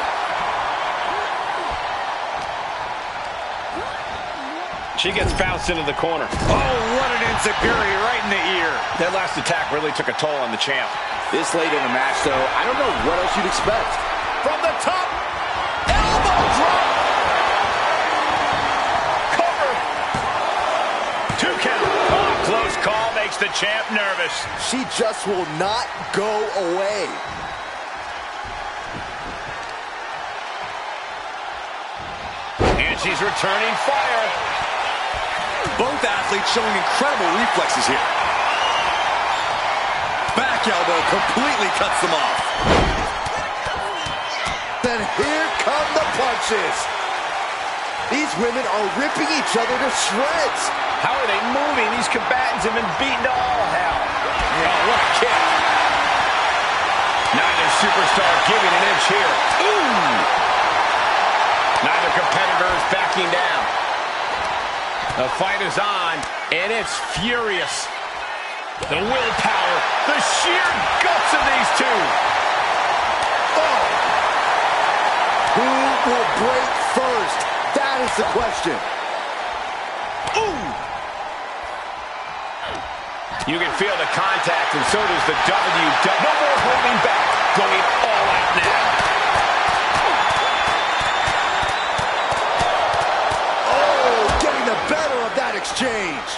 She gets bounced into the corner. Oh, what an enziguri right in the ear. That last attack really took a toll on the champ. This late in the match, though, I don't know what else you'd expect. From the top, elbow drop. Cover. 2 count. Oh, close call makes the champ nervous. She just will not go away. she's returning fire. Both athletes showing incredible reflexes here. Back elbow completely cuts them off. Then here come the punches. These women are ripping each other to shreds. How are they moving? These combatants have been beaten to all hell. Oh, what a kick. Neither superstar giving an inch here. Ooh! Neither competitor is backing down. The fight is on, and it's furious. The willpower, the sheer guts of these two. Oh. Who will break first? That is the question. Ooh! You can feel the contact, and so does the W.O.W. No more holding back, going all out now. Oh, getting the better of that exchange.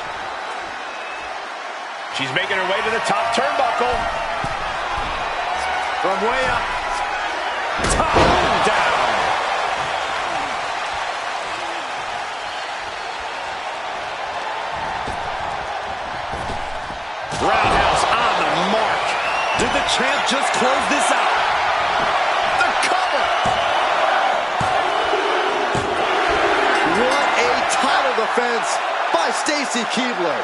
She's making her way to the top turnbuckle. From way up. Top down. Roundhouse on the mark. Did the champ just close this out? The cover. What a title defense by Stacy Keibler.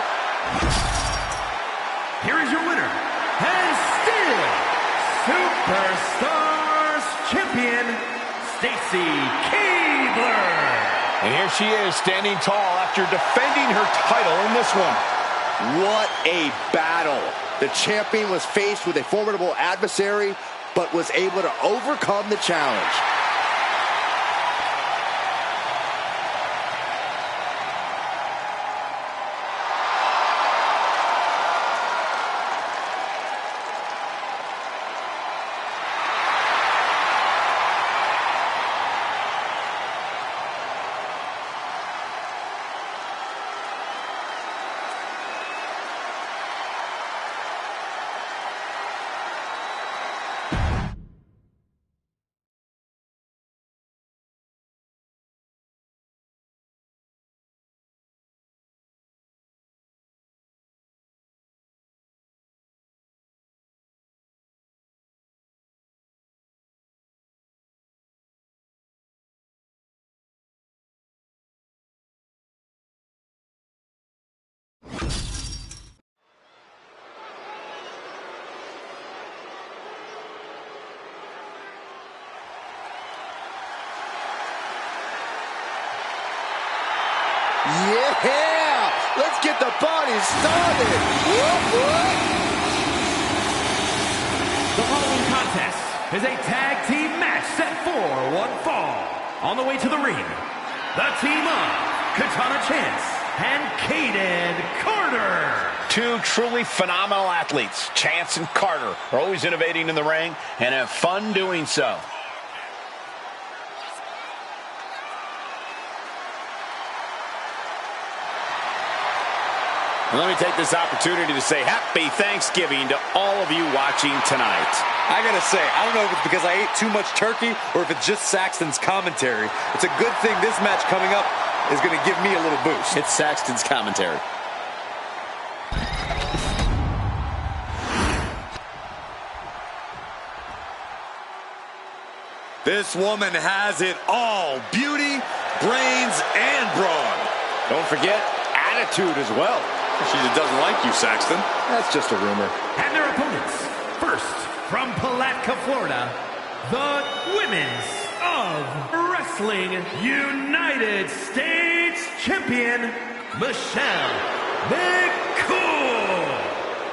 Here is your winner, and still Superstars Champion, Stacy Keibler. And here she is, standing tall after defending her title in this one. What a battle. The champion was faced with a formidable adversary, but was able to overcome the challenge. Yeah! Let's get the party started! Whoop, whoop. The following contest is a tag team match set for one fall. On the way to the ring, the team of Katana Chance and Caden Carter. Two truly phenomenal athletes. Chance and Carter are always innovating in the ring and have fun doing so. Let me take this opportunity to say happy Thanksgiving to all of you watching tonight. I gotta say, I don't know if it's because I ate too much turkey or if it's just Saxton's commentary. It's a good thing this match coming up is gonna give me a little boost. It's Saxton's commentary. This woman has it all. Beauty, brains, and brawn. Don't forget, attitude as well. She just doesn't like you, Saxton. That's just a rumor. And their opponents, first from Palatka, Florida, the Women's of Wrestling United States Champion, Michelle McCool.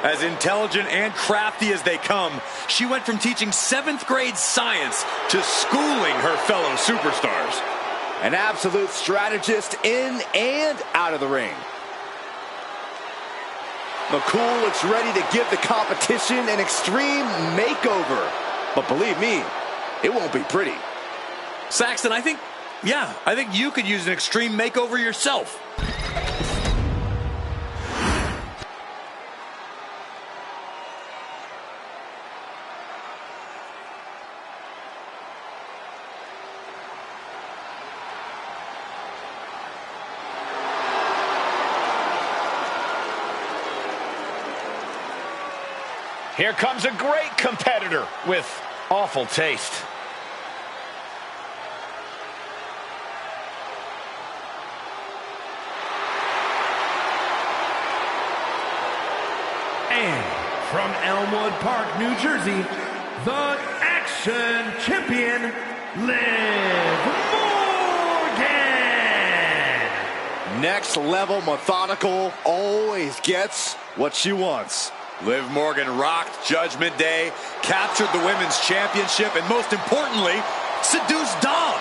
As intelligent and crafty as they come, she went from teaching 7th grade science to schooling her fellow superstars. An absolute strategist in and out of the ring. McCool looks ready to give the competition an extreme makeover. But believe me, it won't be pretty. Saxton, I think you could use an extreme makeover yourself. Here comes a great competitor with awful taste. And from Elmwood Park, New Jersey, the Action Champion, Liv Morgan. Next level methodical, always gets what she wants. Liv Morgan rocked Judgment Day, captured the Women's Championship, and most importantly, seduced Dom.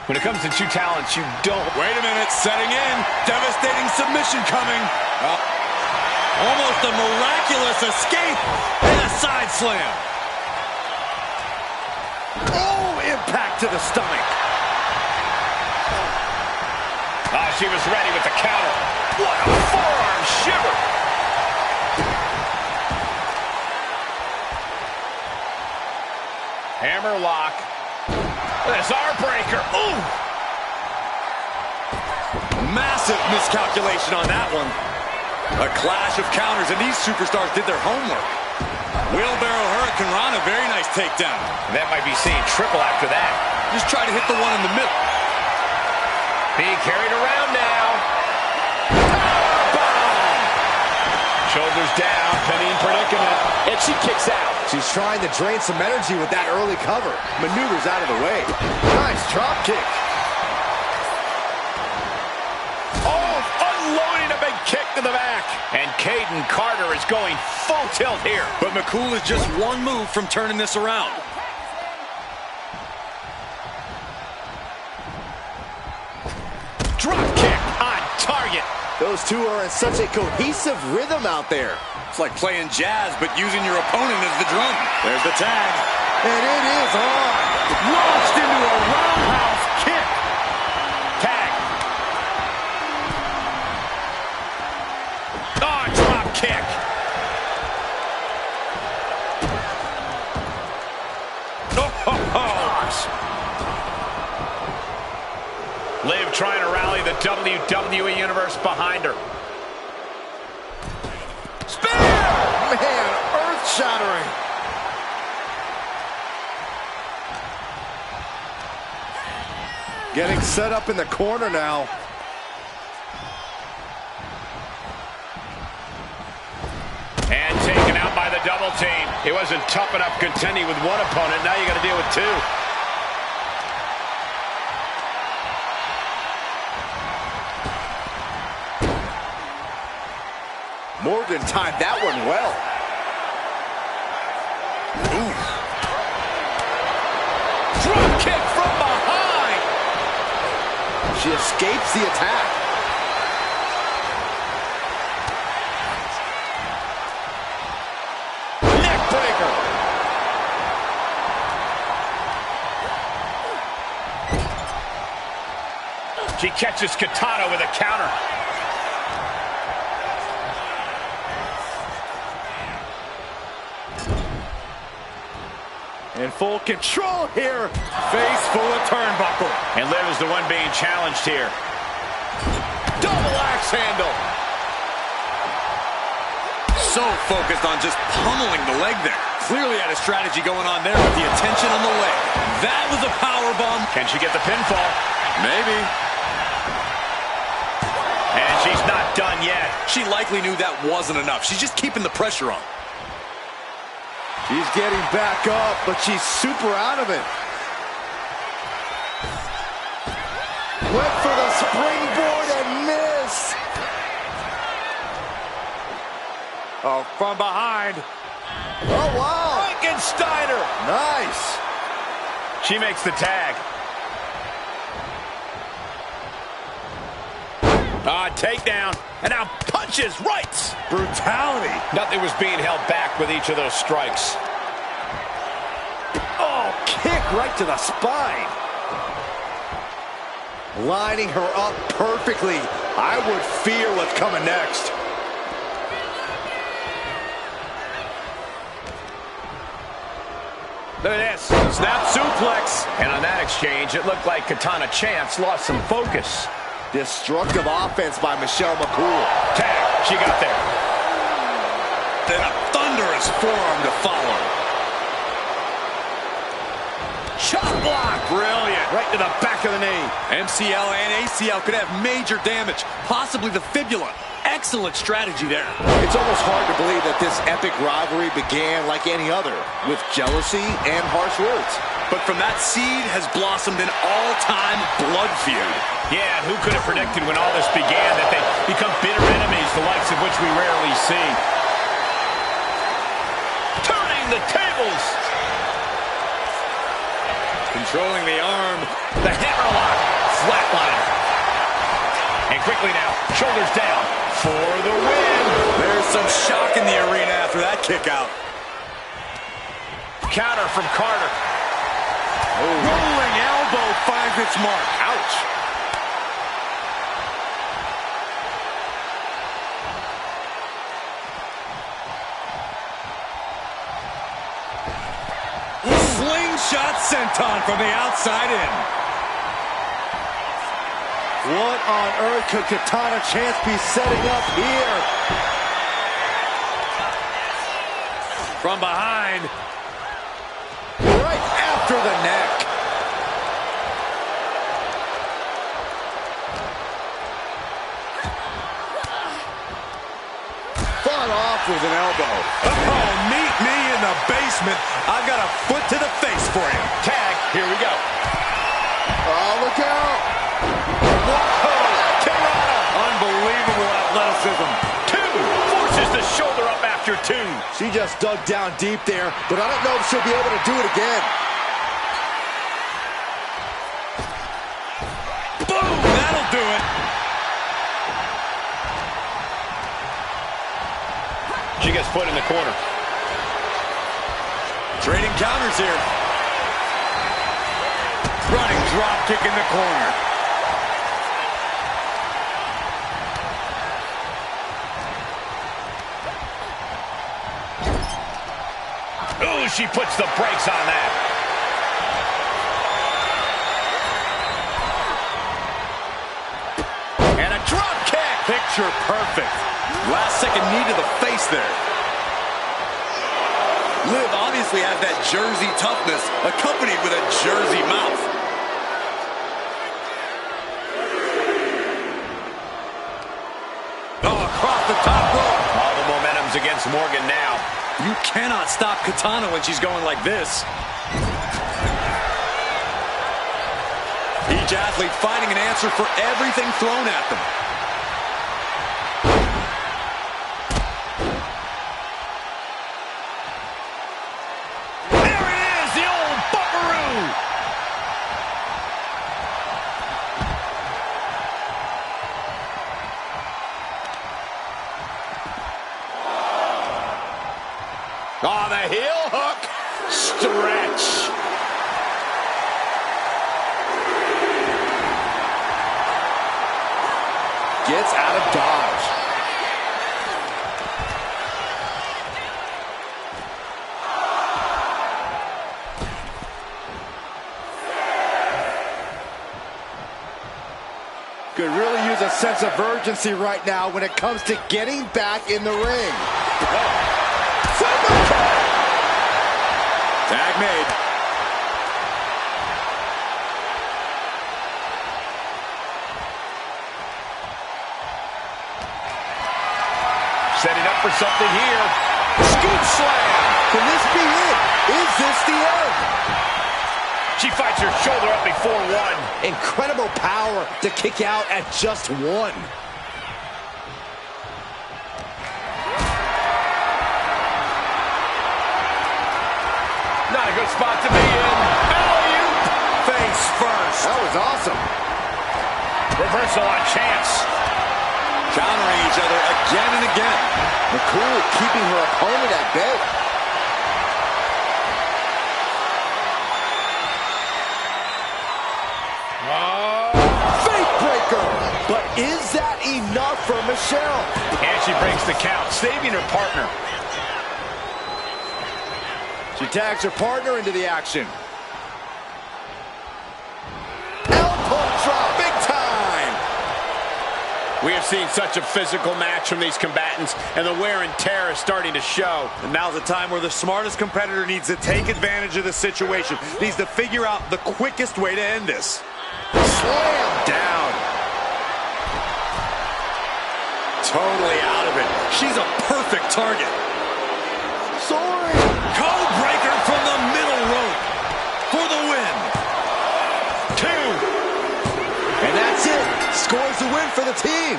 When it comes to two talents, you don't... Wait a minute, setting in. Devastating submission coming. Almost a miraculous escape and a side slam. Oh, impact to the stomach. She was ready with the counter. What a forearm shiver. Hammer lock. This heartbreaker. Ooh! Massive miscalculation on that one. A clash of counters, and these superstars did their homework. Wheelbarrow Hurricane Rana, very nice takedown. That might be seeing triple after that. Just try to hit the one in the middle. Being carried around now. Bomb! Shoulders down, penny in predicament. And she kicks out. She's trying to drain some energy with that early cover. Maneuvers out of the way. Nice drop kick. Oh, unloading a big kick to the back. And Caden Carter is going full tilt here. But McCool is just one move from turning this around. Drop kick on target. Those two are in such a cohesive rhythm out there. It's like playing jazz, but using your opponent as the drum. There's the tag. And it is on. Launched into a roundhouse kick. Tag. Oh, drop kick. Liv trying to rally the WWE Universe behind her. Man, earth-shattering. Getting set up in the corner now. And taken out by the double team. It wasn't tough enough contending with one opponent. Now you got to deal with two. Morgan timed that one well. Ooh. Drop kick from behind. She escapes the attack. Neck breaker. She catches Katana with a counter. In full control here. Face full of turnbuckle. And Liv is the one being challenged here. Double axe handle. So focused on just pummeling the leg there. Clearly had a strategy going on there with the attention on the leg. That was a powerbomb. Can she get the pinfall? Maybe. And she's not done yet. She likely knew that wasn't enough. She's just keeping the pressure on. She's getting back up, but she's super out of it. Went for the springboard and missed. Oh, from behind. Oh, wow. Frankensteiner. Nice. She makes the tag. Takedown. And now punches, rights. Brutality. Nothing was being held back with each of those strikes. Oh, kick kick right to the spine. Lining her up perfectly. I would fear what's coming next. Look at this. Snap suplex. And on that exchange, it looked like Katana Chance lost some focus. Destructive offense by Michelle McCool. Tag. She got there. Then a thunderous forearm to follow. Chop block. Brilliant. Right to the back of the knee. MCL and ACL could have major damage, possibly the fibula. Excellent strategy there. It's almost hard to believe that this epic rivalry began like any other, with jealousy and harsh words. But from that seed has blossomed an all-time blood feud. Yeah, and who could have predicted when all this began that they become bitter enemies, the likes of which we rarely see. Turning the tables. Controlling the arm. The hammerlock. Flatliner. And quickly now, shoulders down for the win. There's some shock in the arena after that kick out. Counter from Carter. Rolling elbow finds its mark. Ouch. Slingshot senton from the outside in. What on earth could Katana Chance be setting up here? From behind. Right after the neck. Fought off with an elbow. Oh, meet me in the basement. I've got a foot to the face for you. Tag. Here we go. Oh, look out. Unbelievable athleticism. Two. Forces the shoulder up after two. She just dug down deep there, but I don't know if she'll be able to do it again. Boom! That'll do it. She gets put in the corner. Trading counters here. Running drop kick in the corner. Ooh, she puts the brakes on that. And a drop kick. Picture perfect. Last second knee to the face there. Liv obviously has that Jersey toughness accompanied with a Jersey mouth. Oh, across the top rope. All the momentum's against Morgan now. You cannot stop Katana when she's going like this. Each athlete finding an answer for everything thrown at them. There it is, the old buckaroo. Oh, the heel hook. Stretch. Gets out of dodge. Could really use a sense of urgency right now when it comes to getting back in the ring. Tag made. Setting up for something here. Scoop slam. Can this be it? Is this the end? She fights her shoulder up before one. Incredible power to kick out at just one. Not a good spot to be in. Alley-oop. Face first. That was awesome. Reversal on Chance. Countering each other again and again. McCool keeping her opponent at bay. for Michelle. And she breaks the count, saving her partner. She tags her partner into the action. Elbow drop, big time. We have seen such a physical match from these combatants, and the wear and tear is starting to show. And now's the time where the smartest competitor needs to take advantage of the situation. Needs to figure out the quickest way to end this. Slam down. Totally out of it. She's a perfect target. Soaring. Code breaker from the middle rope for the win. 2. And that's it. Scores the win for the team.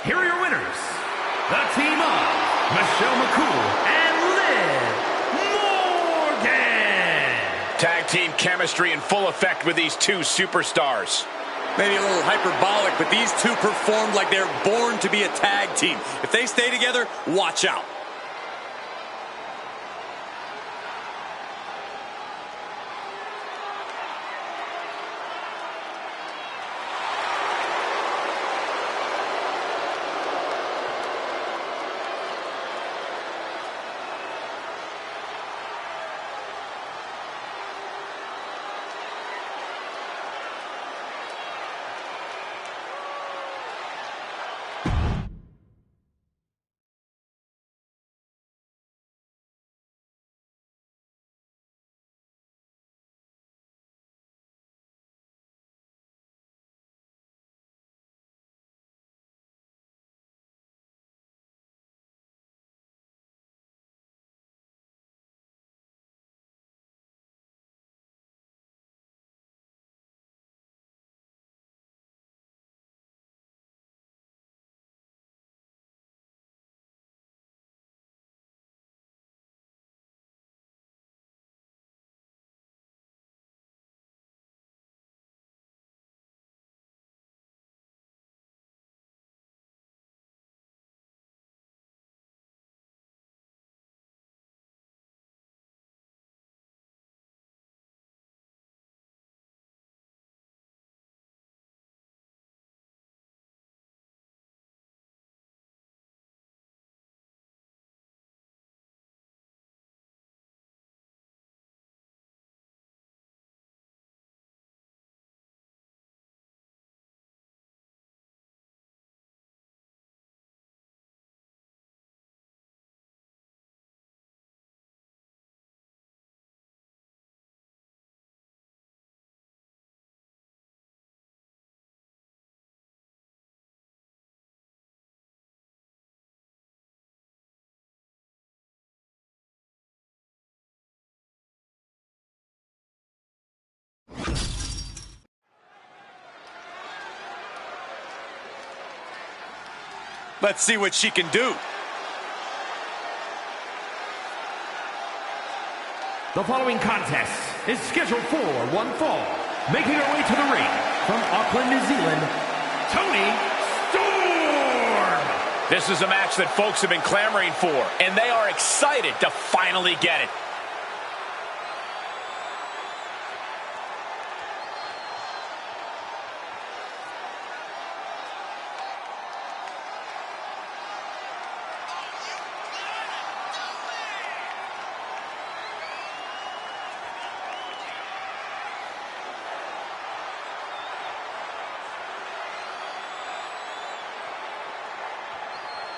Here are your winners, the team of Michelle McCool and Liv Morgan. Tag team chemistry in full effect with these two superstars. Maybe a little hyperbolic, but these two performed like they're born to be a tag team. If they stay together, watch out. Let's see what she can do. The following contest is scheduled for one fall. Making her way to the ring from Auckland, New Zealand, Toni Storm. This is a match that folks have been clamoring for, and they are excited to finally get it.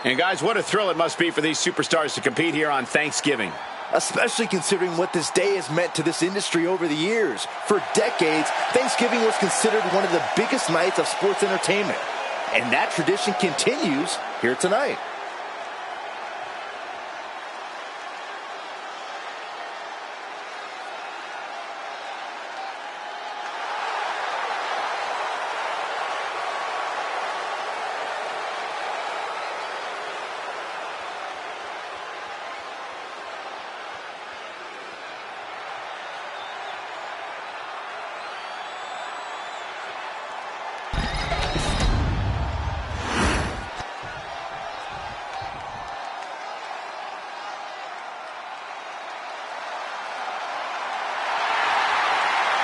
And guys, what a thrill it must be for these superstars to compete here on Thanksgiving. Especially considering what this day has meant to this industry over the years. For decades, Thanksgiving was considered one of the biggest nights of sports entertainment. And that tradition continues here tonight.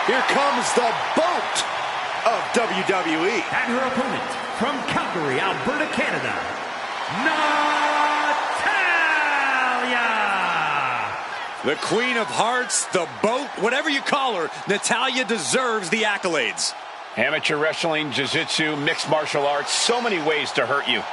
Here comes the boat of WWE. And her opponent, from Calgary, Alberta, Canada, Natalya! The Queen of Hearts, the boat, whatever you call her, Natalya deserves the accolades. Amateur wrestling, jiu-jitsu, mixed martial arts, so many ways to hurt you.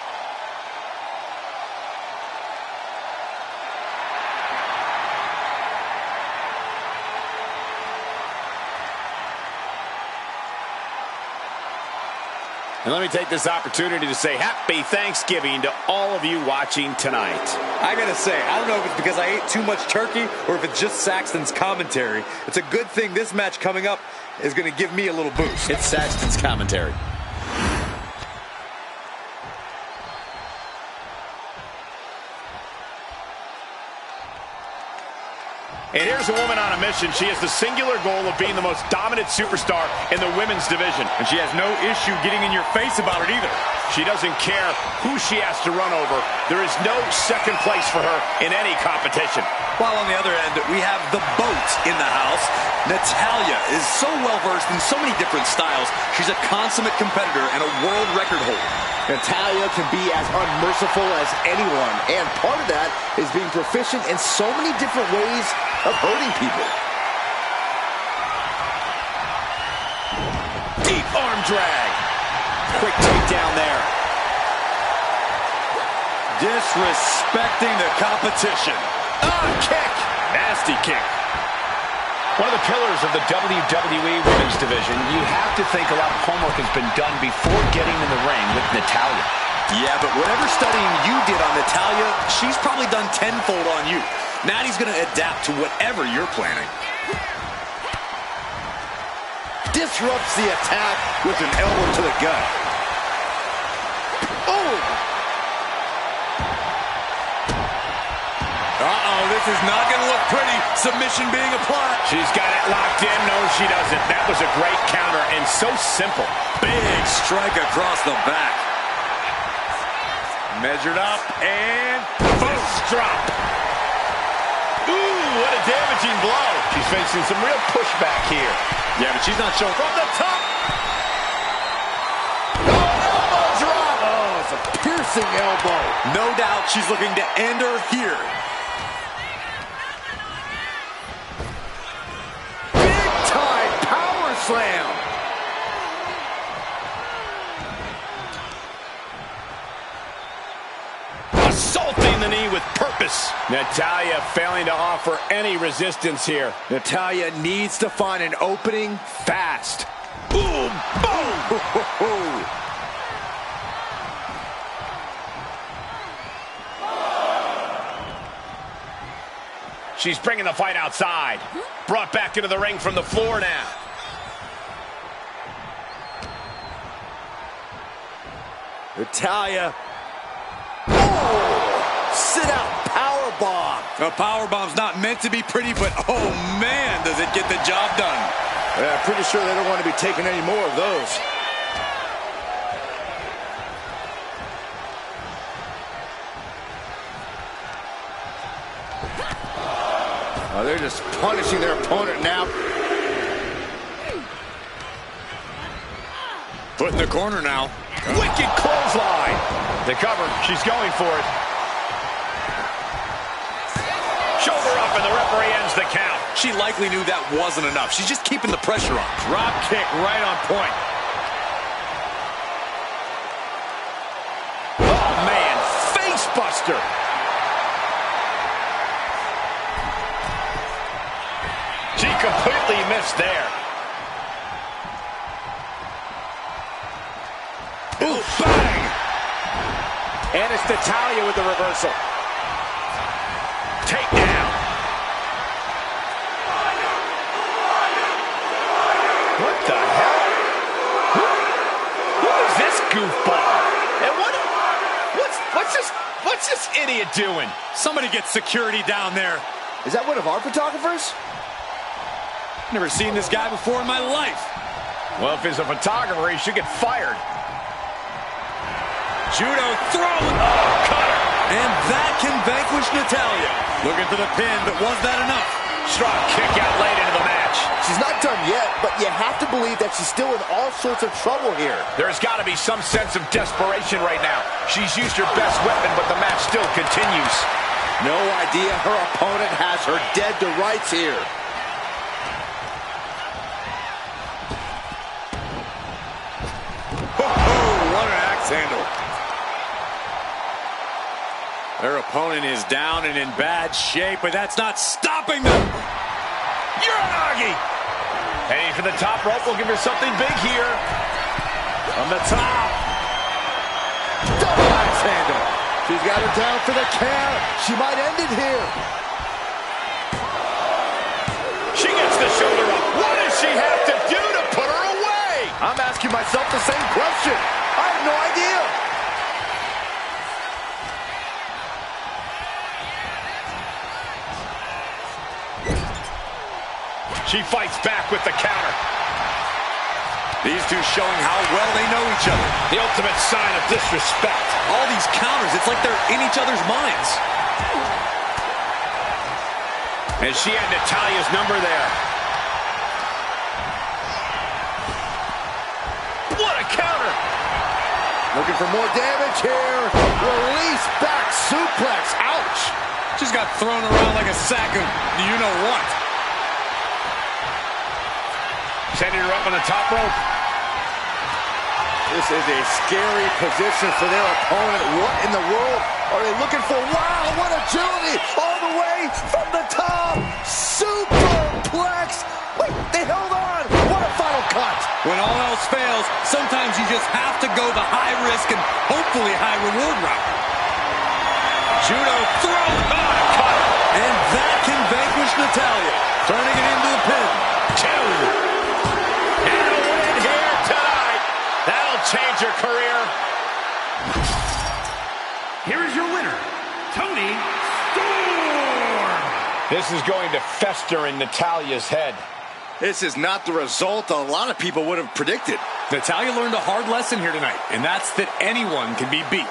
And let me take this opportunity to say happy Thanksgiving to all of you watching tonight. I gotta say, I don't know if it's because I ate too much turkey or if it's just Saxton's commentary. It's a good thing this match coming up is gonna give me a little boost. It's Saxton's commentary. And here's a woman on a mission. She has the singular goal of being the most dominant superstar in the women's division. And she has no issue getting in your face about it either. She doesn't care who she has to run over. There is no second place for her in any competition. While on the other end, we have the boat in the house. Natalya is so well-versed in so many different styles. She's a consummate competitor and a world record holder. Natalya can be as unmerciful as anyone, and part of that is being proficient in so many different ways of hurting people. Deep arm drag. Quick takedown there. Disrespecting the competition. Kick. Nasty kick. One of the pillars of the WWE Women's Division, you have to think a lot of homework has been done before getting in the ring with Natalya. Yeah, but whatever studying you did on Natalya, she's probably done tenfold on you. Natty's going to adapt to whatever you're planning. Disrupts the attack with an elbow to the gut. Oh! This is not going to look pretty. Submission being applied. She's got it locked in. No, she doesn't. That was a great counter and so simple. Big strike across the back. Measured up and boom, drop. Ooh, what a damaging blow. She's facing some real pushback here. Yeah, but she's not showing. From the top. Elbow drop. Oh, it's a piercing elbow. No doubt she's looking to end her here. Slam. Assaulting the knee with purpose. Natalya failing to offer any resistance here. Natalya needs to find an opening fast. Boom! Boom! She's bringing the fight outside. Brought back into the ring from the floor now. Natalya. Oh! Sit out powerbomb. A powerbomb's not meant to be pretty, but oh man, does it get the job done. Yeah, pretty sure they don't want to be taking any more of those. Oh, they're just punishing their opponent now. Put in the corner now. Wicked clothesline. The cover. She's going for it. Shoulder up, and the referee ends the count. She likely knew that wasn't enough. She's just keeping the pressure on. Drop kick right on point. Oh, man. Face buster. She completely missed there. Ooh, bang! And it's Natalya with the reversal. Takedown. What the hell? Who is this goofball? And what's this idiot doing? Somebody get security down there. Is that one of our photographers? Never seen this guy before in my life. Well, if he's a photographer, he should get fired. Judo throw. Oh, cutter. And that can vanquish Natalya. Looking for the pin, but was that enough? Strong kick out late into the match. match. She's not done yet, but you have to believe that she's still in all sorts of trouble here. There's got to be some sense of desperation right now. She's used her best weapon, but the match still continues. No idea her opponent has her dead to rights here. What an axe handle. Their opponent is down and in bad shape, but that's not stopping them. Uranagi! Heading for the top rope. Looking for something big here. From the top. Double axe handle. She's got her down for the count. She might end it here. She gets the shoulder up. What does she have to do to put her away? I'm asking myself the same question. I have no idea. She fights back with the counter. These two showing how well they know each other. The ultimate sign of disrespect. All these counters, it's like they're in each other's minds. And she had Natalya's number there. What a counter! Looking for more damage here. Release back suplex. Ouch. Just got thrown around like a sack of you-know-what. Setting her up on the top rope. This is a scary position for their opponent. What in the world are they looking for? Wow, what agility! All the way from the top! Superplex! Wait, they held on! What a final cut! When all else fails, sometimes you just have to go the high-risk and hopefully high-reward route. Judo throw! Cut! And that can vanquish Natalya. Turning it into the pin. Two! And a win here tonight! That'll change her career. Here is your winner, Toni Storm. This is going to fester in Natalya's head. This is not the result a lot of people would have predicted. Natalya learned a hard lesson here tonight, and that's that anyone can be beat.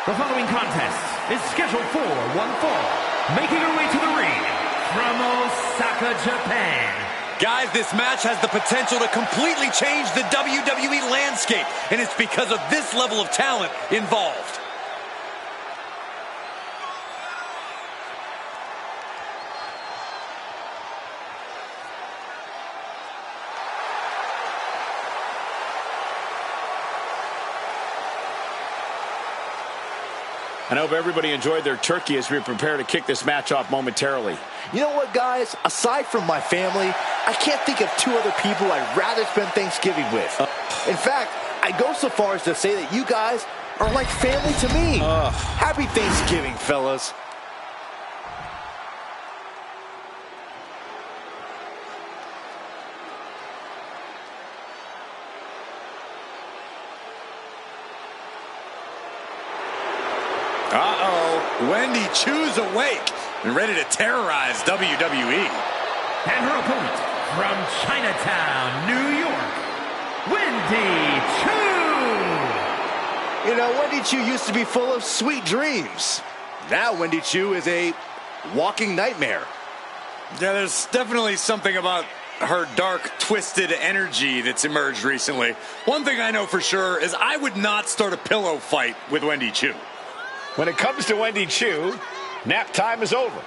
The following contest is scheduled for one fall. Making her way to the ring from Osaka, Japan. Guys, this match has the potential to completely change the WWE landscape, and it's because of this level of talent involved. I hope everybody enjoyed their turkey as we prepare to kick this match off momentarily. You know what, guys? Aside from my family, I can't think of two other people I'd rather spend Thanksgiving with. In fact, I go so far as to say that you guys are like family to me. Happy Thanksgiving, fellas. Wendy Chu's awake and ready to terrorize WWE. And her opponent from Chinatown, New York, Wendy Chu. You know, Wendy Chu used to be full of sweet dreams. Now Wendy Chu is a walking nightmare. Yeah, there's definitely something about her dark, twisted energy that's emerged recently. One thing I know for sure is I would not start a pillow fight with Wendy Choo. When it comes to Wendy Choo, nap time is over.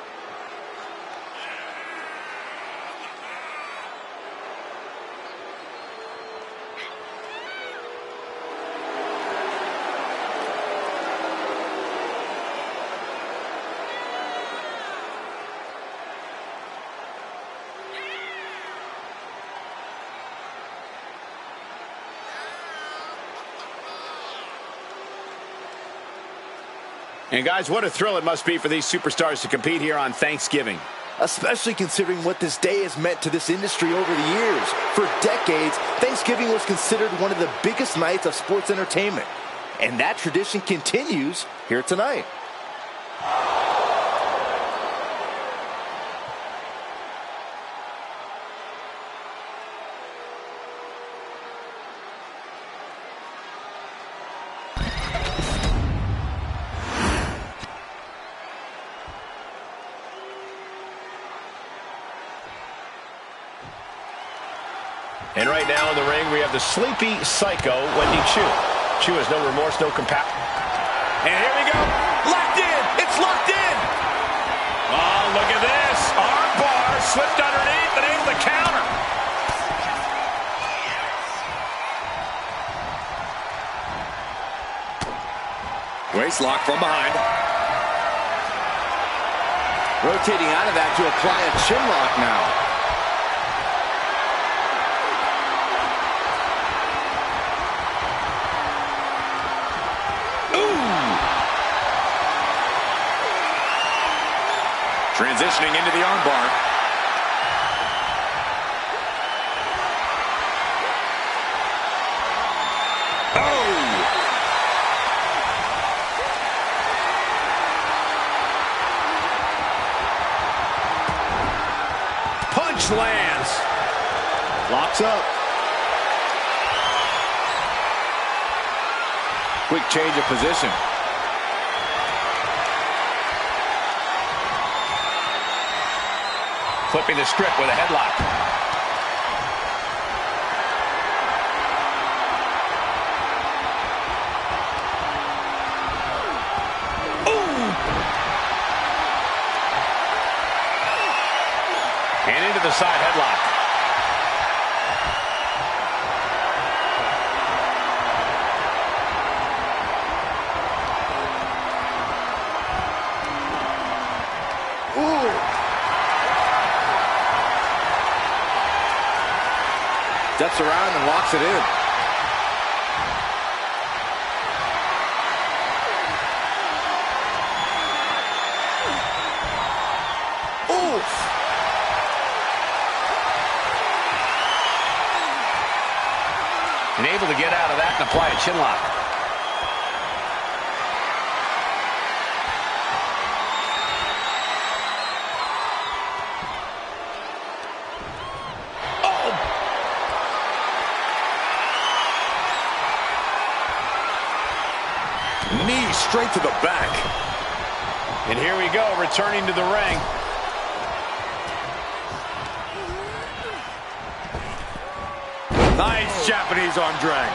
And guys, what a thrill it must be for these superstars to compete here on Thanksgiving. Especially considering what this day has meant to this industry over the years. For decades, Thanksgiving was considered one of the biggest nights of sports entertainment. And that tradition continues here tonight. And right now in the ring, we have the sleepy psycho, Wendy Choo. Choo has no remorse, no compassion. And here we go. Locked in. It's locked in. Oh, look at this. Arm bar slipped underneath and able to counter. Waist lock from behind. Rotating out of that to apply a chin lock now. Transitioning into the armbar. Oh! Punch lands. Locks up. Quick change of position. Flipping the script with a headlock. Ooh! And into the side headlock. Steps around and locks it in. Oof! And able to get out of that and apply a chin lock. Knee straight to the back. And here we go, returning to the ring. Nice Japanese arm drag.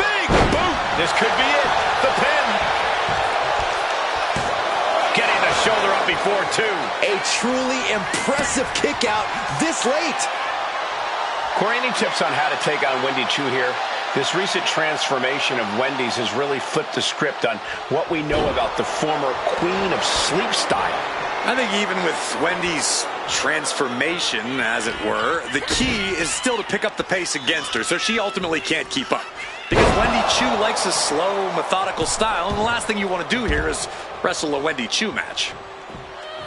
Big boot. This could be it. The pin. Getting the shoulder up before two. A truly impressive kick out this late. Corey, any tips on how to take on Wendy Choo here? This recent transformation of Wendy's has really flipped the script on what we know about the former queen of sleep style. I think even with Wendy's transformation, as it were, the key is still to pick up the pace against her, so she ultimately can't keep up. Because Wendy Choo likes a slow, methodical style, and the last thing you want to do here is wrestle a Wendy Choo match.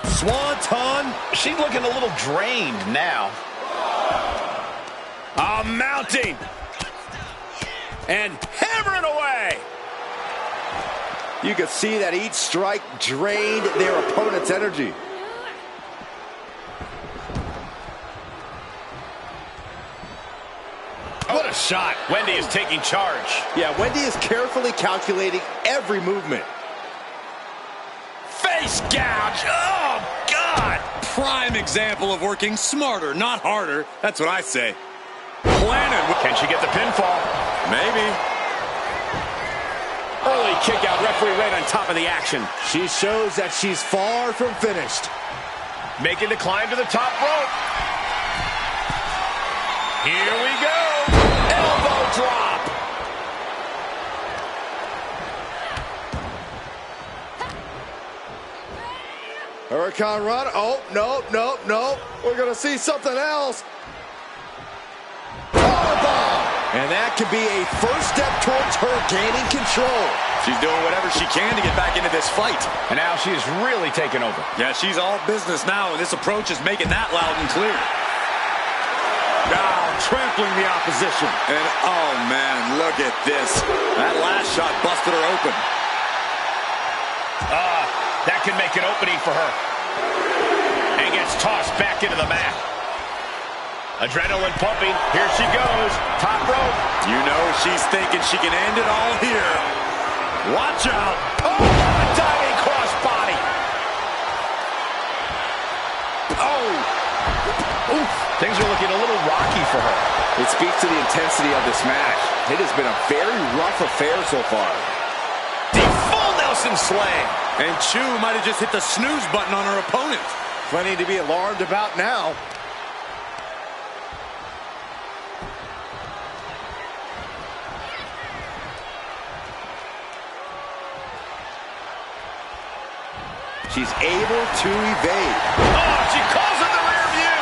Swanton. She's looking a little drained now. Mounting. And hammering away. You can see that each strike drained their opponent's energy. What a shot. Wendy is taking charge. Yeah, Wendy is carefully calculating every movement. Face gouge. Oh, God. prime example of working smarter, not harder. That's what I say. Planted. Can she get the pinfall? Maybe. Early kick out, referee right on top of the action. She shows that she's far from finished. Making the climb to the top rope. Here we go. Elbow drop. Hurricane Run. Oh, no, no, no. We're going to see something else. Powerbomb. And that could be a first step towards her gaining control. She's doing whatever she can to get back into this fight. And now she is really taking over. Yeah, she's all business now, and this approach is making that loud and clear. Now trampling the opposition. And oh man, look at this. That last shot busted her open. That can make an opening for her. And gets tossed back into the mat. Adrenaline pumping. Here she goes. Top rope. You know she's thinking she can end it all here. Watch out. Oh, a diving crossbody. Oh. Oof. Things are looking a little rocky for her. It speaks to the intensity of this match. It has been a very rough affair so far. The full Nelson slam. And Chu might have just hit the snooze button on her opponent. Plenty to be alarmed about now. She's able to evade. Oh, she calls in the rear view.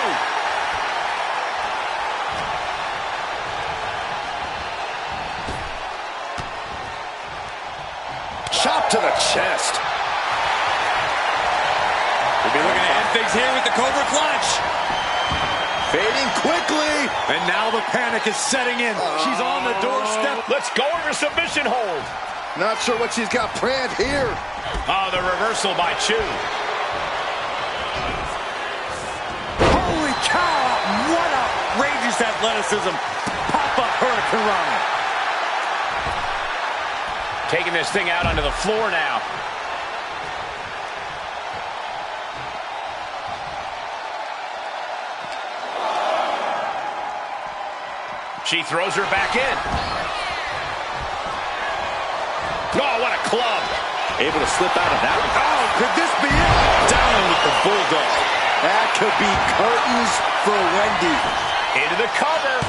Chop to the chest. We'll be looking to end things here with the Cobra Clutch. Fading quickly. And now the panic is setting in. She's on the doorstep. Let's go over submission hold. Not sure what she's got planned here. Oh, the reversal by Chu. Holy cow! What outrageous athleticism. Pop-up hurricanrana. Taking this thing out onto the floor now. She throws her back in. Oh, what a club. Able to slip out of that one. Oh, could this be it? Down with the bulldog. That could be curtains for Wendy. Into the cover.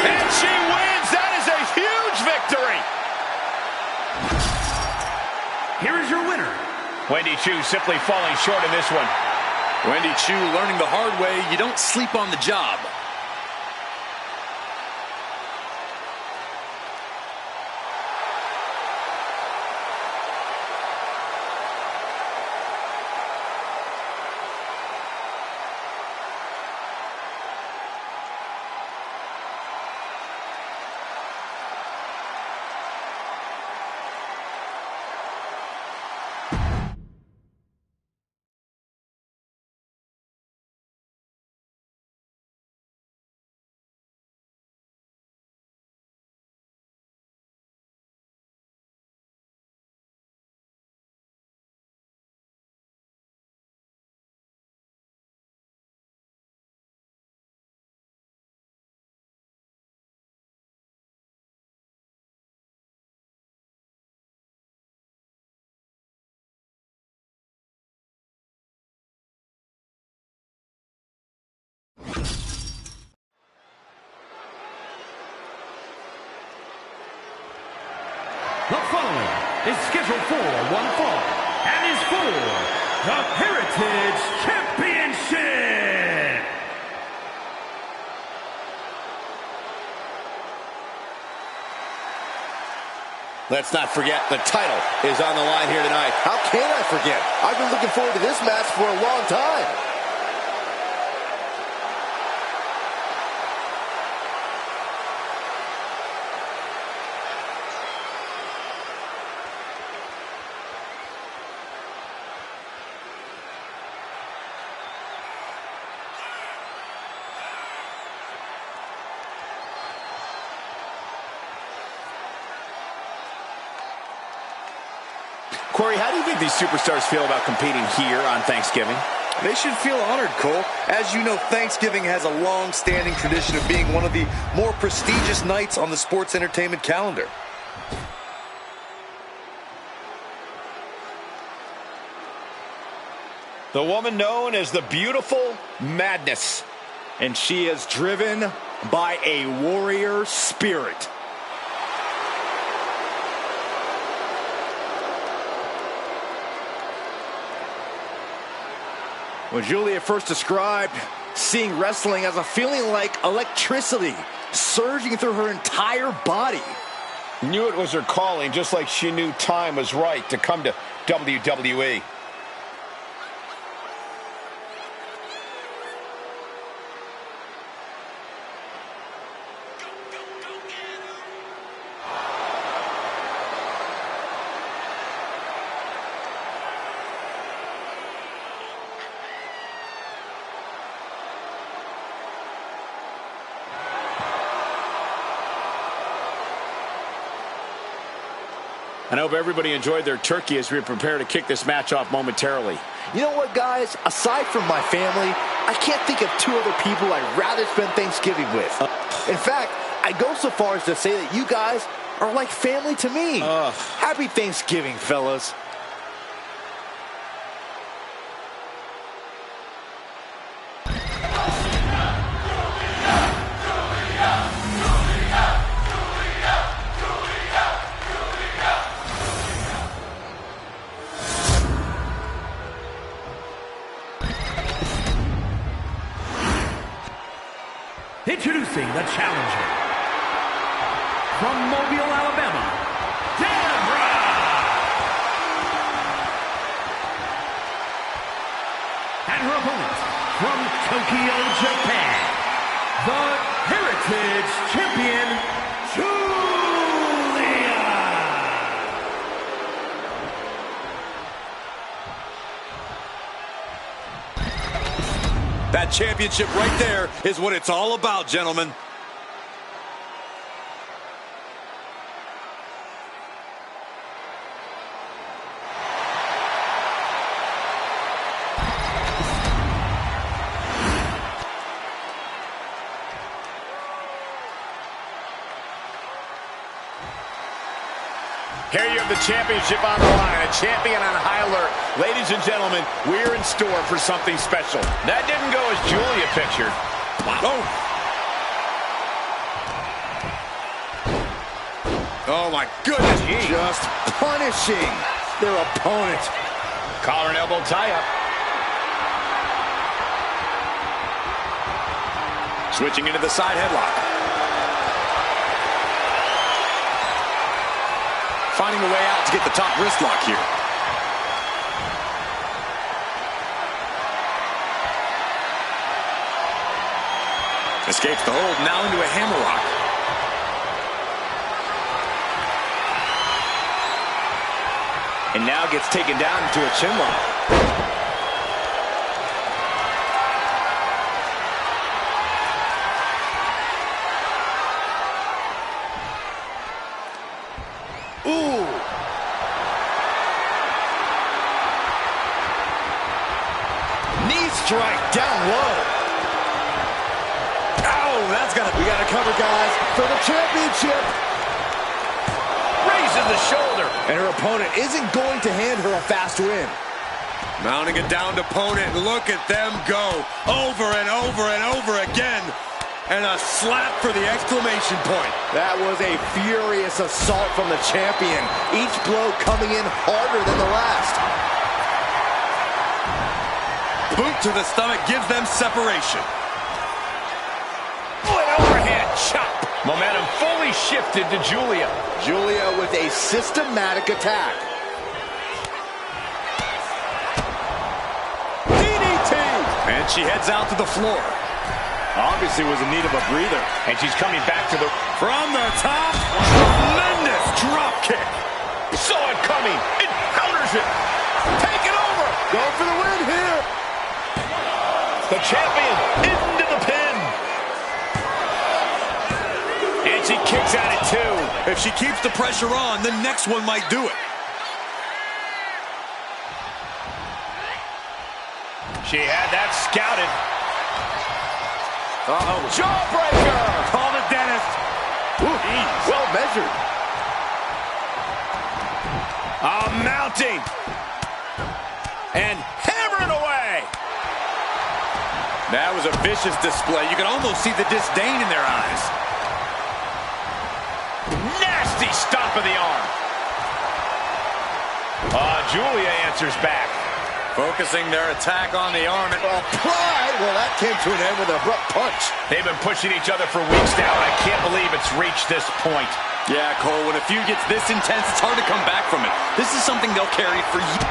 And she wins. That is a huge victory. Here is your winner. Wendy Chu simply falling short in this one. Wendy Chu learning the hard way, you don't sleep on the job. The following is scheduled for one fall and is for the Heritage Championship. Let's not forget, the title is on the line here tonight. How can I forget? I've been looking forward to this match for a long time. Corey, how do you think these superstars feel about competing here on Thanksgiving? They should feel honored, Cole. As you know, Thanksgiving has a long-standing tradition of being one of the more prestigious nights on the sports entertainment calendar. The woman known as the Beautiful Madness. And she is driven by a warrior spirit. When Giulia first described seeing wrestling as a feeling like electricity surging through her entire body. Knew it was her calling, just like she knew time was right to come to WWE. I hope everybody enjoyed their turkey as we prepare to kick this match off momentarily. You know what, guys? Aside from my family, I can't think of two other people I'd rather spend Thanksgiving with. In fact, I go so far as to say that you guys are like family to me. Happy Thanksgiving, fellas. Introducing the challenger from Mobile, Alabama, and her opponent from Tokyo, Japan, the Heritage Champion, Giulia. That championship right there is what it's all about, gentlemen. Here you have the championship on the line, a champion on high alert. Ladies and gentlemen, we're in store for something special. That didn't go as Giulia pictured. Oh my goodness. Just punishing their opponent. Collar and elbow tie-up. Switching into the side headlock. Finding a way out to get the top wrist lock here. Escapes the hold, now into a hammerlock. And now gets taken down into a chin lock. Ooh. Knee strike down low. Oh, that's gotta... We got to cover, guys, for the championship. Raises the shoulder. And her opponent isn't going to hand her a fast win. Mounting a downed opponent. Look at them go. Over and over and over again. And a slap for the exclamation point. That was a furious assault from the champion. Each blow coming in harder than the last. Boot to the stomach gives them separation. Oh, an overhand chop. Momentum fully shifted to Giulia. Giulia with a systematic attack. DDT! And she heads out to the floor. Obviously was in need of a breather. And she's coming back to the... From the top, tremendous drop kick. Saw it coming. It counters it. Take it over. Go for the win here. The champion into the pin. And she kicks out at 2. If she keeps the pressure on, the next one might do it. She had that scouted. Uh-oh. Jawbreaker! Call the dentist. Well measured. Mounting. And hammering away. That was a vicious display. You can almost see the disdain in their eyes. Nasty stomp of the arm. Giulia answers back. Focusing their attack on the arm. Applied. Well, that came to an end with an abrupt punch. They've been pushing each other for weeks now, and I can't believe it's reached this point. Yeah, Cole, when a feud gets this intense, it's hard to come back from it. This is something they'll carry for years.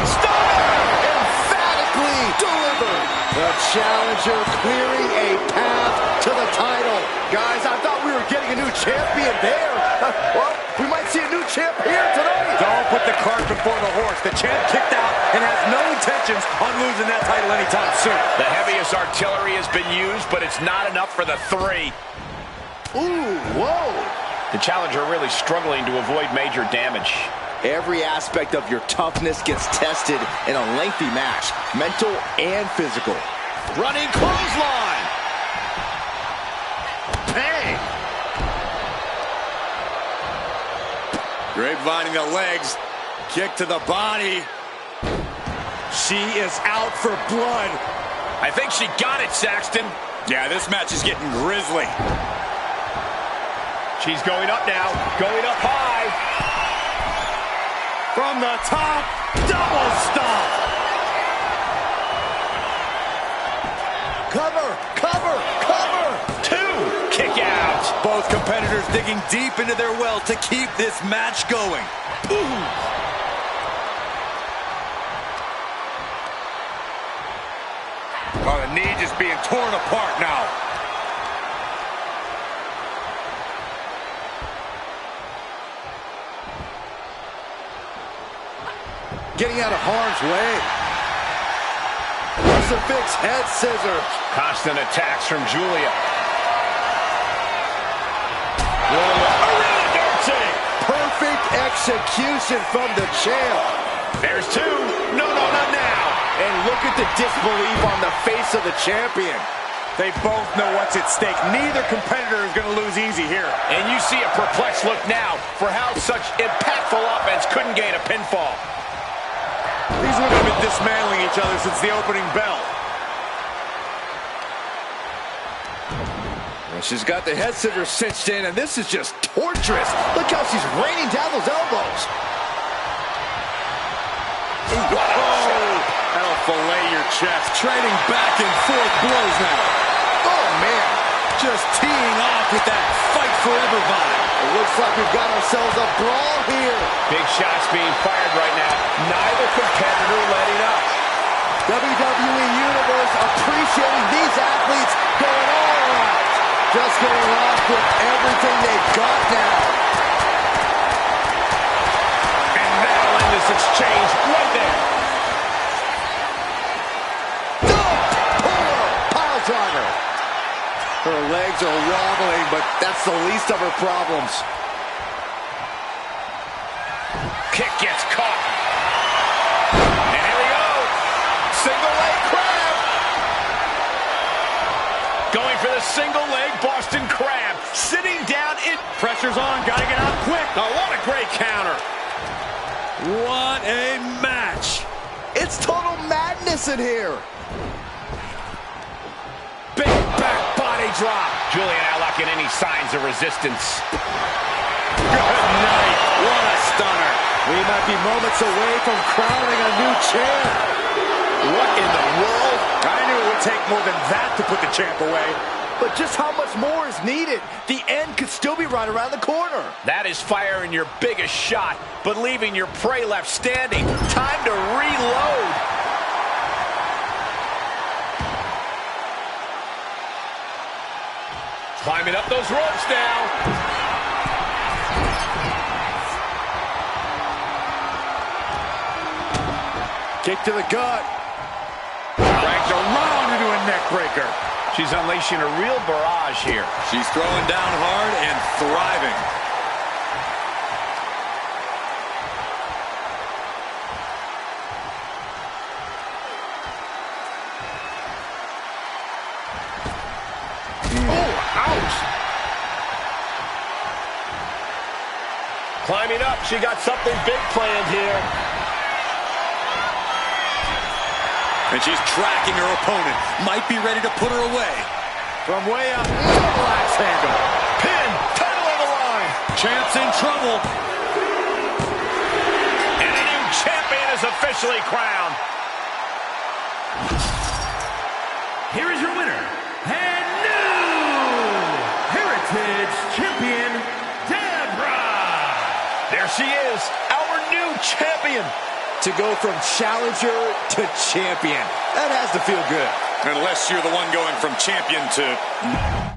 Stunner! Emphatically delivered. The challenger clearing a path to the title. Guys, I thought we were getting a new champion there. Well, we might see a new champ here tonight. Don't put the cart before the horse. The champ kicked out and has no intentions on losing that title anytime soon. The heaviest artillery has been used, but it's not enough for the three. Ooh, whoa. The challenger really struggling to avoid major damage. Every aspect of your toughness gets tested in a lengthy match, mental and physical. Running clothesline. Bang! Grapevining the legs. Kick to the body. She is out for blood. I think she got it, Saxton. Yeah, this match is getting grisly. She's going up now, going up high. From the top, double stomp. Cover, cover, cover. Two, kick out. Both competitors digging deep into their well to keep this match going. Ooh. Oh, the knee just being torn apart now. Getting out of harm's way. Crucifix head scissors. Constant attacks from Giulia. Arena dancing. Perfect execution from the champ. There's two. No, not now. And look at the disbelief on the face of the champion. They both know what's at stake. Neither competitor is going to lose easy here. And you see a perplexed look now for how such impactful offense couldn't gain a pinfall. These women have been dismantling each other since the opening bell. And she's got the head scissors cinched in, and this is just torturous. Look how she's raining down those elbows. Oh, that'll fillet your chest. Trading back and forth blows now. Oh, man. Just teeing off with that fight forever vibe. It looks like we've got ourselves a brawl here. Big shots being fired right now. Neither competitor letting up. WWE Universe appreciating these athletes going all out. Just going off with everything they've got now. And that'll end this exchange right there. Pile driver. Her legs are wobbling, but that's the least of her problems. Kick gets caught. And here we go. Single leg crab. Going for the single leg Boston crab. Sitting down in. Pressure's on. Got to get out quick. Oh, what a great counter. What a match. It's total madness in here. Big back body drop. Giulia now locking any signs of resistance. Good night. What a stunner. We might be moments away from crowning a new champ. What in the world? I knew it would take more than that to put the champ away. But just how much more is needed? The end could still be right around the corner. That is firing your biggest shot, but leaving your prey left standing. Time to reload. Climbing up those ropes now. Kick to the gut. Dragged around into a neck breaker. She's unleashing a real barrage here. She's throwing down hard and thriving. climbing up. She got something big planned here. And she's tracking her opponent. Might be ready to put her away. From way up, double axe handle. Pin, title on the line. Champ's in trouble. And a new champion is officially crowned. Here is your winner, and new Heritage Champion, Deborah. There she is, our new champion. To go from challenger to champion. That has to feel good. Unless you're the one going from champion to...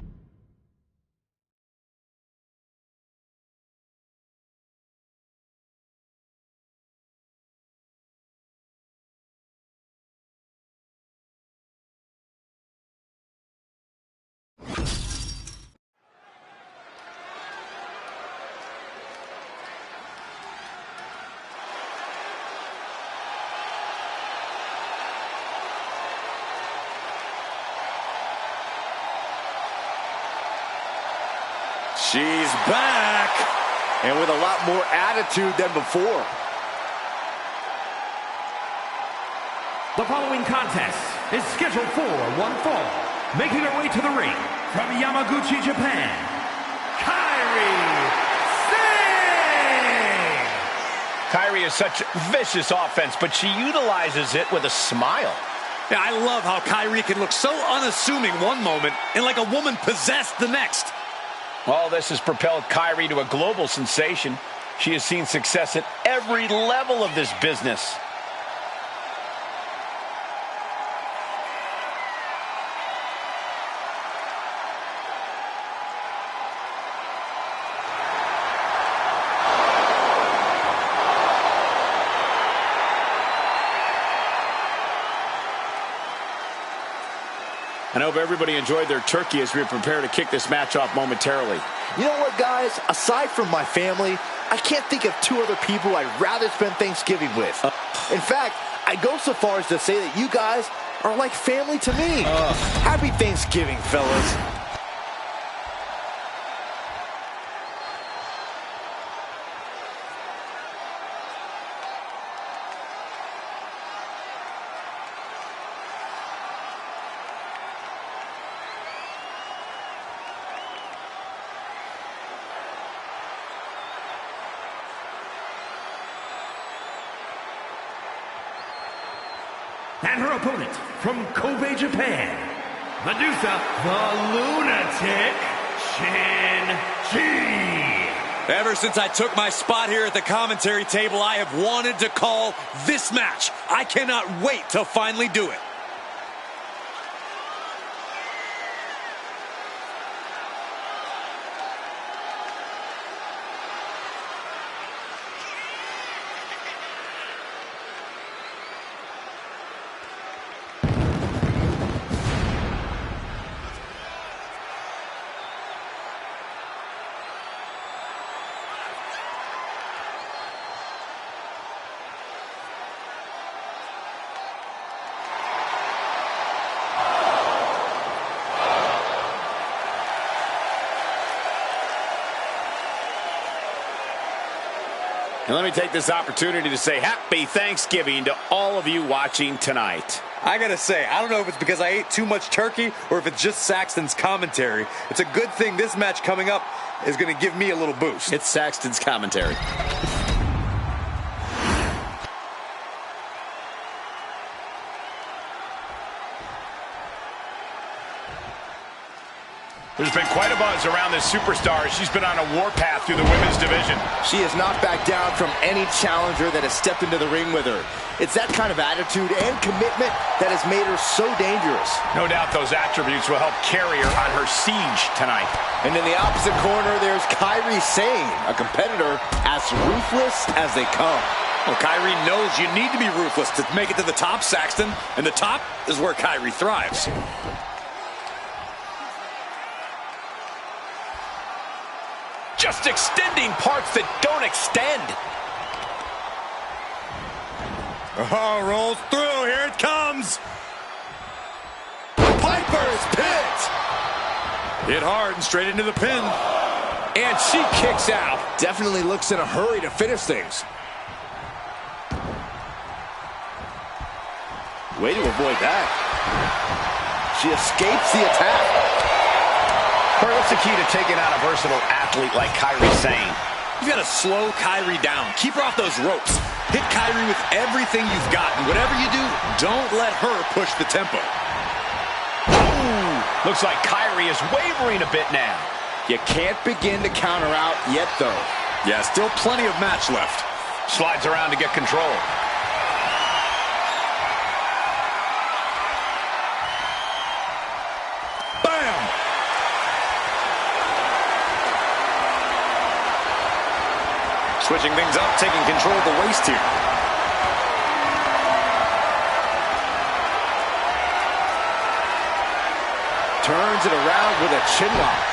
She's back, and with a lot more attitude than before. The following contest is scheduled for one fall. Making her way to the ring from Yamaguchi, Japan, Kairi Sane! Kairi is such vicious offense, but she utilizes it with a smile. Yeah, I love how Kairi can look so unassuming one moment and like a woman possessed the next. All this has propelled Kairi to a global sensation. She has seen success at every level of this business. I hope everybody enjoyed their turkey as we prepare to kick this match off momentarily. You know what, guys? Aside from my family, I can't think of two other people I'd rather spend Thanksgiving with. In fact, I go so far as to say that you guys are like family to me. Happy Thanksgiving, fellas. And her opponent from Kobe, Japan, Medusa, the Lunatic, Shin-Ji. Ever since I took my spot here at the commentary table, I have wanted to call this match. I cannot wait to finally do it. And let me take this opportunity to say happy Thanksgiving to all of you watching tonight. I gotta say, I don't know if it's because I ate too much turkey or if it's just Saxton's commentary. It's a good thing this match coming up is gonna give me a little boost. It's Saxton's commentary. There's been quite a buzz around this superstar. She's been on a warpath through the women's division. She has not backed down from any challenger that has stepped into the ring with her. It's that kind of attitude and commitment that has made her so dangerous. No doubt those attributes will help carry her on her siege tonight. And in the opposite corner, there's Kairi Sane, a competitor as ruthless as they come. Well, Kairi knows you need to be ruthless to make it to the top, Saxton. And the top is where Kairi thrives. Just extending parts that don't extend. Oh, rolls through. Here it comes. Piper's pit. Hit hard and straight into the pin. And she kicks out. Definitely looks in a hurry to finish things. Way to avoid that. She escapes the attack. Corey, what's the key to taking out a versatile athlete like Kairi Sane? You've got to slow Kairi down. Keep her off those ropes. Hit Kairi with everything you've got. And whatever you do, don't let her push the tempo. Ooh, looks like Kairi is wavering a bit now. You can't begin to counter out yet, though. Yeah, still plenty of match left. Slides around to get control. Bam! Switching things up, taking control of the waist here. Turns it around with a chin lock.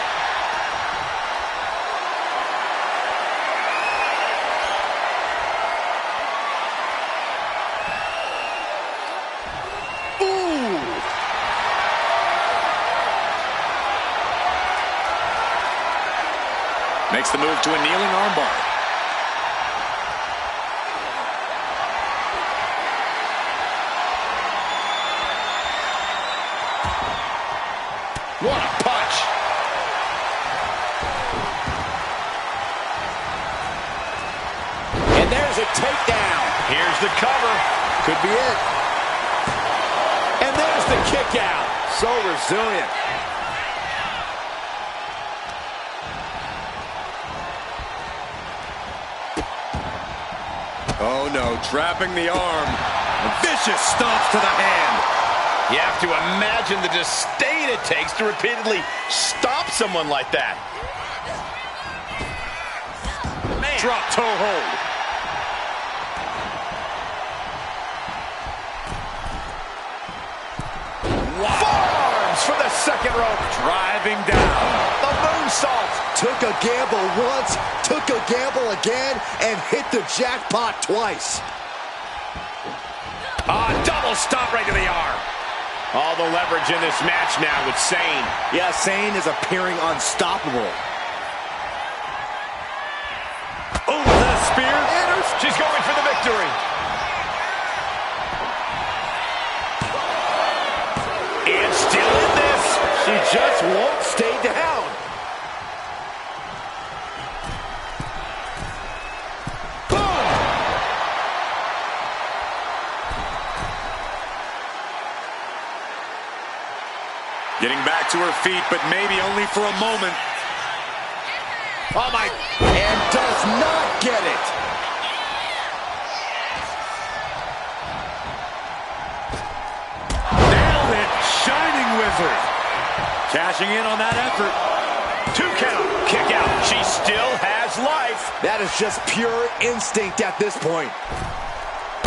Makes the move to a kneeling armbar. What a punch. And there's a takedown. Here's the cover. Could be it. And there's the kick out. So resilient. Oh no, trapping the arm. Vicious stomps to the hand. You have to imagine the disdain it takes to repeatedly stop someone like that. Man. Drop toe hold. Wow. Forearms for the second rope. Driving down. The moonsault. Took a gamble once, took a gamble again, and hit the jackpot twice. Double stomp right to the arm. All the leverage in this match now with Sane. Yeah, Sane is appearing unstoppable. Oh, the spear. She's going for the victory. And still in this. She just won't stay down. Getting back to her feet, but maybe only for a moment. Oh, my. And does not get it. Nailed it. Shining Wizard. Cashing in on that effort. 2 count. Kick out. She still has life. That is just pure instinct at this point.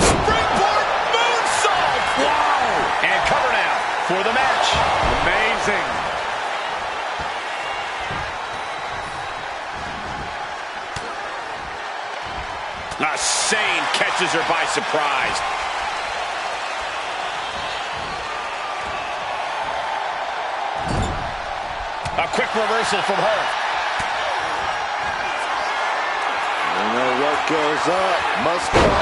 Springboard moonsault. Wow. And cover now for the match. Amazing. Sane catches her by surprise. A quick reversal from her. You know what goes up must come.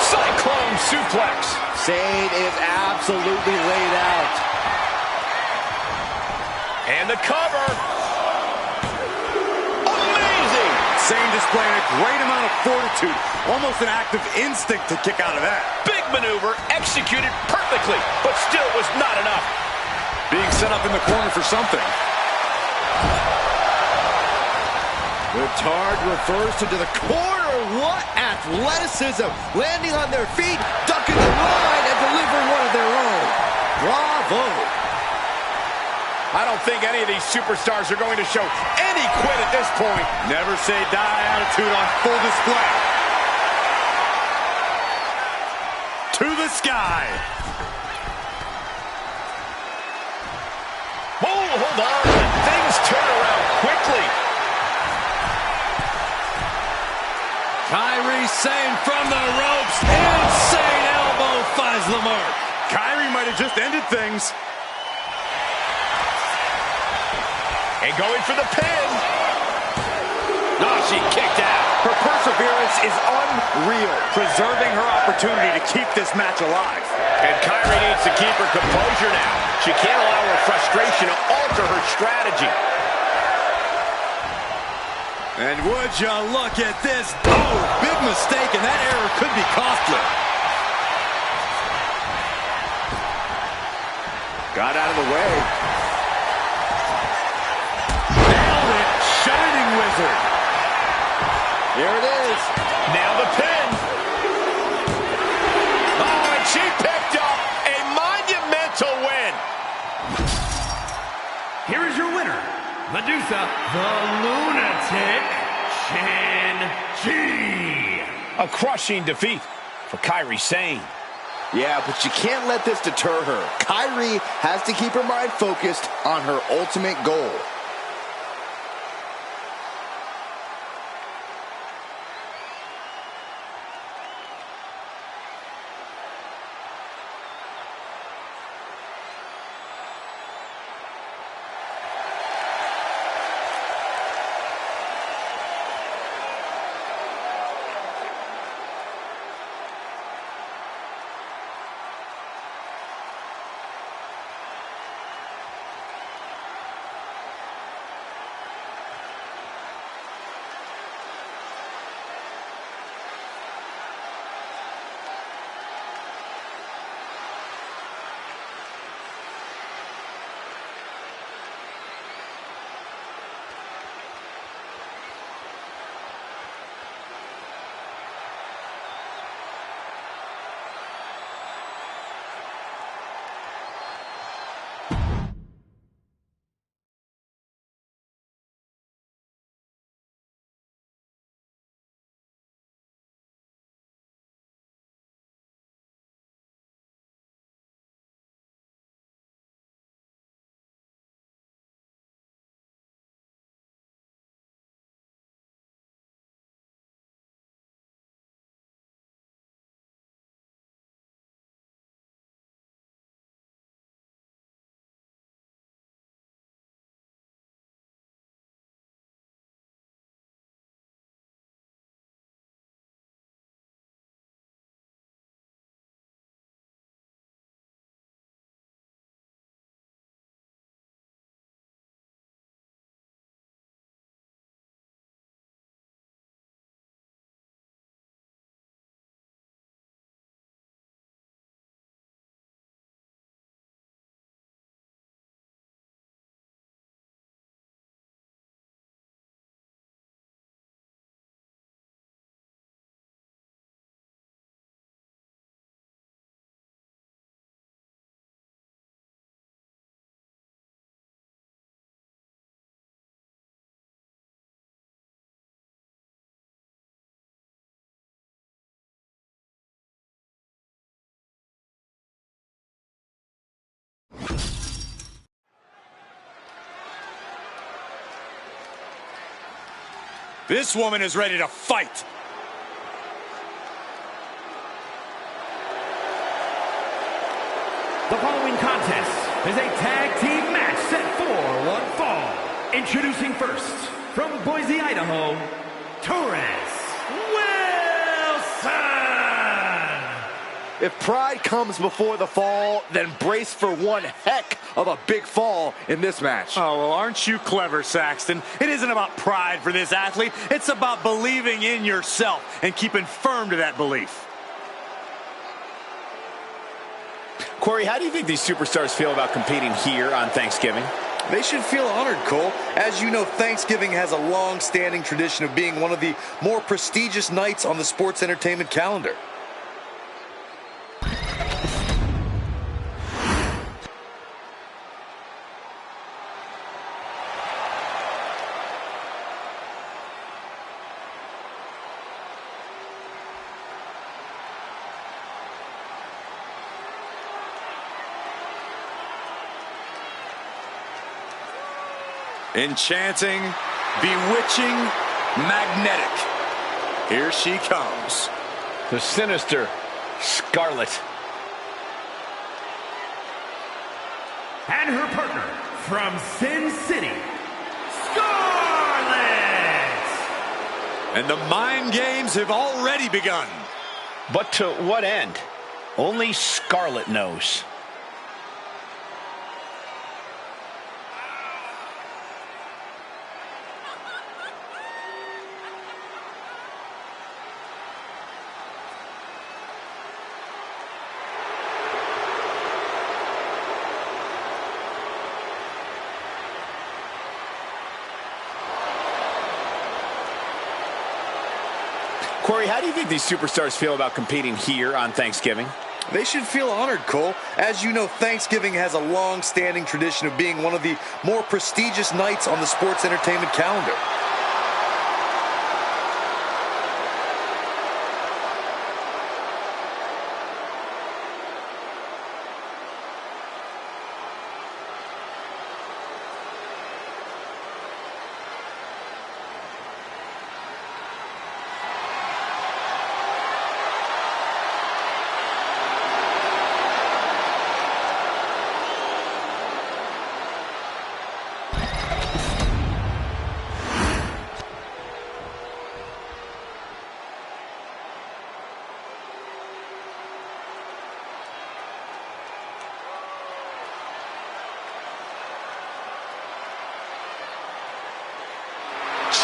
Cyclone suplex. Sane is absolutely laid out. And the cover. Amazing. Sane displaying a great amount of fortitude. Almost an act of instinct to kick out of that. Big maneuver executed perfectly, but still was not enough. Being set up in the corner for something. Retard reversed into the corner. What athleticism. Landing on their feet, ducking the line, and delivering one of their own. Bravo. I don't think any of these superstars are going to show any quit at this point. Never say die attitude on full display. To the sky. Oh, hold on. Things turn around quickly. Kairi Sane from the ropes. Insane elbow finds the mark. Kairi might have just ended things. And going for the pin. she kicked out. Her perseverance is unreal, preserving her opportunity to keep this match alive. And Kyrie needs to keep her composure now. She can't allow her frustration to alter her strategy. And would you look at this? Oh, big mistake, and that error could be costly. Got out of the way. Nailed it, Shining Wizard. Here it is. Now the pin. Oh, and she picked up a monumental win. Here is your winner, Medusa, the Lunatic, Shin-G. A crushing defeat for Kairi Sane. Yeah, but you can't let this deter her. Kyrie has to keep her mind focused on her ultimate goal. This woman is ready to fight. The following contest is a tag team match set for one fall. Introducing first, from Boise, Idaho, Torres Wilson. If pride comes before the fall, then brace for one heck of a big fall in this match. Oh, well, aren't you clever, Saxton? It isn't about pride for this athlete. It's about believing in yourself and keeping firm to that belief. Corey, how do you think these superstars feel about competing here on Thanksgiving? They should feel honored, Cole. As you know, Thanksgiving has a long-standing tradition of being one of the more prestigious nights on the sports entertainment calendar. Enchanting, bewitching, magnetic. Here she comes. The sinister Scarlet. And her partner from Sin City, Scarlet. And the mind games have already begun. But to what end? Only Scarlett knows. Corey, how do you think these superstars feel about competing here on Thanksgiving? They should feel honored, Cole. As you know, Thanksgiving has a long-standing tradition of being one of the more prestigious nights on the sports entertainment calendar.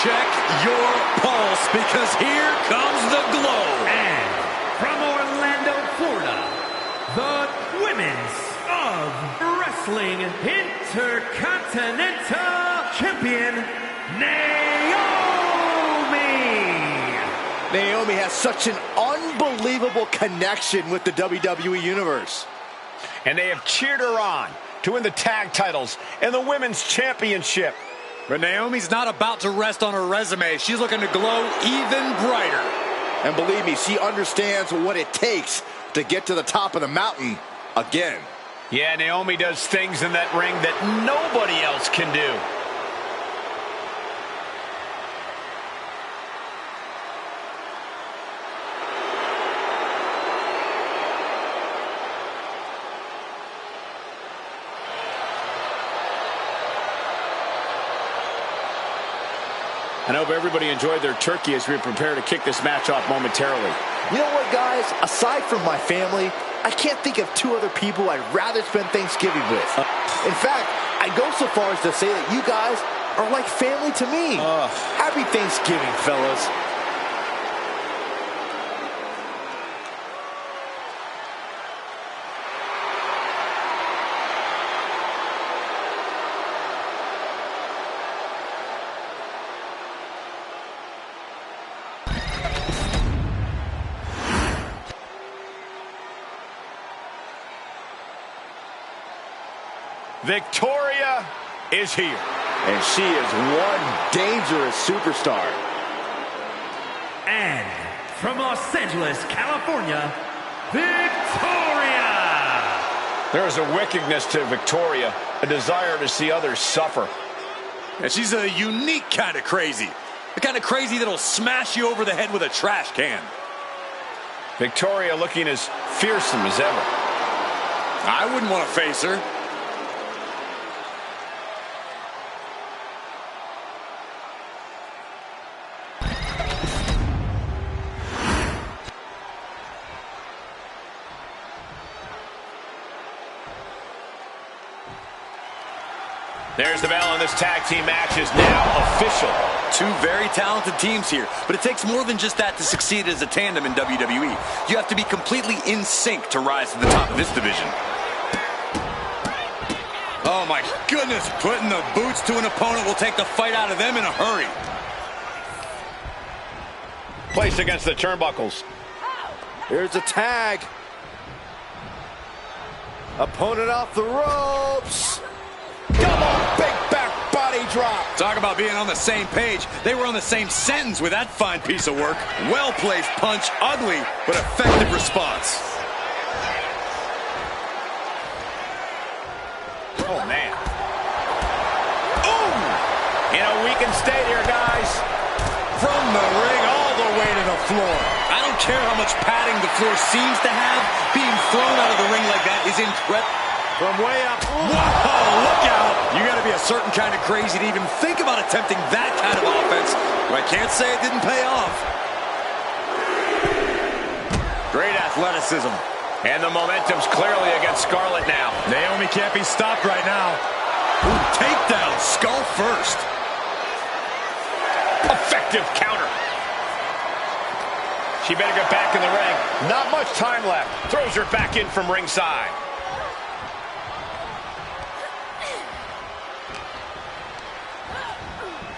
Check your pulse, because here comes the glow. And from Orlando, Florida, the Women's of Wrestling Intercontinental Champion, Naomi. Naomi has such an unbelievable connection with the WWE Universe. And they have cheered her on to win the tag titles and the Women's Championship. But Naomi's not about to rest on her resume. She's looking to glow even brighter. And believe me, she understands what it takes to get to the top of the mountain again. Yeah, Naomi does things in that ring that nobody else can do. I hope everybody enjoyed their turkey as we prepare to kick this match off momentarily. You know what, guys? Aside from my family, I can't think of two other people I'd rather spend Thanksgiving with. In fact, I'd go so far as to say that you guys are like family to me. Happy Thanksgiving, fellas. Victoria is here. And she is one dangerous superstar. And from Los Angeles, California, Victoria. There is a wickedness to Victoria, a desire to see others suffer. And she's a unique kind of crazy. The kind of crazy that'll smash you over the head with a trash can. Victoria looking as fearsome as ever. I wouldn't want to face her. There's the bell, and this tag team match is now official. Two very talented teams here, but it takes more than just that to succeed as a tandem in WWE. You have to be completely in sync to rise to the top of this division. Oh my goodness, putting the boots to an opponent will take the fight out of them in a hurry. Placed against the turnbuckles. Here's a tag. Opponent off the ropes. Double big back body drop. Talk about being on the same page. They were on the same sentence with that fine piece of work. Well-placed punch, ugly, but effective response. Oh, man. Ooh! In a weakened state here, guys. From the ring all the way to the floor. I don't care how much padding the floor seems to have. Being thrown out of the ring like that is incredible. From way up. Whoa, look out. You got to be a certain kind of crazy to even think about attempting that kind of offense. But I can't say it didn't pay off. Great athleticism. And the momentum's clearly against Scarlett now. Naomi can't be stopped right now. Ooh, takedown, skull first. Effective counter. She better get back in the ring. Not much time left. Throws her back in from ringside.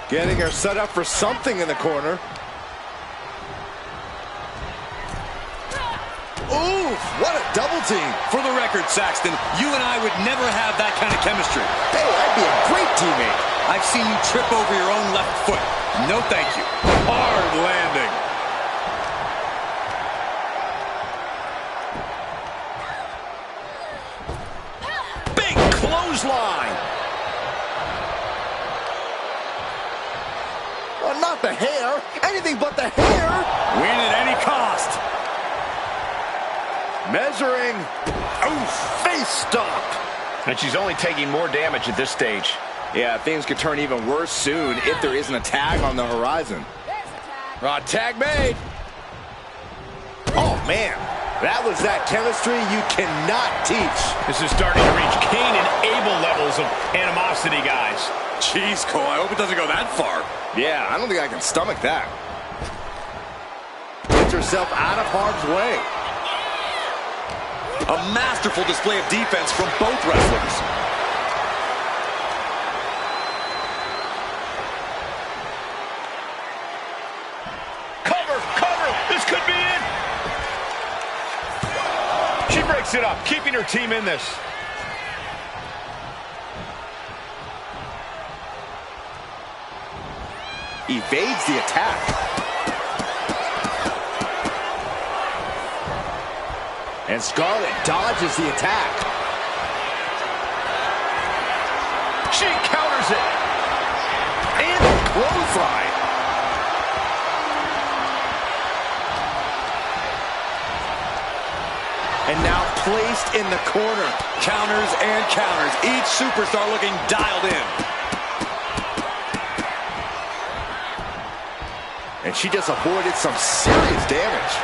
Getting her set up for something in the corner. Oof, what a double team. For the record, Saxton, you and I would never have that kind of chemistry. Hey, I'd be a great teammate. I've seen you trip over your own left foot. No thank you. Hard landing. Big clothesline. Oh, not the hair. Anything but the hair. Win at any cost. Measuring. Oof, face stop. And she's only taking more damage at this stage. Yeah, things could turn even worse soon if there isn't a tag on the horizon. Tag made. Oh, man. That was that chemistry you cannot teach. This is starting to reach Cain and Abel levels of animosity, guys. Jeez, Cole, I hope it doesn't go that far. Yeah, I don't think I can stomach that. Gets herself out of harm's way. A masterful display of defense from both wrestlers. Cover! This could be it! She breaks it up, keeping her team in this. Evades the attack. And Scarlett dodges the attack. She counters it. And a clothesline. And now placed in the corner. Counters and counters. Each superstar looking dialed in. And she just avoided some serious damage.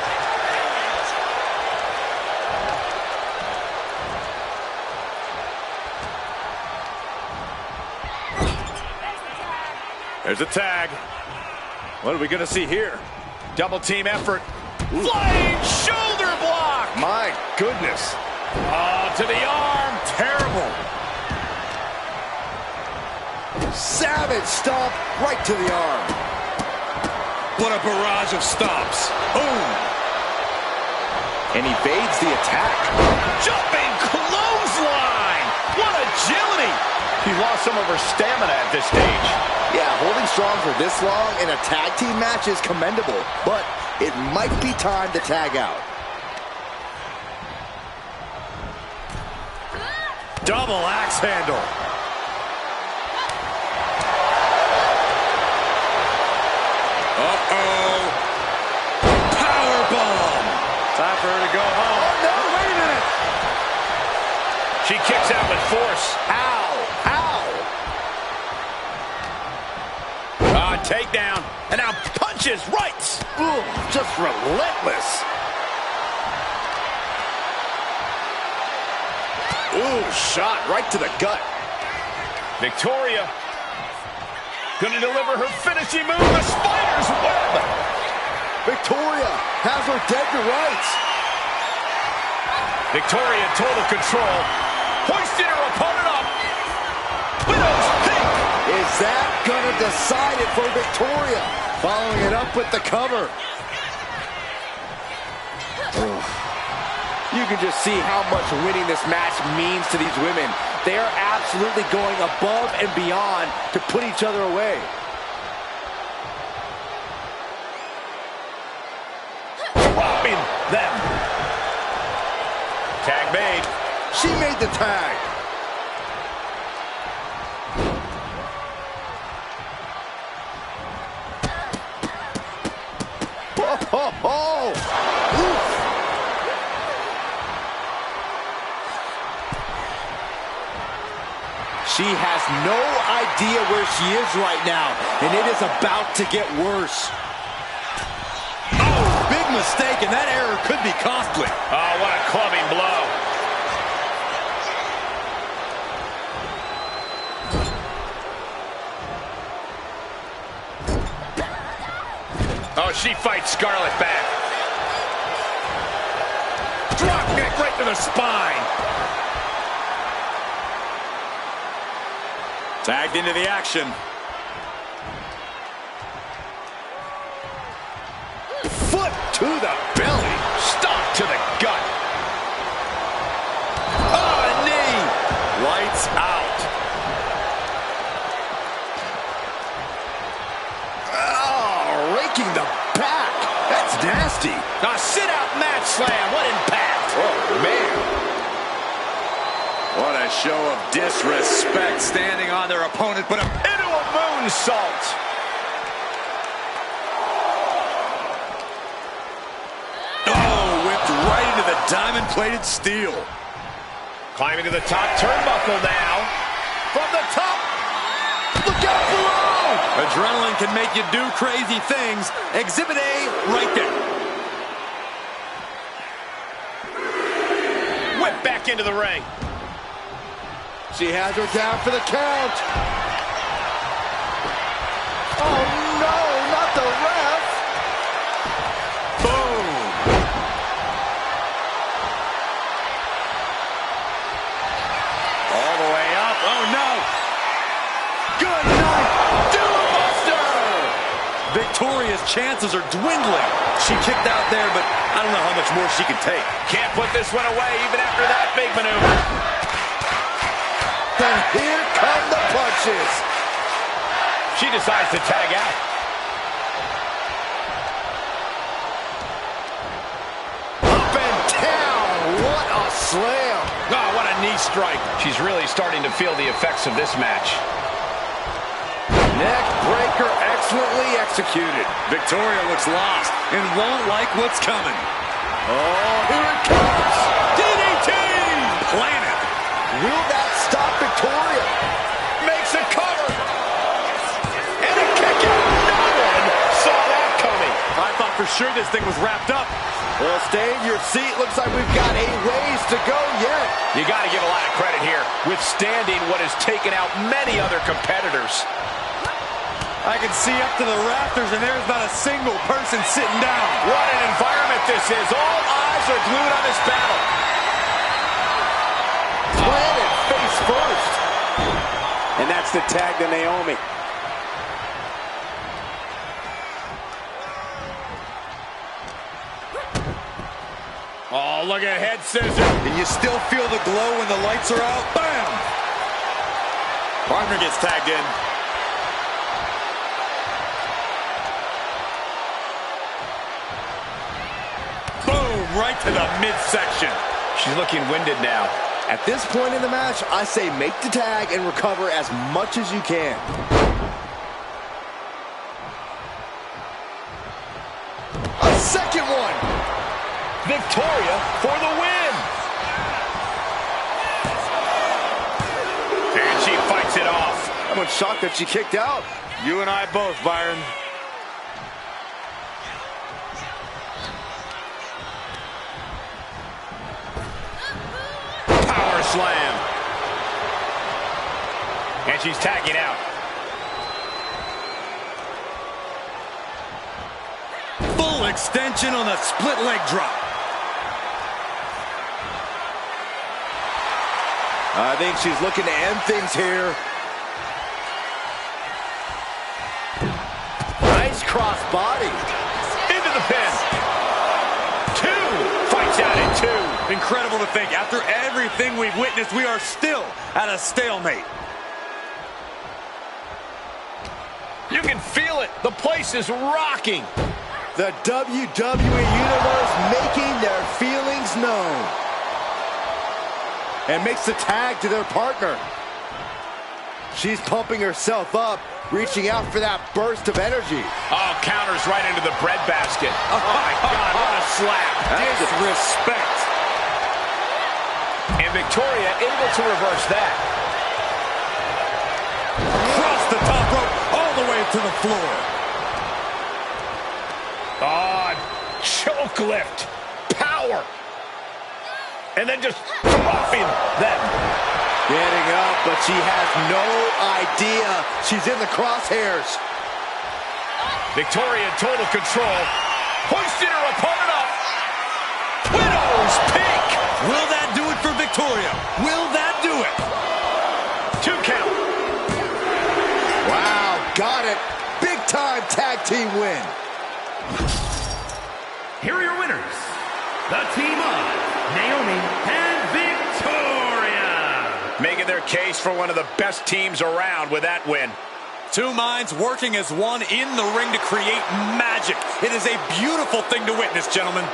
There's a tag. What are we going to see here? Double team effort. Ooh. Flying shoulder block. My goodness. Oh, to the arm. Terrible. Savage stomp right to the arm. What a barrage of stomps. Boom. And evades the attack. Jumping clothesline. What agility. She lost some of her stamina at this stage. Yeah, holding strong for this long in a tag team match is commendable, but it might be time to tag out. Double axe handle. Uh-oh. Powerbomb. Time for her to go home. Oh, no, wait a minute. She kicks out with force. Ow, ow. Takedown. And now punches right. Ooh, just relentless. Ooh, shot right to the gut. Victoria gonna deliver her finishing move, the spider's web. Victoria has her dead to rights. Victoria in total control, hoisting her opponent up. Widow's pick. Is that gonna decide it for Victoria? Following it up with the cover. Ugh. You can just see how much winning this match means to these women. They are absolutely going above and beyond to put each other away. Dropping them. Tag made. She made the tag. Oh, oh, oh. Oof. She has no idea where she is right now, and it is about to get worse. Oh, big mistake, and that error could be costly. Oh, what a clubbing blow. Oh, she fights Scarlett back. Drop kick right to the spine. Tagged into the action. Foot to the belly. Stomp to the gut. Oh, a knee. Lights out. Oh, raking the back. That's nasty. A sit-out match slam. What impact. Oh, man. What a show of disrespect, standing on their opponent, but Into a moonsault. oh, whipped right into the diamond-plated steel. Climbing to the top turnbuckle now. From the top. Look out below. Adrenaline can make you do crazy things. Exhibit A right there. Whip back into the ring. She has her down for the count. Oh, no, not the ref. Boom. All the way up. Oh, no. Good night. Doombuster. Victoria's chances are dwindling. She kicked out there, but I don't know how much more she can take. Can't put this one away even after that big maneuver. And here come the punches. She decides to tag out. Up and down. What a slam. Oh, what a knee strike. She's really starting to feel the effects of this match. Neck breaker excellently executed. Victoria looks lost and won't like what's coming. Oh, here it comes. DDT! Planet. Will that stop Victoria? Makes a cover. And a kick out. No one saw that coming. I thought for sure this thing was wrapped up. Well, stay in your seat. Looks like we've got a ways to go yet. You got to give a lot of credit here, withstanding what has taken out many other competitors. I can see up to the rafters, and there's not a single person sitting down. What an environment this is. All eyes are glued on this battle. Planet face first. And that's the tag to Naomi. Oh, look at head scissor. And you still feel the glow when the lights are out. Bam! Partner gets tagged in. Boom! Right to the midsection. She's looking winded now. At this point in the match, I say make the tag and recover as much as you can. A second one. Victoria for the win. And she fights it off. I'm shocked that she kicked out. You and I both, Byron. Power slam. And she's tagging out. Full extension on the split leg drop. I think she's looking to end things here. Nice cross body. Into the pin. Two. Fights out in two. Incredible to think, after everything we've witnessed, we are still at a stalemate. You can feel it. The place is rocking. The WWE Universe making their feelings known. And makes the tag to their partner. She's pumping herself up, reaching out for that burst of energy. Oh, counters right into the breadbasket. Oh, my God, what a slap. Disrespect. And Victoria able to reverse that. the top rope all the way to the floor. Oh, choke lift. Power. And then just dropping them. Getting up, but she has no idea she's in the crosshairs. Victoria in total control. Hoisting her opponent up. Widow's peak. Will that do it for Victoria? Will that do it? 2 count. Wow, got it. Big time tag team win. Here are your winners, the team of Naomi and Victoria. Making their case for one of the best teams around with that win. Two minds working as one in the ring to create magic. It is a beautiful thing to witness, gentlemen.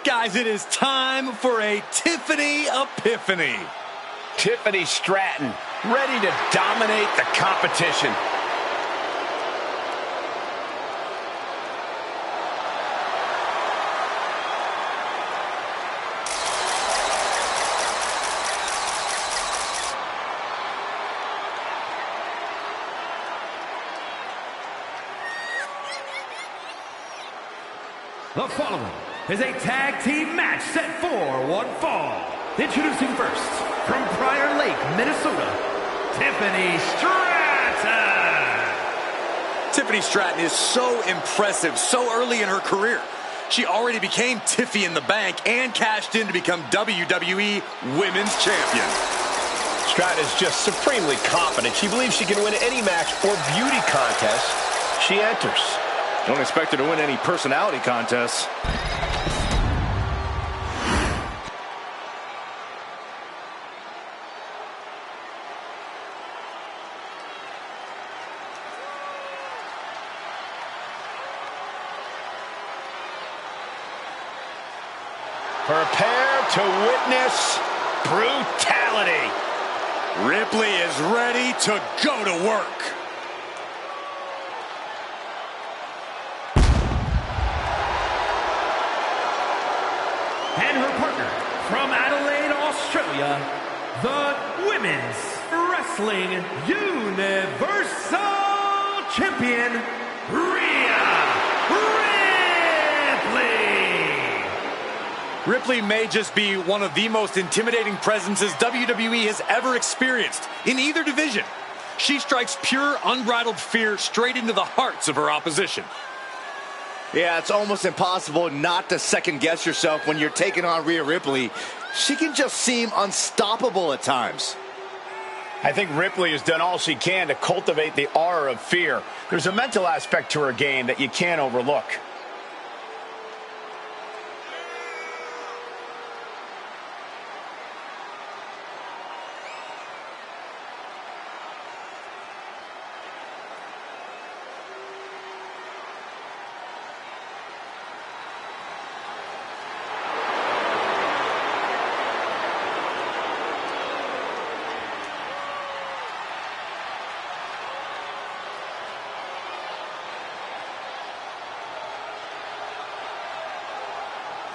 Guys, it is time for a Tiffany Epiphany. Tiffany Stratton, ready to dominate the competition. The following is a tag team match set for one fall. Introducing first, from Prior Lake, Minnesota, Tiffany Stratton. Tiffany Stratton is so impressive so early in her career. She already became Tiffy in the Bank and cashed in to become WWE Women's Champion. Stratton is just supremely confident. She believes she can win any match or beauty contest she enters. Don't expect her to win any personality contests. Prepare to witness brutality. Ripley is ready to go to work. And her partner, from Adelaide, Australia, the Women's Wrestling Universal Champion, Rhea Ripley. Ripley may just be one of the most intimidating presences WWE has ever experienced in either division. She strikes pure, unbridled fear straight into the hearts of her opposition. Yeah, it's almost impossible not to second guess yourself when you're taking on Rhea Ripley. She can just seem unstoppable at times. I think Ripley has done all she can to cultivate the aura of fear. There's a mental aspect to her game that you can't overlook.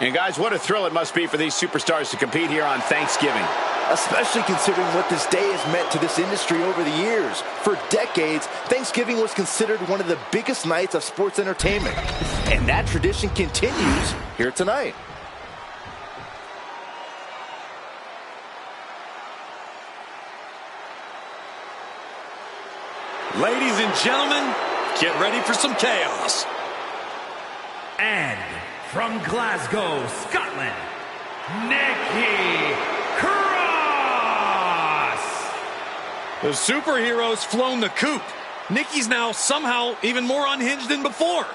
And guys, what a thrill it must be for these superstars to compete here on Thanksgiving. Especially considering what this day has meant to this industry over the years. For decades, Thanksgiving was considered one of the biggest nights of sports entertainment. And that tradition continues here tonight. Ladies and gentlemen, get ready for some chaos. And from Glasgow, Scotland, Nikki Cross. The superhero's flown the coop. Nikki's now somehow even more unhinged than before.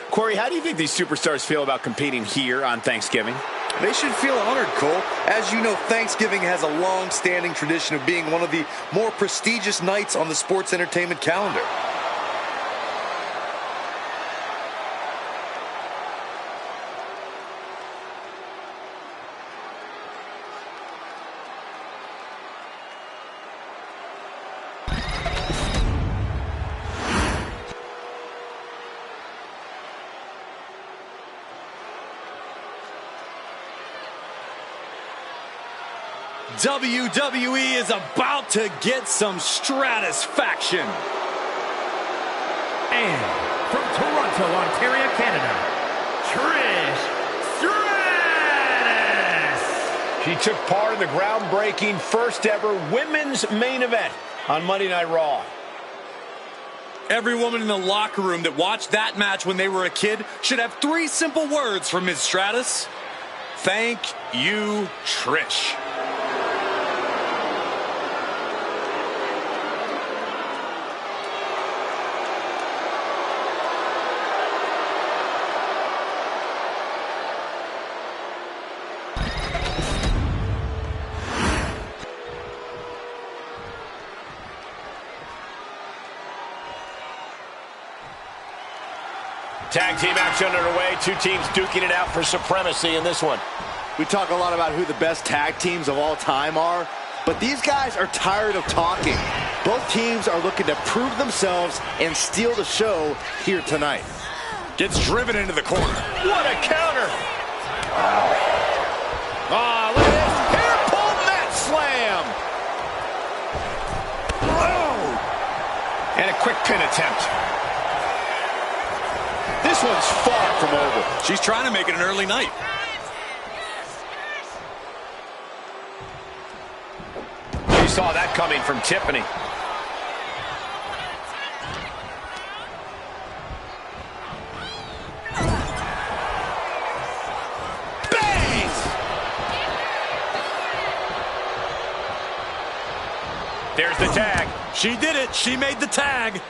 Corey, how do you think these superstars feel about competing here on Thanksgiving? They should feel honored, Cole. As you know, Thanksgiving has a long-standing tradition of being one of the more prestigious nights on the sports entertainment calendar. WWE is about to get some stratisfaction. And from Toronto, Ontario, Canada, Trish Stratus. She took part in the groundbreaking first ever women's main event on Monday Night Raw. Every woman in the locker room that watched that match when they were a kid should have 3 simple words from Ms. Stratus. Thank you, Trish. Tag team action underway. 2 teams duking it out for supremacy in this one. We talk a lot about who the best tag teams of all time are, but these guys are tired of talking. Both teams are looking to prove themselves and steal the show here tonight. Gets driven into the corner. What a counter! Ah, look at this. Hair pull mat slam. Oh! And a quick pin attempt. This one's far from over. She's trying to make it an early night. She saw that coming from Tiffany. Bangs! There's the tag. She did it. She made the tag.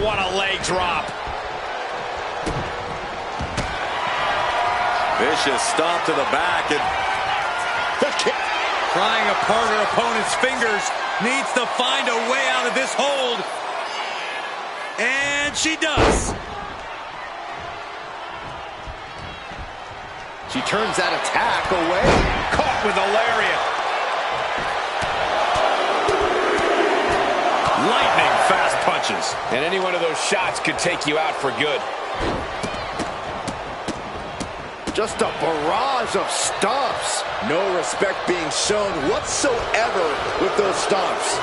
What a leg drop. Vicious stomp to the back, and The kick. prying apart her opponent's fingers, needs to find a way out of this hold. And she does. She turns that attack away. Caught with a lariat. Lightning fast punches. And any one of those shots could take you out for good. Just a barrage of stomps. No respect being shown whatsoever with those stomps.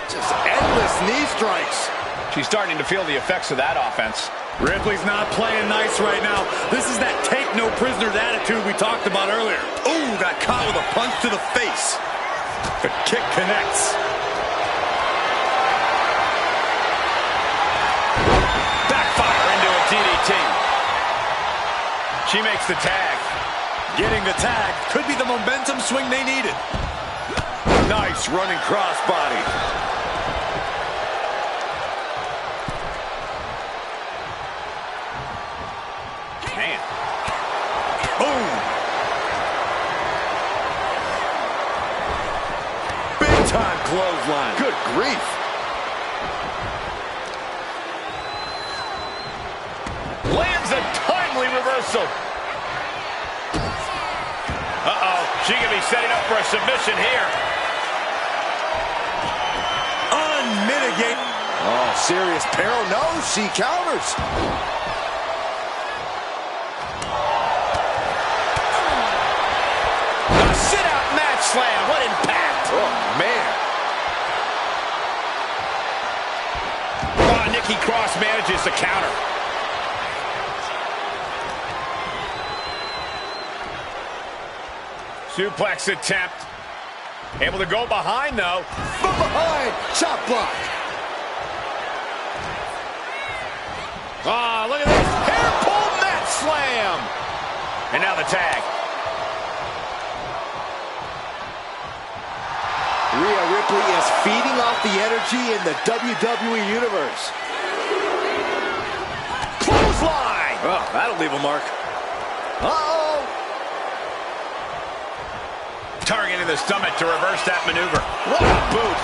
Just endless knee strikes. She's starting to feel the effects of that offense. Ripley's not playing nice right now. This is that take no prisoners attitude we talked about earlier. Ooh, got caught with a punch to the face. The kick connects. Backfire into a DDT. She makes the tag. Getting the tag could be the momentum swing they needed. Nice running crossbody. Man. Boom. Big time clothesline. Good grief. Lands a timely reversal. whistle. Uh-oh, she could be setting up for a submission here. Unmitigated. Oh, serious peril. No, she counters. A sit-out match slam. What impact. Oh, man. Oh, Nikki Cross manages the counter. Suplex attempt. Able to go behind, though. From behind. Chop block. Ah, look at this. Hair pull mat slam. And now the tag. Rhea Ripley is feeding off the energy in the WWE Universe. Clothesline. Oh, that'll leave a mark. Uh-oh. Targeting the stomach to reverse that maneuver. What a boot.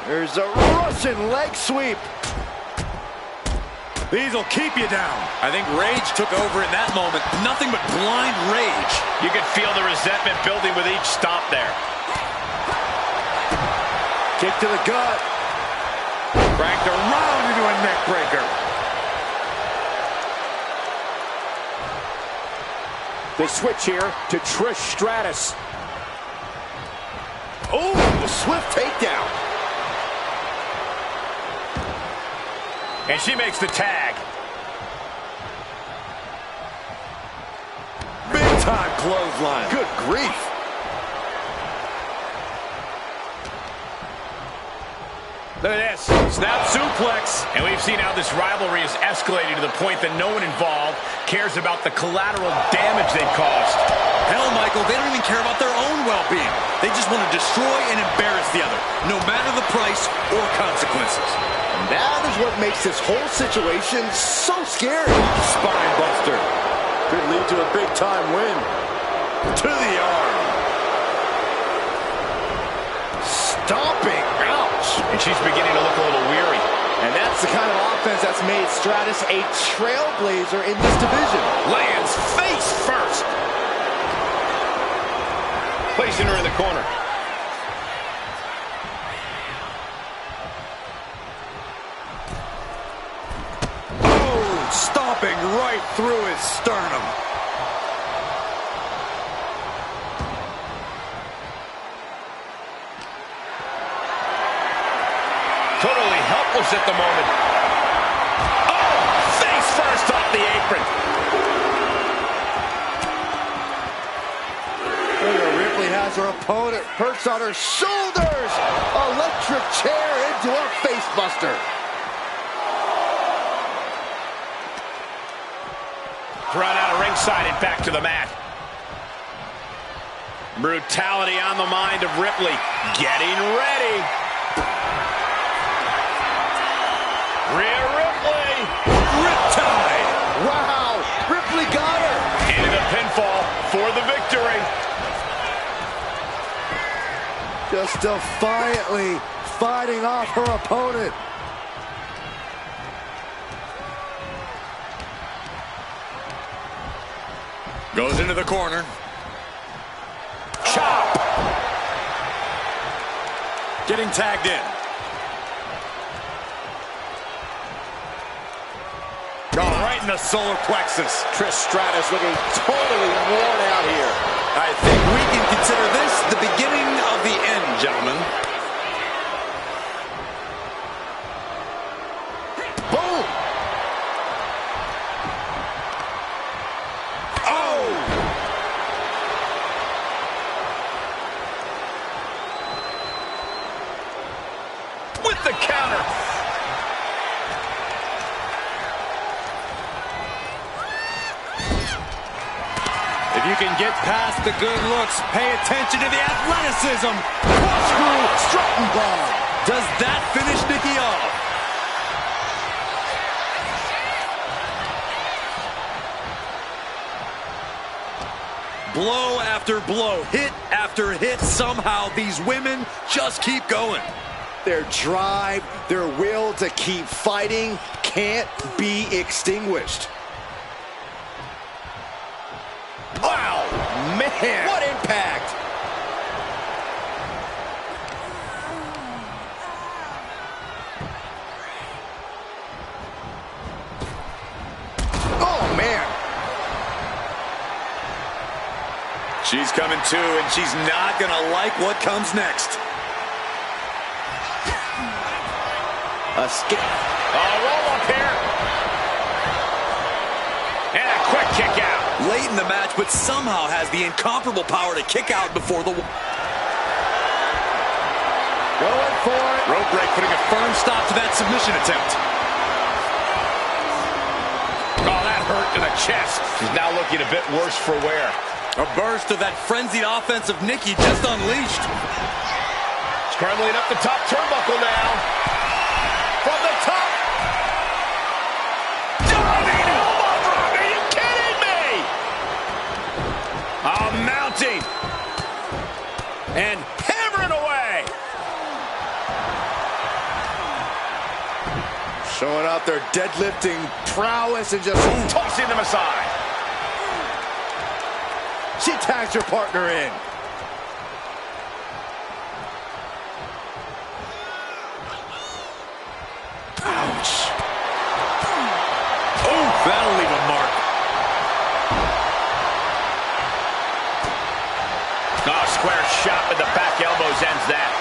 There's a Russian leg sweep. These will keep you down. I think rage took over in that moment. Nothing but blind rage. You could feel the resentment building with each stomp there. Kick to the gut. Cranked around into a neck breaker. The switch here to Trish Stratus. Oh, the swift takedown. And she makes the tag. Big time clothesline. Good grief. Look at this. Snap suplex. And we've seen how this rivalry is escalating to the point that no one involved cares about the collateral damage they've caused. Hell, Michael, they don't even care about their own well-being. They just want to destroy and embarrass the other, no matter the price or consequences. And that is what makes this whole situation so scary. Spine buster. Could lead to a big-time win. To the arm. Stomping. Ouch. And she's beginning to look a little weary. And that's the kind of offense that's made Stratus a trailblazer in this division. Lands face first. Placing her in the corner. Oh, stomping right through his sternum. Totally helpless at the moment. Oh, face first off the apron. Ripley has her opponent perched on her shoulders. Electric chair into a face buster. Thrown out of ringside and back to the mat. Brutality on the mind of Ripley. Getting ready. Rhea Ripley. Riptide. Wow. Ripley got her. Into the pinfall for the victory. Just defiantly fighting off her opponent. Goes into the corner. Chop. Getting tagged in. Oh, right in the solar plexus. Trish Stratus looking totally worn out here. I think we can consider this the beginning of the end, gentlemen. Boom! Oh! With the counter. If you can get past the good looks, pay attention to the athleticism. Corkscrew, strutting bomb. Does that finish Nikki off? Blow after blow, hit after hit. Somehow these women just keep going. Their drive, their will to keep fighting can't be extinguished. Wow, man. What impact. Oh, man. She's coming too, and she's not going to like what comes next. A skip. Roll up here. And a quick kick out. Late in the match, but somehow has the incomparable power to kick out before the... Going for it. Rope break, putting a firm stop to that submission attempt. Oh, that hurt to the chest. She's now looking a bit worse for wear. A burst of that frenzied offense of Nikki just unleashed. Scrambling up the top turnbuckle now. From the top. Diving elbow drop. Are you kidding me? Oh, mounting. And hammering away. Showing out their deadlifting prowess and just tossing them aside. She tags her partner in. Ouch. Oh, that'll leave a mark. Oh, square shot with the back elbows ends that.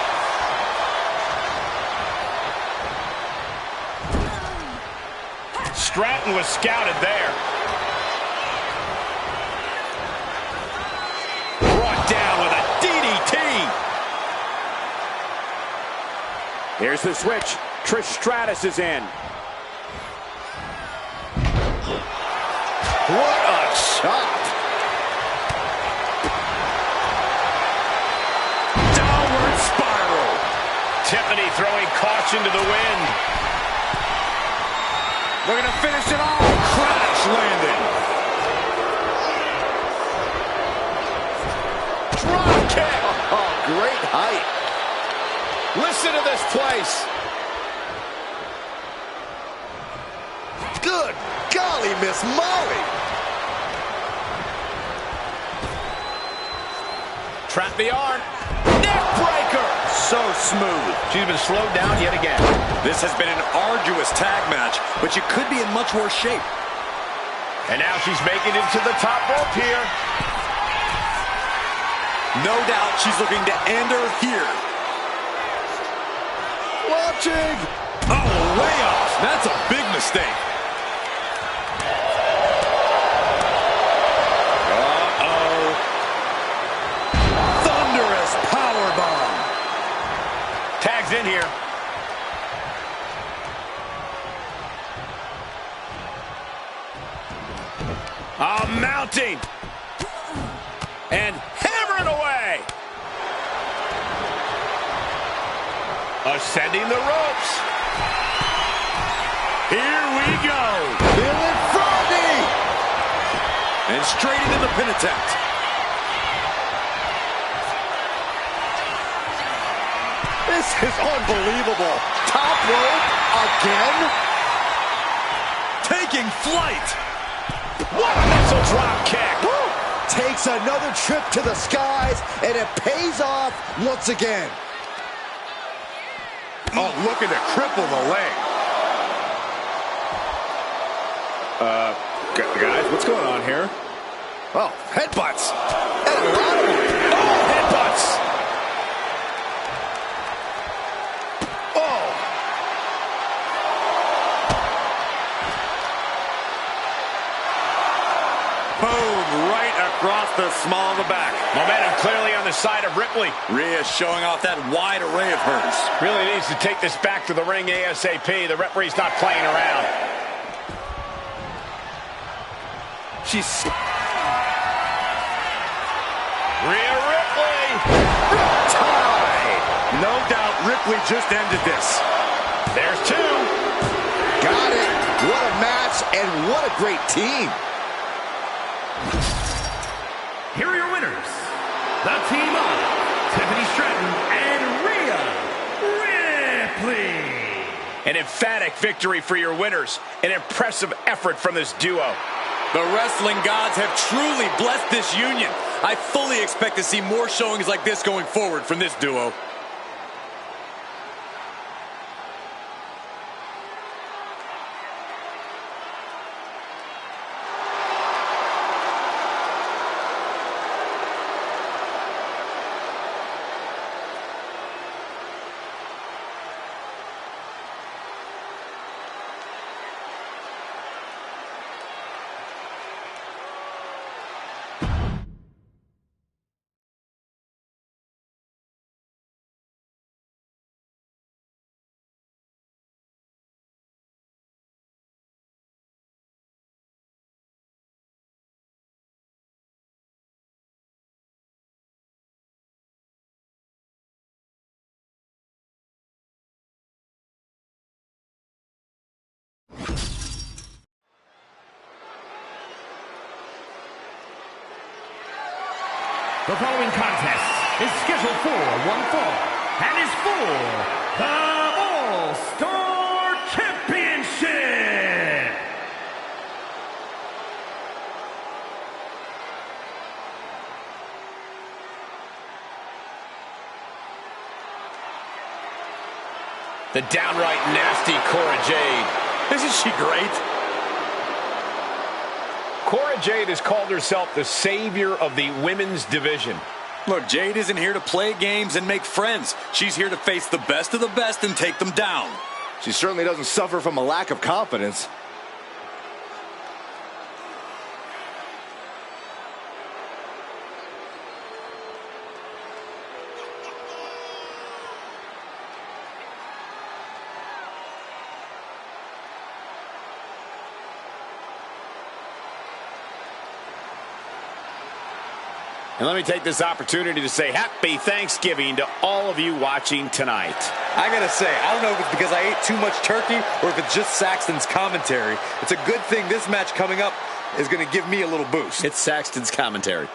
Stratton was scouted there. Brought down with a DDT. Here's the switch. Trish Stratus is in. What a shot. Downward spiral. Tiffany throwing caution to the wind. We're going to finish it off. Crash landing. Drop kick. Oh, great height. Listen to this place. Good golly, Miss Molly. Trap the arm. Neck breaker. So smooth. She's been slowed down yet again. This has been an arduous tag match, but she could be in much worse shape. And now she's making it to the top rope here. No doubt she's looking to end her here. Watching. Oh, way off. That's a big mistake. Thunderous powerbomb. Tags in here. Mounting. And hammering away. Ascending the ropes. Here we go. Feeling froggy. And straight into the pin attempt. This is unbelievable. Top rope again. Taking flight. What a missile drop kick. Woo. Takes another trip to the skies, and it pays off once again. Oh, looking to cripple the leg. Guys, what's going on here? Oh, headbutts. And a lot of them. Oh, headbutts. Boom, right across the small of the back. Momentum clearly on the side of Ripley. Rhea showing off that wide array of hers. Really needs to take this back to the ring ASAP. The referee's not playing around. She's... Rhea Ripley. Tie. No doubt Ripley just ended this. There's two. Got it. What a match, and what a great team. Here are your winners. The team of Tiffany Stratton and Rhea An emphatic victory for your winners. An impressive effort from this duo. The wrestling gods have truly blessed this union. I fully expect to see more showings like this going forward from this duo. The following contest is scheduled for one fall and is for the All-Star Championship. The downright nasty Cora Jade. Isn't she great? Cora Jade has called herself the savior of the women's division. Look, Jade isn't here to play games and make friends. She's here to face the best of the best and take them down. She certainly doesn't suffer from a lack of confidence. And let me take this opportunity to say happy Thanksgiving to all of you watching tonight. I gotta say, I don't know if it's because I ate too much turkey or if it's just Saxton's commentary. It's a good thing this match coming up is gonna give me a little boost. It's Saxton's commentary.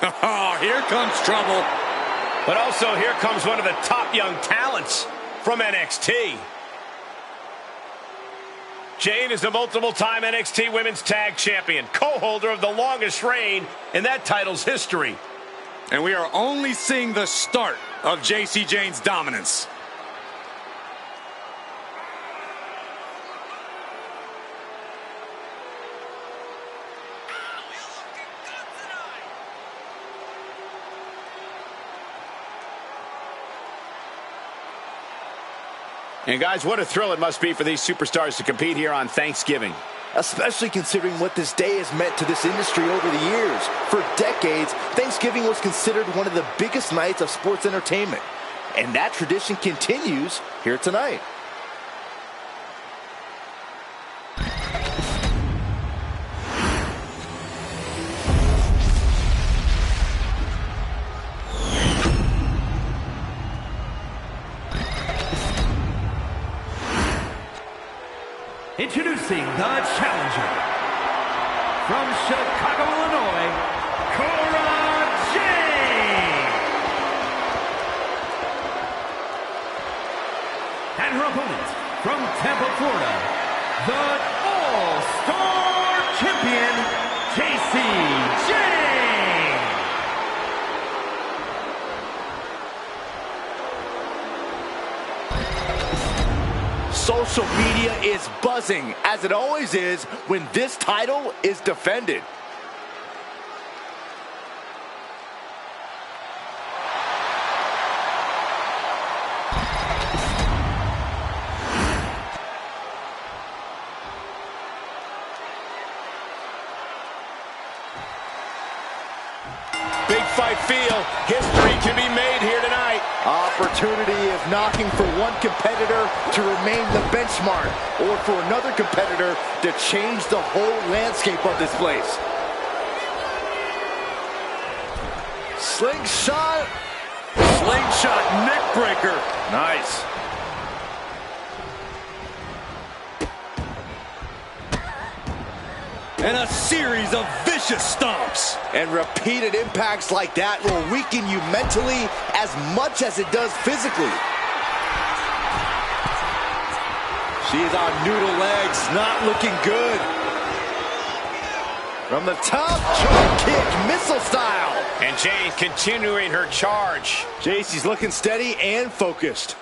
Oh, here comes trouble. But also here comes one of the top young talents from NXT. Jade is the multiple-time NXT Women's Tag Champion, co-holder of the longest reign in that title's history. And we are only seeing the start of Jacy Jane's dominance. And guys, what a thrill it must be for these superstars to compete here on Thanksgiving. Especially considering what this day has meant to this industry over the years. For decades, Thanksgiving was considered one of the biggest nights of sports entertainment. And that tradition continues here tonight. Introducing the challenger from Chicago, Illinois, Cora Jade. And her opponent from Tampa, Florida, the All-Star Champion, Jacy Jade. Social media is buzzing, as it always is when this title is defended. Big fight feel. History can be made here tonight. Opportunity of knocking for one competitor to remain the benchmark, or for another competitor to change the whole landscape of this place. Slingshot. Slingshot neckbreaker. Nice. And a series of vicious stomps. And repeated impacts like that will weaken you mentally as much as it does physically. She's on noodle legs, not looking good. From the top, drop kick, missile style. And Jade continuing her charge. Jacy's looking steady and focused.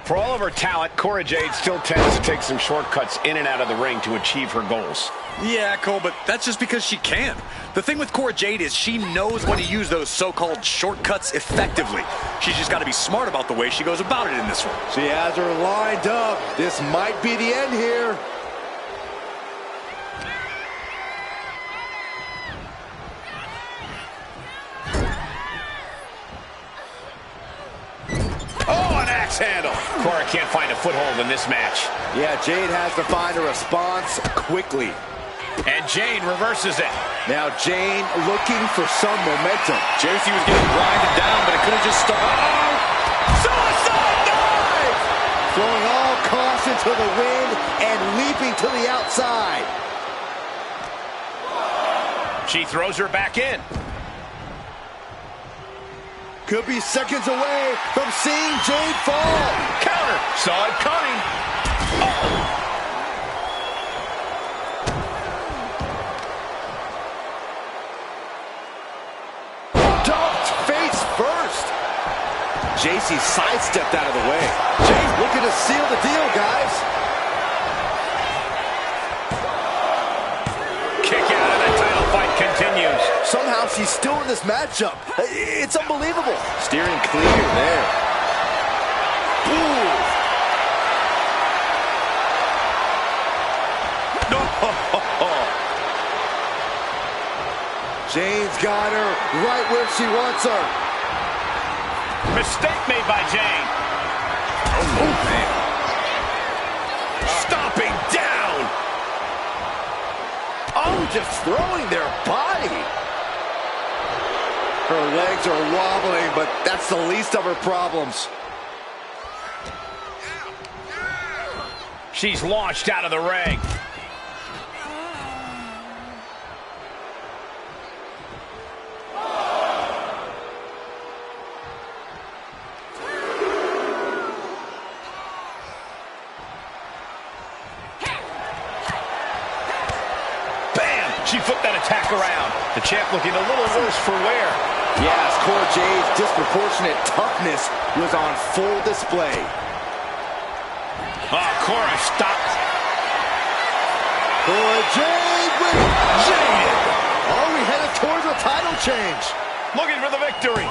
For all of her talent, Cora Jade still tends to take some shortcuts in and out of the ring to achieve her goals. Yeah, Cole, but that's just because she can. The thing with Cora Jade is she knows when to use those so-called shortcuts effectively. She's just got to be smart about the way she goes about it in this one. She has her lined up. This might be the end here. Oh, an axe handle. Cora can't find a foothold in this match. Yeah, Jade has to find a response quickly. And Jade reverses it. Now Jade looking for some momentum. Jacy was getting grinded down, but it could have just started. Oh! Suicide dive! Throwing all caution to the wind and leaping to the outside. She throws her back in. Could be seconds away from seeing Jade fall. Counter. Saw it coming. Oh. Jacy sidestepped out of the way. Jade looking to seal the deal, guys. Kick out of the title fight continues. Somehow she's still in this matchup. It's unbelievable. Steering clear there. Ooh. Jade's got her right where she wants her. Mistake made by Jade. Oh, man. Stomping down. Oh, just throwing their body. Her legs are wobbling, but that's the least of her problems. She's launched out of the ring. She flipped that attack around. The champ looking a little worse for wear. Yes, Cora Jade's disproportionate toughness was on full display. Oh, Cora stopped. Cora Jade with Jade. Are we headed towards a title change? Looking for the victory.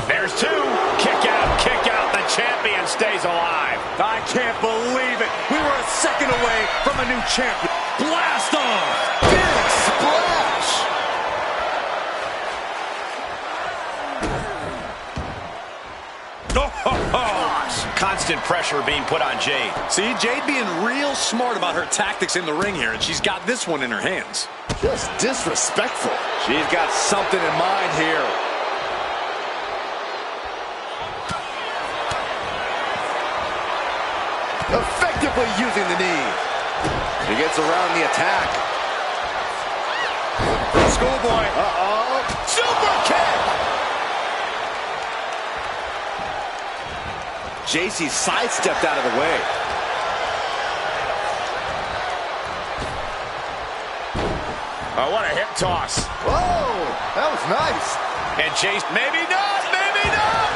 There's two. Kick out, kick out. The champion stays alive. I can't believe it. We were a second away from a new champion. Blast off. Big splash. Constant pressure being put on Jade. See, Jade being real smart about her tactics in the ring here, and she's got this one in her hands. Just disrespectful. She's got something in mind here. Effectively using the knee. She gets around the attack. Schoolboy. Uh-oh. Super kick. Jacy sidestepped out of the way. Oh, what a hip toss. Whoa, that was nice. And Chase, maybe not, maybe not.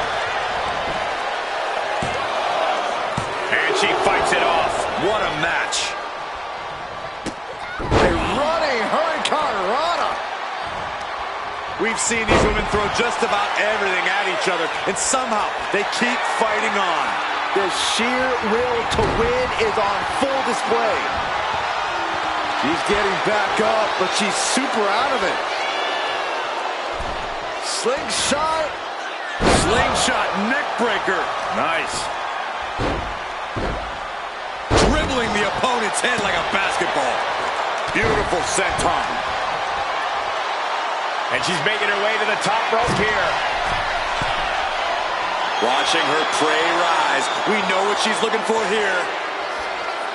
And she fights it off. What a match. A running hurricanrana. We've seen these women throw just about everything at each other, and somehow they keep fighting on. The sheer will to win is on full display. She's getting back up, but she's super out of it. Slingshot. Slingshot neckbreaker. Nice. Dribbling the opponent's head like a basketball. Beautiful senton. And she's making her way to the top rope here. Watching her prey rise. We know what she's looking for here.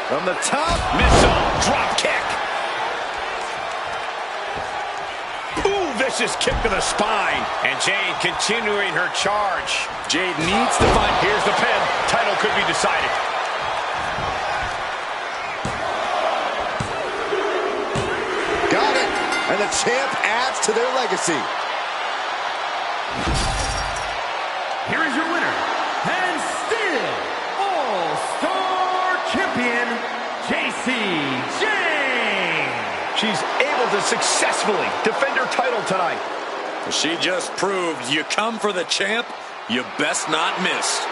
From the top. Missile. Drop kick. vicious kick to the spine. And Jade continuing her charge. Jade needs to find... Here's the pin. Title could be decided. Got it. And the champ adds to their legacy. Here is your winner, and still All-Star Champion, Jacy Jane. She's able to successfully defend her title tonight. She just proved you come for the champ, you best not miss.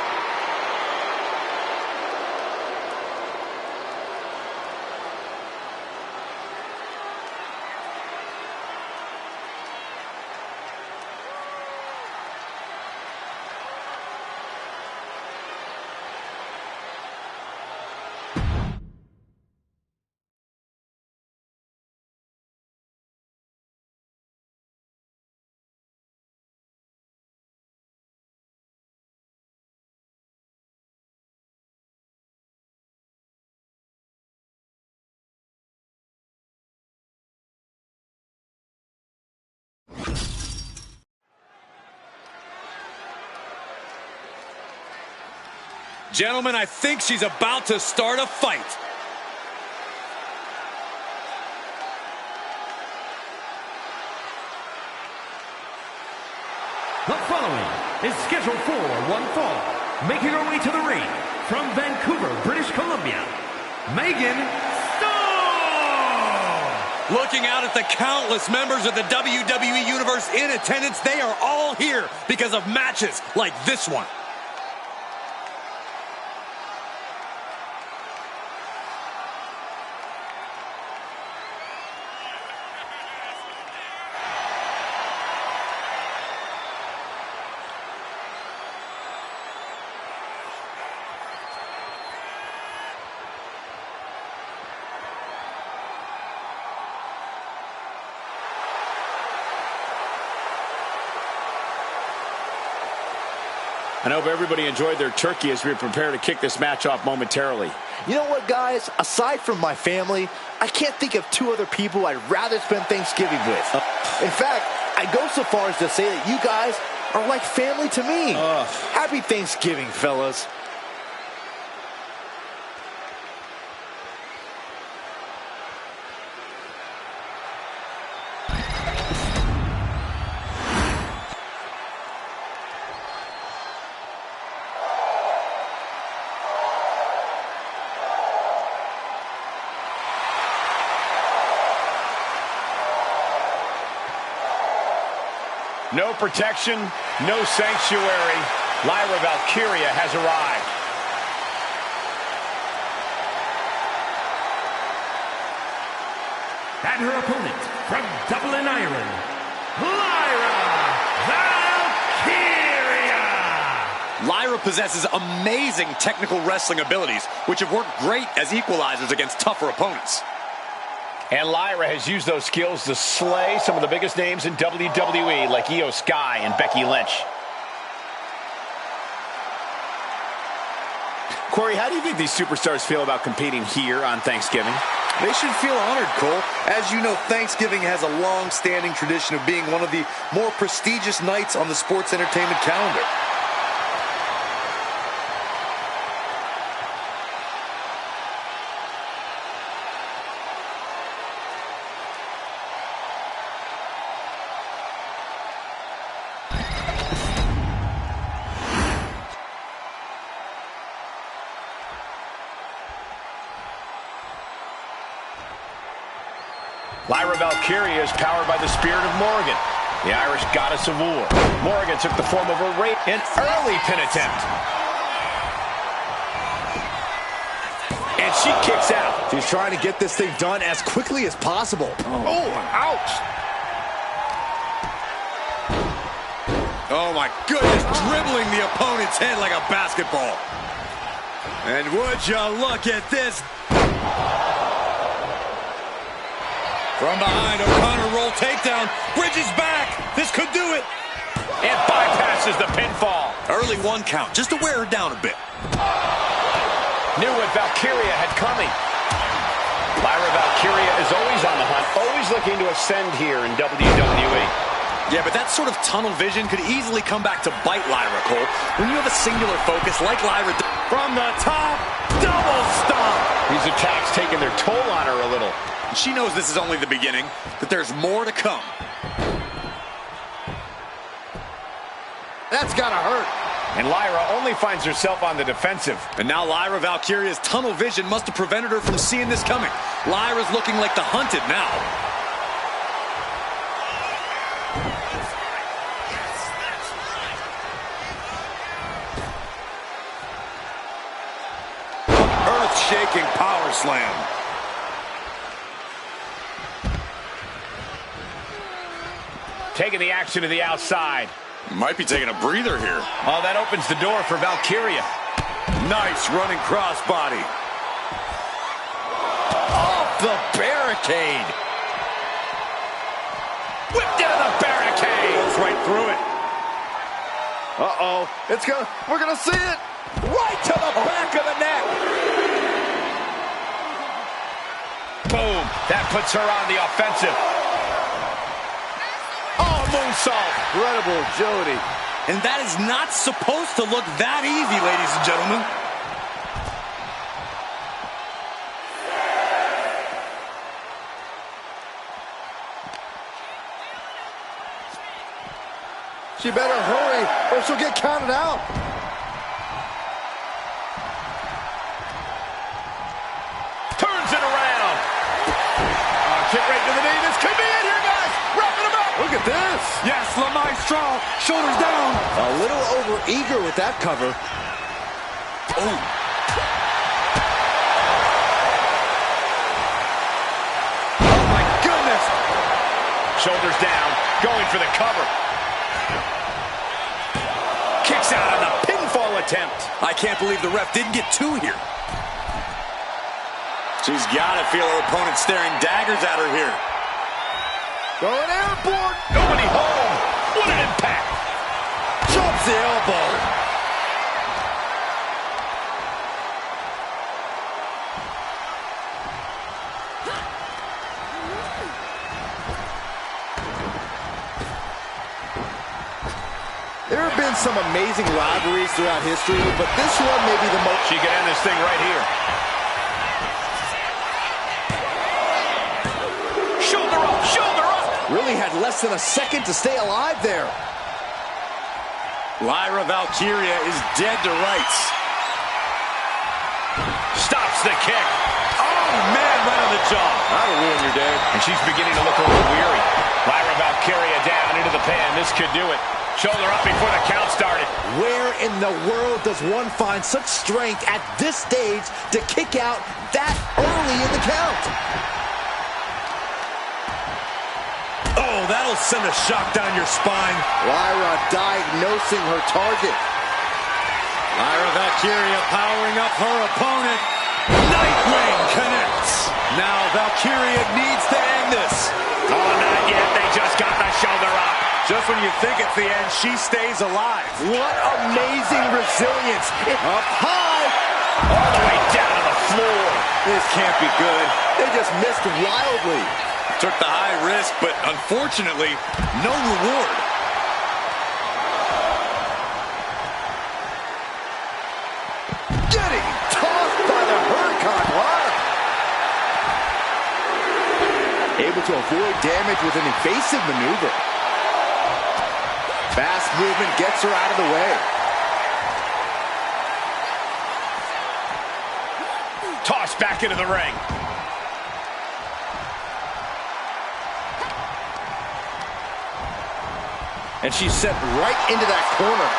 Gentlemen, I think she's about to start a fight. The following is scheduled for one fall, making her way to the ring from Vancouver, British Columbia, Megan Stone. Looking out at the countless members of the WWE Universe in attendance, they are all here because of matches like this one. I hope everybody enjoyed their turkey as we prepare to kick this match off momentarily. You know what, guys? Aside from my family, I can't think of two other people I'd rather spend Thanksgiving with. In fact, I'd go so far as to say that you guys are like family to me. Happy Thanksgiving, fellas. No protection, no sanctuary. Lyra Valkyria has arrived. And her opponent from Dublin, Ireland, Lyra Valkyria. Lyra possesses amazing technical wrestling abilities, which have worked great as equalizers against tougher opponents. And Lyra has used those skills to slay some of the biggest names in WWE, like Io Sky and Becky Lynch. Corey, how do you think these superstars feel about competing here on Thanksgiving? They should feel honored, Cole. As you know, Thanksgiving has a long-standing tradition of being one of the more prestigious nights on the sports entertainment calendar. Lyra Valkyria is powered by the spirit of Morgan, the Irish goddess of war. Morgan took the form of a rape, an early pin attempt. And she kicks out. She's trying to get this thing done as quickly as possible. Oh, ouch. Oh my goodness, dribbling the opponent's head like a basketball. And would you look at this? From behind, O'Connor roll takedown, bridges back, this could do it. And bypasses the pinfall. Early one count, just to wear her down a bit. Knew what Valkyria had coming. Lyra Valkyria is always on the hunt, always looking to ascend here in WWE. Yeah, but that sort of tunnel vision could easily come back to bite Lyra, Cole. When you have a singular focus like Lyra... From the top, double stomp. These attacks taking their toll on her a little. She knows this is only the beginning, that there's more to come. That's gotta hurt. And Lyra only finds herself on the defensive. And now Lyra Valkyria's tunnel vision must have prevented her from seeing this coming. Lyra's looking like the hunted now. Earth-shaking power slam. Taking the action to the outside. Might be taking a breather here. Oh, that opens the door for Valkyria. Nice running crossbody. Off the barricade. Whipped into the barricade. Goes right through it. Uh-oh. We're gonna see it. Right to the back of the neck. Boom. That puts her on the offensive. Oh, moonsault. Incredible agility. And that is not supposed to look that easy, ladies and gentlemen. She better hurry or she'll get counted out. Turns it around. Kick right to the knee. This could be it here, guys. Wrapping him up. Look at this. Yes, La Maestro. Shoulders down. A little over-eager with that cover. Oh. Oh, my goodness. Shoulders down. Going for the cover. Kicks out on the pinfall attempt. I can't believe the ref didn't get two here. She's got to feel her opponent staring daggers at her here. Going airborne. Nobody home. What an impact. Jumps the elbow. There have been some amazing rivalries throughout history, but this one may be the most... She can end this thing right here. Shoulder up, shoulder up. Really had less than a second to stay alive there. Lyra Valkyria is dead to rights. Stops the kick. Oh, man, right on the jaw. That'll ruin your day. And she's beginning to look a little weary. Lyra Valkyria down into the pan. This could do it. Shoulder up before the count started. Where in the world does one find such strength at this stage to kick out that early in the count? Oh, that'll send a shock down your spine. Lyra diagnosing her target. Lyra Valkyria powering up her opponent. Nightwing connects. Now Valkyria needs to end this. Oh, not yet. They just got the shoulder up. Just when you think it's the end, she stays alive. What amazing resilience. Up high. All the way down to the floor. This can't be good. They just missed wildly. Took the high risk, but unfortunately, no reward. Getting tossed by the Hurricane. Able to avoid damage with an evasive maneuver. Fast movement gets her out of the way. Tossed back into the ring. And she's sent right into that corner.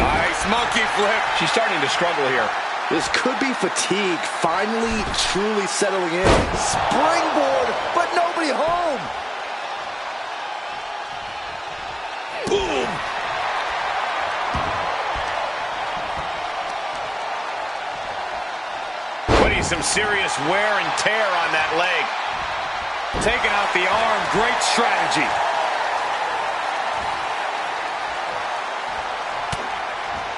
Nice monkey flip. She's starting to struggle here. This could be fatigue finally truly settling in. Springboard, but nobody home. Boom. Putting some serious wear and tear on that leg. Taking out the arm, great strategy.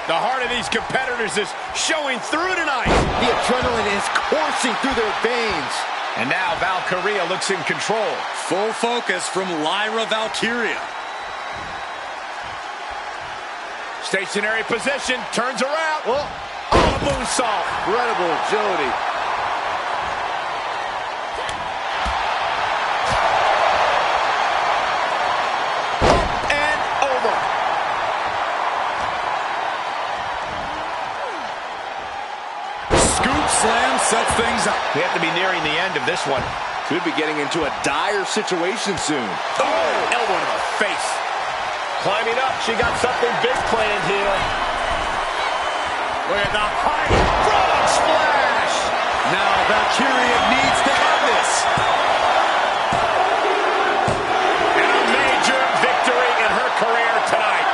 The heart of these competitors is showing through tonight. The adrenaline is coursing through their veins. And now Valkyria looks in control. Full focus from Lyra Valkyria. Stationary position, turns around. Oh, Moonsault. incredible agility. And over. Scoop slam sets things up. We have to be nearing the end of this one. Could be getting into a dire situation soon. Oh, elbow to the face. Climbing up, she got something big planned here. Look at the height. Frog splash. Now Valkyria needs to have this. And a major victory in her career tonight.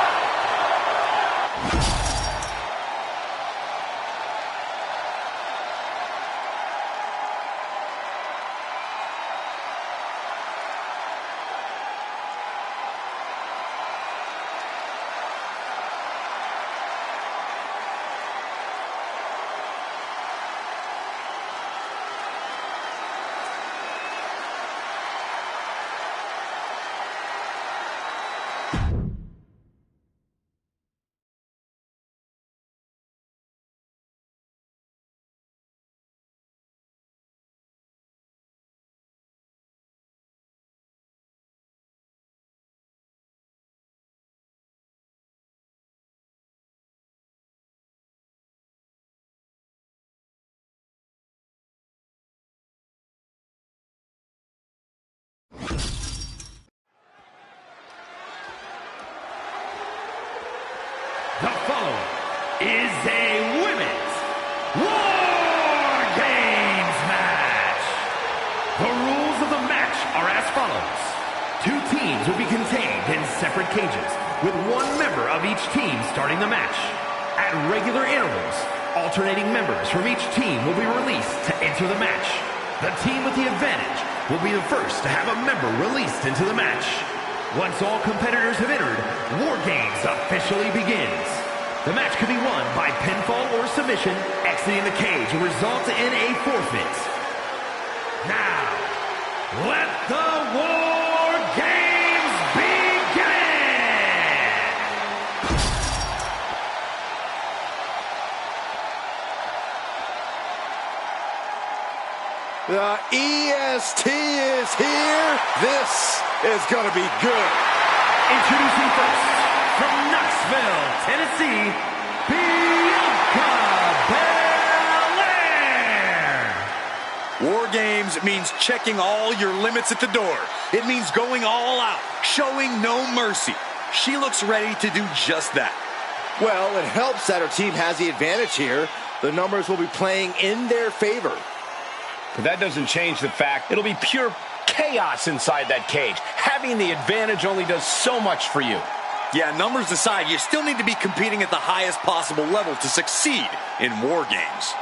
The following is a Women's War Games match. The rules of the match are as follows. 2 teams will be contained in separate cages, with 1 member of each team starting the match. At regular intervals, alternating members from each team will be released to enter the match. The team with the advantage will be the first to have a member released into the match. Once all competitors have entered, War Games officially begins. The match can be won by pinfall or submission. Exiting the cage will result in a forfeit. Now, let the War Games begin! The EST is here. This is going to be good. Introducing first, from Knoxville, Tennessee, Bianca Belair. War Games means checking all your limits at the door. It means going all out, showing no mercy. She looks ready to do just that. Well, it helps that her team has the advantage here. The numbers will be playing in their favor. But that doesn't change the fact it'll be pure chaos inside that cage. Having the advantage only does so much for you. Yeah, numbers aside, you still need to be competing at the highest possible level to succeed in War Games.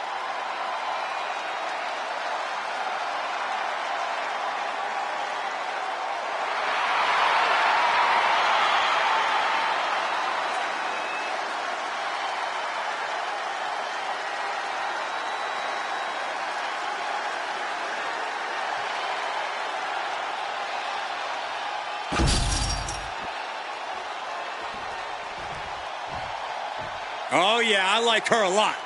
Oh, yeah, I like her a lot.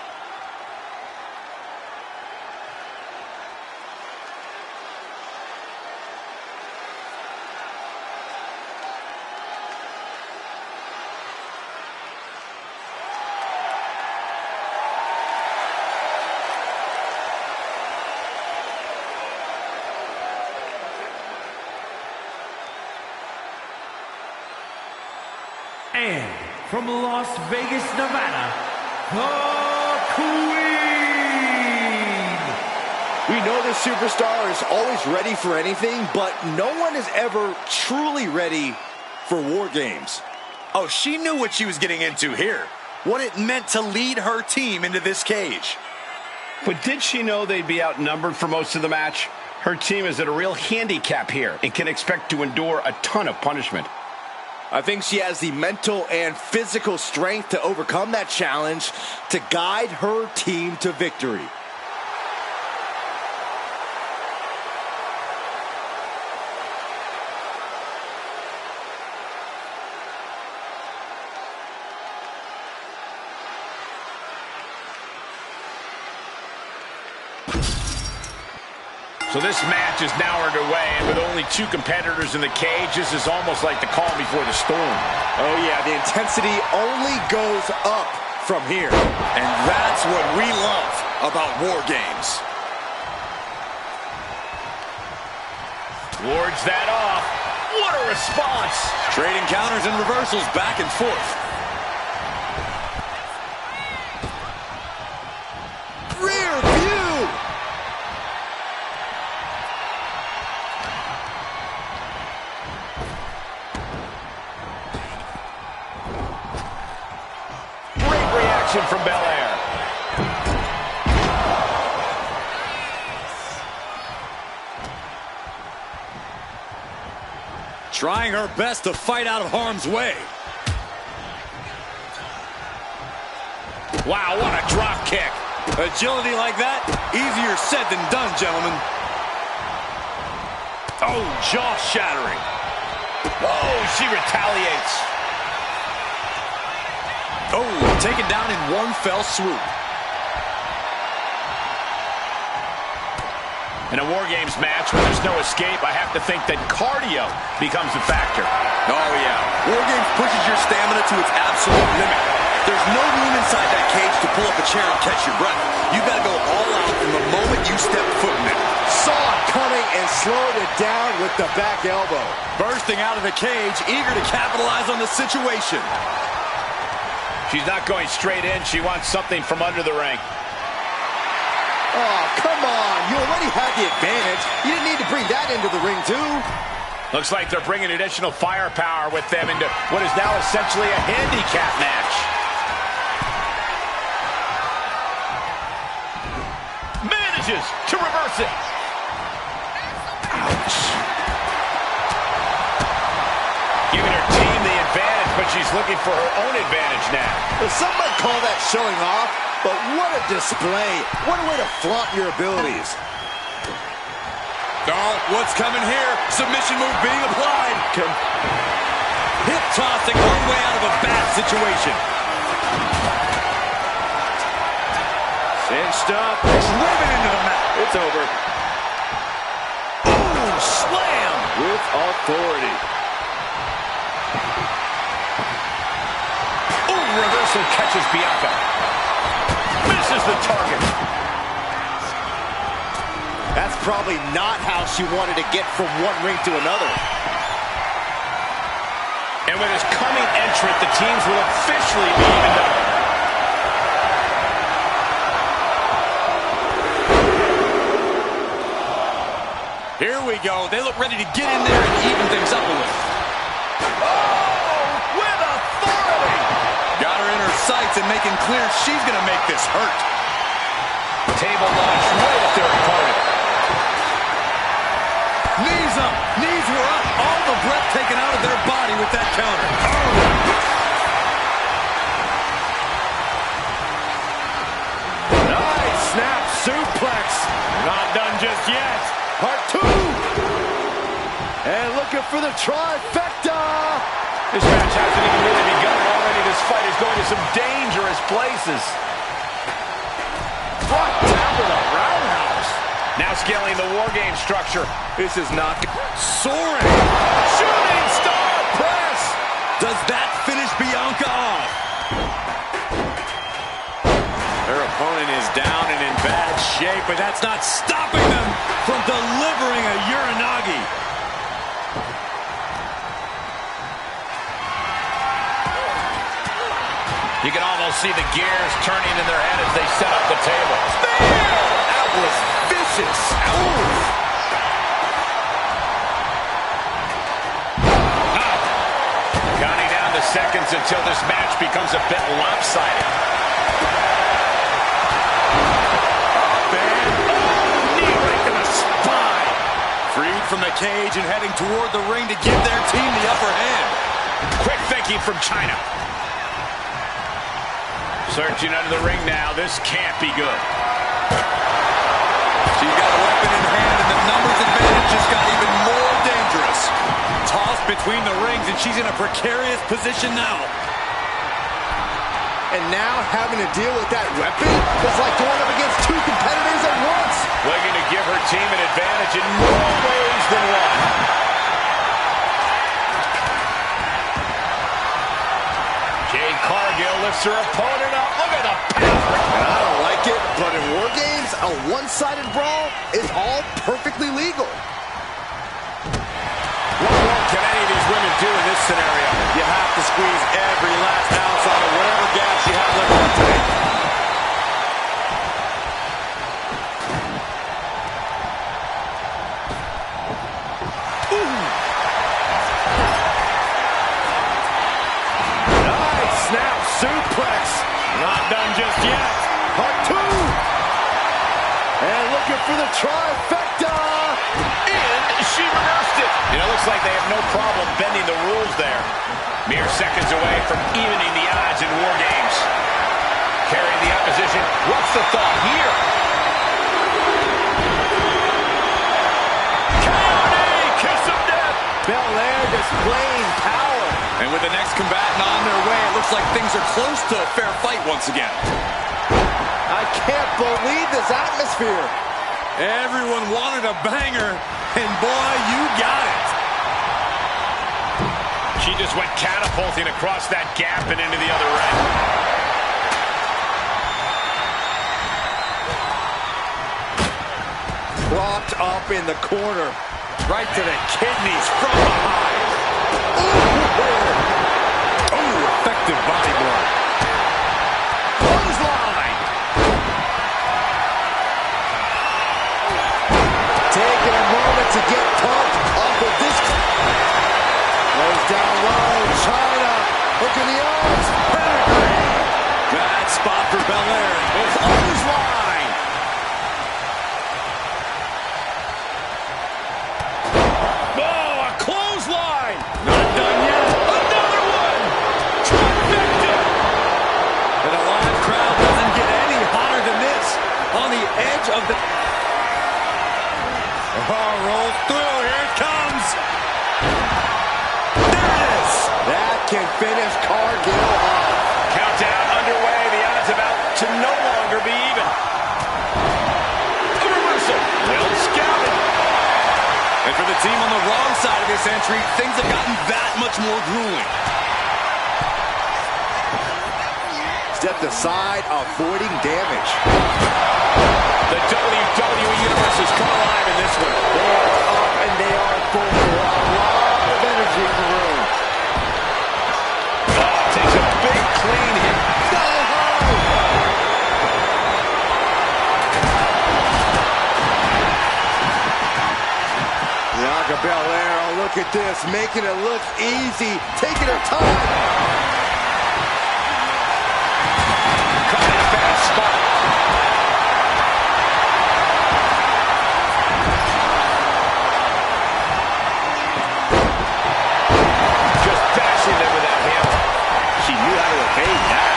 And from Las Vegas, Nevada, the Queen! We know the superstar is always ready for anything, but no one is ever truly ready for War Games. Oh, she knew what she was getting into here. What it meant to lead her team into this cage. But did she know they'd be outnumbered for most of the match? Her team is at a real handicap here and can expect to endure a ton of punishment. I think she has the mental and physical strength to overcome that challenge to guide her team to victory. So this match is now underway, and with only 2 competitors in the cage, this is almost like the calm before the storm. Oh yeah, the intensity only goes up from here. And that's what we love about War Games. Wards that off. What a response! Trading counters and reversals back and forth. Rear view! Great reaction from Belair. Trying her best to fight out of harm's way. Wow, what a drop kick. Agility like that, easier said than done, gentlemen. Oh, jaw-shattering. Oh, she retaliates. Oh, taken down in one fell swoop. In a War Games match where there's no escape, I have to think that cardio becomes a factor. Oh, yeah. War Games pushes your stamina to its absolute limit. There's no room inside that cage to pull up a chair and catch your breath. You've got to go all out from the moment you step foot in it. Saw it coming and slowed it down with the back elbow. Bursting out of the cage, eager to capitalize on the situation. She's not going straight in. She wants something from under the ring. Oh, come on. You already had the advantage. You didn't need to bring that into the ring, too. Looks like they're bringing additional firepower with them into what is now essentially a handicap match. Manages to reverse it. Ouch. Giving her team the advantage, but she's looking for her own advantage now. Well, some might call that showing off, but what a display. What a way to flaunt your abilities. Oh, what's coming here? Submission move being applied. Hip tossing one way out of a bad situation. Cinched up, driven into the mat. It's over. Ooh, slam! With authority. Ooh, reversal catches Bianca. Misses the target. That's probably not how she wanted to get from one ring to another. And with his coming entrant, the teams will officially be evened up. Here we go. They look ready to get in there and even things up a little. Oh, with authority! Got her in her sights and making clear she's going to make this hurt. Table launch right at their opponent. Knees up. Knees were up. All the breath taken out of their body with that counter. Nice snap suplex. Not done just yet. Part 2. And looking for the trifecta. This match hasn't even really begun. Already this fight is going to some dangerous places. Brought down to the roundhouse. Now scaling the War Game structure. This is not Soaring. Shooting star press. Does that finish Bianca off? Their opponent is down and in bad shape, but that's not stopping them from delivering a Uranagi. You can almost see the gears turning in their head as they set up the table. That was vicious. Counting down the seconds until this match becomes a bit lopsided. Knee right to the spine. Freed from the cage and heading toward the ring to give their team the upper hand. Quick thinking from Chyna. Searching under the ring now. This can't be good. She's got a weapon in hand, and the numbers advantage just got even more dangerous. Tossed between the rings, and she's in a precarious position now. And now having to deal with that weapon was like going up against 2 competitors at once. looking to give her team an advantage in more ways than one. Jade Cargill lifts her opponent up. Look at the power. And I don't like it, but in War Games, a one-sided brawl is all perfectly legal. What more can any of these women do in this scenario? You have to squeeze every last ounce out of whatever gas you have left in the tank. Nice snap suplex. Not done just yet. Part two. And looking for the trifecta. And she reversed it. It looks like they have no problem bending the rules there. Mere seconds away from evening the odds in War Games. Carrying the opposition. What's the thought here? Kiss of death. Belair displaying power. And with the next combatant on their way, it looks like things are close to a fair fight once again. I can't believe this atmosphere. Everyone wanted a banger, and boy, you got it. She just went catapulting across that gap and into the other ring. Propped up in the corner. Right to the kidneys from behind. Oh, effective body blow. Clothesline. Taking a moment to get pumped off of this. Goes down low. Chyna. Look at the arms. Bad spot for Belair. Clothesline. Oh, a clothesline. Not done yet. Another one. Trifecta. And a live crowd doesn't get any hotter than this. On the edge of the... Oh, rolls through. Here it comes. There it is. That can finish Cargill off. Countdown underway. The odds about to no longer be even. A reversal. Well scouted. And for the team on the wrong side of this entry, things have gotten that much more grueling. Stepped aside, avoiding damage. The WWE Universe has come alive in this one. They are up and they are full. A lot of energy in the room. Takes a big clean hit. Bianca Belair, oh, look at this, making it look easy, taking her time. Caught in a bad spot. Just bashing them with that hammer. She knew how to evade that.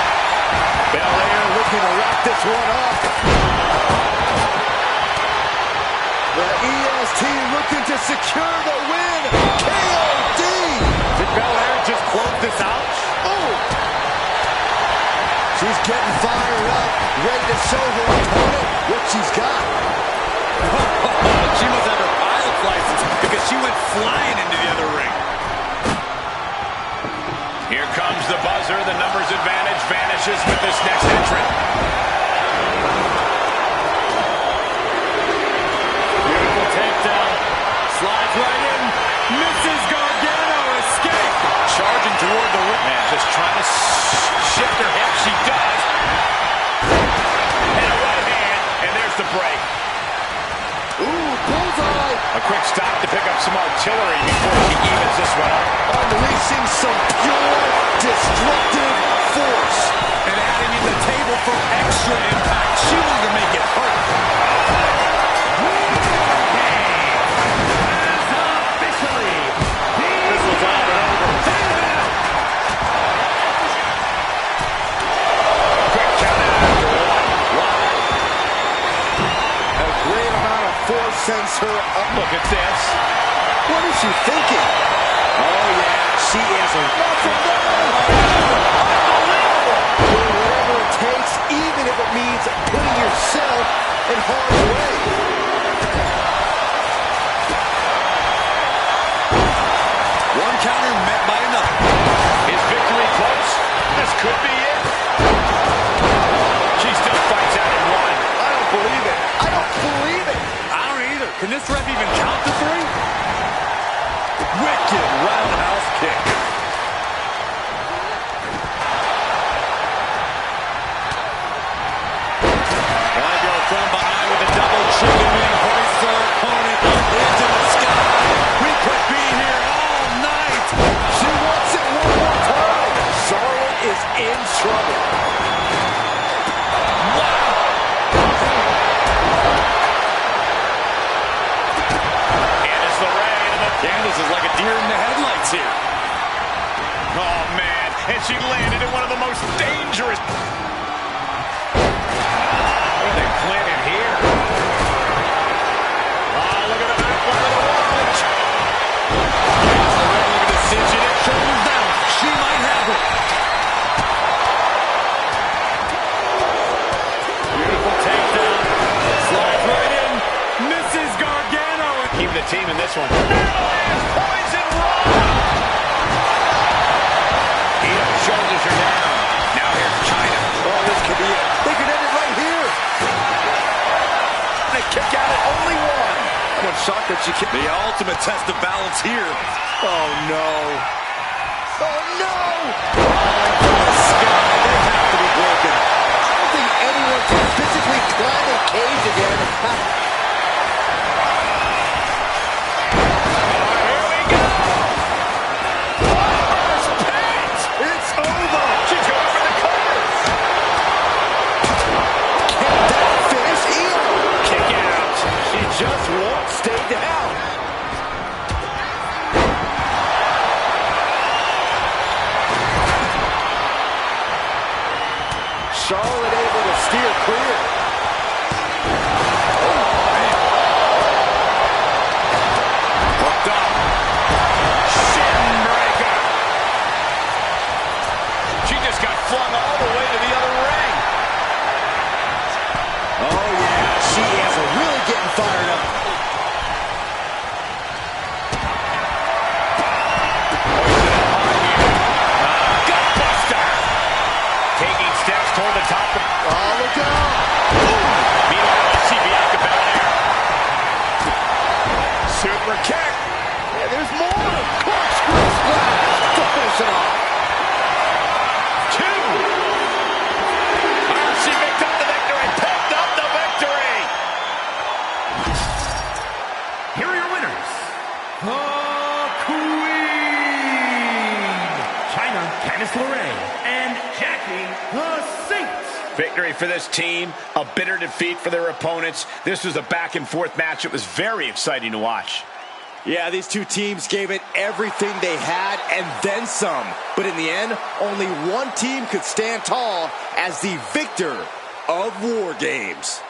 Belair looking to wrap this one up. The EST looking to secure the win. KOD. Did Belair just close this out? Oh. She's getting fired up, ready to show her opponent what she's got. She must have her pilot's license because she went flying into the other ring. Here comes the buzzer. The numbers advantage vanishes with this next entrant. Beautiful takedown. Slides right in. Mrs. Gargano escape. Charging toward the ring. Man, just trying to shift her hip. She does. And a right hand. And there's the break. Ooh, bullseye. A quick stop to pick up some artillery before she evens this one up. Unleashing some pure destructive force. And adding in the table for extra impact. She wanted to make it hurt. This was all but over. Quick count out after one. A great amount of force sends her up. Look at this. What is she thinking? Oh, yeah, she is a... Whatever it takes, even if it means putting yourself in harm's way. One counter met by another. Is victory close? This could be it. She still fights out in one. I don't believe it. I don't believe it. I don't either. Can this ref even count to three? Wicked roundhouse kick. Cargill from behind with a double chicken wing. Hoists her opponent up into the sky. We could be here all night. She wants it one more time. Charlotte is in trouble. Candace is like a deer in the headlights here. Oh, man. And she landed in one of the most dangerous. What are they planning here? Oh, look at the back one of the world. Look at the cinch it. Shoulders down. She might have it. Beautiful takedown. Slides right in. Mrs. Gargano. Keep the team in this one. Shoulders are down. Now here's Chyna. Oh, this could be it. They could end it right here. They kick out at only one. I'm shocked that she kicked. The ultimate test of balance here. Oh, no. Oh, no. Sky, they have to be broken. I don't think anyone can physically climb a cage again. Just won't stay down. Charlotte able to steer clear. Hooked up. Shin breaker. She just got flung all the way to the other ring. Oh, yeah. She is really getting fired up. Gutbuster. Taking steps toward the top. Oh, look out. Meanwhile, let's see Bianca Belair. Super kick. Yeah, there's more. Corkscrew splash to finish it off. Two. She picked up the victory. Picked up the victory. Here are your winners. The Queen, Chyna, Candice LeRae, and Jackie the Saint. Victory for this team, a bitter defeat for their opponents. This was a back-and-forth match. It was very exciting to watch. Yeah, these two teams gave it everything they had and then some. But in the end, only one team could stand tall as the victor of War Games.